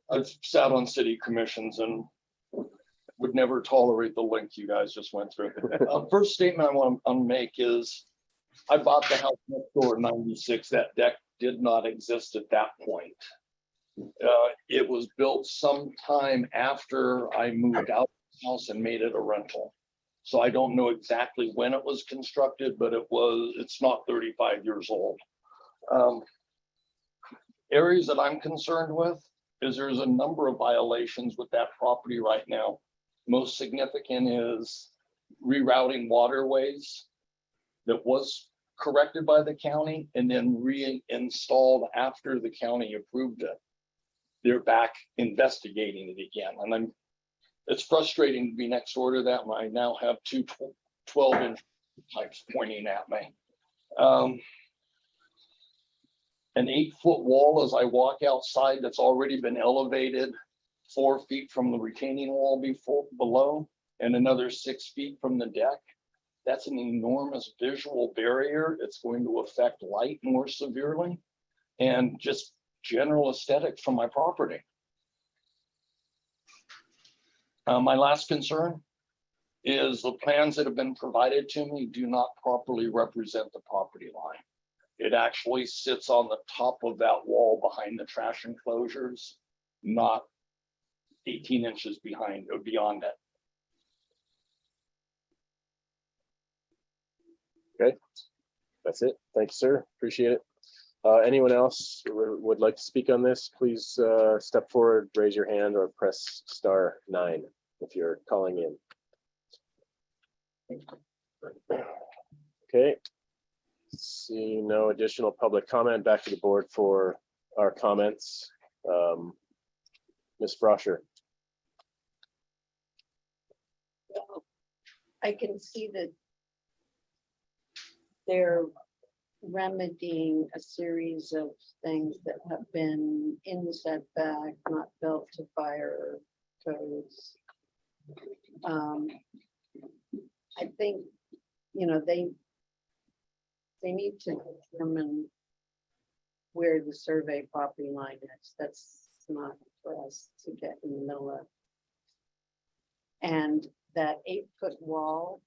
I've sat on city commissions and would never tolerate the length you guys just went through. First statement I want to make is I bought the house next door in '96. That deck did not exist at that point. It was built sometime after I moved out of the house and made it a rental. So I don't know exactly when it was constructed, but it's not 35 years old. Areas that I'm concerned with is there's a number of violations with that property right now. Most significant is rerouting waterways that was corrected by the county and then reinstalled after the county approved it. They're back investigating it again. And it's frustrating to be next door to that. I now have 2 12-inch pipes pointing at me. An 8-foot wall as I walk outside that's already been elevated 4 feet from the retaining wall below and another 6 feet from the deck. That's an enormous visual barrier. It's going to affect light more severely and just general aesthetics from my property. My last concern is the plans that have been provided to me do not properly represent the property line. It actually sits on the top of that wall behind the trash enclosures, not 18 inches behind or beyond it. Okay, that's it. Thank you, sir. Appreciate it. Anyone else would like to speak on this? Please step forward, raise your hand, or press *9 if you're calling in. Okay. See no additional public comment. Back to the board for our comments. Ms. Froscher. I can see that they're remedying a series of things that have been in the setback, not built to fire codes. I think, they need to determine where the survey property line is. That's not for us to get in the middle of. And that 8-foot wall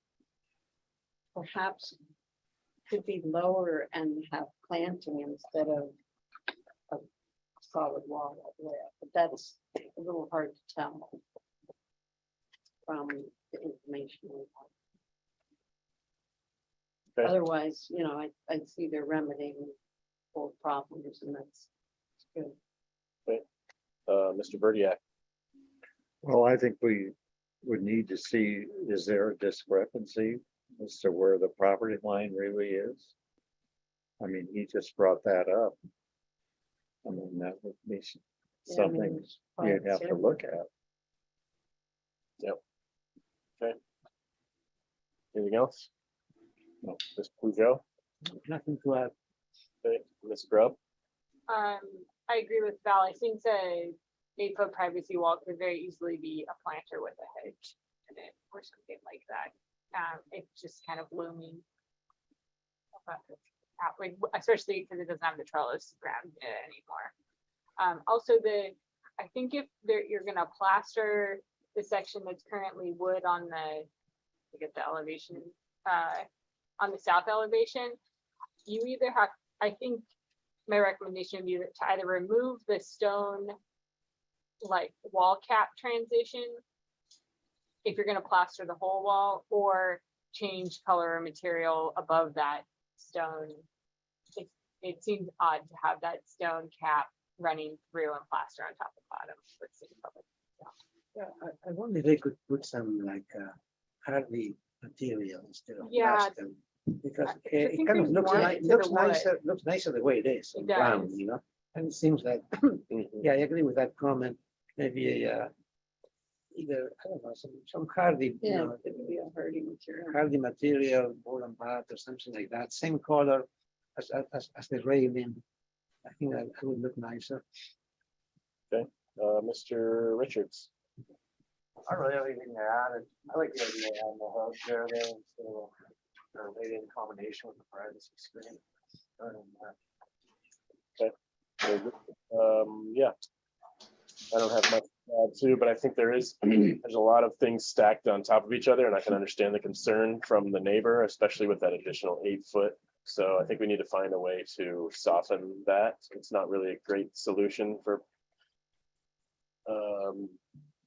perhaps could be lower and have planting instead of a solid wall all the way up. But that's a little hard to tell from the information we have. Okay. Otherwise, I see they're remedying old problems, and that's good. Okay. Mr. Berdiak. Well, I think we would need to see, is there a discrepancy as to where the property line really is? I mean, he just brought that up. I mean, that would be Yeah, I mean, something it's fine, you'd have to sure. look at. Yep. Okay. Anything else? No, Ms. Pujo, Nothing to add. okay, Ms. Grubb, I agree with Val. I think the 8-foot privacy wall could very easily be a planter with a hedge in it or something like that. It's just kind of looming. Like, especially because it doesn't have the trellis ground in it anymore. Also, I think if you're gonna plaster the section that's currently wood on the, to get the elevation, on the south elevation, you either have, I think my recommendation would be to either remove the stone like wall cap transition if you're gonna plaster the whole wall, or change color or material above that stone. It seems odd to have that stone cap running through and plaster on top of the bottom. Yeah, I wonder if they could put some like hardy material instead of Yeah. plaster. Because I it think kind of they looks want like, it to the wood. looks nicer the way it is, It brown, does. you know? And it seems like, yeah, I agree with that comment. Maybe either, I don't know, some hardy, you Yeah, know, it would be a hardy material. hardy material, board and bat or something like that, same color as the railing. I think that would look nicer. okay, Mr. Richards. I don't really have anything to add. I like the idea of the hub there, though, so, or maybe in combination with the privacy screen. Yeah. I don't have much to add too, but I think there's a lot of things stacked on top of each other, and I can understand the concern from the neighbor, especially with that additional 8-foot. So I think we need to find a way to soften that. It's not really a great solution for the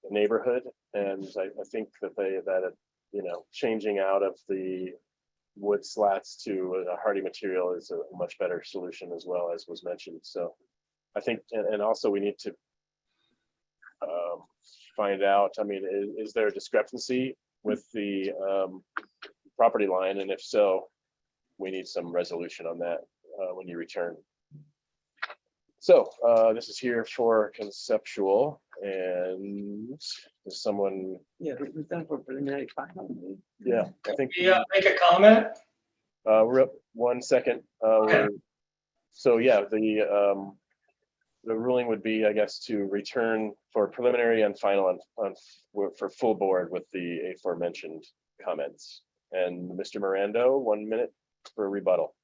neighborhood, and I think that changing out of the wood slats to a hardy material is a much better solution as well, as was mentioned. So I think, and also we need to find out, I mean, is there a discrepancy with the property line? And if so, we need some resolution on that when you return. So this is here for conceptual, and is someone? Yeah, it's done for preliminary final. Yeah, I think. Yeah, make a comment. We're up 1 second. Okay. So yeah, the ruling would be, I guess, to return for preliminary and final for full board with the aforementioned comments. And Mr. Mirando, 1 minute for rebuttal.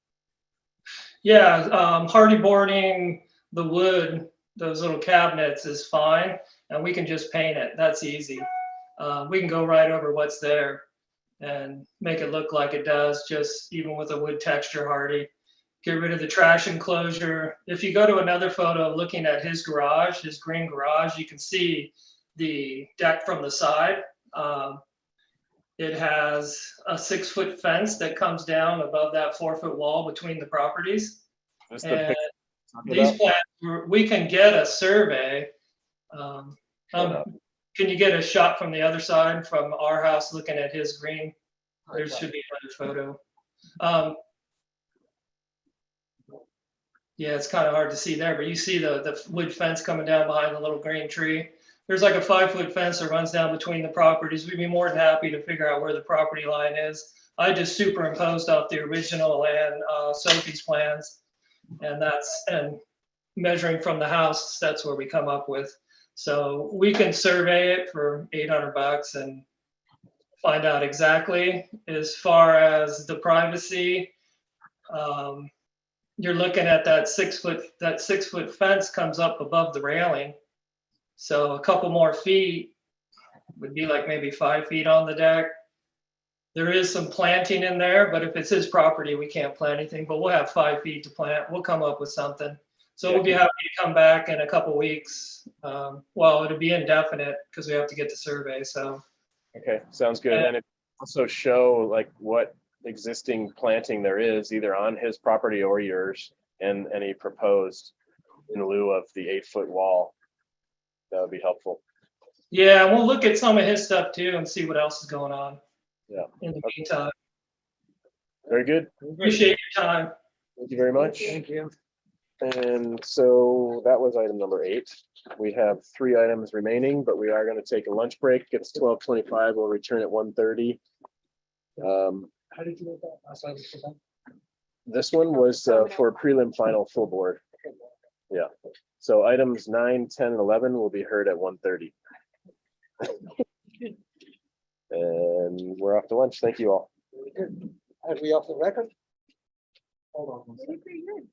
Yeah, hardy boarding the wood, those little cabinets is fine, and we can just paint it. That's easy. We can go right over what's there and make it look like it does, just even with a wood texture hardy. Get rid of the trash enclosure. If you go to another photo looking at his garage, his green garage, you can see the deck from the side. It has a 6-foot fence that comes down above that 4-foot wall between the properties. And these plans, we can get a survey. Can you get a shot from the other side from our house looking at his green? There should be another photo. Yeah, it's kind of hard to see there, but you see the wood fence coming down behind the little green tree. There's like a 5-foot fence that runs down between the properties. We'd be more than happy to figure out where the property line is. I just superimposed off the original and Sophie's plans, and measuring from the house, that's where we come up with. So we can survey it for $800 and find out exactly. As far as the privacy, you're looking at that 6-foot fence comes up above the railing. So a couple more feet would be like maybe 5 feet on the deck. There is some planting in there, but if it's his property, we can't plant anything, but we'll have 5 feet to plant. We'll come up with something. So we'll be happy to come back in a couple weeks. Well, it'll be indefinite because we have to get the survey, so. Okay, sounds good. And it also show like what existing planting there is either on his property or yours, and any proposed in lieu of the 8-foot wall. That would be helpful. Yeah, we'll look at some of his stuff too and see what else is going on. Yeah. In the meantime. Very good. Appreciate your time. Thank you very much. Thank you. And so that was item number 8. We have 3 items remaining, but we are going to take a lunch break. It's 12:25. We'll return at 1:30. How did you make that last item for them? This one was for prelim final full board. Yeah. So items 9, 10, and 11 will be heard at 1:30. And we're off to lunch. Thank you all. Are we off the record? Hold on. one second. Pretty good.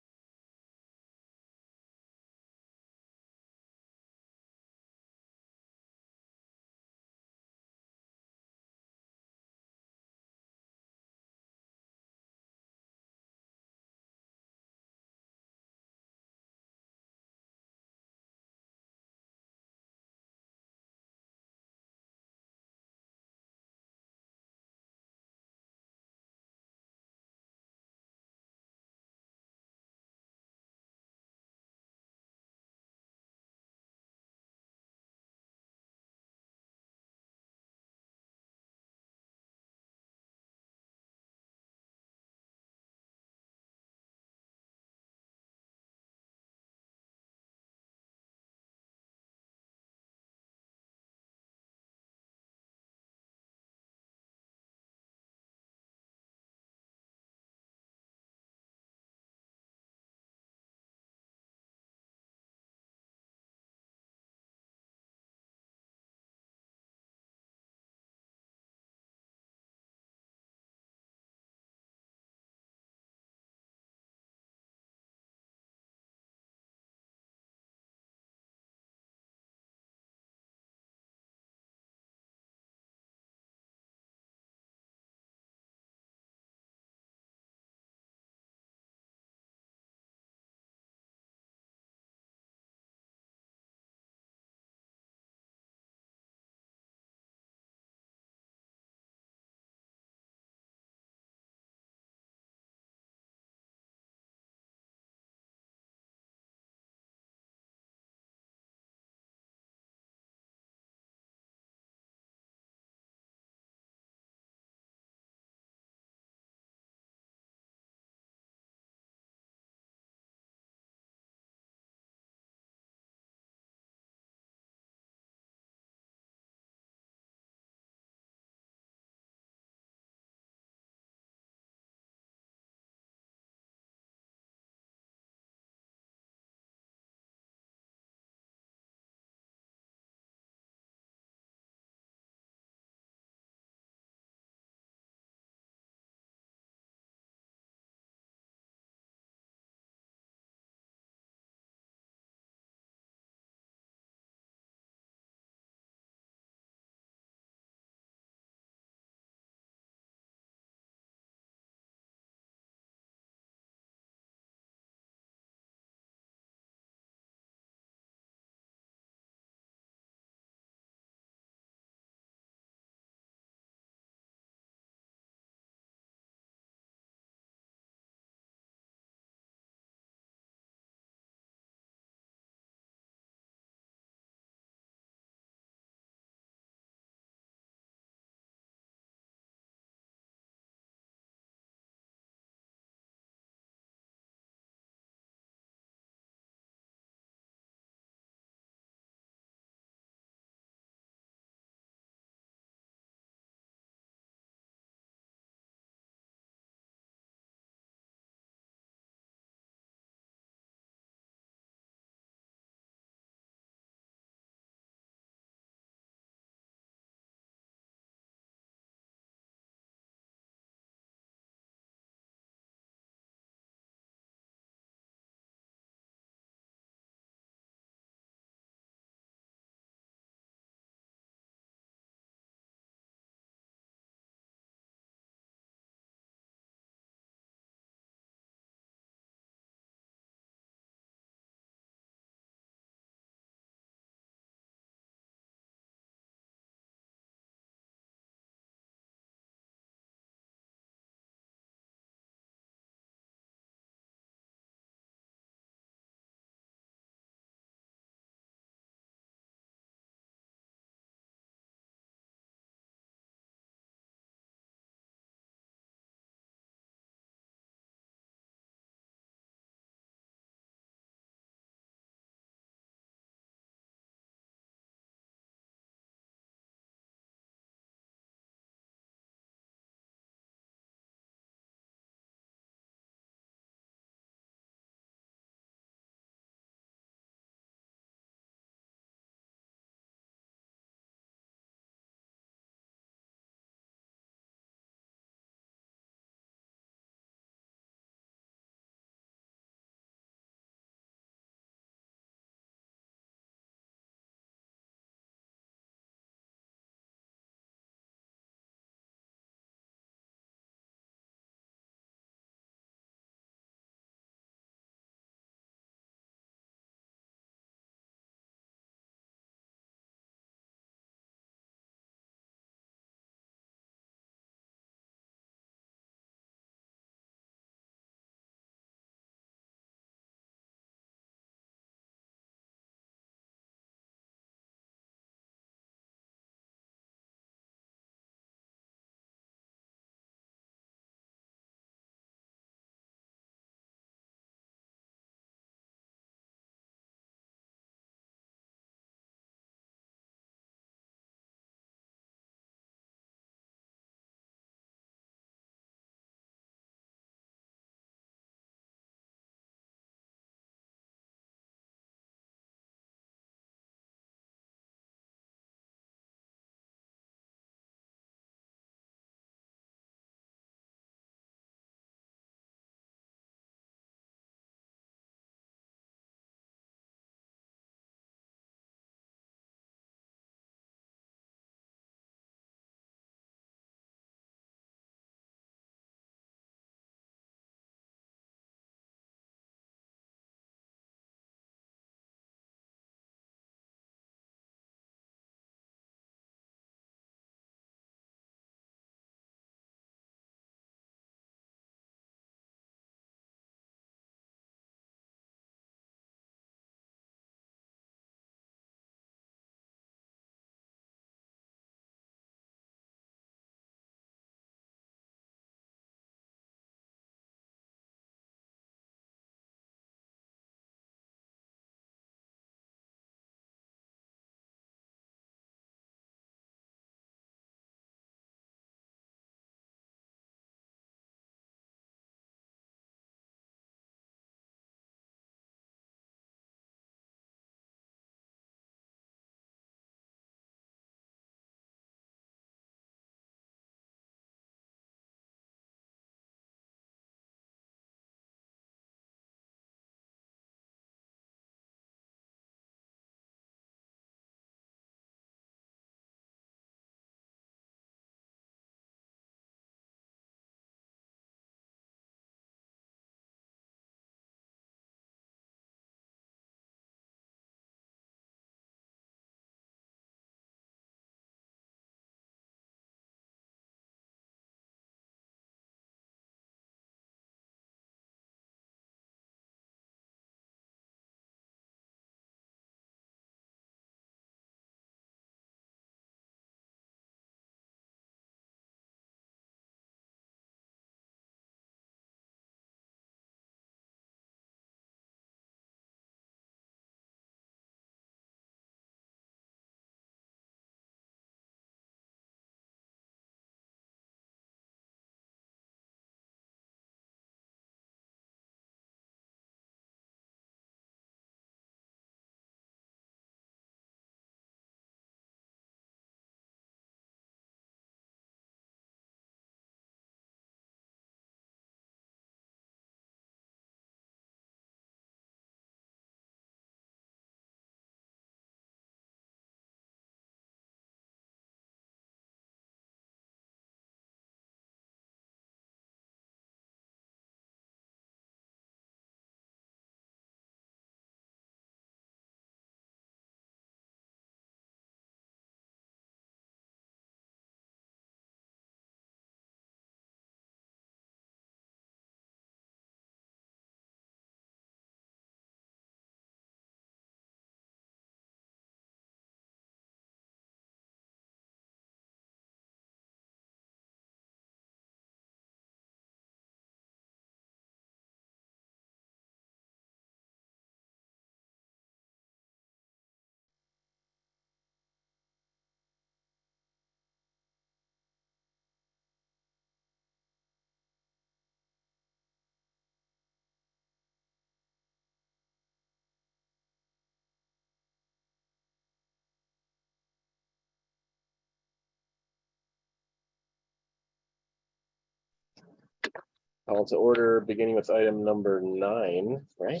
Call to order, beginning with item number 9, right?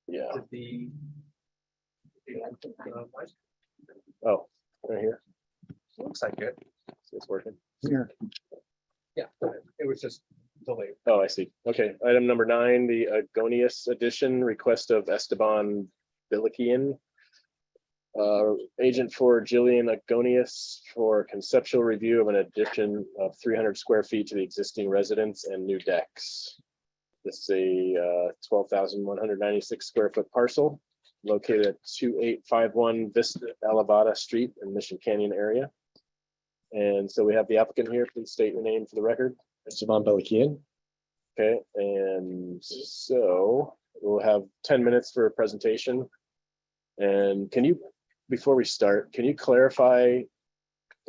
Yeah. Oh, right here. Looks like it. It's working. Here. Yeah, it was just delayed. Oh, I see. Okay, item number 9, the Agonius edition, request of Esteban Bilikian. Agent for Jillian Agonius for conceptual review of an addition of 300 square feet to the existing residence and new decks. This is a 12,196 square foot parcel located at 2851 Vista Elevada Street in Mission Canyon area. And so we have the applicant here. Please state your name for the record. Esteban Bilikian. Okay, and so we'll have 10 minutes for a presentation. And can you, before we start, can you clarify,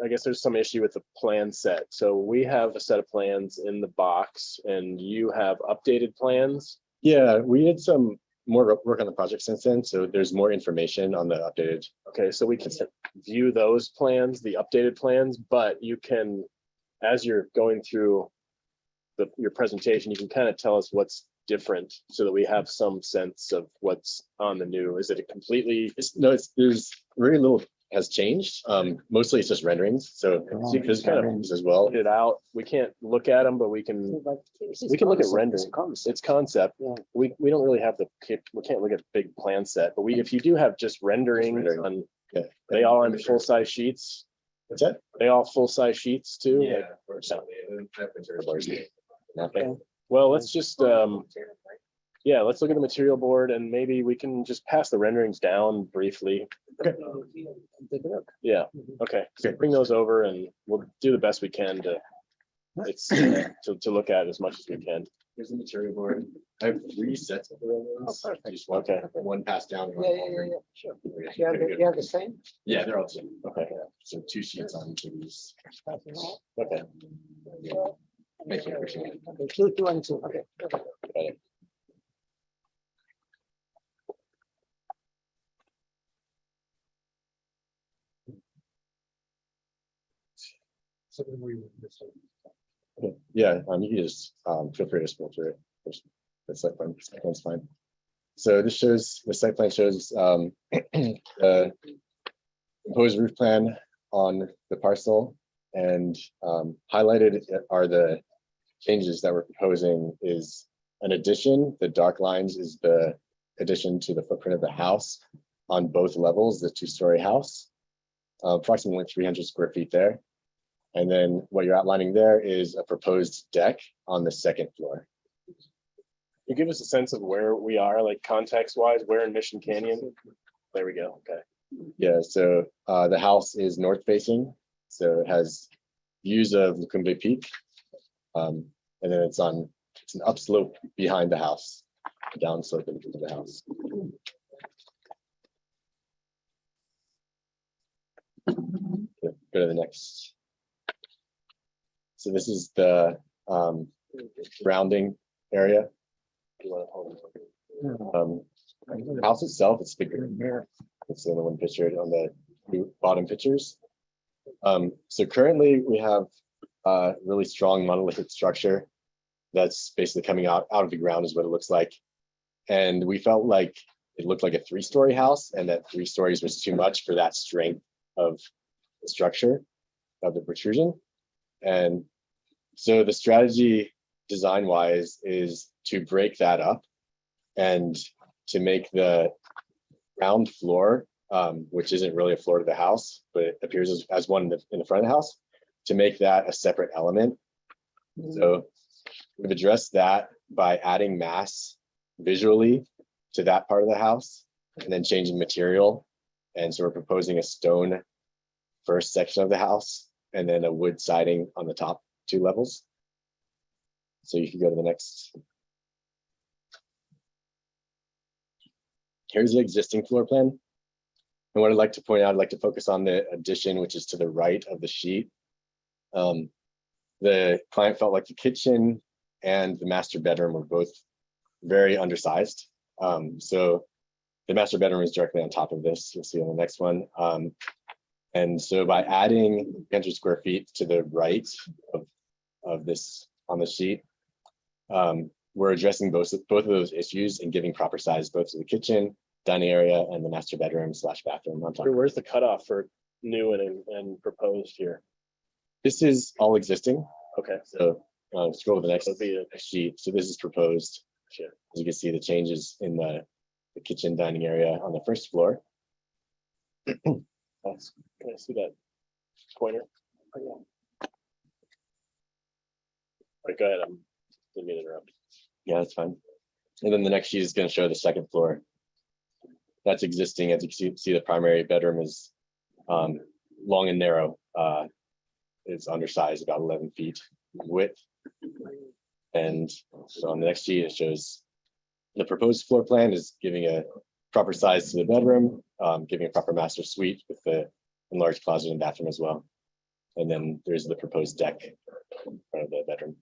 I guess there's some issue with the plan set. So we have a set of plans in the box and you have updated plans? Yeah, we did some more work on the project since then, so there's more information on the updated. Okay, so we can view those plans, the updated plans, but you can, as you're going through your presentation, you can kind of tell us what's different so that we have some sense of what's on the new. Is it a completely? There's very little has changed. Mostly it's just renderings. So there's kind of as well. It out. We can't look at them, but we can look at renderings. It's concept. We don't really have we can't look at big plan set, but if you do have just renderings on, they all on full size sheets. What's that? They all full size sheets too. Yeah. Okay. Well, let's just yeah, let's look at the material board and maybe we can just pass the renderings down briefly. Okay. Yeah. Okay. So bring those over and we'll do the best we can to look at as much as we can. Here's the material board. I have 3 sets of renderings. I just want one passed down. Yeah, sure. You have the same? Yeah, they're all the same. Okay. So 2 sheets on each of these. Okay. Thank you. Appreciate it. Okay, 2 and 2, okay. Got it. Okay. Yeah, you can just feel free to scroll through it. The site plan's fine. So this shows, the site plan shows the proposed roof plan on the parcel, and highlighted are the changes that we're proposing is an addition. The dark lines is the addition to the footprint of the house on both levels, the 2-story house, approximately 300 square feet there. And then what you're outlining there is a proposed deck on the 2nd floor. Can you give us a sense of where we are, like context wise, where in Mission Canyon? There we go. Okay. Yeah, so the house is north facing, so it has views of Lucumbe Peak. And then it's an upslope behind the house, downslope into the house. Go to the next. So this is the rounding area. The house itself is bigger. It's the only one pictured on the bottom pictures. So currently we have a really strong monolithic structure that's basically coming out of the ground is what it looks like. And we felt like it looked like a 3-story house and that 3 stories was too much for that strength of the structure of the protrusion. And so the strategy design wise is to break that up and to make the ground floor, which isn't really a floor to the house, but it appears as one in the front of the house, to make that a separate element. So we've addressed that by adding mass visually to that part of the house and then changing material. And so we're proposing a stone first section of the house and then a wood siding on the top 2 levels. So you can go to the next. Here's the existing floor plan. And what I'd like to point out, I'd like to focus on the addition, which is to the right of the sheet. The client felt like the kitchen and the master bedroom were both very undersized. So the master bedroom is directly on top of this. You'll see on the next one. And so by adding 100 square feet to the right of this on the sheet. We're addressing both of those issues and giving proper size both to the kitchen, dining area, and the master bedroom / bathroom on top. Where's the cutoff for new and proposed here? This is all existing. Okay. So scroll to the next That'd be sheet. So this is proposed. Sure. As you can see, the changes in the kitchen dining area on the first floor. Can I see that pointer? Oh, yeah. All right, go ahead. I'm didn't mean to interrupt. Yeah, that's fine. And then the next sheet is going to show the second floor. That's existing. As you can see, the primary bedroom is long and narrow. It's undersized, about 11 feet width. And so on the next sheet, it shows the proposed floor plan is giving a proper size to the bedroom, giving a proper master suite with the enlarged closet and bathroom as well. And then there's the proposed deck in front of the bedroom.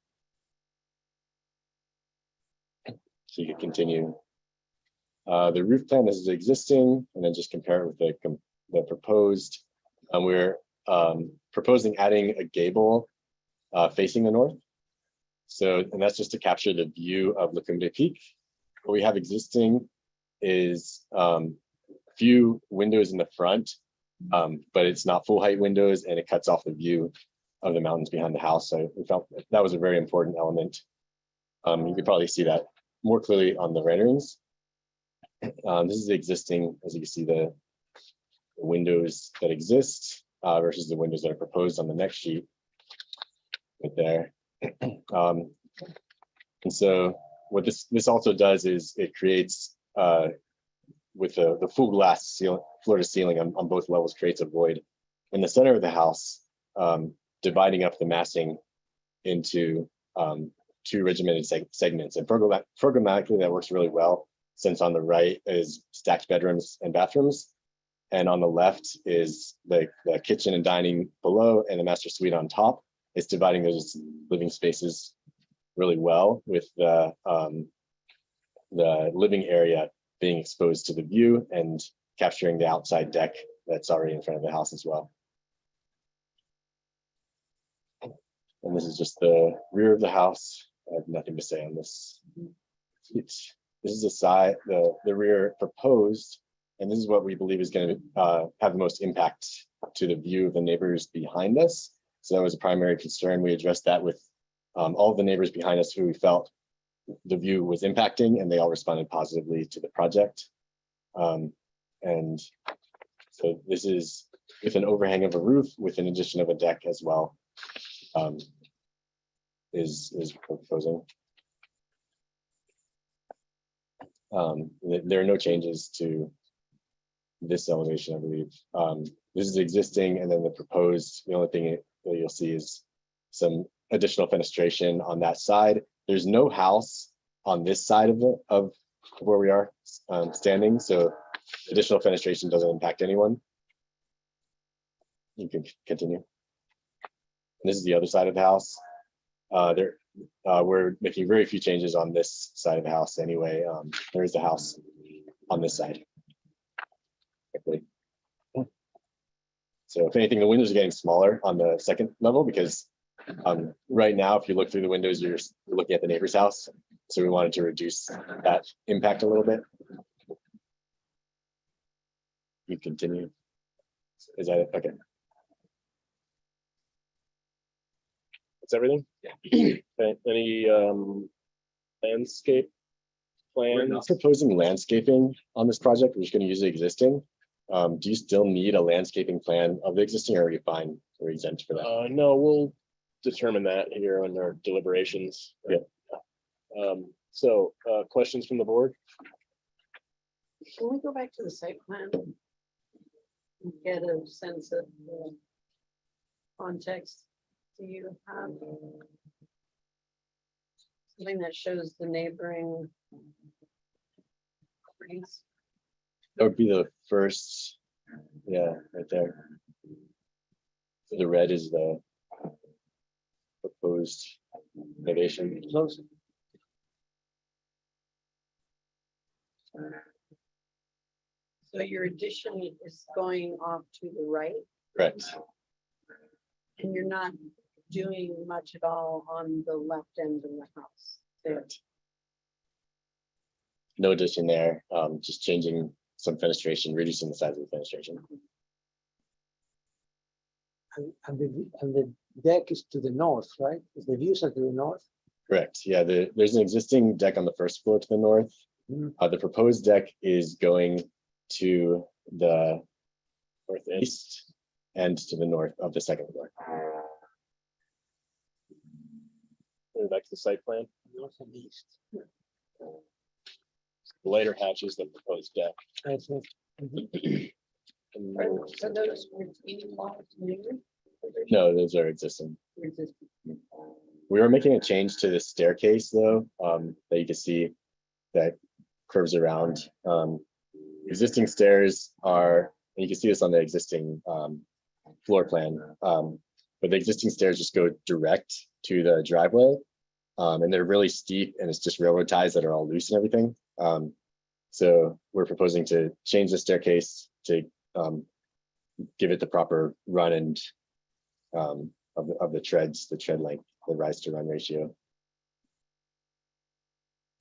So you can continue. The roof plan is existing, and then just compare it with the proposed. We're proposing adding a gable facing the north. So, and that's just to capture the view of Lacumbe Peak. What we have existing is few windows in the front, but it's not full height windows, and it cuts off the view of the mountains behind the house. So we felt that was a very important element. You could probably see that more clearly on the renderings. This is existing, as you can see, the windows that exist versus the windows that are proposed on the next sheet right there. And so what this also does is it creates with the full glass floor to ceiling on both levels, creates a void in the center of the house, dividing up the massing into two regimented segments. And programmatically that works really well, since on the right is stacked bedrooms and bathrooms, and on the left is the kitchen and dining below and the master suite on top. It's dividing those living spaces really well, with the living area being exposed to the view and capturing the outside deck that's already in front of the house as well. And this is just the rear of the house. I have nothing to say on this. This is the side, the rear proposed, and this is what we believe is going to have the most impact to the view of the neighbors behind us. So that was a primary concern. We addressed that with all of the neighbors behind us who we felt the view was impacting, and they all responded positively to the project. And so this is with an overhang of a roof, with an addition of a deck as well, is proposing. There are no changes to this elevation, I believe. This is existing, and then the proposed, the only thing that you'll see is some additional fenestration on that side. There's no house on this side of where we are standing, so additional fenestration doesn't impact anyone. You can continue. This is the other side of the house. We're making very few changes on this side of the house anyway. There is a house on this side. So if anything, the windows are getting smaller on the second level, because right now, if you look through the windows, you're looking at the neighbor's house. So we wanted to reduce that impact a little bit. You continue. Is that it? Okay. That's everything? Yeah. Okay. Any landscape We're plans? not proposing landscaping on this project. We're just going to use the existing. Do you still need a landscaping plan of the existing, or are you fine or exempt for that? No, we'll determine that here in our deliberations. Yeah. So questions from the board? Can we go back to the site plan? And get a sense of the context? Do you have something that shows the neighboring properties? That would be the first, yeah, right there. So the red is the proposed elevation. So your addition is going off to the right, Correct. and you're not doing much at all on the left end of the house there. No addition there, just changing some fenestration, reducing the size of the fenestration. And the deck is to the north, right? The views are to the north. Correct. Yeah, there's an existing deck on the first floor to the north. The proposed deck is going to the northeast and to the north of the second floor. Going back to the site plan, North and east. the lighter hatch is the proposed deck. I think. So those retaining walls new? No, those are existing. Or just- We were making a change to the staircase though, that you can see that curves around. Existing stairs are, and you can see this on the existing floor plan, but the existing stairs just go direct to the driveway. And they're really steep and it's just railroad ties that are all loose and everything. So we're proposing to change the staircase to give it the proper run and of the treads, the tread length, the rise to run ratio.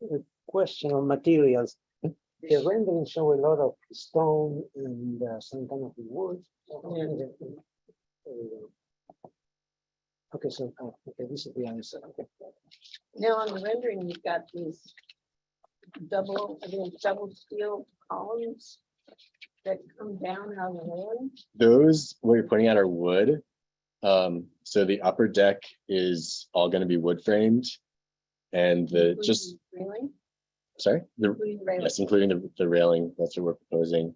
A question on materials. The renderings show a lot of stone and some kind of wood. Okay, so okay, this is the answer. Okay. Now on the rendering, you've got these double steel columns that come down out of the railing. Those we're putting out are wood. So the upper deck is all going to be wood framed, and the just Railing? sorry, Including railing. yes, including the railing. That's what we're proposing.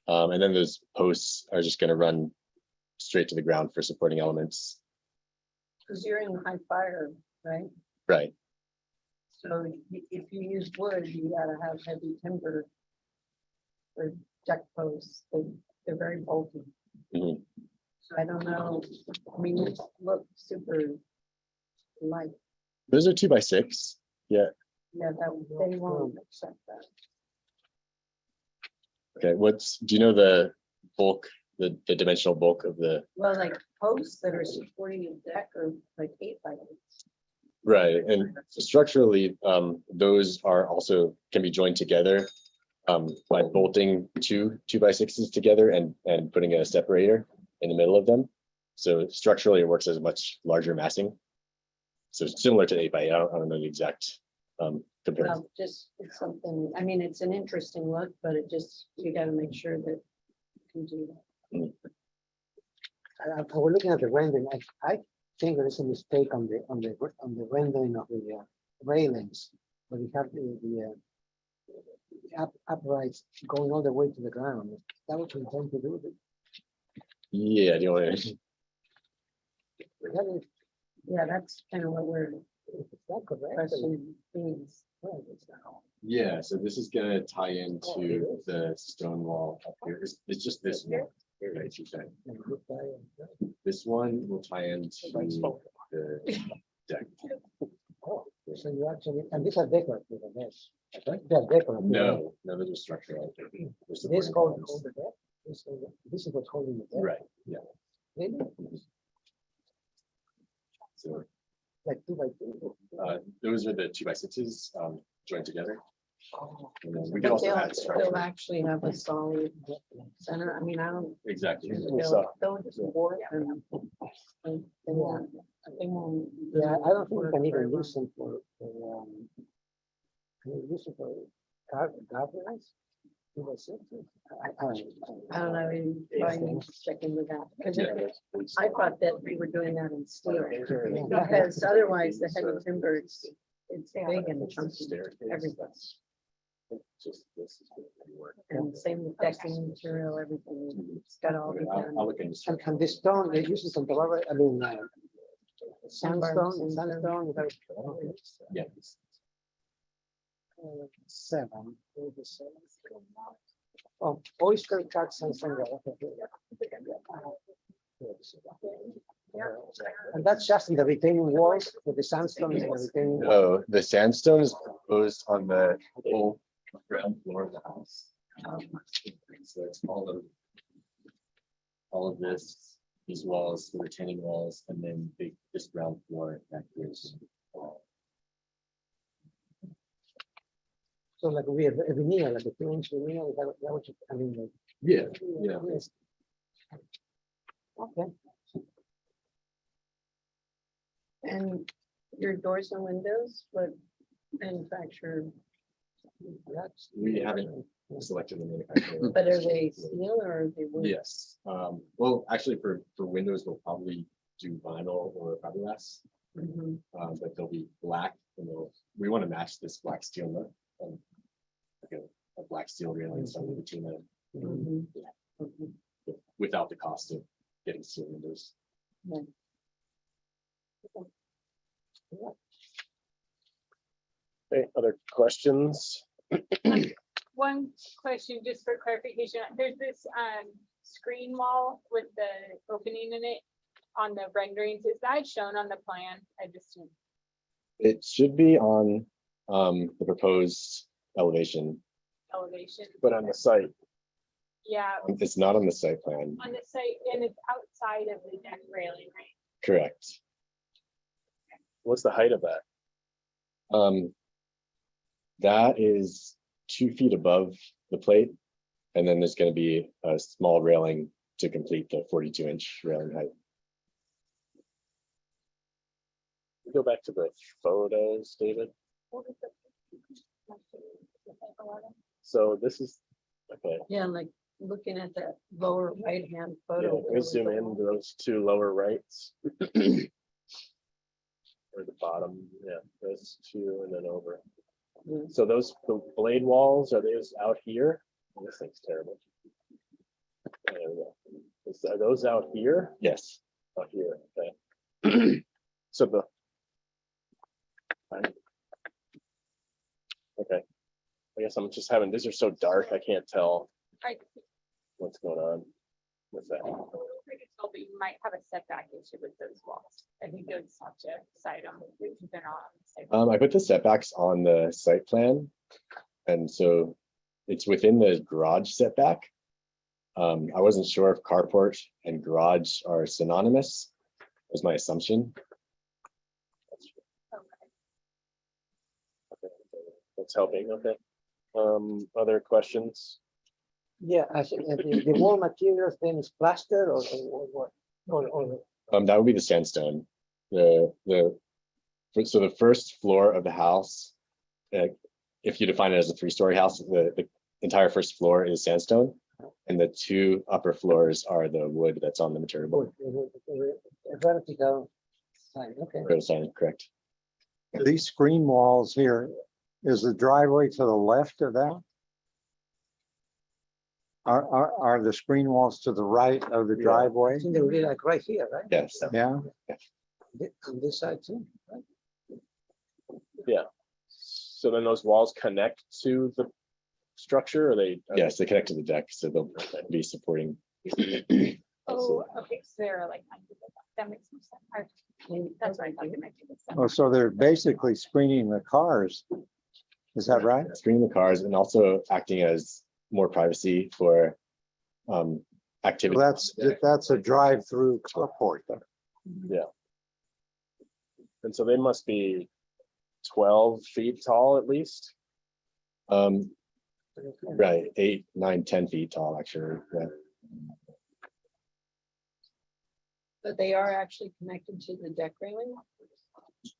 And then those posts are just going to run straight to the ground for supporting elements. Because you're in high fire, right? Right. So if you use wood, you gotta have heavy timber for deck posts. They're very bulky. Mhm. So I don't know, I mean, it looks super light. Those are 2x6. Yeah. Yeah, that they won't accept that. Okay. Do you know the bulk, the dimensional bulk of the? Well, like posts that are supporting a deck are like 8 by 8. Right, and structurally, those are also can be joined together by bolting two 2x6s together and putting a separator in the middle of them. So structurally, it works as a much larger massing. So it's similar to 8x8. I don't know the exact comparison. Well, just it's something, I mean, it's an interesting look, but it just, you gotta make sure that you can do that. We're looking at the rendering. I think there is a mistake on the rendering of the railings, but we have the uprights going all the way to the ground. That what we intend to do. Yeah, do you want to? Yeah, that's kind of what we're correct. questioning things. Yeah, so this is gonna tie into the stone wall up here. It's just this one. Right, you said. This one will tie into the deck. Oh, so you actually, and these are decorative, I guess. They're decorative. No, those are structural. This holds the deck. This is what's holding the deck. Right, yeah. Really? So Like 2x2. those are the 2x6s joined together. Oh. And then we can also add They'll structure. actually have a solid center. I mean, I don't. Exactly. They'll just warp and they won't. Yeah, I don't think we can even use them for can you use it for guardrails? 2x6s? I don't know, I need to check into that, because I thought that we were doing that in steel, because otherwise the heavy timber, it's big and chunky, everything. Just this is what we work. And same with decking material, everything, it's got all the. I'll look into. And the stone, they use it on the rubber, I mean, sandstone. Yeah. 7. Oh, oyster cut sandstone. And that's just in the retaining walls with the sandstone in the retaining wall. Oh, the sandstone is proposed on the whole ground floor of the house. So it's all of this these walls, the retaining walls, and then this ground floor back here. So like we have a veneer, like a 2-inch veneer, is that what you, I mean? Yeah, yeah. Yes. Okay. And your doors and windows, what manufacturer? We haven't selected the manufacturer. But are they steel or are they wood? Yes. Well, actually, for windows, we'll probably do vinyl or fiberglass, Mhm. but they'll be black, and we want to match this black steel look. Like a black steel railing, something between them, Mhm. without the cost of getting steel windows. Right. Okay, other questions? One question, just for clarification, there's this screen wall with the opening in it on the renderings. Is that shown on the plan? I just, It should be on the proposed elevation, elevation. But on the site, Yeah, it's not on the site plan. on the site, and it's outside of the deck railing, right? Correct. what's the height of that? That is 2 feet above the plate, and then there's going to be a small railing to complete the 42-inch railing height. Go back to the photos, David. So this is, okay, Yeah, like looking at that lower right-hand yeah, photo. let me zoom in to those two lower rights. Or the bottom, yeah, those two and then over. Mhm. So those, the blade walls, are those out here? Oh, this thing's terrible. There we go. Are those out here? Yes. Out here, okay. So the. Okay. I guess I'm just having, these are so dark, I can't tell I what's going on with that. but you might have a setback issue with those walls. I think it would have to cite them if they're not on the site. I put the setbacks on the site plan, and so it's within the garage setback. I wasn't sure if carport and garage are synonymous, was my assumption. That's helping, okay. Other questions? Yeah, I think the wall materials then is plaster or what? That would be the sandstone. So the first floor of the house, if you define it as a 3-story house, the entire first floor is sandstone, and the 2 upper floors are the wood that's on the material board. Vertical side, okay. Vertical sign, correct. These screen walls here, is the driveway to the left of that? Are the screen walls to the right of the driveway? I think they will be like right here, right? Yes. Yeah, On this side too, right? Yeah. So then those walls connect to the structure, or they? Yes, they connect to the deck, so they'll be supporting. Oh, okay, so they're like, that makes more sense. That's why I thought it might be the same. oh, so they're basically screening the cars. Is that right? Screening the cars and also acting as more privacy for activity. Well, that's a drive-through carport. Yeah. And so they must be 12 feet tall at least? Right, 8, 9, 10 feet tall, actually. Yeah. But they are actually connected to the deck railing?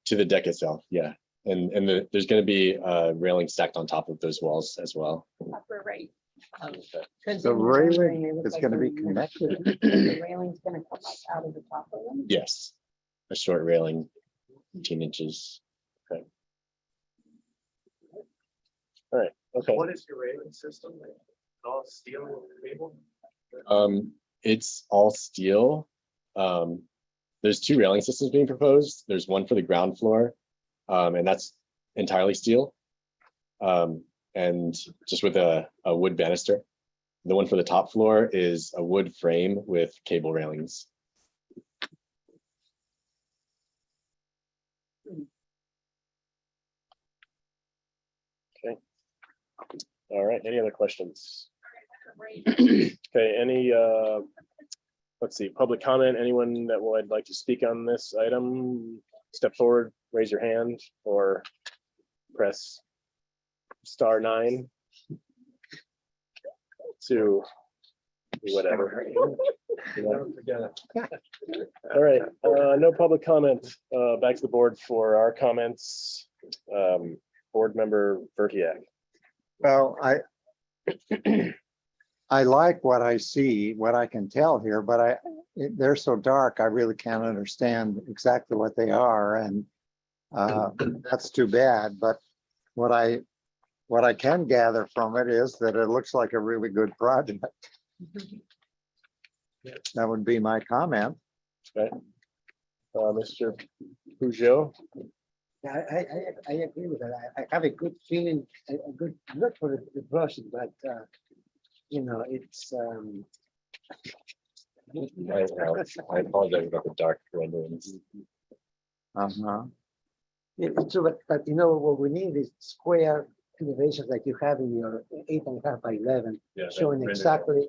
To the deck itself, yeah. And there's going to be railing stacked on top of those walls as well. Upper right. The railing is going to be connected. The railing's gonna come up out of the top of them? Yes, a short railing, 18 inches. Okay. All right, okay. What is your railing system? Like, all steel cable? It's all steel. There's 2 railing systems being proposed. There's one for the ground floor, and that's entirely steel. And just with a wood banister. The one for the top floor is a wood frame with cable railings. Okay. All right, any other questions? Okay, any let's see, public comment, anyone that would like to speak on this item, step forward, raise your hand, or press *9 to whatever. All right, no public comment. Back to the board for our comments. Board member Vertiak. Well, I like what I see, what I can tell here, but they're so dark, I really can't understand exactly what they are, and that's too bad. But what I can gather from it is that it looks like a really good project. That would be my comment. Okay. Mr. Peugeot. Yeah, I agree with that. I have a good feeling, a good look for the project, but it's I apologize about the dark renderings. It's true, but what we need is square elevations like you have in your 8.5 by 11, Yeah, showing that exactly,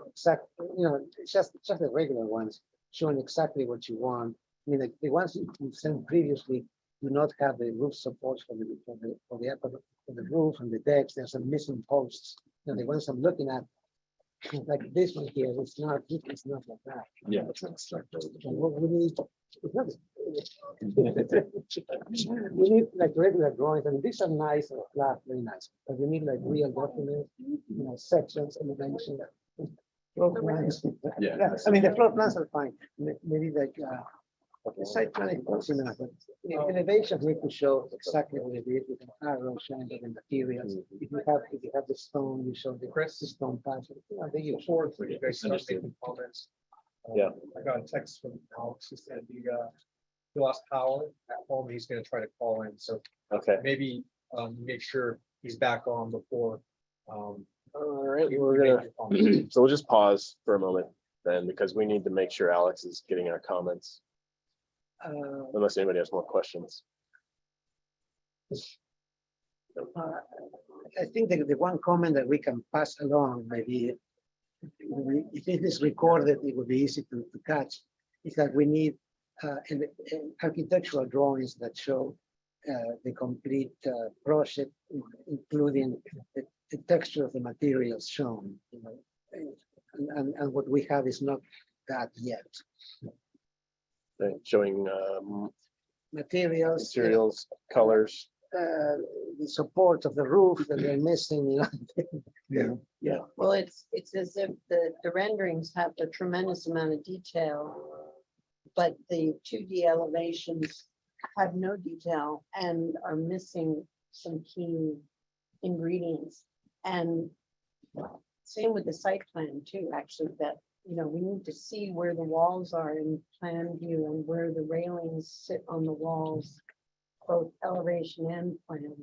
just the regular ones, showing exactly what you want. I mean, like the ones you sent previously do not have the roof supports for the roof and the decks. There's some missing posts. The ones I'm looking at, like this one here, it's not like that. Yeah, it's not structural. And what we need, it's not, we need like regular drawings, and these are nice and flat, very nice. But we need like real documents, sections, elevation, floor plans. Yeah. I mean, the floor plans are fine. Maybe like the site plan is close enough, but elevations need to show exactly what it is with an arrow showing the materials. If you have the stone, you show the stone patch. They use Forward for you guys to start making comments. Yeah. I got a text from Alex. He said he lost power at home. He's going to try to call in. So Okay. maybe make sure he's back on before. All right, we're gonna, so we'll just pause for a moment then, because we need to make sure Alex is getting our comments, unless anybody has more questions. I think that the one comment that we can pass along, maybe if it is recorded, it would be easy to catch, is that we need architectural drawings that show the complete project, including the texture of the materials shown. And what we have is not that yet. Showing Materials, colors. the support of the roof that they're missing. Yeah. Well, it's as if the renderings have a tremendous amount of detail, but the 2D elevations have no detail and are missing some key ingredients. And same with the site plan too, actually, that, we need to see where the walls are in plan view and where the railings sit on the walls, both elevation and plan,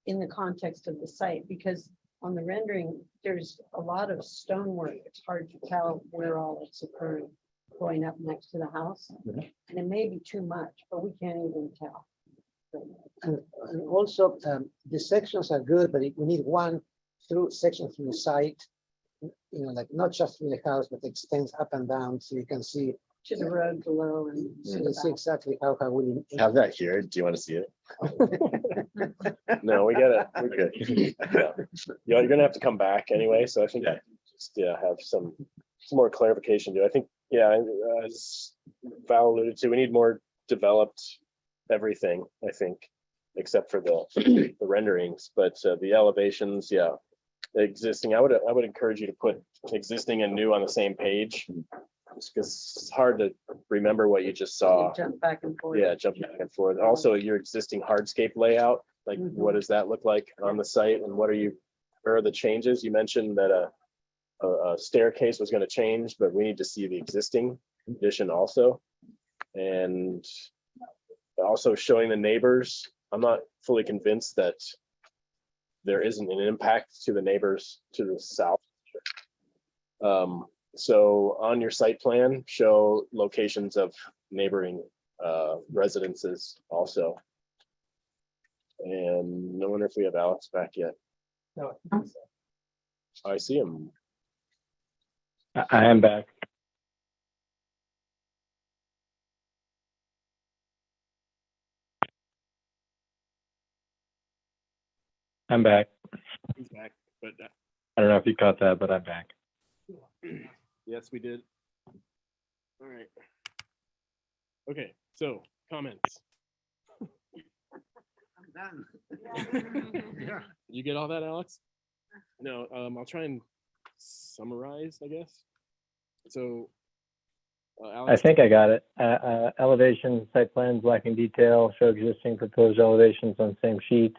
in the context of the site, because on the rendering, there's a lot of stonework. It's hard to tell where all it's occurring, going up next to the house. And it may be too much, but we can't even tell. And also, the sections are good, but we need one through section through the site, like not just through the house, but extends up and down, so you can see To the road below and see exactly how we Have that here. Do you want to see it? No, we get it. We're good. Yeah. You're gonna have to come back anyway, so I think just have some more clarification to. I think, as Val alluded to, we need more developed everything, I think, except for the renderings, but the elevations, the existing, I would encourage you to put existing and new on the same page, because it's hard to remember what you just saw. jump back and forth. Yeah, jump back and forth. Also, your existing hardscape layout, like what does that look like on the site, and where are the changes? You mentioned that a staircase was going to change, but we need to see the existing condition also, and also showing the neighbors. I'm not fully convinced that there isn't an impact to the neighbors to the south. So on your site plan, show locations of neighboring residences also. And I wonder if we have Alex back yet. No. I see him. I am back. I'm back. He's back, but I don't know if you caught that, but I'm back. yes, we did. All right. Okay, so comments. I'm done. Did you get all that, Alex? No, I'll try and summarize, I guess. So, I Alex, think I got it. Elevation, site plans lacking detail, show existing proposed elevations on same sheet.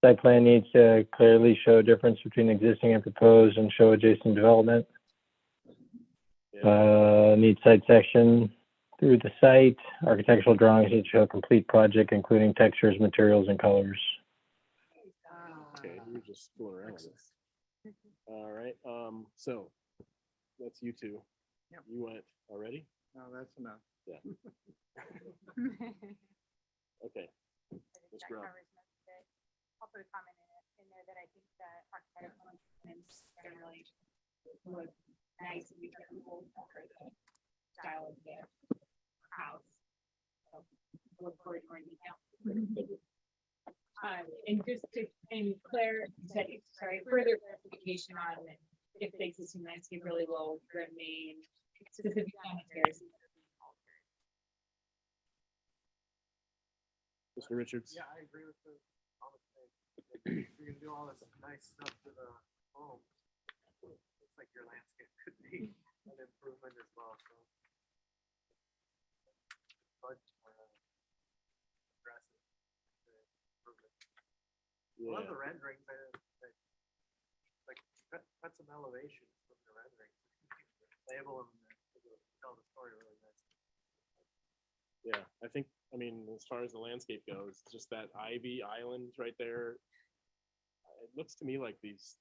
Site plan needs to clearly show difference between existing and proposed and show adjacent development. Need site section through the site. Architectural drawings need to show complete project, including textures, materials, and colors. okay, you're just fooling around with this. All right, so that's you two. Yep. You went already? No, that's enough. Yeah. Okay. Ms. Grubb. I'll put a comment in there that I think that architectural elements generally look nice and beautiful for the style of the house. So look forward to more detail. And just to, and further clarification on if the existing landscape really will remain specific commentaries. Mr. Richards. Yeah, I agree with the comment. If you're gonna do all this nice stuff to the home, looks like your landscape could be an improvement as well, so. But, aggressive, improvement. I love Yeah. the renderings, like, cut some elevations from the renderings. Label them, and tell the story really nice. Yeah, I think, I mean, as far as the landscape goes, just that ivy island right there. It looks to me like these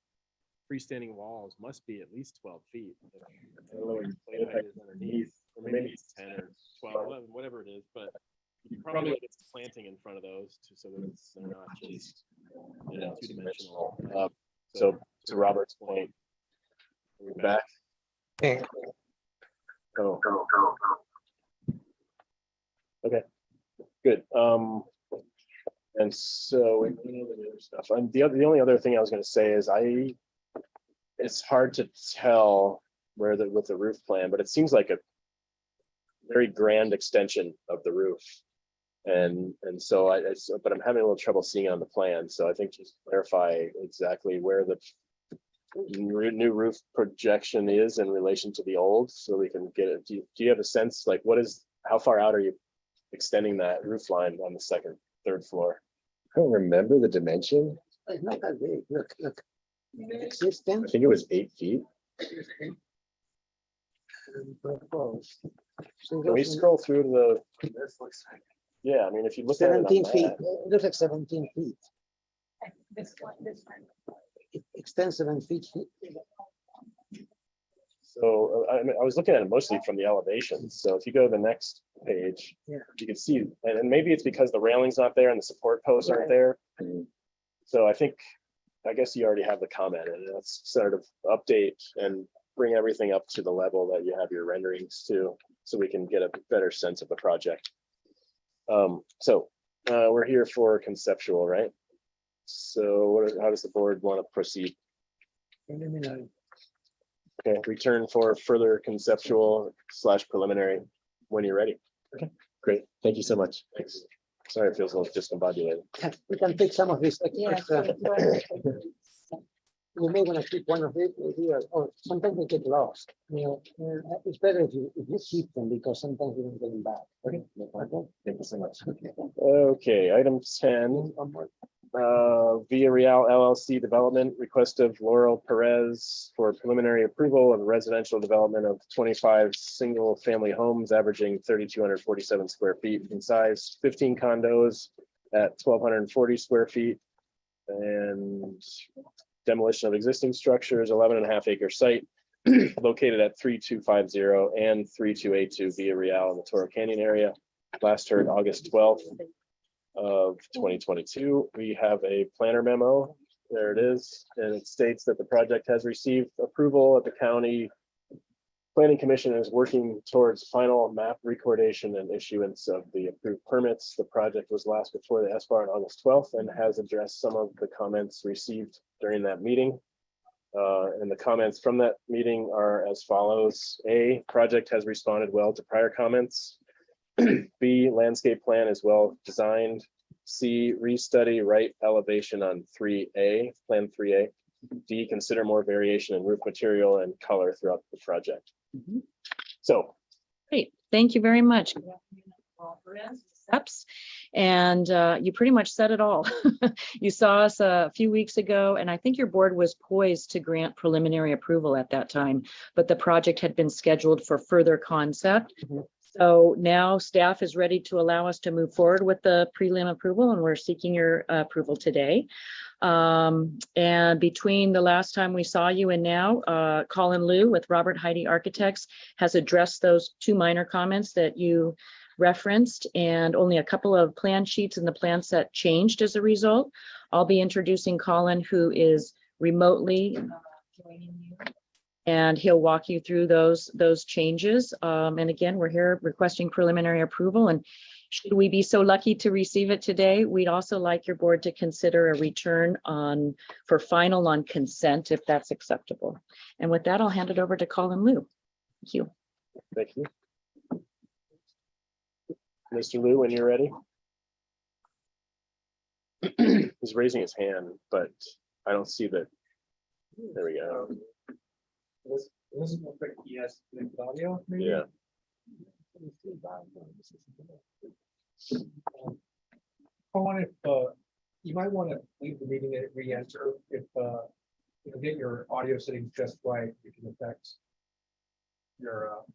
freestanding walls must be at least 12 feet. I don't know what your plate height is underneath, or maybe it's 10 or 12, 11, whatever it is, but you can probably get some planting in front of those so that they're not just, two-dimensional. So to Robert's point, we're back. Oh. Okay, good. And so stuff. And the only other thing I was going to say is it's hard to tell where with the roof plan, but it seems like a very grand extension of the roof. And so but I'm having a little trouble seeing it on the plan. So I think just clarify exactly where the new roof projection is in relation to the old, so we can get it. Do you have a sense, like how far out are you extending that roof line on the second, third floor? I don't remember the dimension. It's not that big. Look. I Existing. think it was 8 feet. And proposed. So Can we those scroll through to the, This looks like. yeah, I mean, if you look at it 17 on feet. that, It looks like 17 feet. This one. It extends 7 feet. so I mean, I was looking at it mostly from the elevations. So if you go to the next page, Yeah. you can see, and maybe it's because the railing's not there and the support posts aren't there. So I guess you already have the comment, and let's sort of update and bring everything up to the level that you have your renderings to, so we can get a better sense of the project. We're here for conceptual, right? So how does the board want to proceed? Preliminary. Okay, return for further conceptual / preliminary when you're ready. Okay, great. Thank you so much. Thanks. Sorry, it feels a little discombobulated. We can take some of this. Yeah. You may want to keep one of it here, or sometimes they get lost. It's better if you keep them, because sometimes you don't get them back. Okay, no problem. Thank you so much. Okay, item 10. Via Real LLC development, request of Laurel Perez for preliminary approval of residential development of 25 single-family homes averaging 3,247 square feet in size, 15 condos at 1,240 square feet, and demolition of existing structures, 11.5 acre site located at 3250 and 3282 Via Real in the Toro Canyon area. Last heard August 12th. Of 2022. We have a planner memo. There it is. And it states that the project has received approval at the county Planning Commission is working towards final map recordation and issuance of the approved permits. The project was last before the SBAR on August 12th and has addressed some of the comments received during that meeting. And the comments from that meeting are as follows. A, project has responded well to prior comments. B, landscape plan is well designed. C, restudy right elevation on 3A, plan 3A. D, consider more variation in roof material and color throughout the project. So. Great, thank you very much. Steps, and you pretty much said it all. You saw us a few weeks ago, and I think your board was poised to grant preliminary approval at that time, but the project had been scheduled for further concept. So now staff is ready to allow us to move forward with the prelim approval, and we're seeking your approval today. And between the last time we saw you and now, Colin Liu with Robert Heidi Architects has addressed those two minor comments that you referenced, and only a couple of plan sheets in the plan set changed as a result. I'll be introducing Colin, who is remotely joining you, and he'll walk you through those changes. And again, we're here requesting preliminary approval, and should we be so lucky to receive it today, we'd also like your board to consider a return for final on consent, if that's acceptable. And with that, I'll hand it over to Colin Liu. Thank you. Thank you. Mr. Liu, when you're ready. He's raising his hand, but I don't see that. There we go. This is quick. Yes, audio. Maybe? Yeah. Colin, if you might want to leave the meeting and re-enter if you know, get your audio settings just right, you can affect your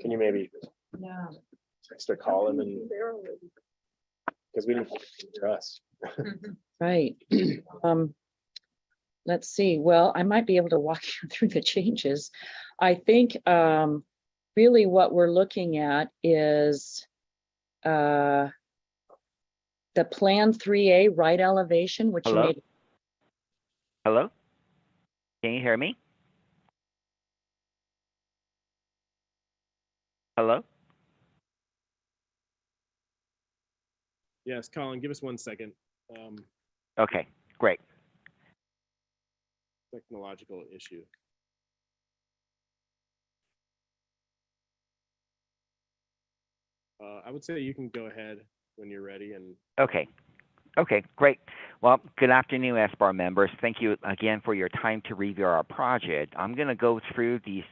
Can you maybe text or call him, and because we didn't trust. Right. Let's see. Well, I might be able to walk you through the changes. I think really what we're looking at is the plan 3A right elevation, which you made. Hello? Can you hear me? Hello? Yes, Colin, give us 1 second. Okay, great. Technological issue. I would say you can go ahead when you're ready. And Okay. Okay, great. Well, good afternoon, SBAR members. Thank you again for your time to review our project. I'm going to go through these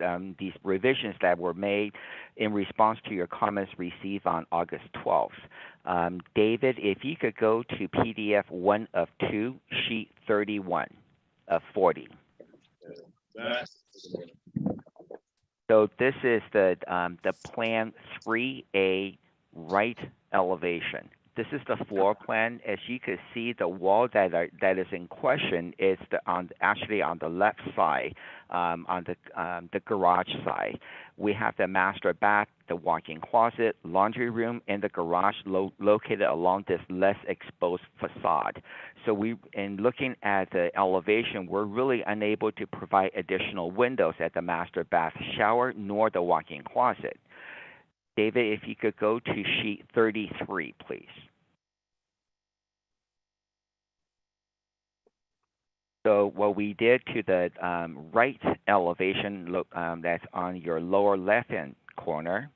revisions that were made in response to your comments received on August 12th. David, if you could go to PDF 1 of 2, sheet 31 of 40. So this is the plan 3A right elevation. This is the floor plan. As you can see, the wall that is in question is actually on the left side, on the garage side. We have the master bath, the walk-in closet, laundry room, and the garage located along this less exposed facade. So in looking at the elevation, we're really unable to provide additional windows at the master bath shower nor the walk-in closet. David, if you could go to sheet 33, please. So what we did to the right elevation, that's on your lower left-hand corner,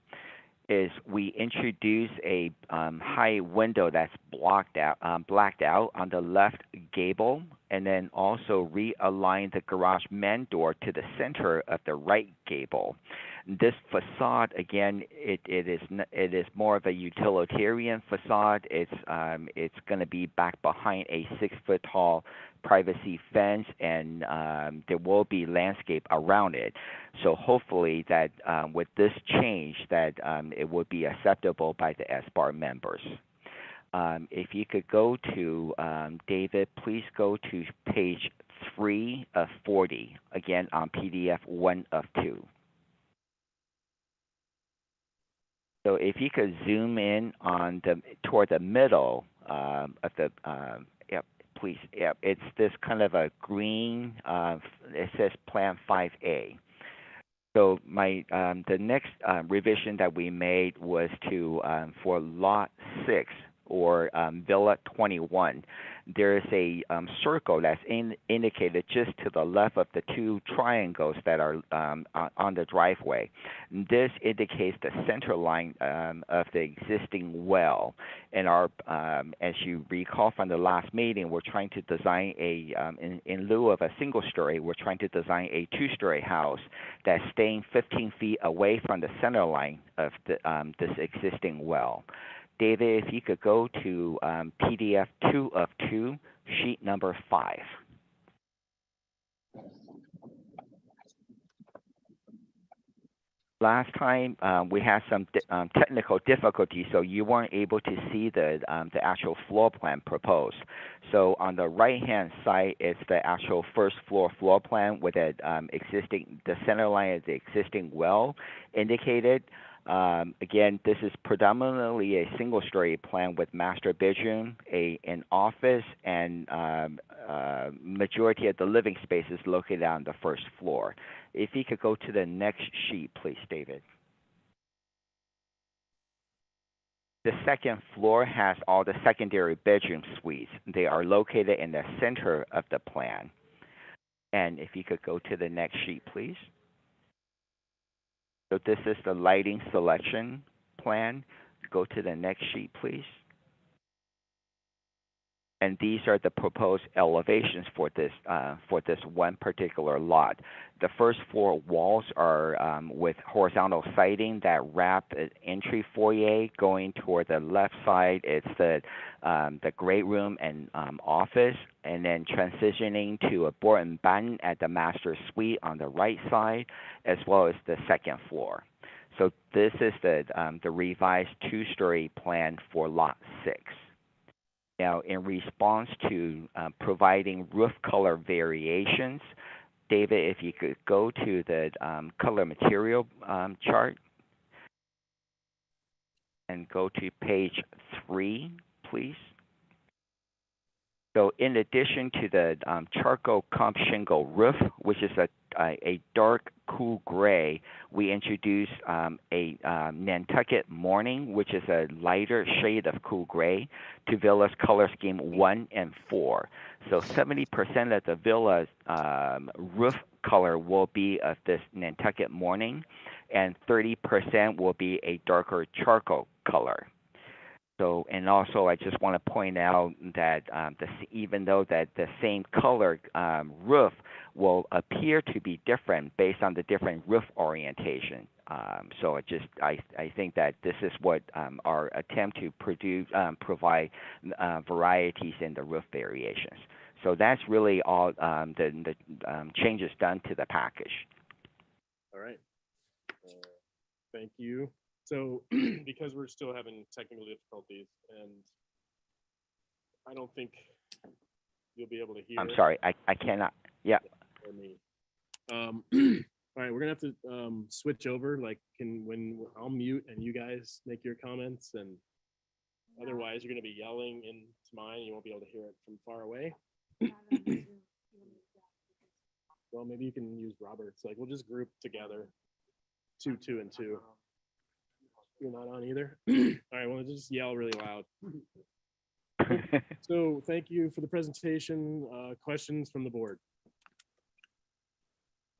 is we introduced a high window that's blacked out on the left gable, and then also realign the garage man door to the center of the right gable. This facade, again, it is more of a utilitarian facade. It's going to be back behind a 6-foot tall privacy fence, and there will be landscape around it. So hopefully that with this change that it would be acceptable by the SBAR members. If you could go to, David, please go to page 3 of 40, again on PDF 1 of 2. So if you could zoom in on toward the middle of the, please. Yeah, it's this kind of a green, it says Plan 5A. So the next revision that we made was to, for Lot 6 or Villa 21, there is a circle that's indicated just to the left of the two triangles that are on the driveway. This indicates the center line of the existing well. And as you recall from the last meeting, we're trying to design in lieu of a single story, we're trying to design a two-story house that's staying 15 feet away from the center line of this existing well. David, if you could go to PDF 2 of 2, sheet number 5. Last time we had some technical difficulties, so you weren't able to see the actual floor plan proposed. So on the right-hand side is the actual first floor plan with the center line of the existing well indicated. Again, this is predominantly a single-story plan with master bedroom, an office, and majority of the living space is located on the first floor. If you could go to the next sheet, please, David. The second floor has all the secondary bedroom suites. They are located in the center of the plan. And if you could go to the next sheet, please. So this is the lighting selection plan. Go to the next sheet, please. And these are the proposed elevations for this one particular lot. The first floor walls are with horizontal siding that wrap an entry foyer. Going toward the left side, it's the great room and office, and then transitioning to a board and batten at the master suite on the right side, as well as the second floor. So this is the revised two-story plan for Lot 6. Now, in response to providing roof color variations, David, if you could go to the color material chart and go to page 3, please. So in addition to the charcoal comp shingle roof, which is a dark cool gray, we introduced a Nantucket morning, which is a lighter shade of cool gray, to Villa's color scheme 1 and 4. So 70% of the Villa's roof color will be of this Nantucket morning, and 30% will be a darker charcoal color. So, and also, I just want to point out that even though that the same color roof will appear to be different based on the different roof orientation. So I think that this is what our attempt to provide varieties in the roof variations. So that's really all the changes done to the package. All right. Thank you. So because we're still having technical difficulties, and I don't think you'll be able to hear. I'm sorry, I cannot. Yeah. Or me. All right, we're gonna have to switch over. Like, when I'll mute and you guys make your comments, and otherwise you're gonna be yelling into mine. You won't be able to hear it from far away. Well, maybe you can use Robert's. Like, we'll just group together, 2, 2, and 2. You're not on either. All right, well, just yell really loud. So thank you for the presentation. Questions from the board?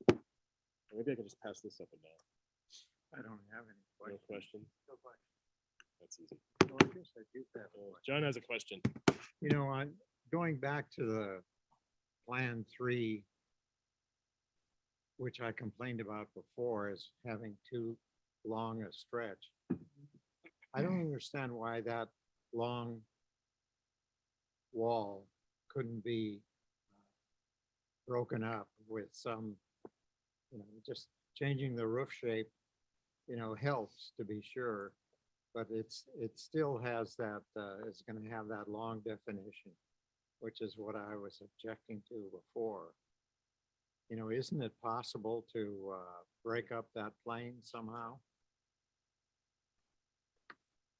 Maybe I can just pass this up and down. I don't have any No question. That's easy. Well, I guess I do have one. John has a question. You know, going back to the Plan 3, which I complained about before, is having too long a stretch. I don't understand why that long wall couldn't be broken up with some, just changing the roof shape, helps, to be sure, but it still has that, it's going to have that long definition, which is what I was objecting to before. Isn't it possible to break up that plane somehow?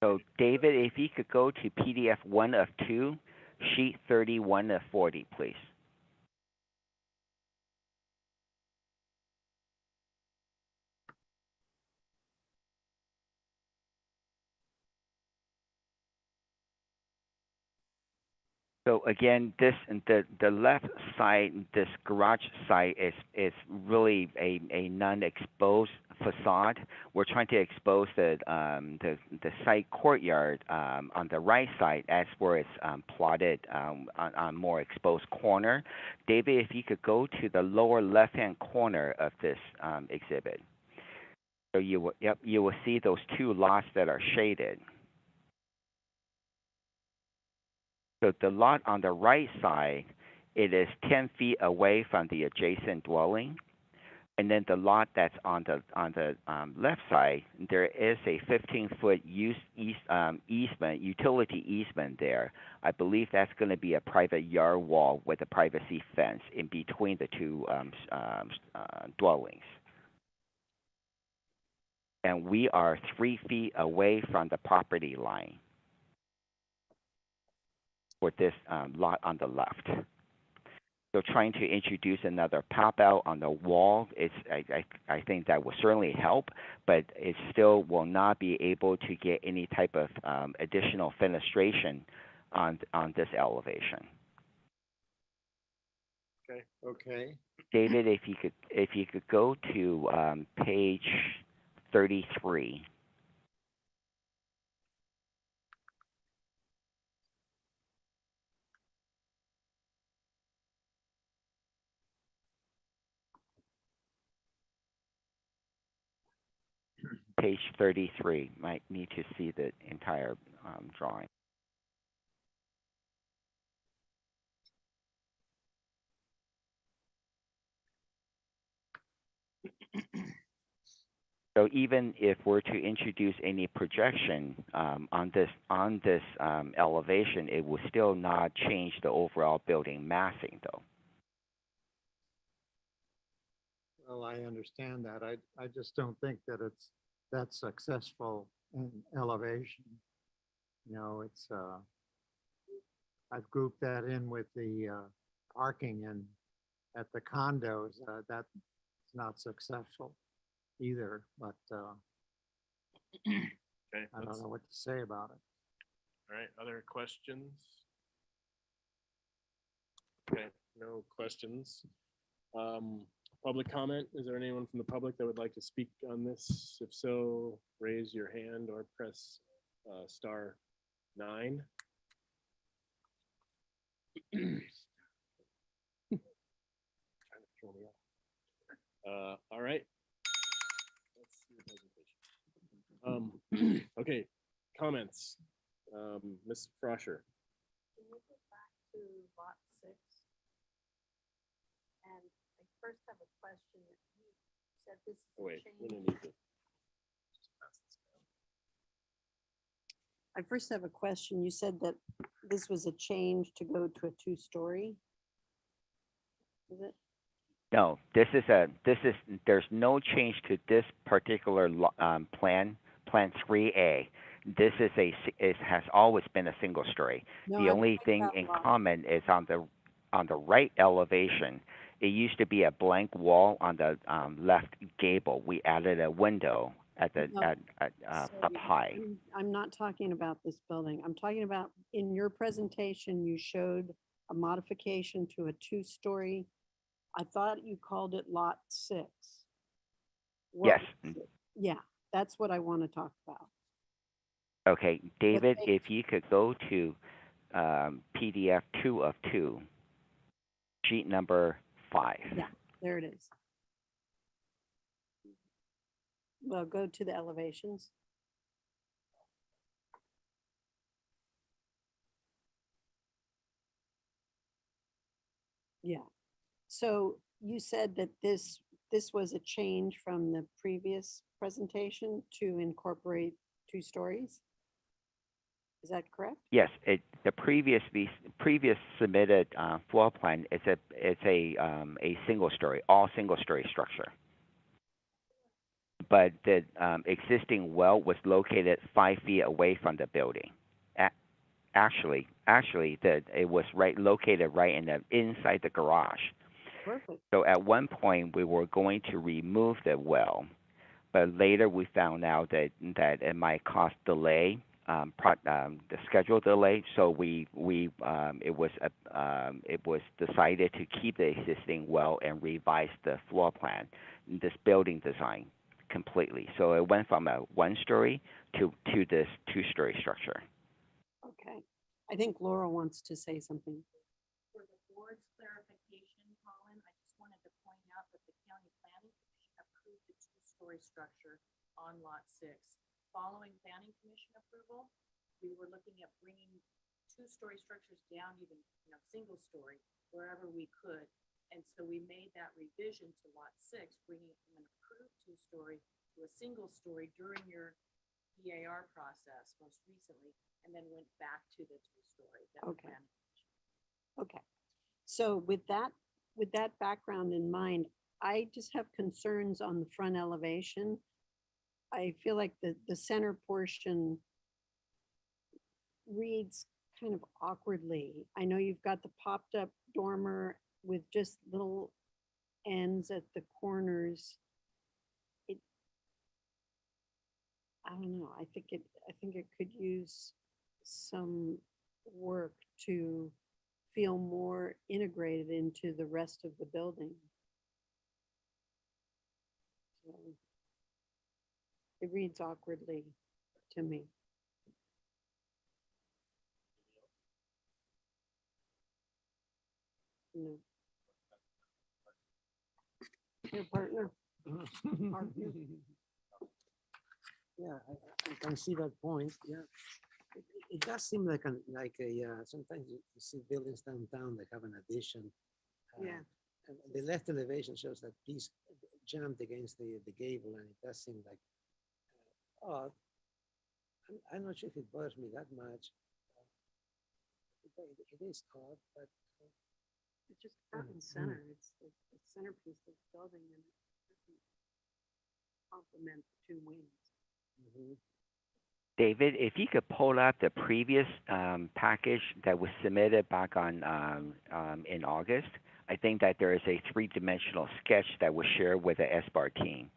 So David, if you could go to PDF 1 of 2, sheet 31 of 40, please. So again, the left side, this garage side is really a non-exposed facade. We're trying to expose the side courtyard on the right side as where it's plotted on more exposed corner. David, if you could go to the lower left-hand corner of this exhibit. So you will see those two lots that are shaded. So the lot on the right side, it is 10 feet away from the adjacent dwelling. And then the lot that's on the left side, there is a 15-foot easement, utility easement there. I believe that's going to be a private yard wall with a privacy fence in between the two dwellings. And we are 3 feet away from the property line for this lot on the left. So trying to introduce another pop out on the wall, I think that will certainly help, but it still will not be able to get any type of additional fenestration on this elevation. Okay. David, if you could go to page 33. Page 33, might need to see the entire drawing. So even if we're to introduce any projection on this elevation, it will still not change the overall building massing, though. Well, I understand that. I just don't think that it's that successful in elevation. You know, it's, I've grouped that in with the parking and at the condos, that's not successful either, but Okay, I don't know what to say about it. all right, other questions? Okay, no questions. Public comment, is there anyone from the public that would like to speak on this? If so, raise your hand or press *9. All right. Let's see the presentation. Okay, comments. Ms. Froscher. Can we go back to lot 6? And I first have a question. You said this is a Wait, we change. don't need to. I first have a question. You said that this was a change to go to a 2-story. Is it? No, there's no change to this particular plan 3A. This is it has always been a single story. No, The I'm only talking thing about in lot. common is on the right elevation. It used to be a blank wall on the left gable. We added a window at the No, up sorry, high. I'm not talking about this building. I'm talking about in your presentation, you showed a modification to a 2-story. I thought you called it lot 6. What Yes. was it? Yeah, that's what I want to talk about. Okay, David, page? if you could go to PDF 2 of 2, sheet number 5. Yeah, there it is. Well, go to the elevations. Yeah. So you said that this was a change from the previous presentation to incorporate 2 stories? Is that correct? Yes, the previous submitted floor plan is a single story, all single story structure. But the existing well was located 5 feet away from the building. actually, that it was located right inside the garage. Perfect. So at one point, we were going to remove the well, but later we found out that it might cause delay, the schedule delay. So it was decided to keep the existing well and revise the floor plan, this building design completely. So it went from a 1-story to this 2-story structure. Okay. I think Laura wants to say something. For the board's clarification, Colin, I just wanted to point out that the county planning commission approved the 2-story structure on lot 6. Following planning commission approval, we were looking at bringing 2-story structures down even, single story wherever we could. And so we made that revision to lot 6, bringing it from an approved 2-story to a single story during your EAR process most recently, and then went back to the 2-story. Okay. Okay. So with that background in mind, I just have concerns on the front elevation. I feel like the center portion reads kind of awkwardly. I know you've got the popped up dormer with just little ends at the corners. I don't know. I think it could use some work to feel more integrated into the rest of the building. So it reads awkwardly to me. No. Your partner. Yeah, I can see that point, yeah. It does seem like sometimes you see buildings downtown that have an addition. Yeah. And the left elevation shows that piece jammed against the gable, and it does seem like odd. I'm not sure if it bothers me that much. It is odd, but It's just front and center. It's the centerpiece of the building, and it doesn't complement the 2 wings. David, if you could pull up the previous package that was submitted back on in August, I think that there is a 3-dimensional sketch that was shared with the SBAR team.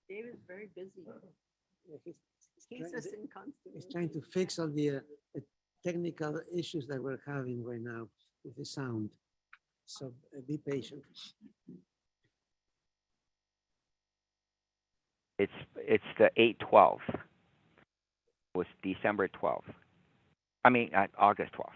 David's very busy. yeah, He's just in constant. he's trying to fix all the technical issues that we're having right now with the sound. So be patient. It's the 8/12. Was December 12th. I mean August 12th.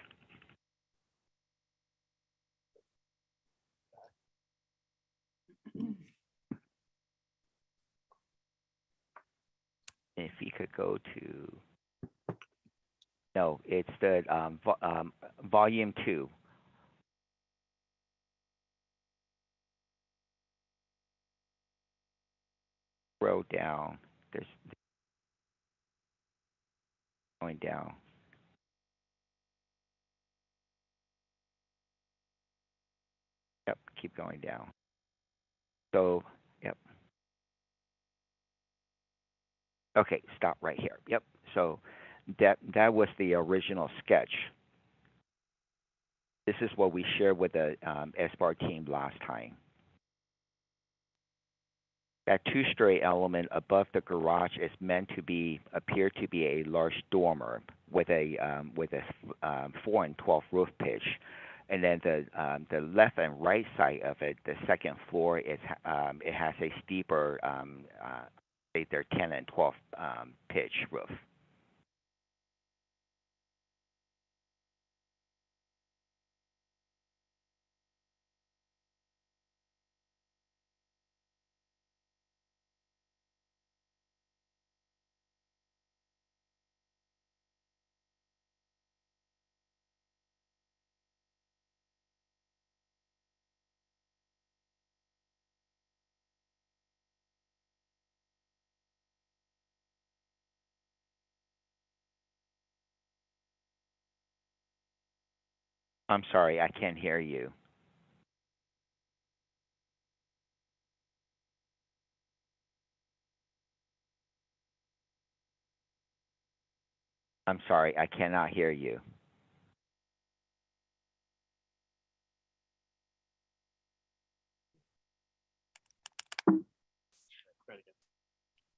If you could go to, no, it's the volume 2. Row down. There's going down. Yep, keep going down. So, yep. Okay, stop right here. Yep. So that was the original sketch. This is what we shared with the SBAR team last time. That 2-story element above the garage is meant to appear to be a large dormer with a 4 and 12 roof pitch, and then the left and right side of it, the second floor is it has a steeper say their 10 and 12 pitch roof. I'm sorry, I can't hear you. I'm sorry, I cannot hear you.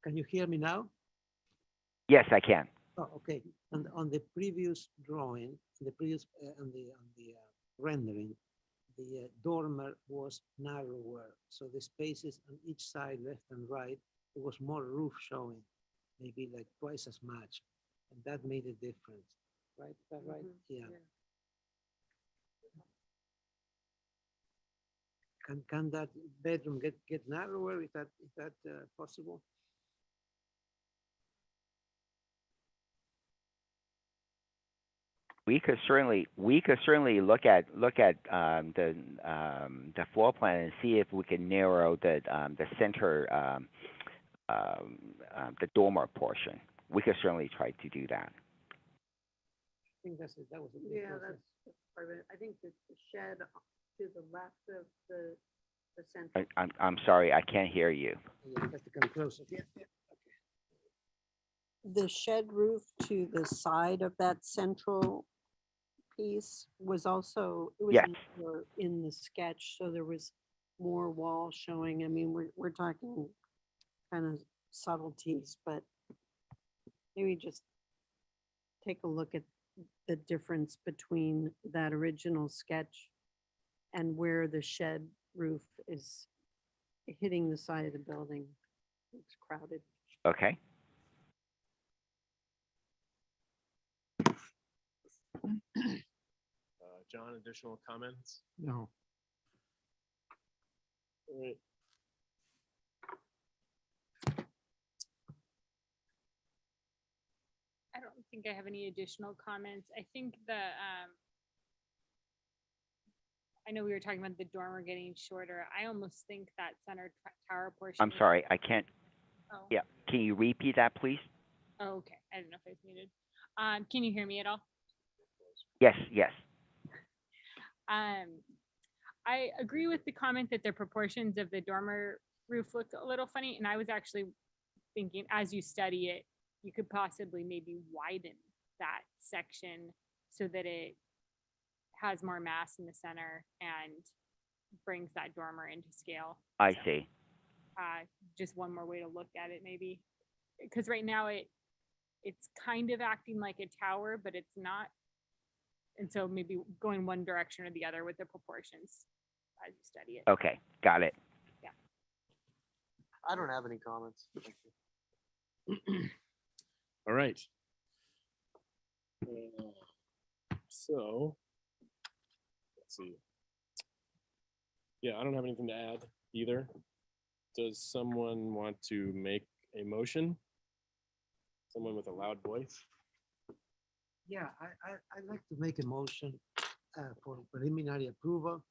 Can you hear me now? Yes, I can. Oh, okay. And on the previous drawing, the previous on the rendering, the dormer was narrower, so the spaces on each side, left and right, there was more roof showing, maybe like twice as much, and that made a difference, right? Is that right? Yeah. Can that bedroom get narrower? Is that possible? We could certainly look at the floor plan and see if we can narrow the center the dormer portion. We could certainly try to do that. I think that was a big Yeah, difference. that's part of it. I think that the shed to the left of the center. I'm sorry, I can't hear you. Yeah, you have to come closer. Yeah, yeah. The shed roof to the side of that central piece was also, it was Yes. more in the sketch, so there was more wall showing. I mean, we're talking kind of subtleties, but maybe just take a look at the difference between that original sketch and where the shed roof is hitting the side of the building. It's crowded. Okay. John, additional comments? No. All right. I don't think I have any additional comments. I think I know we were talking about the dormer getting shorter. I almost think that center tower portion. I'm sorry, I can't. Oh. Yeah, can you repeat that, please? Oh, okay. I don't know if I was muted. Can you hear me at all? Yes, yes. I agree with the comment that the proportions of the dormer roof looked a little funny, and I was actually thinking as you study it, you could possibly maybe widen that section so that it has more mass in the center and brings that dormer into scale. I see. Just one more way to look at it, maybe, because right now it's kind of acting like a tower, but it's not. And so maybe going one direction or the other with the proportions as you study it. Okay, got it. Yeah. I don't have any comments. All right. So, let's see. Yeah, I don't have anything to add either. Does someone want to make a motion? Someone with a loud voice? Yeah, I'd like to make a motion for preliminary approval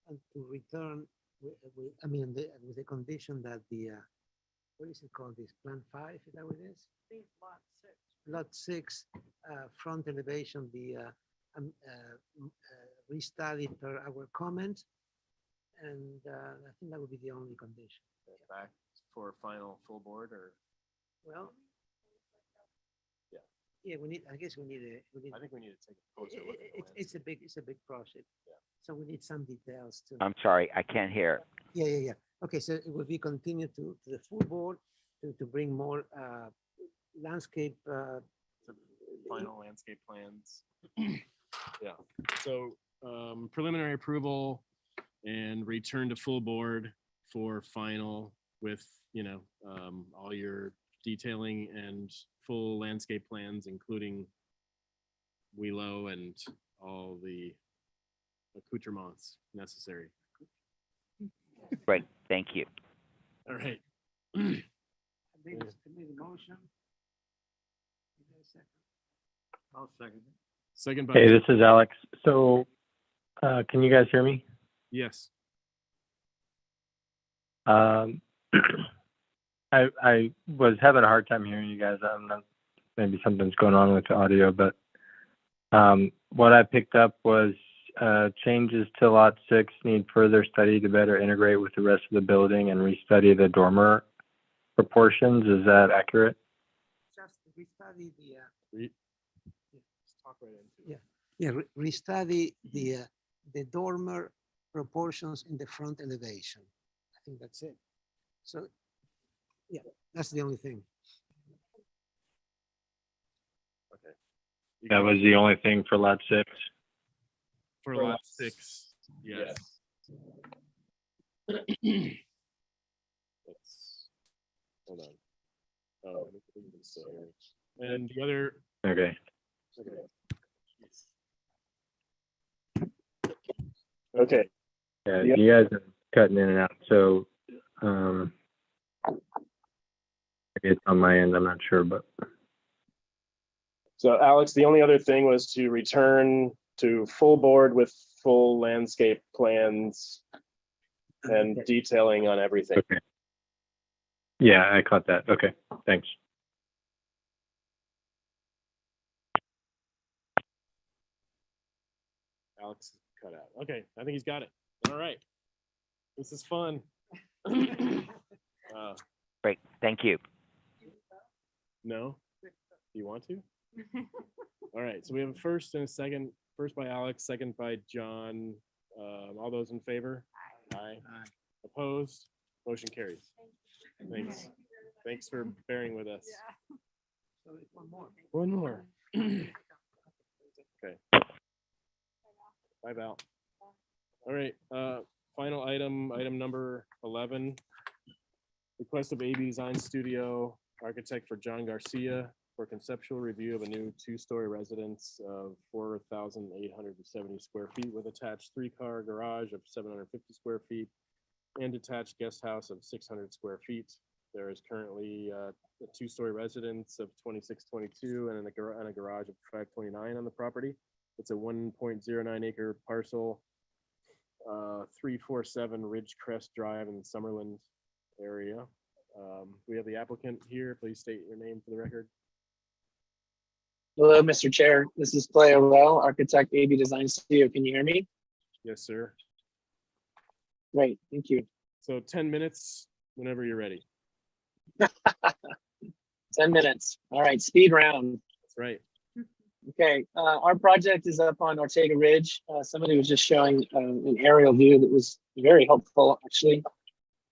and to return with the condition that the, what is it called, this plan 5, is that what it is? Lot 6, front elevation, the restudied per our comment. And I think that would be the only condition. Back for final full board or? Well, yeah, I guess we need. I think we need to take a closer look at the landscape. It's a big project. Yeah. So we need some details too. I'm sorry, I can't hear. Yeah. Okay, so it will be continued to the full board to bring more landscape. Final landscape plans. Yeah, so preliminary approval and return to full board for final with, all your detailing and full landscape plans, including Wheelo and all the accoutrements necessary. Great, thank you. All right. I made a motion. I'll second it. Second by. Hey, this is Alex. So, can you guys hear me? Yes. I was having a hard time hearing you guys. I'm not, maybe something's going on with the audio, but what I picked up was changes to lot 6 need further study to better integrate with the rest of the building and restudy the dormer proportions. Is that accurate? Just restudy the right into it. Yeah, restudy the dormer proportions in the front elevation. I think that's it. So, yeah, that's the only thing. Okay. That was the only thing for lot 6. For lot 6, yes. Hold on. Oh, and the other. Okay. Okay. Yeah, you guys are cutting in and out, so maybe it's on my end, I'm not sure, but So Alex, the only other thing was to return to full board with full landscape plans and detailing on everything. okay. Yeah, I caught that. Okay, thanks. Alex cut out. Okay, I think he's got it. All right. This is fun. Great, thank you. No? Do you want to? All right, so we have a first and a second. First by Alex, second by John. All those in favor? Aye. Opposed? Motion carries. Thanks. Thanks for bearing with us. One more. Okay. Bye, Val. All right, final item number 11. Request of AB Design Studio, architect for John Garcia for conceptual review of a new 2-story residence of 4,870 square feet with attached 3-car garage of 750 square feet and detached guest house of 600 square feet. There is currently a 2-story residence of 2622 and a garage of 529 on the property. It's a 1.09 acre parcel, 347 Ridgecrest Drive in the Summerlin area. We have the applicant here. Please state your name for the record. Hello, Mr. Chair. This is Clay Orwell, architect, AB Design Studio. Can you hear me? Yes, sir. Great, thank you. So 10 minutes whenever you're ready. 10 minutes. All right, speed round. That's right. Okay, our project is up on Ortega Ridge. Somebody was just showing an aerial view that was very helpful, actually.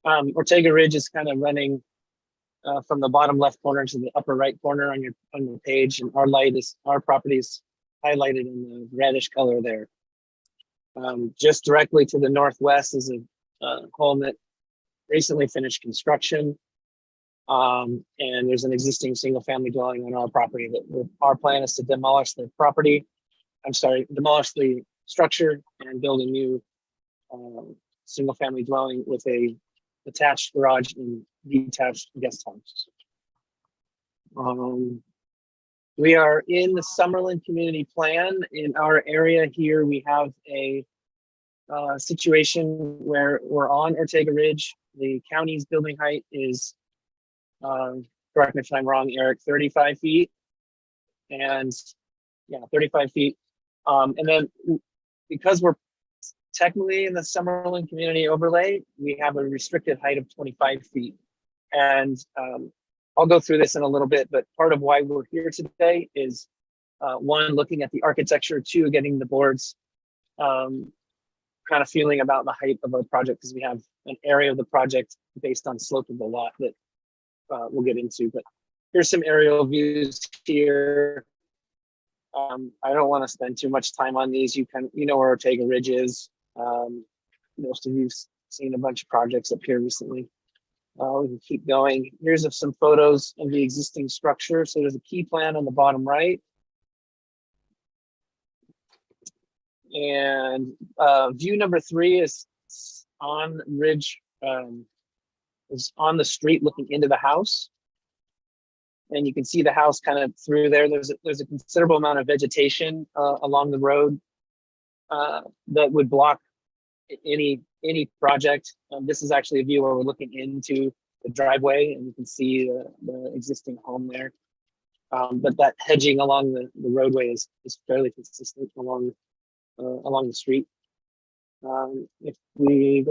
Ortega Ridge is kind of running from the bottom left corner to the upper right corner on your page, and our property is highlighted in the reddish color there. Just directly to the northwest is a home that recently finished construction. And there's an existing single-family dwelling on our property that our plan is to demolish the structure and build a new single-family dwelling with a attached garage and detached guest house. We are in the Summerlin Community Plan. In our area here, we have a situation where we're on Ortega Ridge. The county's building height is, correct me if I'm wrong, Eric, 35 feet. And yeah, 35 feet. And then because we're technically in the Summerlin community overlay, we have a restricted height of 25 feet. And I'll go through this in a little bit, but part of why we're here today is one, looking at the architecture, two, getting the board's kind of feeling about the height of our project, because we have an area of the project based on slope of the lot that we'll get into. But here's some aerial views here. I don't want to spend too much time on these. You know where Ortega Ridge is. Most of you've seen a bunch of projects up here recently. We can keep going. Here's some photos of the existing structure. So there's a key plan on the bottom right. And view number 3 is on Ridge, is on the street looking into the house. And you can see the house kind of through there. There's a considerable amount of vegetation along the road that would block any project. This is actually a view where we're looking into the driveway, and you can see the existing home there. But that hedging along the roadway is fairly consistent along the street. If we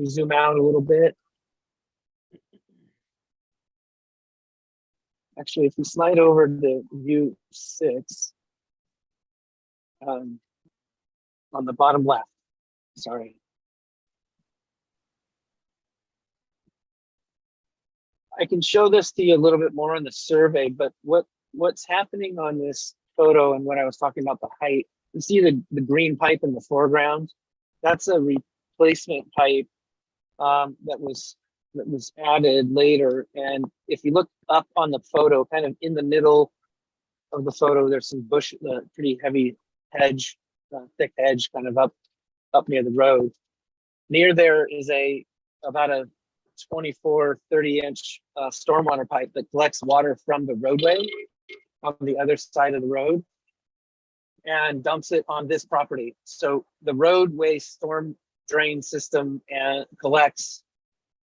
zoom out a little bit. Actually, if we slide over to view 6, on the bottom left. Sorry. I can show this to you a little bit more on the survey, but what's happening on this photo and what I was talking about the height, you see the green pipe in the foreground? That's a replacement pipe that was added later. And if you look up on the photo, kind of in the middle of the photo, there's some bush, pretty heavy hedge, thick hedge kind of up near the road. Near there is about a 24, 30-inch stormwater pipe that collects water from the roadway on the other side of the road and dumps it on this property. So the roadway storm drain system collects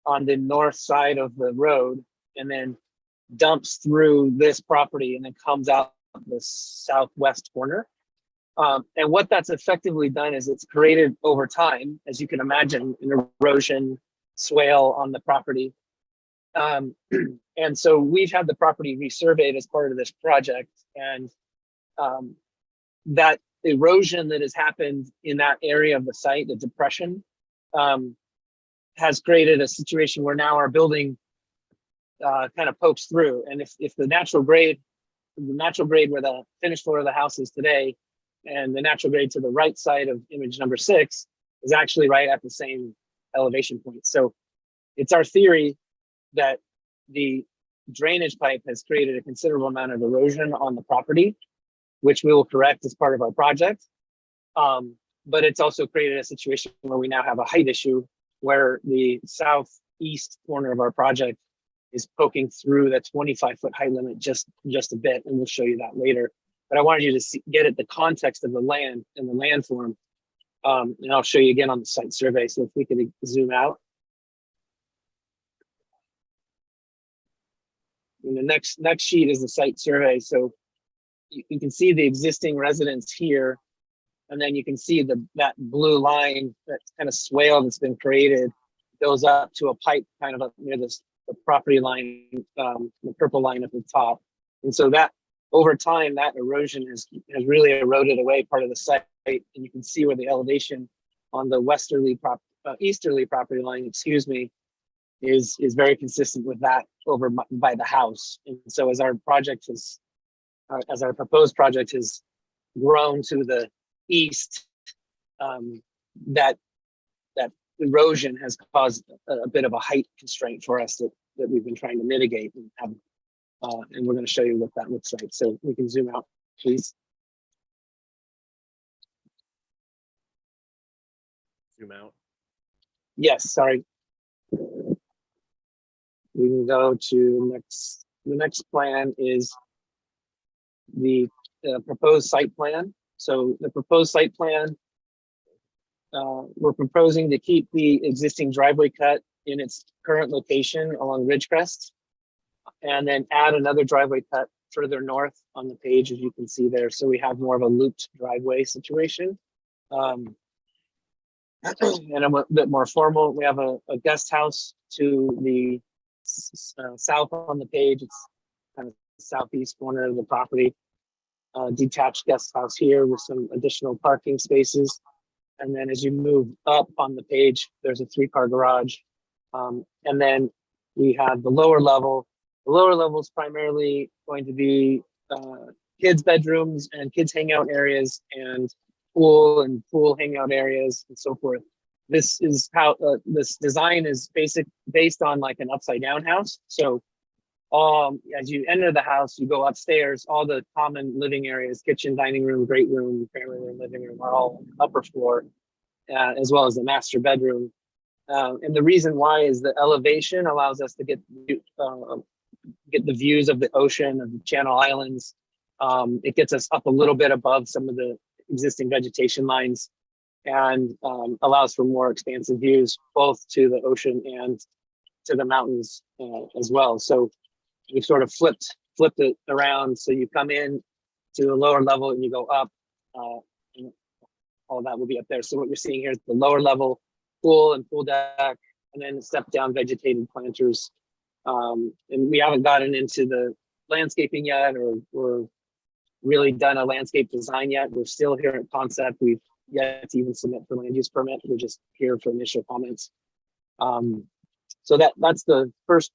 on the north side of the road and then dumps through this property and then comes out the southwest corner. And what that's effectively done is it's created over time, as you can imagine, an erosion swale on the property. And so we've had the property resurveyed as part of this project, and that erosion that has happened in that area of the site, the depression, has created a situation where now our building kind of pokes through. And if the natural grade where the finished floor of the house is today, and the natural grade to the right side of image number 6 is actually right at the same elevation point. So it's our theory that the drainage pipe has created a considerable amount of erosion on the property, which we will correct as part of our project. But it's also created a situation where we now have a height issue where the southeast corner of our project is poking through that 25-foot height limit just a bit, and we'll show you that later. But I wanted you to get at the context of the land and the landform, and I'll show you again on the site survey. So if we could zoom out. And the next sheet is the site survey. So you can see the existing residence here, and then you can see that blue line, that kind of swale that's been created, goes up to a pipe kind of up near the property line, the purple line at the top. And so that over time, that erosion has really eroded away part of the site, and you can see where the elevation on the easterly property line, excuse me, is very consistent with that over by the house. And so as our proposed project has grown to the east, that erosion has caused a bit of a height constraint for us that we've been trying to mitigate and have. And we're going to show you what that looks like. So we can zoom out, please. Zoom out. Yes, sorry. We can go to the next plan is the proposed site plan. So the proposed site plan, we're proposing to keep the existing driveway cut in its current location along Ridgecrest, and then add another driveway cut further north on the page, as you can see there. So we have more of a looped driveway situation. And a bit more formal, we have a guest house to the south on the page. It's kind of the southeast corner of the property. Detached guest house here with some additional parking spaces. And then as you move up on the page, there's a 3-car garage. And then we have the lower level. The lower level is primarily going to be kids' bedrooms and kids' hangout areas and pool hangout areas and so forth. This is how this design is based on like an upside down house. So as you enter the house, you go upstairs, all the common living areas, kitchen, dining room, great room, family room, living room are all upper floor, as well as the master bedroom. And the reason why is the elevation allows us to get the views of the ocean, of the Channel Islands. It gets us up a little bit above some of the existing vegetation lines, and allows for more expansive views, both to the ocean and to the mountains as well. So we've sort of flipped it around. So you come in to the lower level and you go up, and all that will be up there. So what you're seeing here is the lower level pool and pool deck, and then step down vegetated planters. And we haven't gotten into the landscaping yet, or really done a landscape design yet. We're still here at concept. We've yet to even submit for land use permit. We're just here for initial comments. So that's the first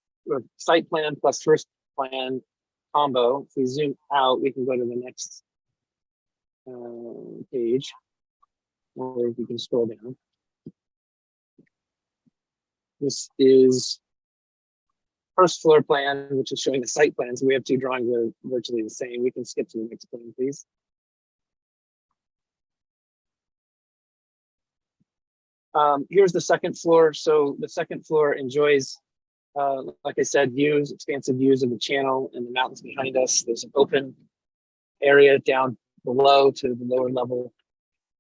site plan plus first plan combo. If we zoom out, we can go to the next page, or if we can scroll down. This is first floor plan, which is showing the site plans. We have two drawings that are virtually the same. We can skip to the next plan, please. Here's the second floor. So the second floor enjoys, like I said, views, expansive views of the channel and the mountains behind us. There's an open area down below to the lower level.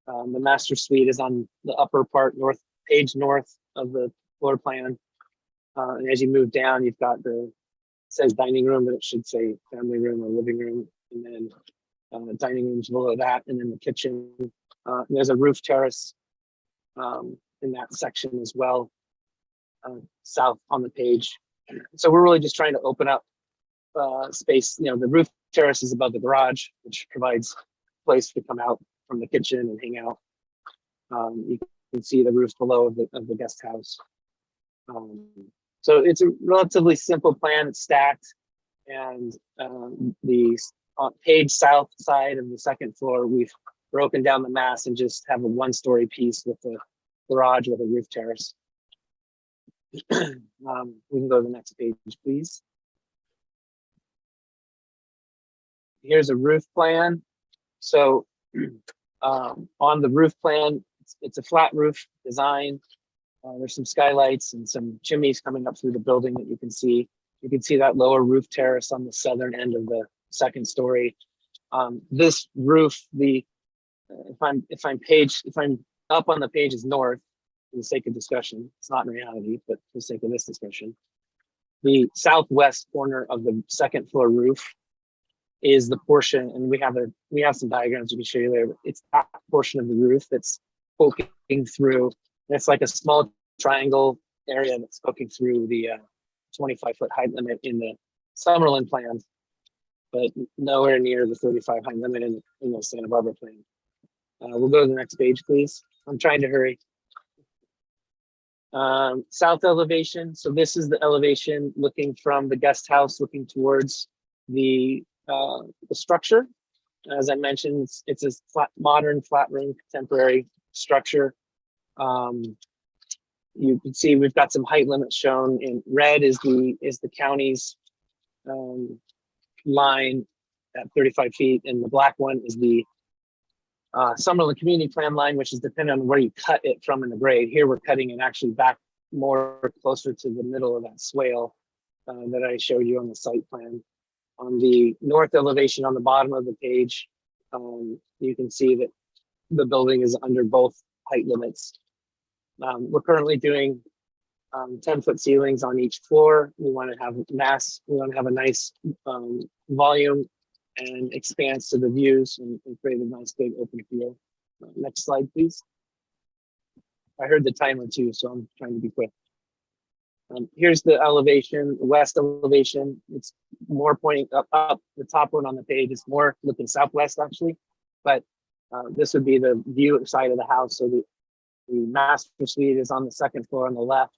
The master suite is on the upper part, page north of the floor plan. And as you move down, you've got it says dining room, but it should say family room or living room. And then the dining rooms below that, and then the kitchen. And there's a roof terrace in that section as well, south on the page. So we're really just trying to open up space. You know, the roof terrace is above the garage, which provides a place to come out from the kitchen and hang out. You can see the roof below of the guest house. So it's a relatively simple plan. It's stacked, and the page south side of the second floor, we've broken down the mass and just have a one-story piece with a garage with a roof terrace. We can go to the next page, please. Here's a roof plan. So on the roof plan, it's a flat roof design. There's some skylights and some chimneys coming up through the building that you can see. You can see that lower roof terrace on the southern end of the second story. This roof, if I'm up on the page is north, for the sake of discussion. It's not in reality, but for the sake of this discussion. The southwest corner of the second floor roof is the portion, and we have some diagrams we can show you there. But it's that portion of the roof that's poking through. It's like a small triangle area that's poking through the 25-foot height limit in the Summerlin plan, but nowhere near the 35 height limit in the Santa Barbara plan. We'll go to the next page, please. I'm trying to hurry. South elevation. So this is the elevation looking from the guest house, looking towards the structure. As I mentioned, it's a modern flat room contemporary structure. You can see we've got some height limits shown. In red is the county's line at 35 feet, and the black one is the Summerlin community plan line, which is dependent on where you cut it from in the grade. Here we're cutting it actually back more closer to the middle of that swale that I showed you on the site plan. On the north elevation on the bottom of the page, you can see that the building is under both height limits. We're currently doing 10-foot ceilings on each floor. We want to have mass. We want to have a nice volume and expanse to the views and create a nice big open field. Next slide, please. I heard the timer too, so I'm trying to be quick. Here's the elevation, west elevation. It's more pointing up. The top one on the page is more looking southwest actually, but this would be the view side of the house. So the master suite is on the second floor on the left.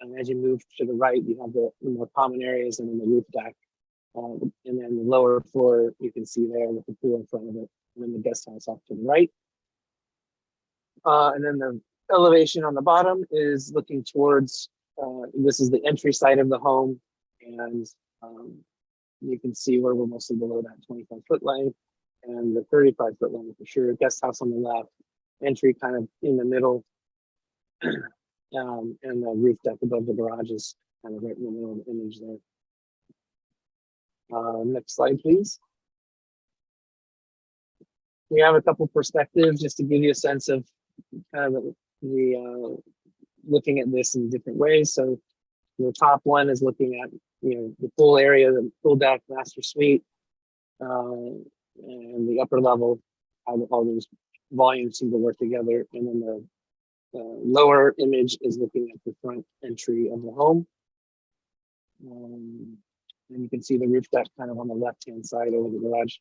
And as you move to the right, you have the more common areas and then the roof deck. And then the lower floor, you can see there with the pool in front of it, and then the guest house off to the right. And then the elevation on the bottom is looking towards, this is the entry side of the home. And you can see where we're mostly below that 25-foot line and the 35-foot line for sure. Guest house on the left, entry kind of in the middle. And the roof deck above the garage is kind of right in the middle of the image there. Next slide, please. We have a couple perspectives just to give you a sense of kind of the looking at this in different ways. So the top one is looking at the pool area, the pool deck, master suite, and the upper level, how all those volumes seem to work together. And then the lower image is looking at the front entry of the home. And you can see the roof deck kind of on the left-hand side over the garage.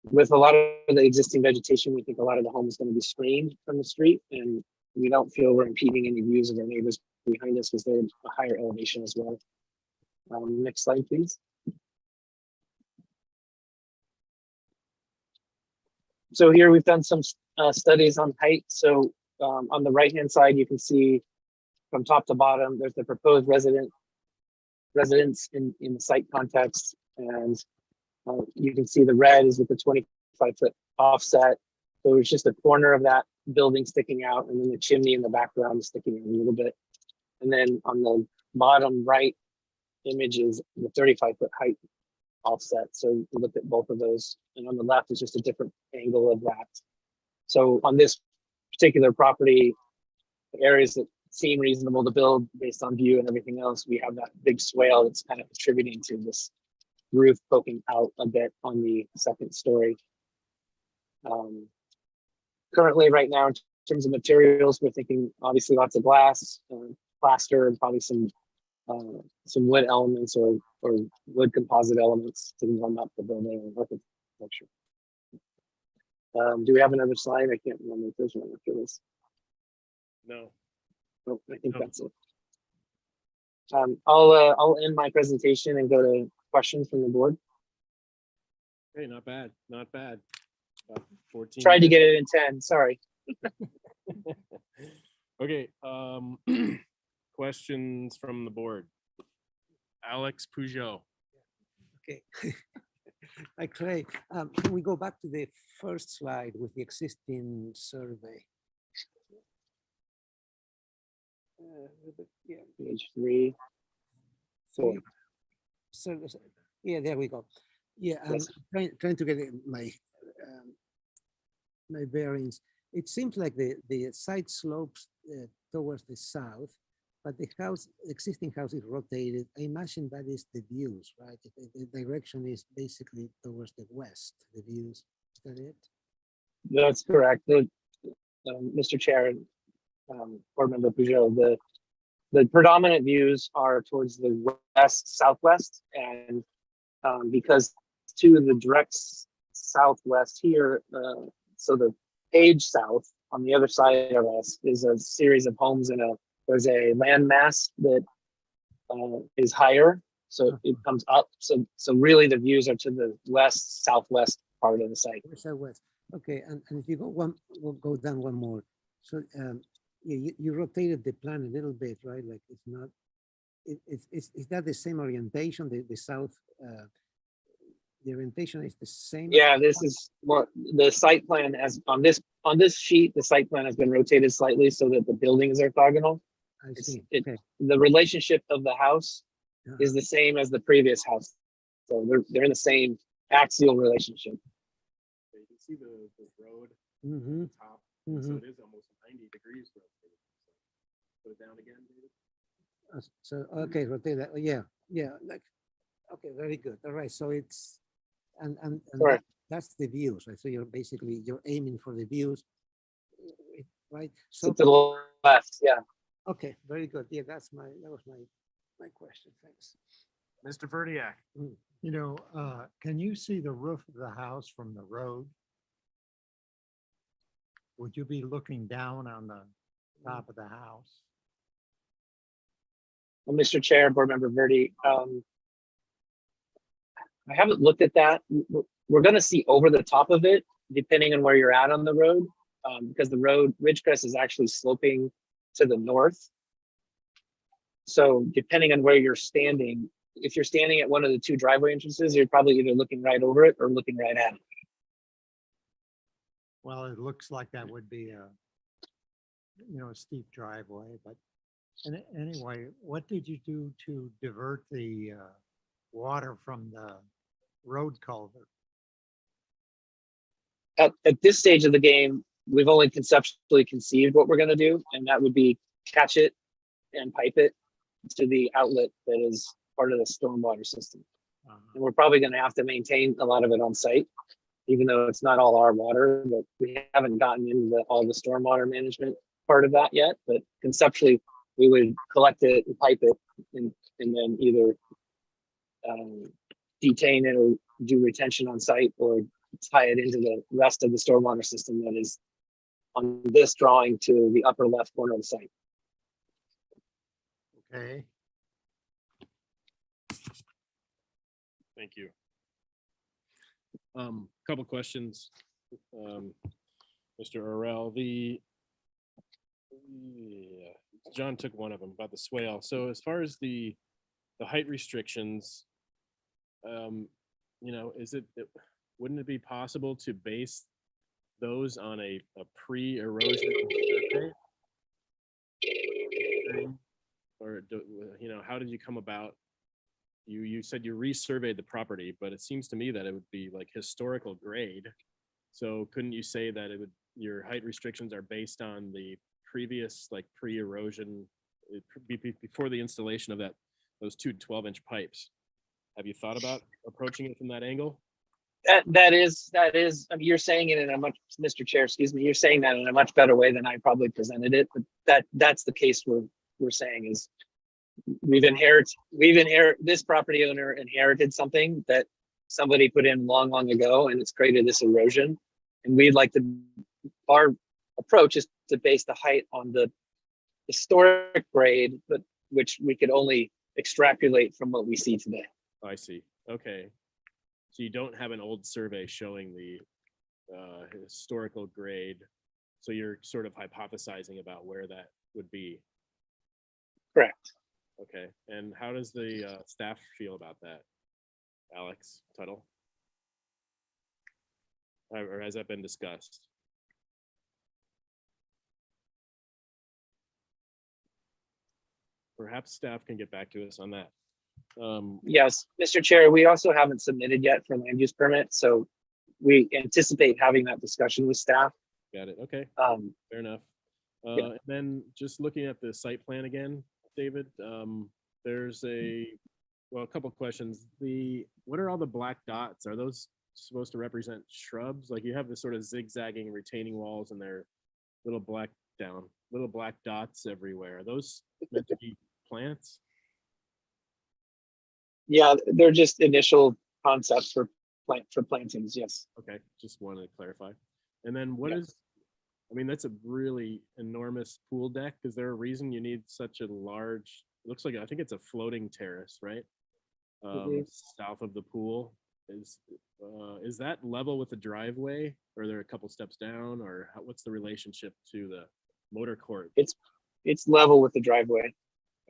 with a lot of the existing vegetation, we think a lot of the home is going to be screened from the street, and we don't feel we're impeding any views of our neighbors behind us because they're a higher elevation as well. Next slide, please. So here we've done some studies on height. So on the right-hand side, you can see from top to bottom, there's the proposed residence in the site context. And you can see the red is with the 25-foot offset. So it's just a corner of that building sticking out, and then the chimney in the background is sticking out a little bit. And then on the bottom right image is the 35-foot height offset. So we looked at both of those, and on the left is just a different angle of that. So on this particular property, the areas that seem reasonable to build based on view and everything else, we have that big swale that's kind of contributing to this roof poking out a bit on the second story. Currently, right now, in terms of materials, we're thinking obviously lots of glass, plaster, and probably some wood elements or wood composite elements to warm up the building and architecture. Do we have another slide? I can't remember if there's one after this. No. Oh, I think that's it. I'll end my presentation and go to questions from the board. Hey, not bad, not bad. About 14 Tried to minutes. get it in 10, sorry. Okay, questions from the board. Alex Peugeot. Okay. Hi, Clay. Can we go back to the first slide with the existing survey? Yeah. Page 3. So, yeah, there we go. Yeah, I'm trying to get my my bearings. It seems like the side slopes towards the south, but the existing house is rotated. I imagine that is the views, right? The direction is basically towards the west, the views. Is that it? That's correct. Mr. Chair, Board Member Peugeot, the predominant views are towards the west, southwest, and because to the direct southwest here, so the page south on the other side of us is a series of homes and there's a land mass that is higher, so it comes up. So really the views are to the west, southwest part of the site. Southwest. Okay, and if you we'll go down one more. So yeah, you rotated the plan a little bit, right? Like it's not. Is that the same orientation? The south. The orientation is the same. Yeah, this is what the site plan has on this sheet. The site plan has been rotated slightly so that the buildings are orthogonal. I see. Okay. The relationship of the house is the same as the previous house, so they're in the same axial relationship. So you can see the road Mm-hmm. top, so it is almost 90 degrees rotated. So put it down again, David. So okay, rotate that. Yeah. Like okay, very good. All right. So it's and that's the views, right? So you're aiming for the views, right? So to the left, yeah. Okay, very good. Yeah, that was my question. Thanks. Mr. Verdiak. You know, can you see the roof of the house from the road? Would you be looking down on the top of the house? Well, Mr. Chair, Board Member Verdi, I haven't looked at that. We're going to see over the top of it, depending on where you're at on the road, because the road Ridgecrest is actually sloping to the north. So depending on where you're standing, if you're standing at one of the two driveway entrances, you're probably either looking right over it or looking right at it. Well, it looks like that would be a steep driveway, but anyway, what did you do to divert the water from the road culvert? At this stage of the game, we've only conceptually conceived what we're going to do, and that would be catch it and pipe it to the outlet that is part of the stormwater system. And we're probably going to have to maintain a lot of it on site, even though it's not all our water, but we haven't gotten into all the stormwater management part of that yet. But conceptually, we would collect it and pipe it and then either detain it or do retention on site or tie it into the rest of the stormwater system that is on this drawing to the upper left corner of the site. Okay. Thank you. Couple questions, Mr. Orell. John took one of them about the swale. So as far as the height restrictions, you know, wouldn't it be possible to base those on a pre-erosion survey? Or you know, how did you come about? You said you resurveyed the property, but it seems to me that it would be like historical grade. So couldn't you say that your height restrictions are based on the previous, like, pre-erosion before the installation of those two 12-inch pipes? Have you thought about approaching it from that angle? That is, I mean, you're saying it in a much, Mr. Chair, excuse me, you're saying that in a much better way than I probably presented it, but that's the case we're saying is this property owner inherited something that somebody put in long ago, and it's created this erosion. And our approach is to base the height on the historic grade, but which we could only extrapolate from what we see today. Oh, I see. Okay. So you don't have an old survey showing the historical grade. So you're sort of hypothesizing about where that would be. Correct. Okay. And how does the staff feel about that, Alex Tuttle? Or has that been discussed? Perhaps staff can get back to us on that. Yes, Mr. Chair, we also haven't submitted yet for land use permit, so we anticipate having that discussion with staff. Got it. Okay. Fair enough. Yeah. And then just looking at the site plan again, David, there's a couple of questions. What are all the black dots? Are those supposed to represent shrubs? Like, you have this sort of zigzagging retaining walls and they're little black dots everywhere. Are those meant to be plants? Yeah, they're just initial concepts for plantings. Yes. Okay, just wanted to clarify. And then I mean, that's a really enormous pool deck. Is there a reason you need such a large? It looks like, I think it's a floating terrace, right? South of the pool. Is that level with the driveway, or are there a couple steps down, or what's the relationship to the motor court? It's level with the driveway.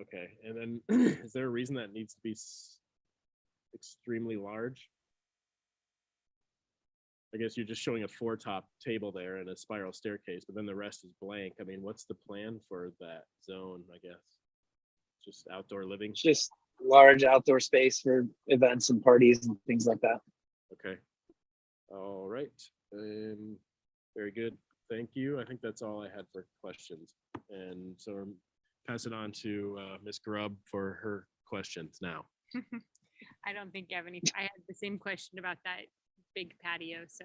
Okay, and then is there a reason that needs to be extremely large? I guess you're just showing a 4-top table there and a spiral staircase, but then the rest is blank. I mean, what's the plan for that zone, I guess? Just outdoor living? Just large outdoor space for events and parties and things like that. Okay. All right. Very good. Thank you. I think that's all I had for questions. And so I'll pass it on to Ms. Grubb for her questions now. I don't think you have any. I had the same question about that big patio, so.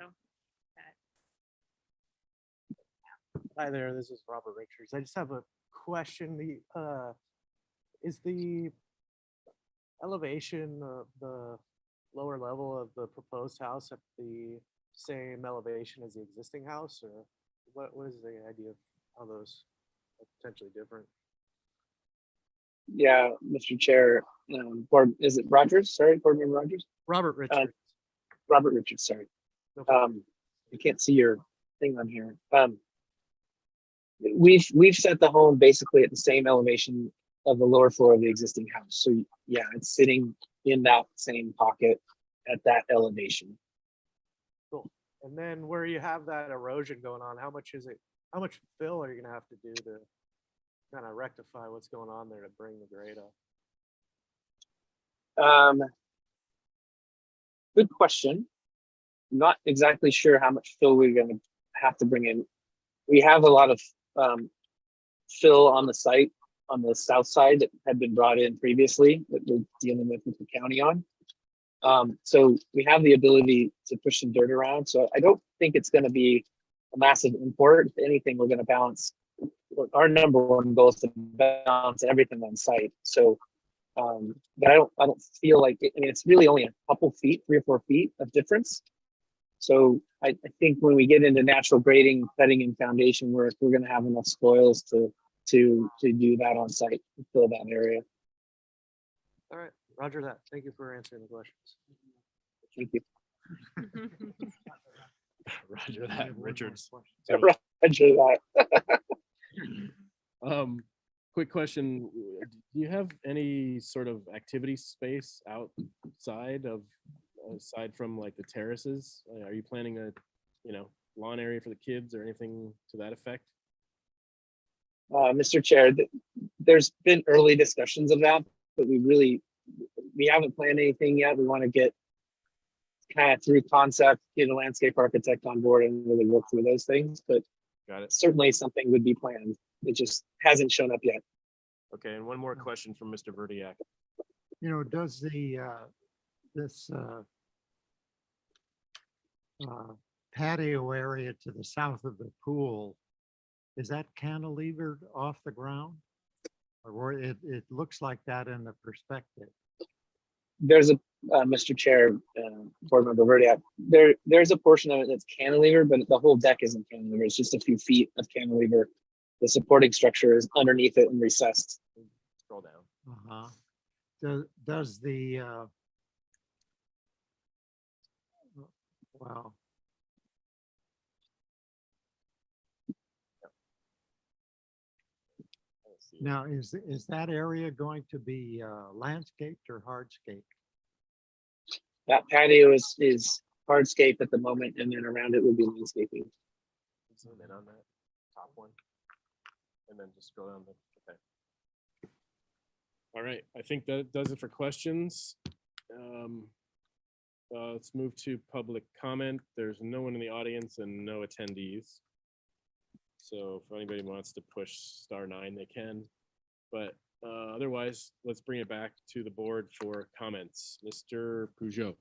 Hi there, this is Robert Richards. I just have a question. Is the elevation of the lower level of the proposed house at the same elevation as the existing house, or what is the idea of how those are potentially different? Yeah, Mr. Chair, is it Rogers? Sorry, Board Member Rogers? Robert Richards. Robert Richards, sorry. I can't see your thing on here. We've set the home basically at the same elevation of the lower floor of the existing house. So yeah, it's sitting in that same pocket at that elevation. Cool. And then where you have that erosion going on, how much fill are you gonna have to do to kind of rectify what's going on there to bring the grade up? Good question. Not exactly sure how much fill we're going to have to bring in. We have a lot of fill on the site on the south side that had been brought in previously that we're dealing with the county on. So we have the ability to push some dirt around. So I don't think it's going to be a massive import. If anything, we're going to balance. Our number one goal is to balance everything on site. So, but I don't feel like I mean, it's really only a couple feet, 3 or 4 feet of difference. So I think when we get into natural grading, cutting and foundation work, we're gonna have enough spoils to do that on site, fill that area. All right, roger that. Thank you for answering the questions. Thank you. Roger that, Richards. Roger that. Quick question. Do you have any sort of activity space aside from like the terraces? Are you planning a, lawn area for the kids or anything to that effect? Mr. Chair, there's been early discussions of that, but we haven't planned anything yet. We want to get kind of through concept, get a landscape architect on board and really work through those things, but Got it. certainly something would be planned. It just hasn't shown up yet. Okay, and one more question from Mr. Verdiak. Does this patio area to the south of the pool, is that cantilevered off the ground? Or it looks like that in the perspective. There's a, Mr. Chair, Board Member Verdiak, there's a portion of it that's cantilever, but the whole deck isn't cantilever. It's just a few feet of cantilever. The supporting structure is underneath it and recessed. Scroll down. Does the, well, now is that area going to be landscaped or hardscaped? That patio is hardscape at the moment, and then around it would be landscaping. Zoom in on that top one. And then just scroll down. Okay. All right, I think that does it for questions. Let's move to public comment. There's no one in the audience and no attendees. So if anybody wants to push *9, they can. But otherwise, let's bring it back to the board for comments. Mr. Peugeot.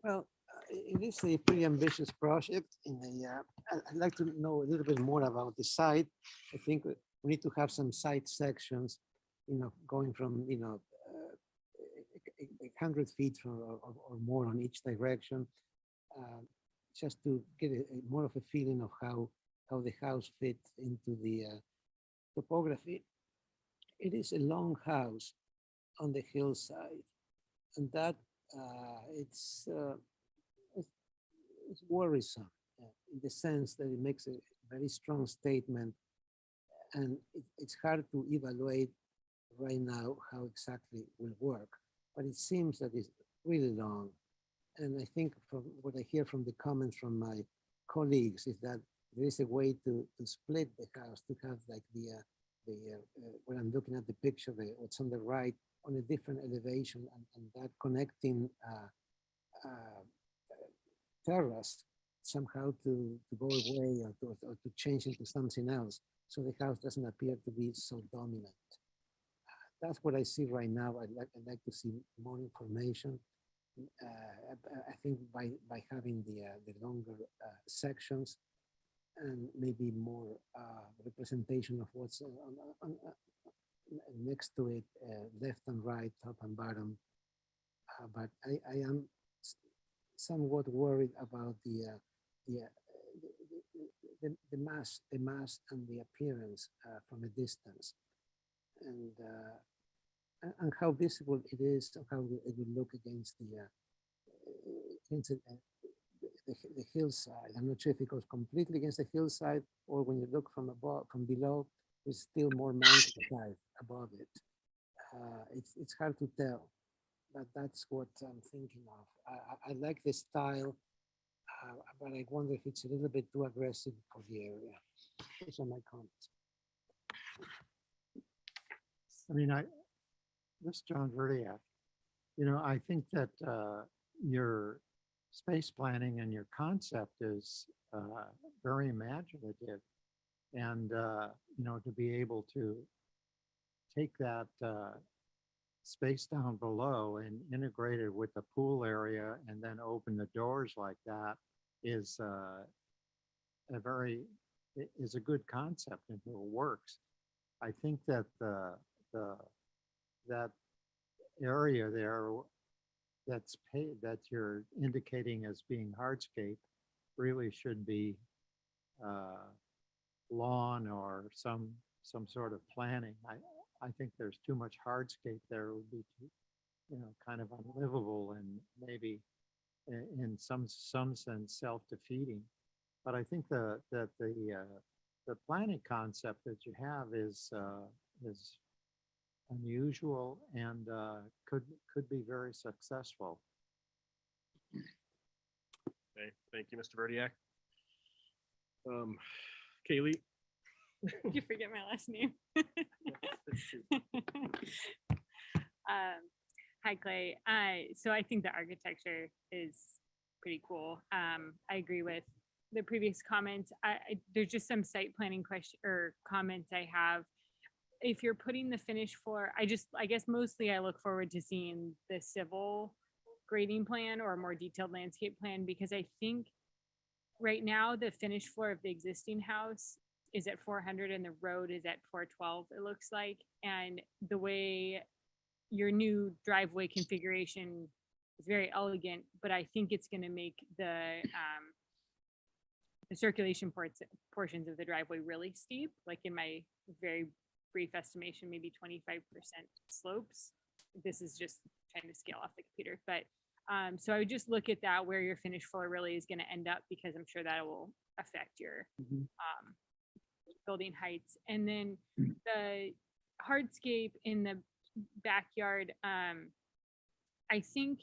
Well, it is a pretty ambitious project. I'd like to know a little bit more about the site. I think we need to have some site sections, going from, 100 feet or more on each direction, just to get more of a feeling of how the house fits into the topography. It is a long house on the hillside, and that it's worrisome in the sense that it makes a very strong statement, and it's hard to evaluate right now how exactly it will work, but it seems that it's really long. And I think from what I hear from the comments from my colleagues is that there is a way to split the house, to have like when I'm looking at the picture, what's on the right on a different elevation, and that connecting terrace somehow to go away or to change into something else, so the house doesn't appear to be so dominant. That's what I see right now. I'd like to see more information. I think by having the longer sections and maybe more representation of what's next to it, left and right, top and bottom. But I am somewhat worried about the mass and the appearance from a distance, and how visible it is, how it will look against the hillside. I'm not sure if it goes completely against the hillside, or when you look from above, from below, there's still more mountainside above it. It's hard to tell, but that's what I'm thinking of. I like the style, but I wonder if it's a little bit too aggressive for the area. Those are my comments. I mean, this is John Verdiak. I think that your space planning and your concept is very imaginative, and to be able to take that space down below and integrate it with the pool area and then open the doors like that is a good concept, and it works. I think that that area there that's paid, that you're indicating as being hardscape really should be lawn or some sort of planning. I think there's too much hardscape there. It would be too, kind of unlivable and maybe in some sense self-defeating. But I think that the planning concept that you have is unusual and could be very successful. Okay, thank you, Mr. Verdiak. Kaylee. You forget my last name. Hi, Clay. So I think the architecture is pretty cool. I agree with the previous comments. There's just some site planning question or comments I have. If you're putting the finished floor, I guess mostly I look forward to seeing the civil grading plan or a more detailed landscape plan, because I think right now the finished floor of the existing house is at 400 and the road is at 412, it looks like. And the way your new driveway configuration is very elegant, but I think it's going to make the circulation portions of the driveway really steep, like in my very brief estimation, maybe 25% slopes. This is just trying to scale off the computer, but so I would just look at that, where your finished floor really is going to end up, because I'm sure that will affect your building heights. And then the hardscape in the backyard, I think,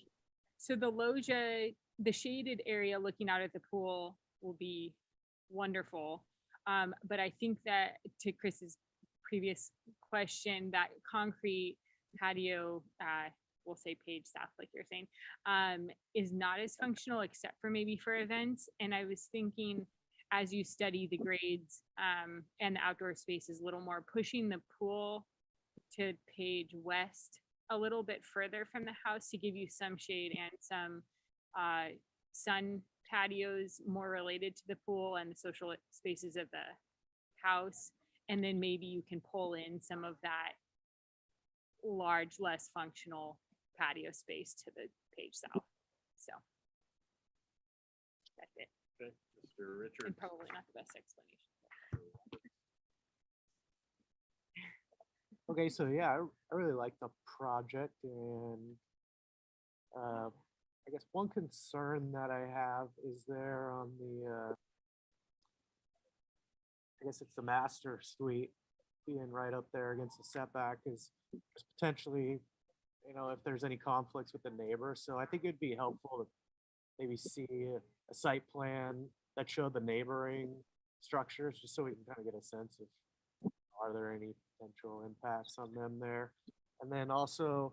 so the loggia, the shaded area looking out at the pool will be wonderful. But I think that, to Chris's previous question, that concrete patio, we'll say page south, like you're saying, is not as functional except for maybe for events. And I was thinking, as you study the grades and the outdoor spaces a little more, pushing the pool to page west a little bit further from the house to give you some shade and some sun patios more related to the pool and the social spaces of the house. And then maybe you can pull in some of that large, less functional patio space to the page south. So that's it. Okay, Mr. Richard. And probably not the best explanation. Okay, so yeah, I really like the project, and I guess one concern that I have is there on the, I guess it's the master suite being right up there against the setback, is potentially, if there's any conflicts with the neighbor. So I think it'd be helpful to maybe see a site plan that showed the neighboring structures, just so we can kind of get a sense of, are there any potential impacts on them there? And then also,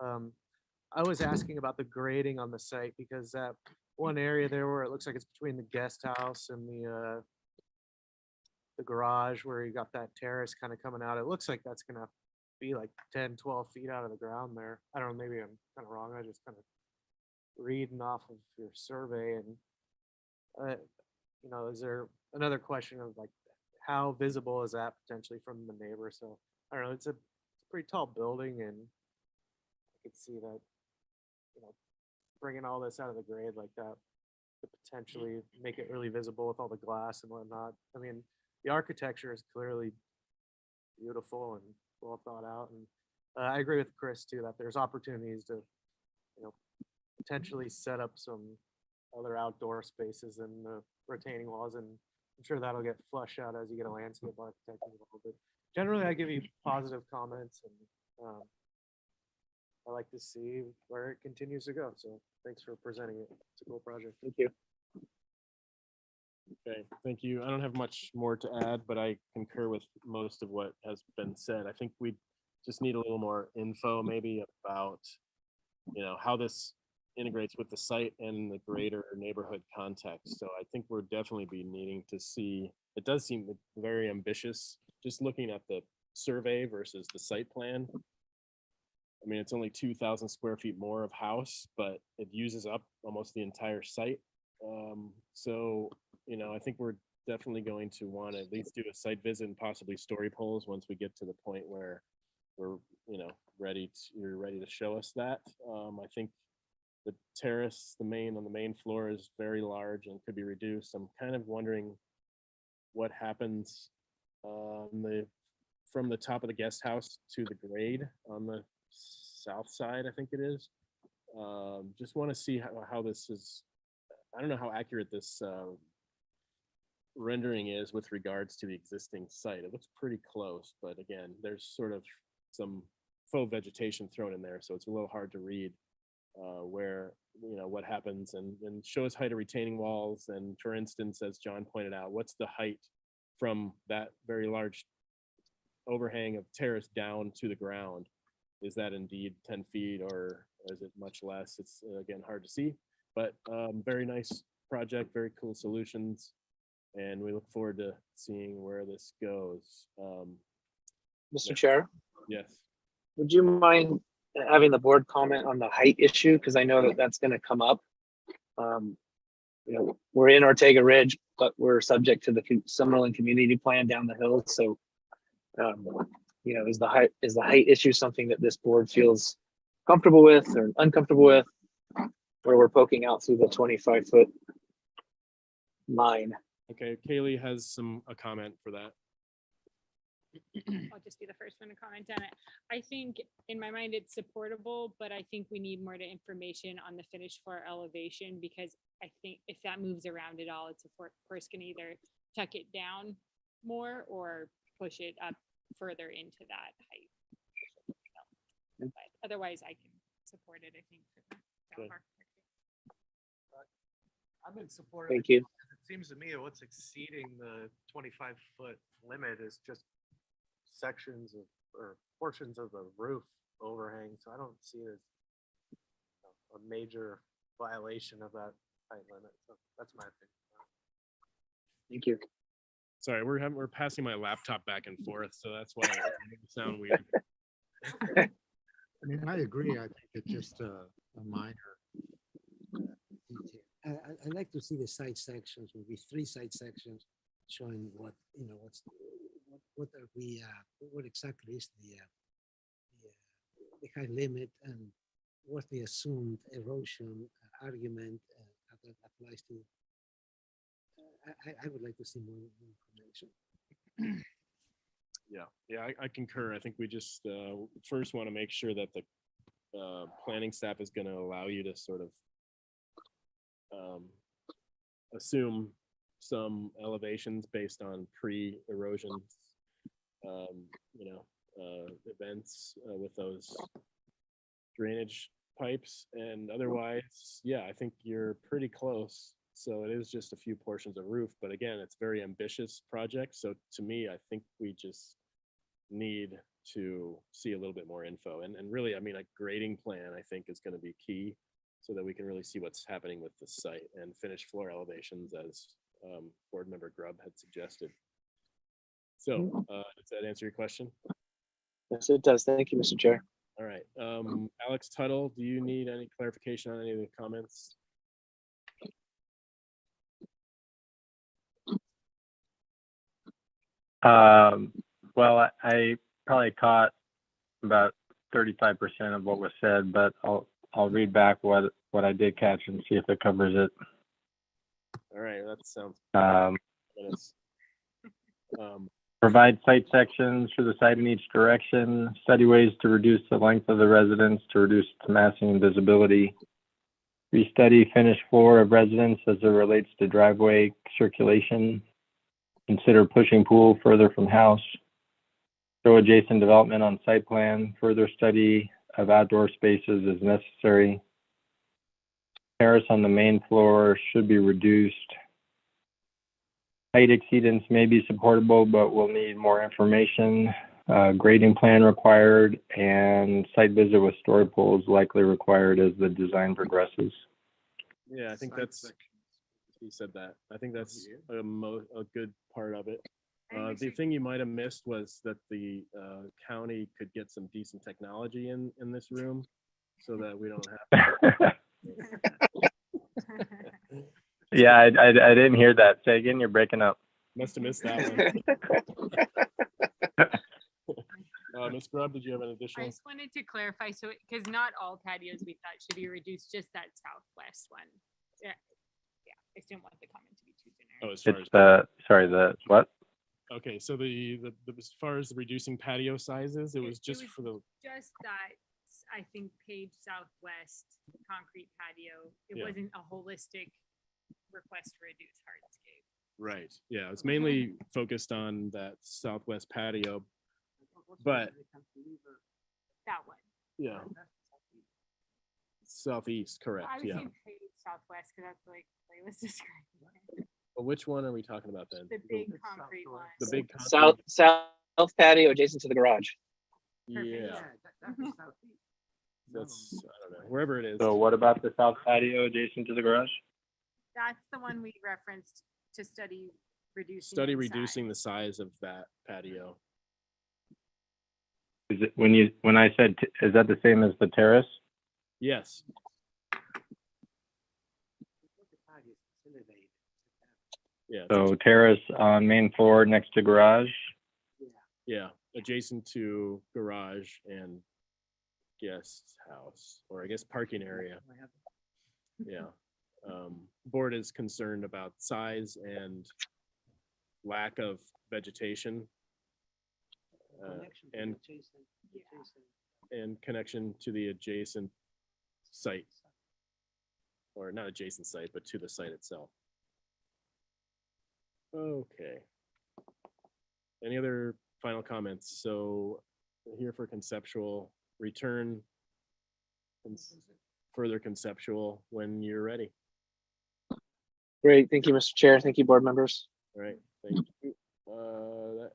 I was asking about the grading on the site, because that one area there where it looks like it's between the guest house and the garage, where you got that terrace kind of coming out, it looks like that's gonna be like 10, 12 feet out of the ground there. I don't know, maybe I'm kind of wrong. I just kind of reading off of your survey, and is there another question of like, how visible is that potentially from the neighbor? So I don't know, it's a pretty tall building, and I could see that, bringing all this out of the grade like that could potentially make it really visible with all the glass and whatnot. I mean, the architecture is clearly beautiful and well thought out. And I agree with Chris too, that there's opportunities to, potentially set up some other outdoor spaces and the retaining walls, and I'm sure that'll get flushed out as you get a landscape architect involved. But generally, I give you positive comments, and I like to see where it continues to go. So thanks for presenting it. It's a cool project. Thank you. Okay, thank you. I don't have much more to add, but I concur with most of what has been said. I think we just need a little more info maybe about, how this integrates with the site and the greater neighborhood context. So I think we're definitely be needing to see, it does seem very ambitious, just looking at the survey versus the site plan. I mean, it's only 2,000 square feet more of house, but it uses up almost the entire site. So, I think we're definitely going to want to at least do a site visit and possibly story polls once we get to the point where we're, you're ready to show us that. I think the terrace, on the main floor is very large and could be reduced. I'm kind of wondering what happens from the top of the guest house to the grade on the south side, I think it is. Just want to see how this is. I don't know how accurate this rendering is with regards to the existing site. It looks pretty close, but again, there's sort of some faux vegetation thrown in there, so it's a little hard to read where, what happens, and shows height of retaining walls. And for instance, as John pointed out, what's the height from that very large overhang of terrace down to the ground? Is that indeed 10 feet or is it much less? It's again hard to see, but very nice project, very cool solutions, and we look forward to seeing where this goes. Mr. Chair, Yes. would you mind having the board comment on the height issue? Because I know that that's going to come up. We're in Ortega Ridge, but we're subject to the Summerlin Community Plan down the hill. So, is the height issue something that this board feels comfortable with or uncomfortable with, where we're poking out through the 25-foot line? Okay, Kaylee has a comment for that. I'll just be the first one to comment on it. I think in my mind it's supportable, but I think we need more information on the finished floor elevation, because I think if that moves around at all, it's of course can either tuck it down more or push it up further into that height. But otherwise I can support it, I think. I'm in support. Thank you. It seems to me that what's exceeding the 25-foot limit is just sections of or portions of the roof overhang. So I don't see it as a major violation of that height limit. So that's my opinion. Thank you. Sorry, we're passing my laptop back and forth, so that's why it sound weird. I mean, I agree. I think it's just a minor detail. I'd like to see the side sections, maybe 3 side sections showing what exactly is the height limit and what the assumed erosion argument that applies to. I would like to see more information. Yeah, I concur. I think we just first want to make sure that the planning staff is going to allow you to sort of assume some elevations based on pre-erosion, events with those drainage pipes, and otherwise, yeah, I think you're pretty close. So it is just a few portions of roof, but again, it's a very ambitious project. So to me, I think we just need to see a little bit more info, and really, I mean, a grading plan I think is going to be key, so that we can really see what's happening with the site and finished floor elevations, as board member Grubb had suggested. So does that answer your question? Yes, it does. Thank you, Mr. Chair. All right. Alex Tuttle, do you need any clarification on any of the comments? Well, I probably caught about 35% of what was said, but I'll read back what I did catch and see if it covers it. All right, that sounds. Provide site sections for the site in each direction. Study ways to reduce the length of the residence to reduce its massing and visibility. Restudy finished floor of residence as it relates to driveway circulation. Consider pushing pool further from house. Show adjacent development on site plan. Further study of outdoor spaces as necessary. Terrace on the main floor should be reduced. Height exceedance may be supportable, but we'll need more information. Grading plan required, and site visit with story pools likely required as the design progresses. Yeah, I think that's, he said that. I think that's a good part of it. The thing you might have missed was that the county could get some decent technology in this room, so that we don't have to. Yeah, I didn't hear that. Say again, you're breaking up. Must have missed that one. Ms. Grubb, did you have an I additional? just wanted to clarify, so, because not all patios we thought should be reduced, just that southwest one. Yeah, yeah, I just didn't want the comment to be too generic. Oh, as far as. It's sorry, the what? Okay, so the as far as the reducing patio sizes, it was just was for the, Just that, I think, page southwest concrete patio, it Yeah. wasn't a holistic request to reduce hardscape. right, yeah, it's mainly focused on that southwest patio, but That one. yeah. Southeast, correct, I was yeah. saying page southwest, because that's like, was describing it. But which one are we talking about then? The big concrete one. The big. South patio adjacent to the garage. Yeah, that's, I don't know, wherever it is. So what about the south patio adjacent to the garage? That's the one we referenced to study reducing. Study in reducing size. the size of that patio. Is it when I said, is that the same as the terrace? Yes, yeah, So terrace on main floor next to garage? yeah, adjacent to garage and guest house, or I guess parking area. Yeah. Board is concerned about size and lack of vegetation. And connection to the adjacent site. Or not adjacent site, but to the site itself. Okay. Any other final comments? So here for conceptual, return further conceptual when you're ready. Great, thank you, Mr. Chair. Thank you, board members. All right, thank you. That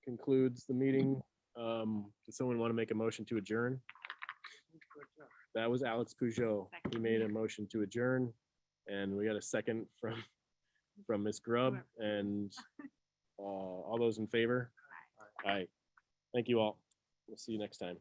concludes the meeting. Does someone want to make a motion to adjourn? That was Alex Peugeot. He made a motion to adjourn, and we got a second from Ms. Grubb, and all those in favor? Aye. Thank you all. We'll see you next time.